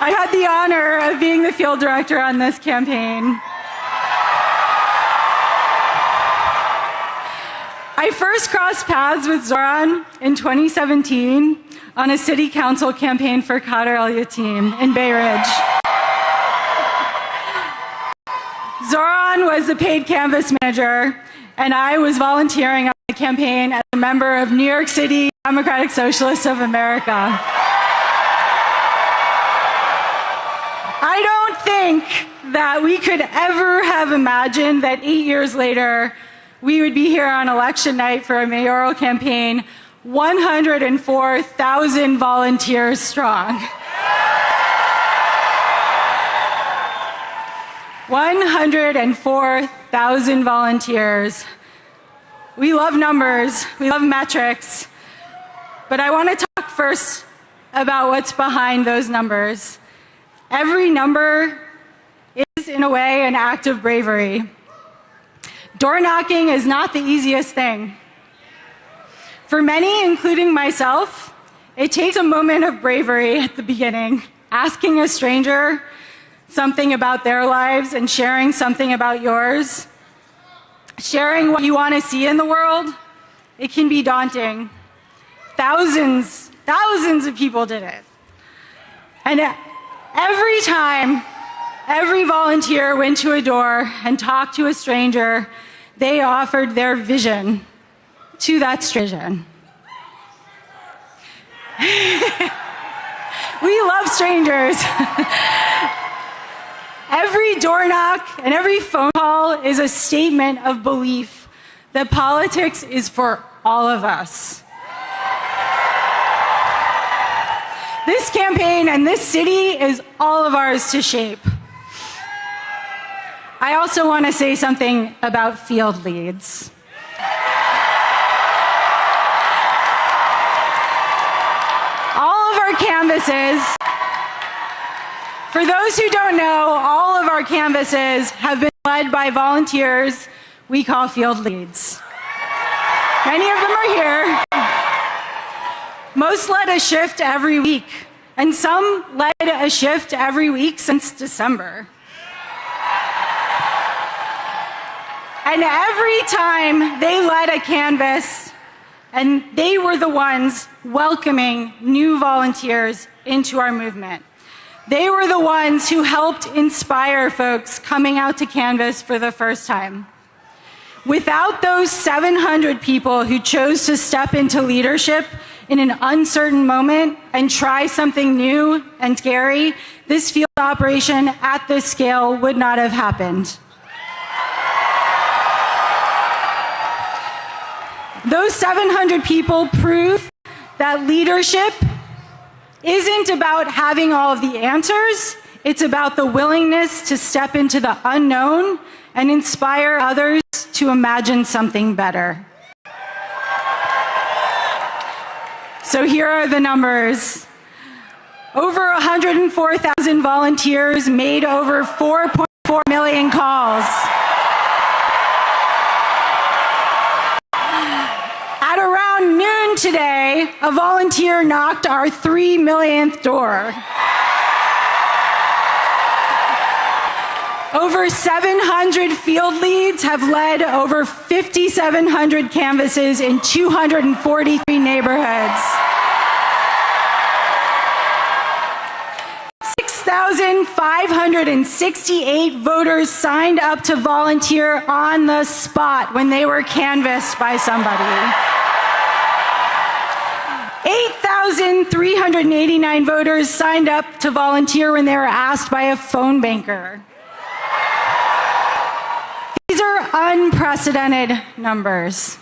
had the honor of being the field director on this campaign. I first crossed paths with Zohran in 2017 on a city council campaign for Khader El Yatim in Bay Ridge. Zohran was the paid canvas manager, and I was volunteering on the campaign as a member of New York City Democratic Socialists of America. I don't think that we could ever have imagined that 8 years later, we would be here on election night for a mayoral campaign, 104,000 volunteers strong. 104,000 volunteers. We love numbers, we love metrics, but I want to talk first about what's behind those numbers. Every number is, in a way, an act of bravery. Door knocking is not the easiest thing. For many, including myself, it takes a moment of bravery at the beginning, asking a stranger something about their lives and sharing something about yours. Sharing what you want to see in the world, it can be daunting. Thousands of people did it. And every time, every volunteer went to a door and talked to a stranger, they offered their vision to that stranger. We love strangers. Every door knock and every phone call is a statement of belief that politics is for all of us. This campaign and this city is all of ours to shape. I also want to say something about field leads. All of our canvases, for those who don't know, all of our canvases have been led by volunteers we call field leads. Many of them are here. Most led a shift every week, and some led a shift every week since December. And every time they led a canvass, and they were the ones welcoming new volunteers into our movement. They were the ones who helped inspire folks coming out to canvass for the first time. Without those 700 people who chose to step into leadership in an uncertain moment and try something new and scary, this field operation at this scale would not have happened. Those 700 people prove that leadership isn't about having all of the answers, it's about the willingness to step into the unknown and inspire others to imagine something better. So here are the numbers. Over 104,000 volunteers made over 4.4 million calls. At around noon today, a volunteer knocked our 3 millionth door. Over 700 field leads have led over 5,700 canvasses in 243 neighborhoods. 6,568 voters signed up to volunteer on the spot when they were canvassed by somebody. 8,389 voters signed up to volunteer when they were asked by a phone banker. These are unprecedented numbers.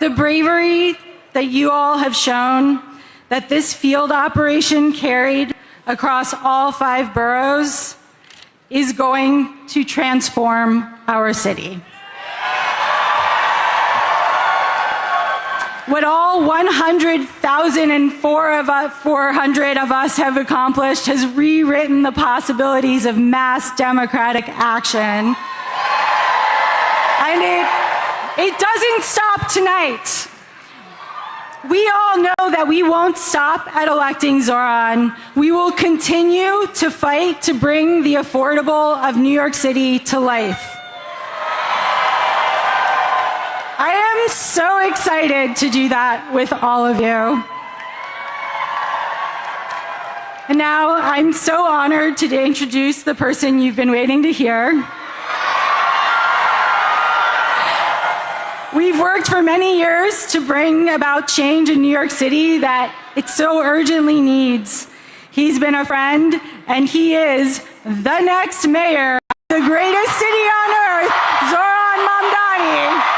The bravery that you all have shown, that this field operation carried across all 5 boroughs, is going to transform our city. What all 100,400 of us have accomplished has rewritten the possibilities of mass democratic action. And it doesn't stop tonight. We all know that we won't stop at electing Zohran. We will continue to fight to bring the affordable of New York City to life. I am so excited to do that with all of you. And now I'm so honored to introduce the person you've been waiting to hear. We've worked for many years to bring about change in New York City that it so urgently needs. He's been a friend, and he is the next mayor of the greatest city on earth, Zohran Mamdani.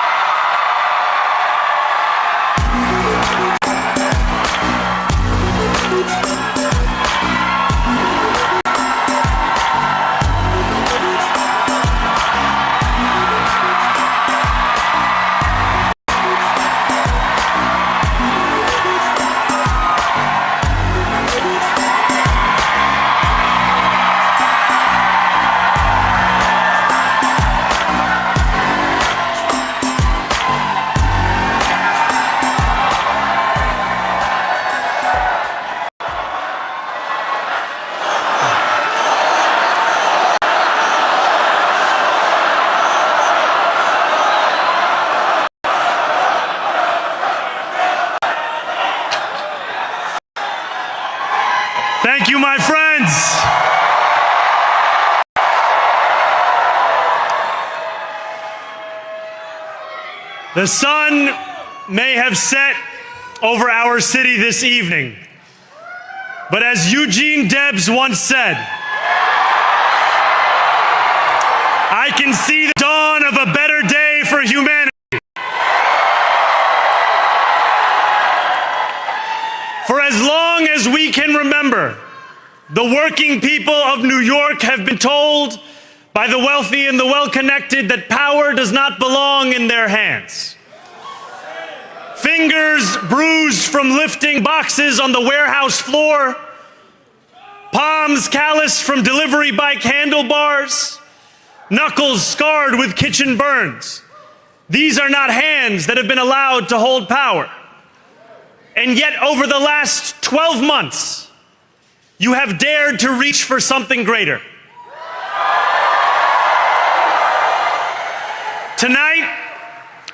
Thank you, my friends. The sun may have set over our city this evening, but as Eugene Debs once said, I can see the dawn of a better day for humanity. For as long as we can remember, the working people of New York have been told by the wealthy and the well-connected that power does not belong in their hands. Fingers bruised from lifting boxes on the warehouse floor, palms calloused from delivery bike handlebars, knuckles scarred with kitchen burns. These are not hands that have been allowed to hold power. And yet, over the last 12 months, you have dared to reach for something greater. Tonight,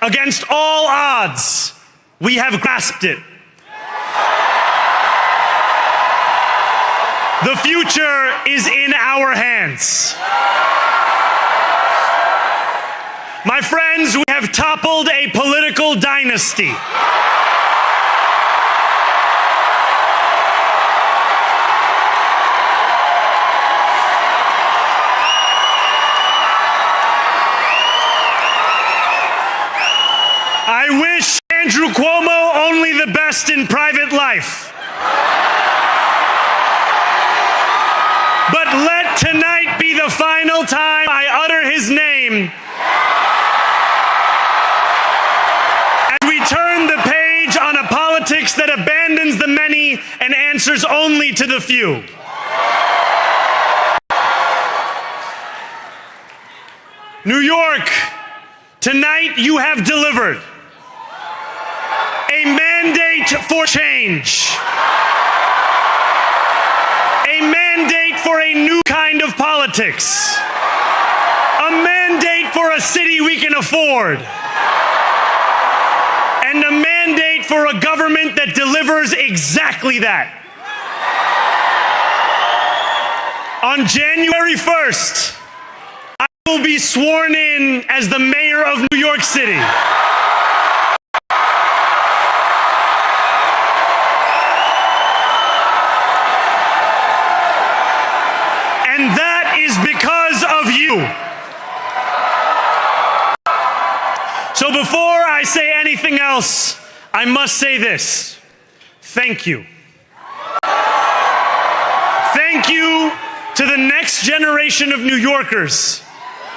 against all odds, we have grasped it. The future is in our hands. My friends, we have toppled a political dynasty. I wish Andrew Cuomo only the best in private life. But let tonight be the final time I utter his name as we turn the page on a politics that abandons the many and answers only to the few. New York, tonight you have delivered a mandate for change, a mandate for a new kind of politics, a mandate for a city we can afford, and a mandate for a government that delivers exactly that. On January 1st, I will be sworn in as the mayor of New York City. And that is because of you. So before I say anything else, I must say this. Thank you. Thank you to the next generation of New Yorkers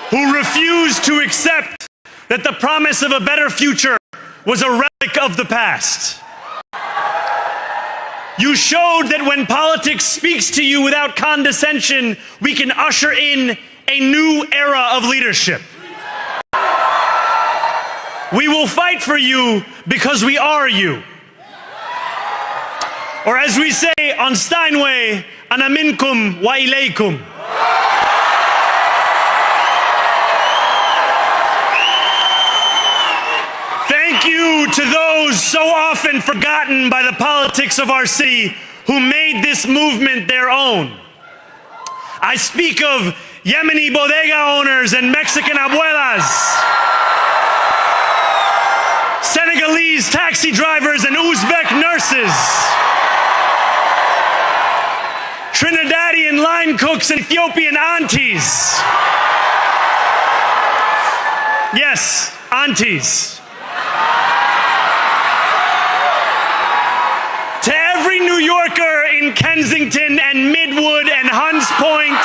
who refuse to accept that the promise of a better future was a relic of the past. You showed that when politics speaks to you without condescension, we can usher in a new era of leadership. We will fight for you because we are you. Or as we say on Steinway, ana minkum wa ilaykum. Thank you to those so often forgotten by the politics of our city who made made this movement their own. I speak of Yemeni bodega owners and Mexican abuelas, Senegalese taxi drivers and Uzbek nurses, Trinidadian line cooks and Ethiopian aunties. Yes, aunties. To every New Yorker in Kensington and Midwood and Hunts Point,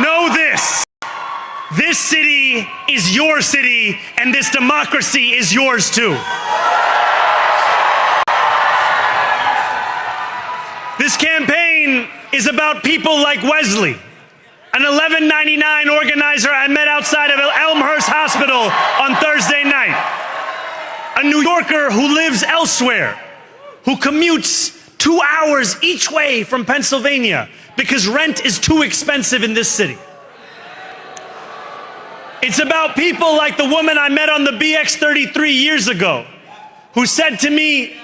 know this. This city is your city, and this democracy is yours too. This campaign is about people like Wesley, an $11.99 organizer I met outside of Elmhurst Hospital on Thursday night. A New Yorker who lives elsewhere, who commutes 2 hours each way from Pennsylvania because rent is too expensive in this city. It's about people like the woman I met on the BX33 years ago, who said to me,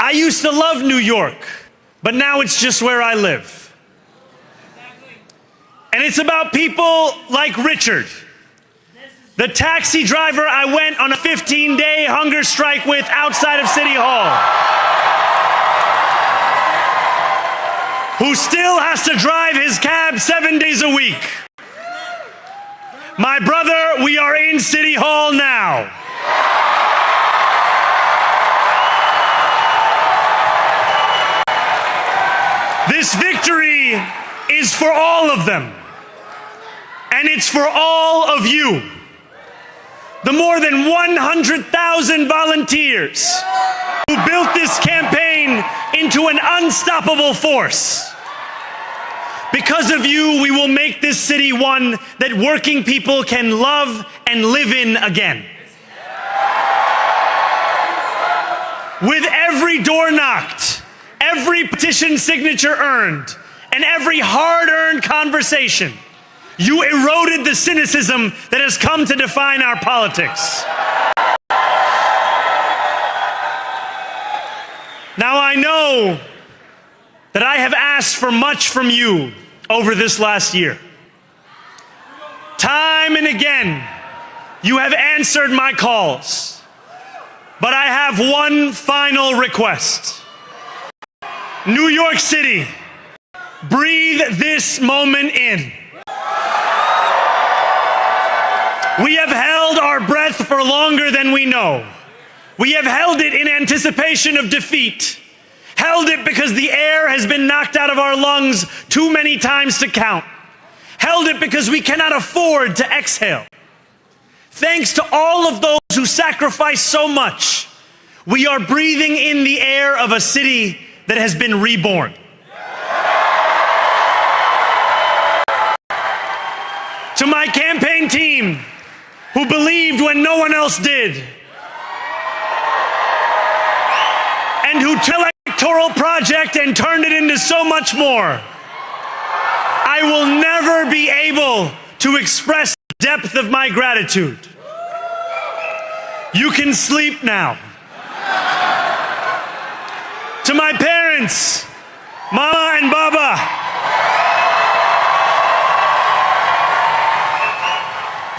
I used to love New York, but now it's just where I live. And it's about people like Richard, the taxi driver I went on a 15-day hunger strike with outside of City Hall, who still has to drive his cab 7 days a week. My brother, we are in City Hall now. This victory is for all of them, and it's for all of you. The more than 100,000 volunteers who built this campaign into an unstoppable force. Because of you, we will make this city one that working people can love and live in again. With every door knocked, every petition signature earned, and every hard-earned conversation, you eroded the cynicism that has come to define our politics. Now I know that I have asked for much from you over this last year. Time and again, you have answered my calls. But I have one final request. New York City, breathe this moment in. We have held our breath for longer than we know. We have held it in anticipation of defeat. Held it because the air has been knocked out of our lungs too many times to count. Held it because we cannot afford to exhale. Thanks to all of those who sacrificed so much, we are breathing in the air of a city that has been reborn. To my campaign team, who believed when no one else did, and who took the electoral project and turned it into so much more, I will never be able to express the depth of my gratitude. You can sleep now. To my parents, Mama and Baba,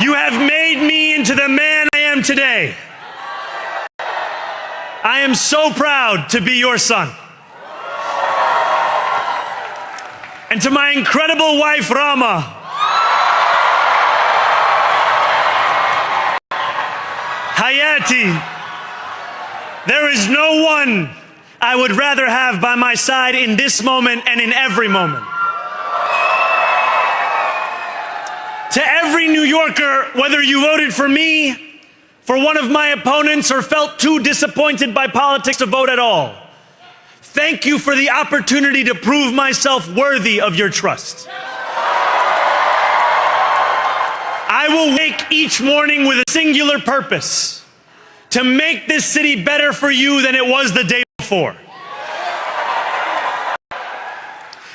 you have made me into the man I am today. I am so proud to be your son. And to my incredible wife, Rama, Hayati, there is no one I would rather have by my side in this moment and in every moment. To every New Yorker, whether you voted for me, for one of my opponents, or felt too disappointed by politics to vote at all, thank you for the opportunity to prove myself worthy of your trust. I will wake each morning with a singular purpose: to make this city better for you than it was the day before.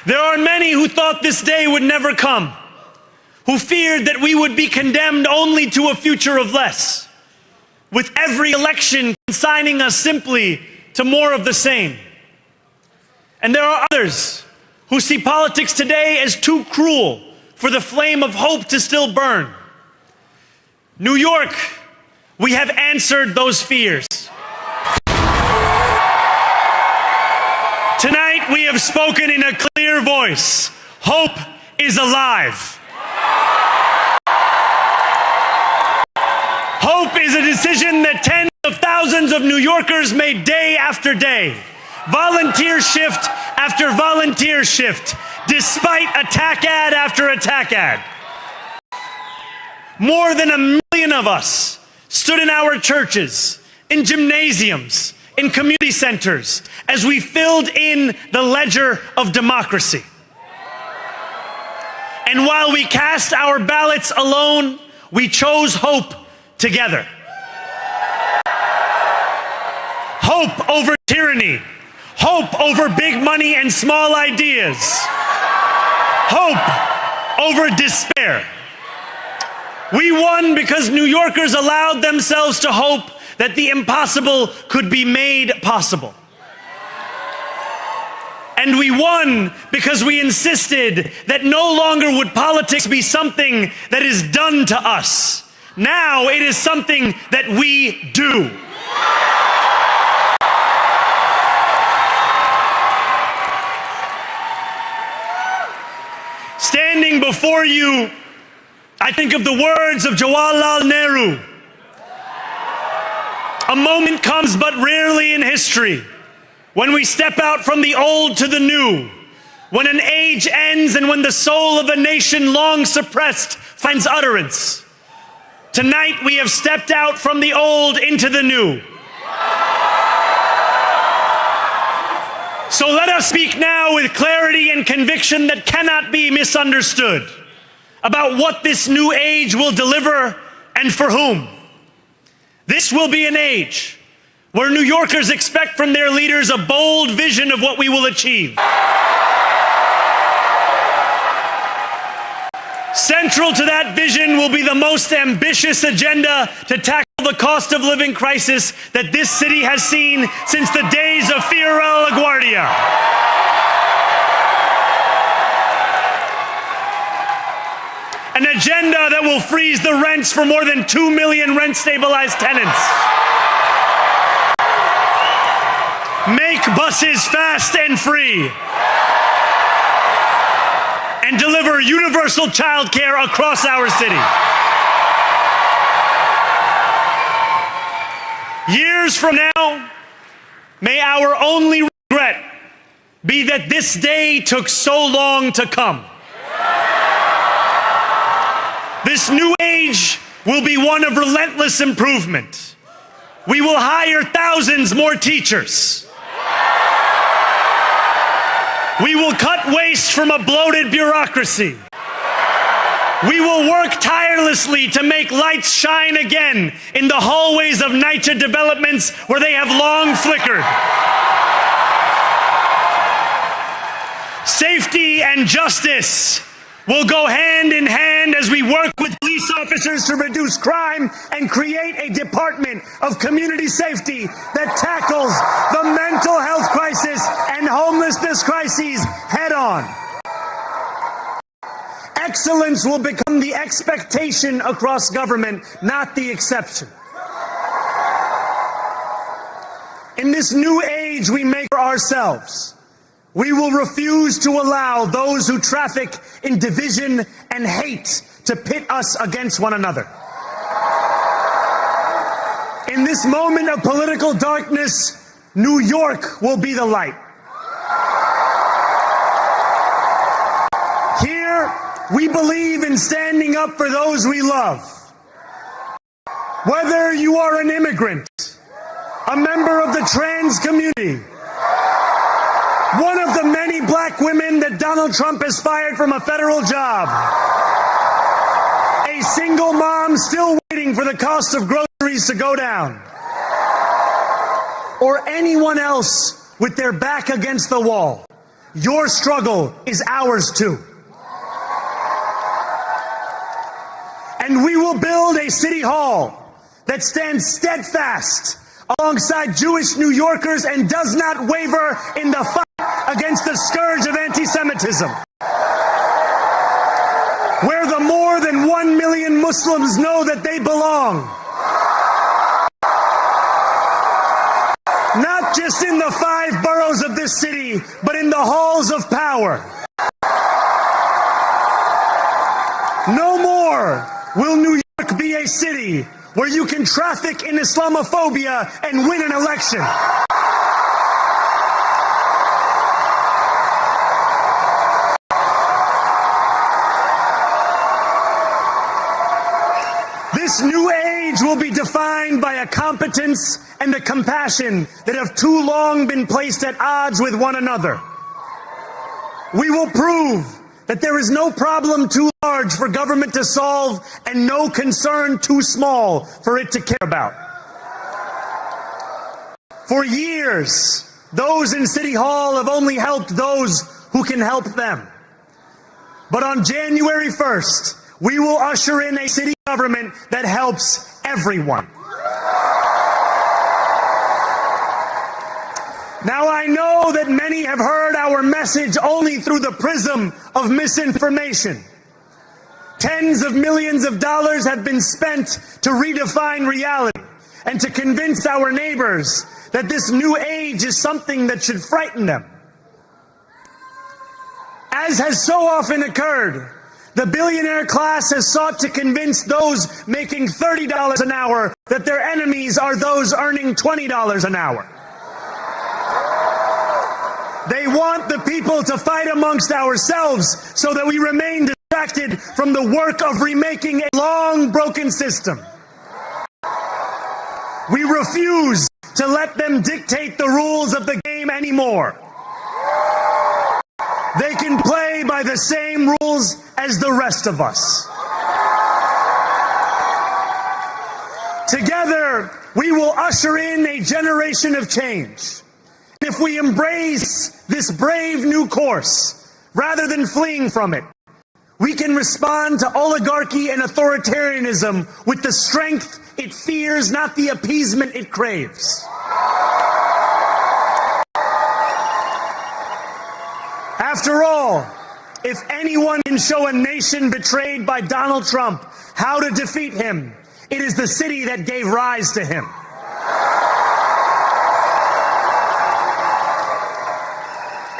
There are many who thought this day would never come, who feared that we would be condemned only to a future of less, with every election consigning us simply to more of the same. And there are others who see politics today as too cruel for the flame of hope to still burn. New York, we have answered those fears. Tonight we have spoken in a clear voice. Hope is alive. Hope is a decision that tens of thousands of New Yorkers made day after day, volunteer shift after volunteer shift, despite attack ad after attack ad. More than 1 million of us stood in our churches, in gymnasiums, in community centers, as we filled in the ledger of democracy. And while we cast our ballots alone, we chose hope together. Hope over tyranny. Hope over big money and small ideas. Hope over despair. We won because New Yorkers allowed themselves to hope that the impossible could be made possible. And we won because we insisted that no longer would politics be something that is done to us. Now it is something that we do. Standing before you, I think of the words of Jawaharlal Nehru. A moment comes but rarely in history when we step out from the old to the new, when an age ends and when the soul of a nation long suppressed finds utterance. Tonight we have stepped out from the old into the new. So let us speak now with clarity and conviction that cannot be misunderstood about what this new age will deliver and for whom. This will be an age where New Yorkers expect from their leaders a bold vision of what we will achieve. Central to that vision will be the most ambitious agenda to tackle the cost of living crisis that this city has seen since the days of Fiorella LaGuardia. An agenda that will freeze the rents for more than 2 million rent-stabilized tenants. Make buses fast and free. And deliver universal child care across our city. Years from now, may our only regret be that this day took so long to come. This new age will be one of relentless improvement. We will hire thousands more teachers. We will cut waste from a bloated bureaucracy. We will work tirelessly to make lights shine again in the hallways of NYCHA developments where they have long flickered. Safety and justice will go hand in hand as we work with police officers to reduce crime and create a department of community safety that tackles the mental health crisis and homelessness crises head on. Excellence will become the expectation across government, not the exception. In this new age we make for ourselves, we will refuse to allow those who traffic in division and hate to pit us against one another. In this moment of political darkness, New York will be the light. Here, we believe in standing up for those we love. Whether you are an immigrant, a member of the trans community, one of the many black women that Donald Trump has fired from a federal job, a single mom still waiting for the cost of groceries to go down, or anyone else with their back against the wall, your struggle is ours too. And we will build a city hall that stands steadfast alongside Jewish New Yorkers and does not waver in the fight against the scourge of anti-Semitism, where the more than 1 million Muslims know that they belong, not just in the 5 boroughs of this city, but in the halls of power. No more will New York be a city where you can traffic in Islamophobia and win an election. This new age will be defined by a competence and a compassion that have too long been placed at odds with one another. We will prove that there is no problem too large for government to solve and no concern too small for it to care about. For years, those in City Hall have only helped those who can help them. But on January 1st, we will usher in a city government that helps everyone. Now, I know that many have heard our message only through the prism of misinformation. Tens of millions of dollars have been spent to redefine reality and to convince our neighbors that this new age is something that should frighten them. As has so often occurred, the billionaire class has sought to convince those making $30 an hour that their enemies are those earning $20 an hour. They want the people to fight amongst ourselves so that we remain distracted from the work of remaking a long broken system. We refuse to let them dictate the rules of the game anymore. They can play by the same rules as the rest of us. Together, we will usher in a generation of change. If we embrace this brave new course, rather than fleeing from it, we can respond to oligarchy and authoritarianism with the strength it fears, not the appeasement it craves. After all, if anyone can show a nation betrayed by Donald Trump how to defeat him, it is the city that gave rise to him.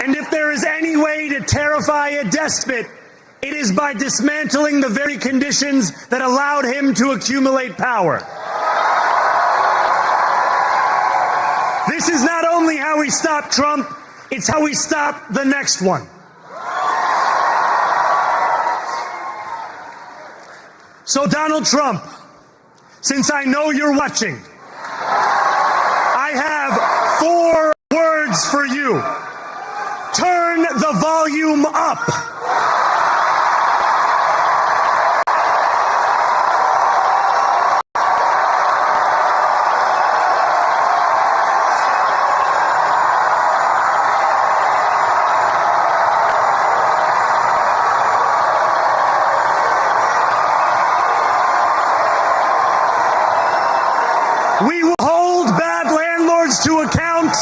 And if there is any way to terrify a despot, it is by dismantling the very conditions that allowed him to accumulate power. This is not only how we stop Trump, it's how we stop the next one. So Donald Trump, since I know you're watching, I have 4 words for you. Turn the volume up. We will hold bad landlords to account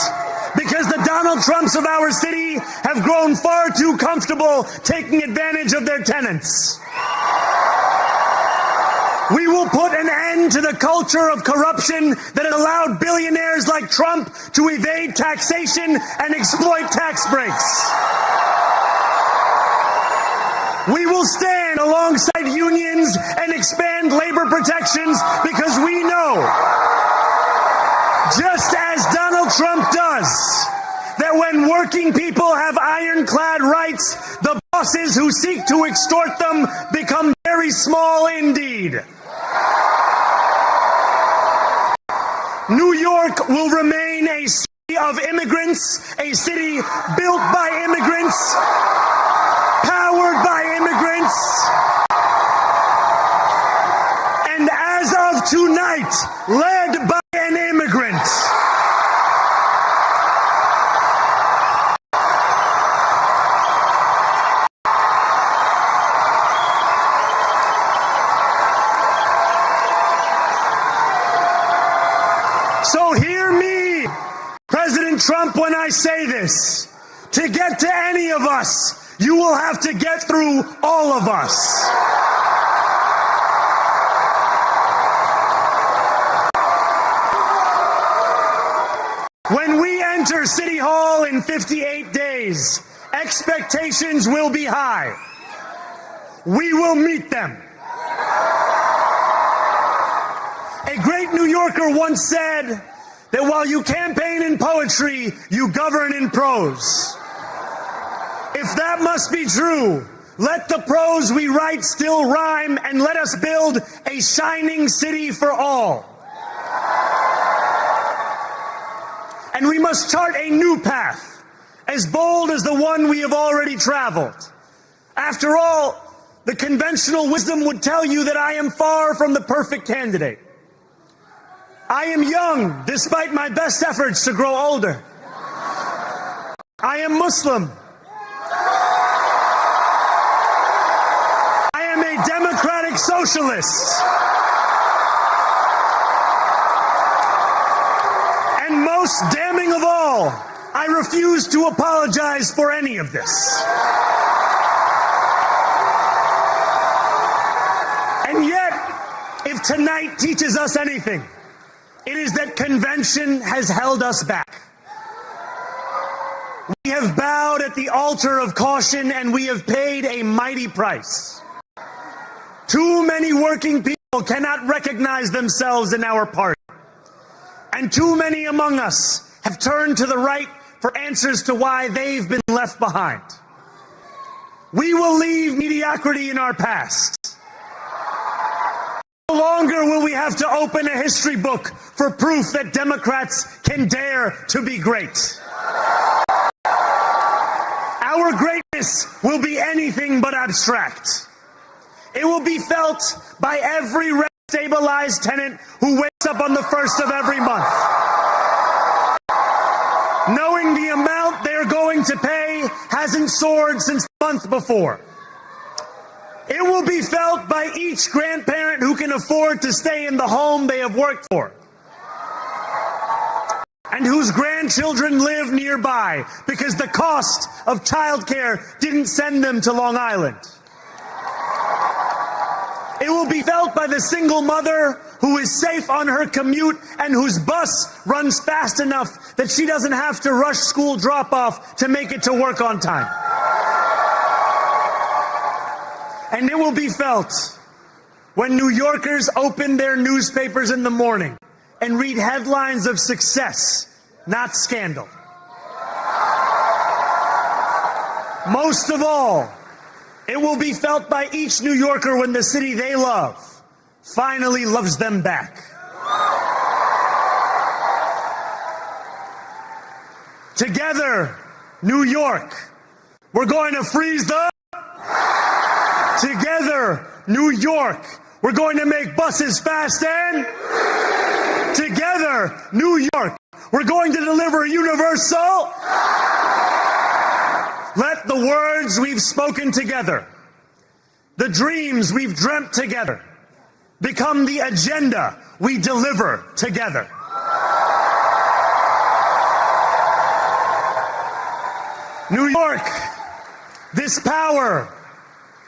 because the Donald Trumps of our city have grown far too comfortable taking advantage of their tenants. We will put an end to the culture of corruption that has allowed billionaires like Trump to evade taxation and exploit tax breaks. We will stand alongside unions and expand labor protections because we know, just as Donald Trump does, that when working people have ironclad rights, the bosses who seek to extort them become very small indeed. New York will remain a city of immigrants, a city built by immigrants, powered by immigrants, and as of tonight, led by an immigrant. So hear me, President Trump, when I say this. To get to any of us, you will have to get through all of us. When we enter City Hall in 58 days, expectations will be high. We will meet them. A great New Yorker once said that while you campaign in poetry, you govern in prose. If that must be true, let the prose we write still rhyme, and let us build a shining city for all. And we must chart a new path, as bold as the one we have already traveled. After all, the conventional wisdom would tell you that I am far from the perfect candidate. I am young, despite my best efforts to grow older. I am Muslim. I am a democratic socialist. And most damning of all, I refuse to apologize for any of this. And yet, if tonight teaches us anything, it is that convention has held us back. We have bowed at the altar of caution, and we have paid a mighty price. Too many working people cannot recognize themselves in our party. And too many among us have turned to the right for answers to why they've been left behind. We will leave mediocrity in our past. No longer will we have to open a history book for proof that Democrats can dare to be great. Our greatness will be anything but abstract. It will be felt by every rent-stabilized tenant who wakes up on the first of every month, knowing the amount they're going to pay hasn't soared since the month before. It will be felt by each grandparent who can afford to stay in the home they have worked for, and whose grandchildren live nearby because the cost of childcare didn't send them to Long Island. It will be felt by the single mother who is safe on her commute and whose bus runs fast enough that she doesn't have to rush school drop-off to make it to work on time. And it will be felt when New Yorkers open their newspapers in the morning and read headlines of success, not scandal. Most of all, it will be felt by each New Yorker when the city they love finally loves them back. Together, New York, we're going to freeze the... Together, New York, we're going to make buses fast and... Together, New York, we're going to deliver universal... Let the words we've spoken together, the dreams we've dreamt together, become the agenda we deliver together. New York, this power,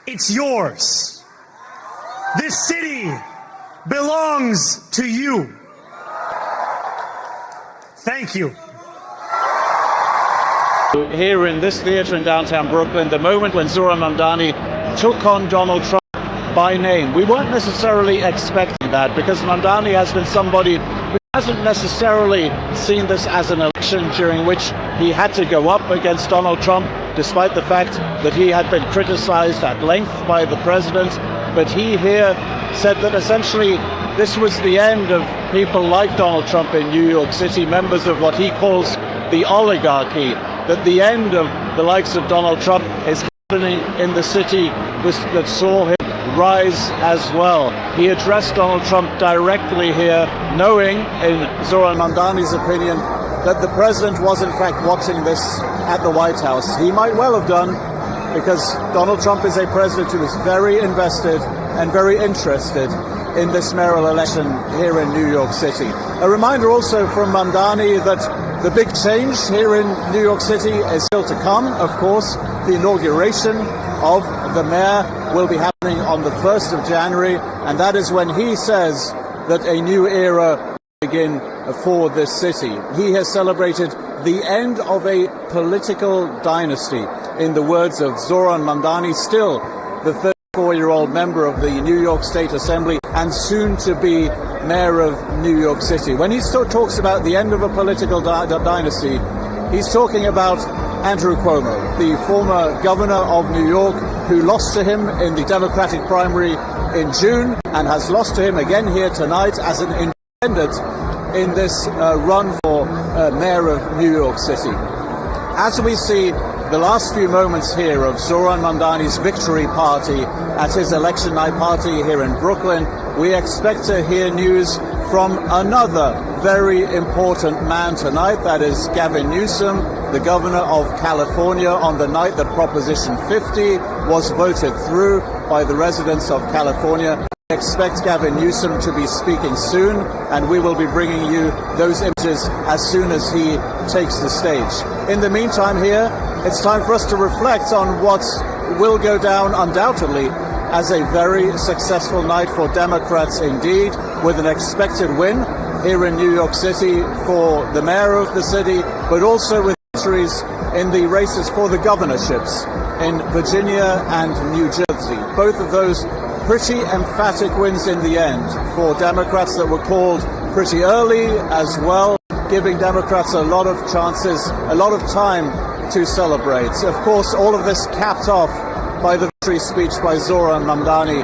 it's yours. This city belongs to you. Thank you. Here in this theater in downtown Brooklyn, the moment when Zohran Mandani took on Donald Trump by name. We weren't necessarily expecting that because Mandani has been somebody who hasn't necessarily seen this as an election during which he had to go up against Donald Trump, despite the fact that he had been criticized at length by the president. But he here said that essentially this was the end of people like Donald Trump in New York City, members of what he calls the oligarchy, that the end of the likes of Donald Trump is happening in the city that saw him rise as well. He addressed Donald Trump directly here, knowing, in Zohran Mandani's opinion, that the president was in fact watching this at the White House. He might well have done, because Donald Trump is a president who is very invested and very interested in this mayoral election here in New York City. A reminder also from Mandani that The big change here in New York City is still to come, of course. The inauguration of the mayor will be happening on the 1st of January, and that is when he says that a new era will begin for this city. He has celebrated the end of a political dynasty, in the words of Zohran Mandani, still the 34-year-old member of the New York State Assembly and soon to be mayor of New York City. When he still talks about the end of a political dynasty, he's talking about Andrew Cuomo, the former governor of New York, who lost to him in the Democratic primary in June and has lost to him again here tonight as an independent in this run for mayor of New York City. As we see the last few moments here of Zohran Mamdani's victory party at his election night party here in Brooklyn, we expect to hear news from another very important man tonight. That is Gavin Newsome, the governor of California, on the night that Proposition 50 was voted through by the residents of California. We expect Gavin Newsome to be speaking soon, and we will be bringing you those images as soon as he takes the stage. In the meantime here, it's time for us to reflect on what will go down undoubtedly as a very successful night for Democrats indeed, with an expected win here in New York City for the mayor of the city, but also with victories in the races for the governorships in Virginia and New Jersey. Both of those pretty emphatic wins in the end for Democrats that were called pretty early as well, giving Democrats a lot of chances, a lot of time to celebrate. Of course, all of this capped off by the victory speech by Zohran Mamdani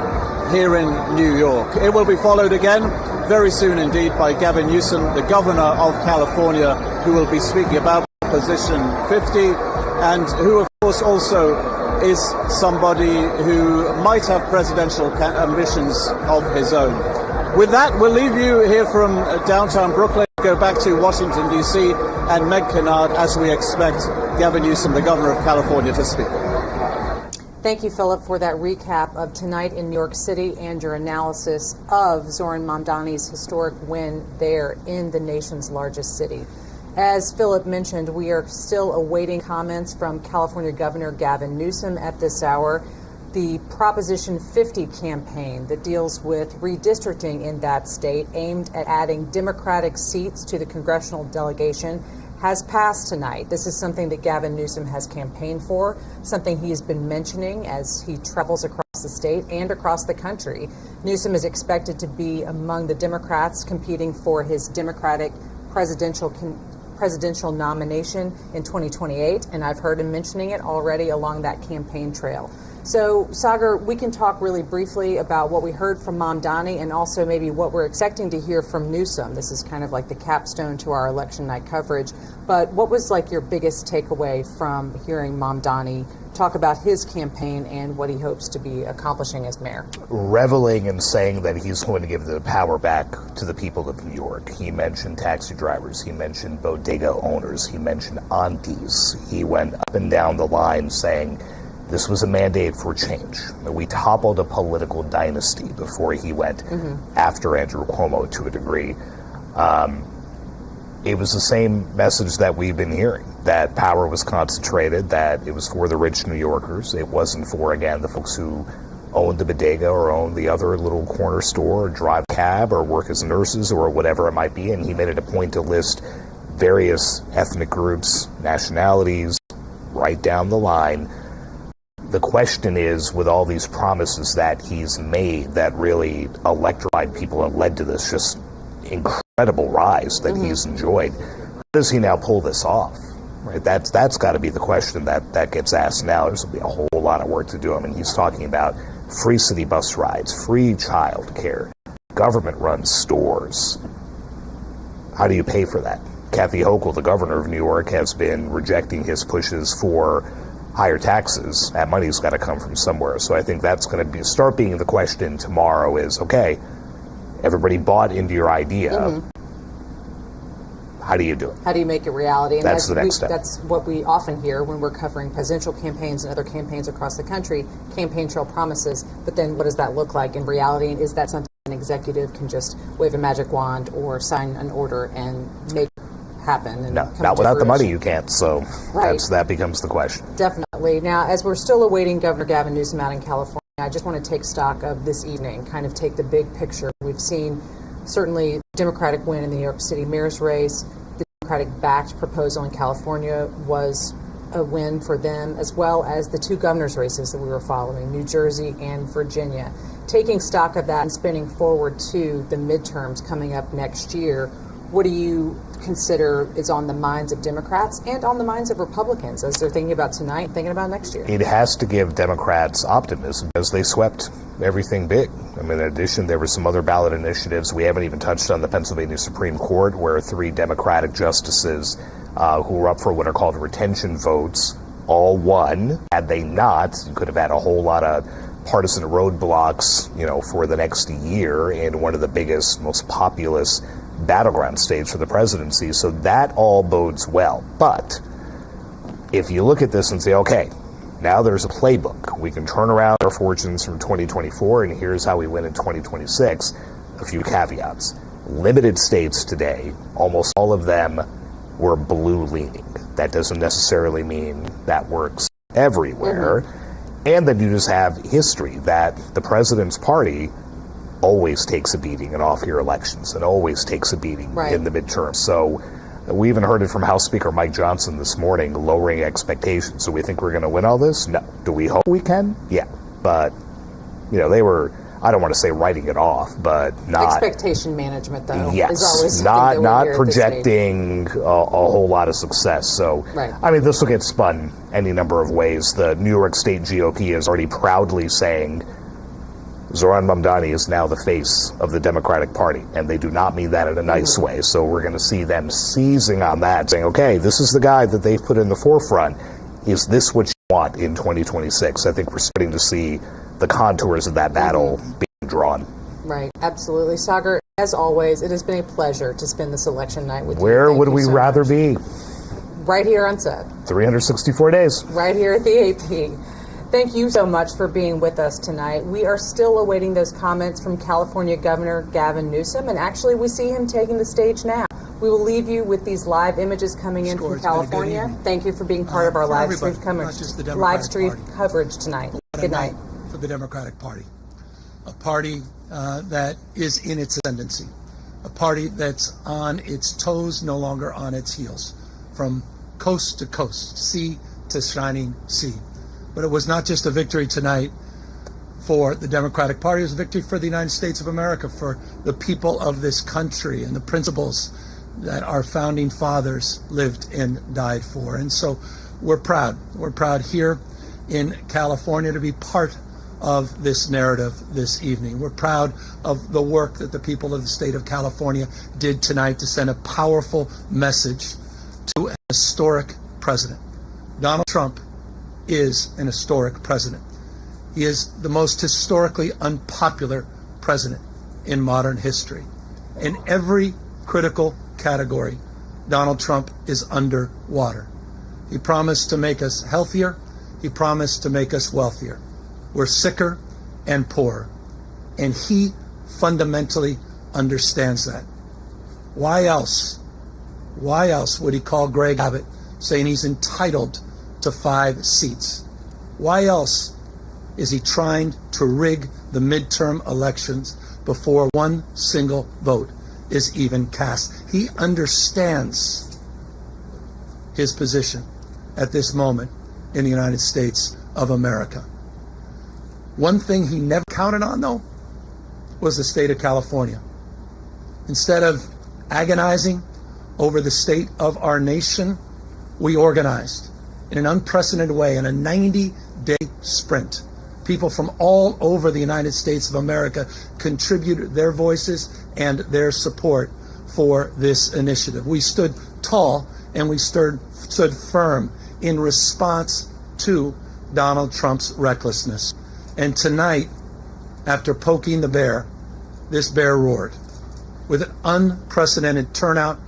here in New York. It will be followed again very soon indeed by Gavin Newsom, the governor of California, who will be speaking about Proposition 50 and who of course also is somebody who might have presidential ambitions of his own. With that, we'll leave you here from downtown Brooklyn, go back to Washington, D.C., and Meg Kennard as we expect Gavin Newsom, the governor of California, to speak. Thank you, Philip, for that recap of tonight in New York City and your analysis of Zohran Mamdani's historic win there in the nation's largest city. As Philip mentioned, we are still awaiting comments from California Governor Gavin Newsom at this hour. The Proposition 50 campaign that deals with redistricting in that state, aimed at adding Democratic seats to the congressional delegation, has passed tonight. This is something that Gavin Newsom has campaigned for, something he has been mentioning as he travels across the state and across the country. Newsom is expected to be among the Democrats competing for his Democratic presidential nomination in 2028, and I've heard him mentioning it already along that campaign trail. So, Sagar, we can talk really briefly about what we heard from Mamdani and also maybe what we're expecting to hear from Newsom. This is kind of like the capstone to our election night coverage. But what was like your biggest takeaway from hearing Mamdani talk about his campaign and what he hopes to be accomplishing as mayor? Reveling and saying that he's going to give the power back to the people of New York. He mentioned taxi drivers. He mentioned bodega owners. He mentioned aunties. He went up and down the line saying this was a mandate for change. We toppled a political dynasty before he went after Andrew Cuomo to a degree. It was the same message that we've been hearing, that power was concentrated, that it was for the rich New Yorkers. It wasn't for, again, the folks who owned the bodega or owned the other little corner store or drive cab or work as nurses or whatever it might be. And he made it a point to list various ethnic groups, nationalities, right down the line. The question is, with all these promises that he's made that really electrified people and led to this just incredible rise that he's enjoyed, how does he now pull this off? Right? That's got to be the question that gets asked now. There's going to be a whole lot of work to do. I mean, he's talking about free city bus rides, free child care, government-run stores. How do you pay for that? Kathy Hochul, the governor of New York, has been rejecting his pushes for higher taxes. That money's got to come from somewhere. So I think that's going to start being the question tomorrow is, okay, everybody bought into your idea. How do you do it? How do you make it reality? And that's the next step. That's what we often hear when we're covering presidential campaigns and other campaigns across the country, campaign trail promises, but then what does that look like in reality? And is that something an executive can just wave a magic wand or sign an order and make happen. And No, come not to without the money fruition. you can't. So Right. that becomes the question. Definitely. Now, as we're still awaiting Governor Gavin Newsom out in California, I just want to take stock of this evening, kind of take the big picture. We've seen certainly Democratic win in the New York City mayor's race. The Democratic-backed proposal in California was a win for them, as well as the two governor's races that we were following, New Jersey and Virginia. Taking stock of that and spinning forward to the midterms coming up next year, what do you consider is on the minds of Democrats and on the minds of Republicans as they're thinking about tonight and thinking about next year? It has to give Democrats optimism because they swept everything big. I mean, in addition, there were some other ballot initiatives. We haven't even touched on the Pennsylvania Supreme Court, where 3 Democratic justices who were up for what are called retention votes all won. Had they not, you could have had a whole lot of partisan roadblocks, for the next year in one of the biggest, most populous battleground states for the presidency. So that all bodes well. But if you look at this and say, okay, now there's a playbook. We can turn around our fortunes from 2024, and here's how we win in 2026. A few caveats. Limited states today, almost all of them were blue-leaning. That doesn't necessarily mean that works everywhere. And then you just have history that the president's party always takes a beating in off-year elections and always takes a beating in the midterms. So we even heard it from House Speaker Mike Johnson this morning, lowering expectations. So we think we're going to win all this? No. Do we hope we can? Yeah. But, they were, I don't want to say writing it off, but not... Expectation management, though, yes, is always something not that projecting a whole lot of success. So, I mean, this will get spun any number of ways. The New York State GOP is already proudly saying Zohran Mamdani is now the face of the Democratic Party, and they do not mean that in a nice way. So we're going to see them seizing on that, saying, okay, this is the guy that they've put in the forefront. Is this what you want in 2026? I think we're starting to see the contours of that battle being drawn. Right, absolutely. Sagar, as always, it has been a pleasure to spend this election night with you. Where would we rather be? Right here on set. 364 days. Right here at the AP. Thank you so much for being with us tonight. We are still awaiting those comments from California Governor Gavin Newsom, and actually we see him taking the stage now. We will leave you with these live images coming in from California. Thank you for being part of our live stream coverage tonight. Good night. For the Democratic Party, a party that is in its ascendancy, a party that's on its toes, no longer on its heels, from coast to coast, sea to shining sea. But it was not just a victory tonight for the Democratic Party, it was a victory for the United States of America, for the people of this country and the principles that our founding fathers lived and died for. And so we're proud. We're proud here in California to be part of this narrative this evening. We're proud of the work that the people of the state of California did tonight to send a powerful message to an historic president. Donald Trump is an historic president. He is the most historically unpopular president in modern history. In every critical category, Donald Trump is underwater. He promised to make us healthier. He promised to make us wealthier. We're sicker and poorer. And he fundamentally understands that. Why else would he call Greg Abbott saying he's entitled to 5 seats? Why else is he trying to rig the midterm elections before one single vote is even cast? He understands his position at this moment in the United States of America. One thing he never counted on, though, was the state of California. Instead of agonizing over the state of our nation, we organized in an unprecedented way in a 90-day sprint. People from all over the United States of America contributed their voices and their support for this initiative. We stood tall and we stood firm in response to Donald Trump's recklessness. And tonight, after poking the bear, this bear roared with an unprecedented turnout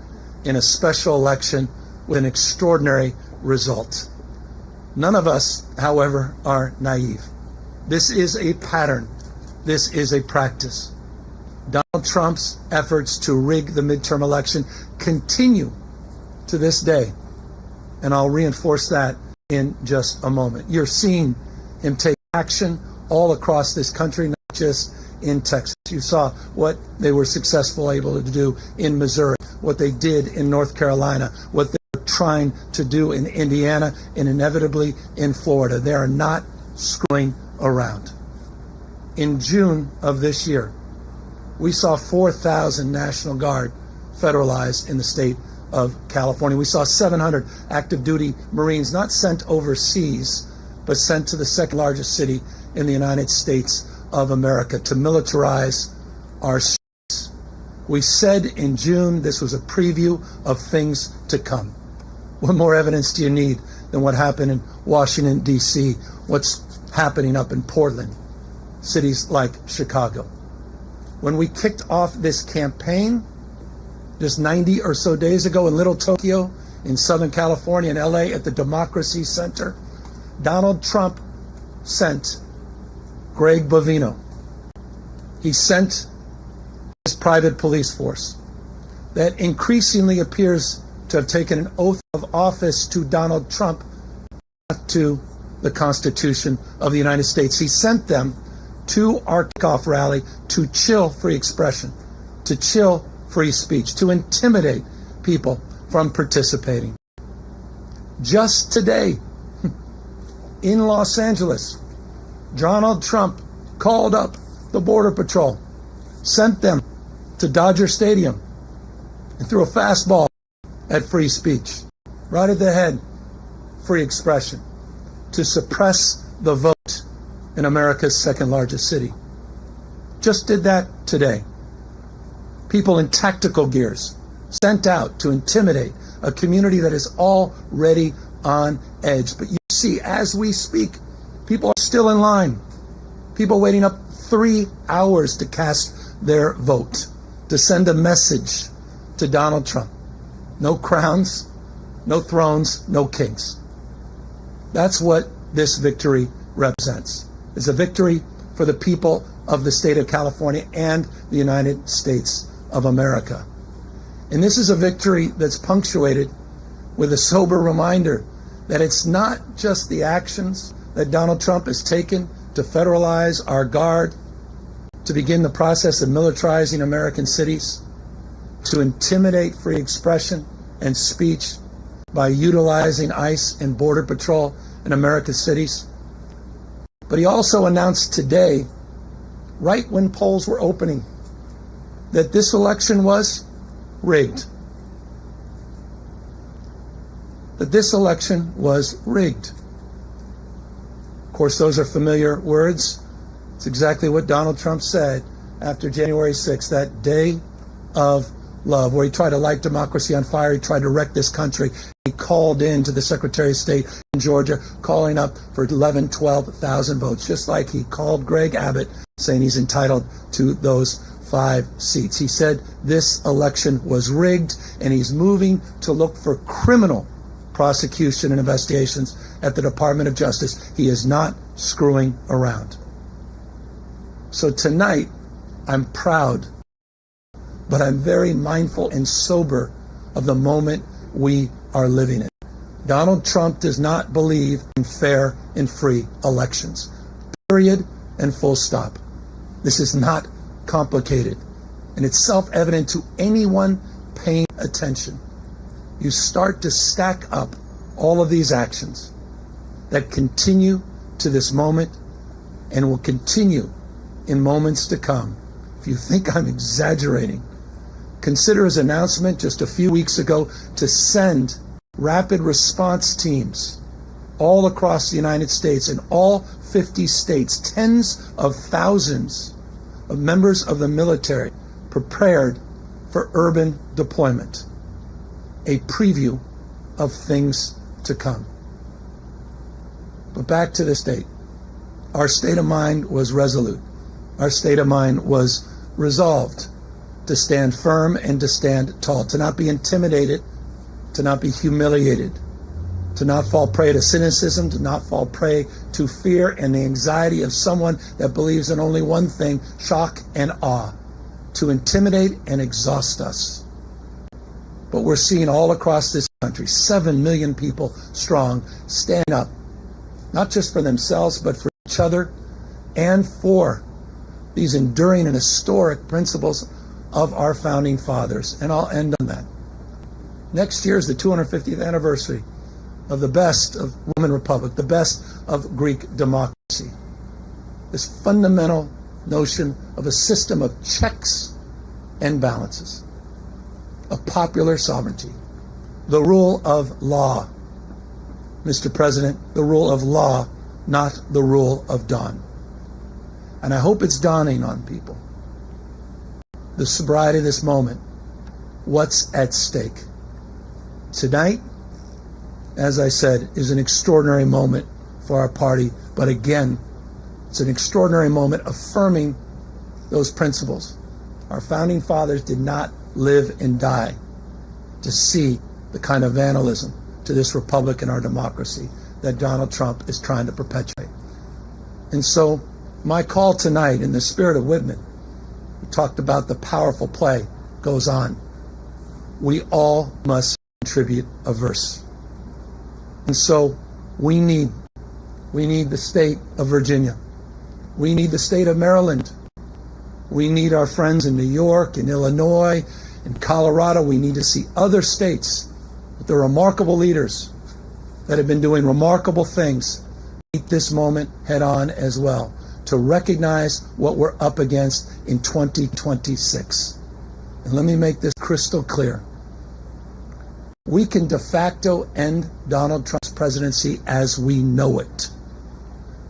in a special election with an extraordinary result. None of us, however, are naive. This is a pattern. This is a practice. Donald Trump's efforts to rig the midterm election continue to this day. And I'll reinforce that in just a moment. You're seeing him take action all across this country, not just in Texas. You saw what they were successful able to do in Missouri, what they did in North Carolina, what they're trying to do in Indiana, and inevitably in Florida. They are not screwing around. In June of this year, we saw 4,000 National Guard federalized in the state of California. We saw 700 active duty Marines not sent overseas, but sent to the second largest city in the United States of America to militarize our streets. We said in June this was a preview of things to come. What more evidence do you need than what happened in Washington, D.C., what's happening up in Portland, cities like Chicago? When we kicked off this campaign just 90 or so days ago in Little Tokyo, in Southern California, in LA, at the Democracy Center, Donald Trump sent Greg Bovino. He sent his private police force that increasingly appears to have taken an oath of office to Donald Trump, not to the Constitution of the United States. He sent them to our kickoff rally to chill free expression, to chill free speech, to intimidate people from participating. Just today, in Los Angeles, Donald Trump called up the Border Patrol, sent them to Dodger Stadium, and threw a fastball at free speech, right at the head, free expression, to suppress the vote in America's second largest city. Just did that today. People in tactical gears sent out to intimidate a community that is already on edge. But you see, as we speak, people are still in line. People waiting up 3 hours to cast their vote, to send a message to Donald Trump. No crowns, no thrones, no kings. That's what this victory represents. It's a victory for the people of the state of California and the United States of America. And this is a victory that's punctuated with a sober reminder that it's not just the actions that Donald Trump has taken to federalize our guard, to begin the process of militarizing American cities, to intimidate free expression and speech by utilizing ICE and Border Patrol in America's cities. But he also announced today, right when polls were opening, that this election was rigged. That this election was rigged. Of course, those are familiar words. It's exactly what Donald Trump said after January 6th, that day of love, where he tried to light democracy on fire. He tried to wreck this country. He called in to the Secretary of State in Georgia, calling up for 11, 12,000 votes, just like he called Greg Abbott, saying he's entitled to those 5 seats. He said this election was rigged, and he's moving to look for criminal prosecution and investigations at the Department of Justice. He is not screwing around. So tonight, I'm proud, but I'm very mindful and sober of the moment we are living in. Donald Trump does not believe in fair and free elections. Period and full stop. This is not complicated, and it's self-evident to anyone paying attention. You start to stack up all of these actions that continue to this moment and will continue in moments to come. If you think I'm exaggerating, consider his announcement just a few weeks ago to send rapid response teams all across the United States, in all 50 states, tens of thousands of members of the military prepared for urban deployment. A preview of things to come. But back to the state. Our state of mind was resolute. Our state of mind was resolved to stand firm and to stand tall, to not be intimidated, to not be humiliated, to not fall prey to cynicism, to not fall prey to fear and the anxiety of someone that believes in only one thing, shock and awe, to intimidate and exhaust us. But we're seeing all across this country, 7 million people strong, stand up, not just for themselves, but for each other and for these enduring and historic principles of our founding fathers. And I'll end on that. Next year is the 250th anniversary of the best of Roman Republic, the best of Greek democracy. This fundamental notion of a system of checks and balances, of popular sovereignty, the rule of law. Mr. President, the rule of law, not the rule of dawn. And I hope it's dawning on people, the sobriety of this moment, what's at stake. Tonight, as I said, is an extraordinary moment for our party, but again, it's an extraordinary moment affirming those principles. Our founding fathers did not live and die to see the kind of vandalism to this republic and our democracy that Donald Trump is trying to perpetuate. And so my call tonight, in the spirit of Whitman, we talked about the powerful play, goes on. We all must contribute a verse. And so we need the state of Virginia. We need the state of Maryland. We need our friends in New York, in Illinois, in Colorado. We need to see other states with the remarkable leaders that have been doing remarkable things meet this moment head on as well, to recognize what we're up against in 2026. And let me make this crystal clear. We can de facto end Donald Trump's presidency as we know it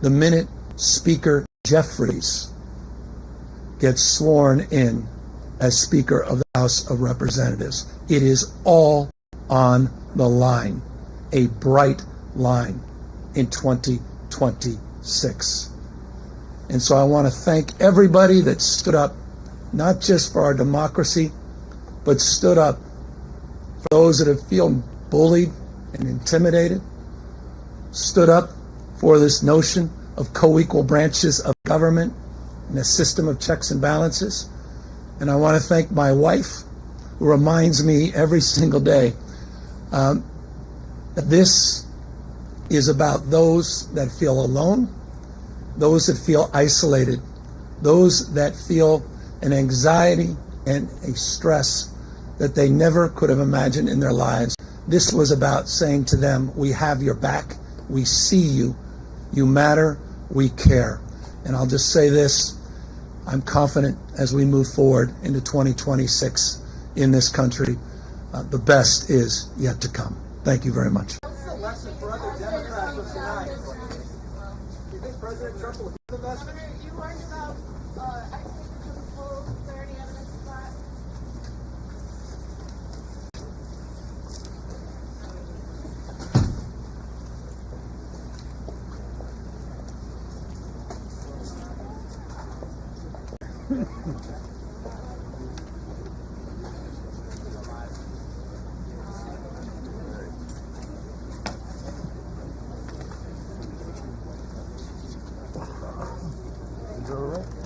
the minute Speaker Jeffries gets sworn in as Speaker of the House of Representatives. It is all on the line, a bright line in 2026. And so I want to thank everybody that stood up, not just for our democracy, but stood up for those that have felt bullied and intimidated, stood up for this notion of co-equal branches of government and a system of checks and balances. And I want to thank my wife, who reminds me every single day that this is about those that feel alone, those that feel isolated, those that feel an anxiety and a stress that they never could have imagined in their lives. This was about saying to them, we have your back, we see you, you matter, we care. And I'll just say this, I'm confident as we move forward into 2026 in this country, the best is yet to come. Thank you very much. What's the lesson for other Democrats of tonight? Do you think President Trump will hear the message? You worried about access to the full clarity evidence of that?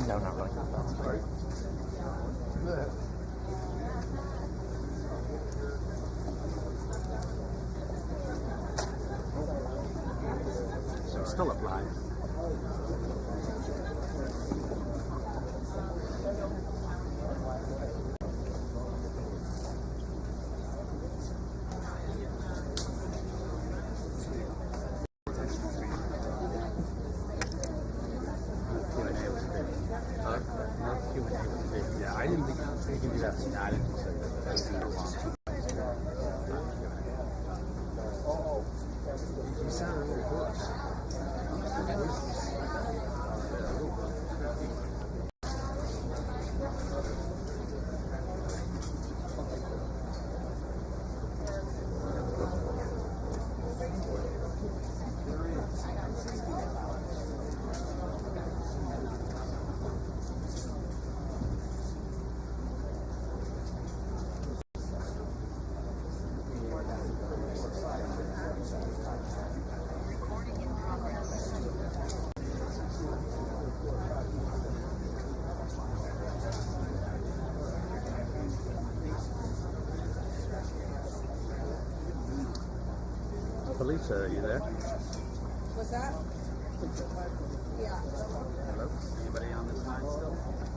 No, not really. Sorry. Still up live. Yeah, I didn't think you can do that. I didn't think so. You sound a little hoarse. Lisa, are you there? What's that? Yeah. Hello? Anybody on this line still?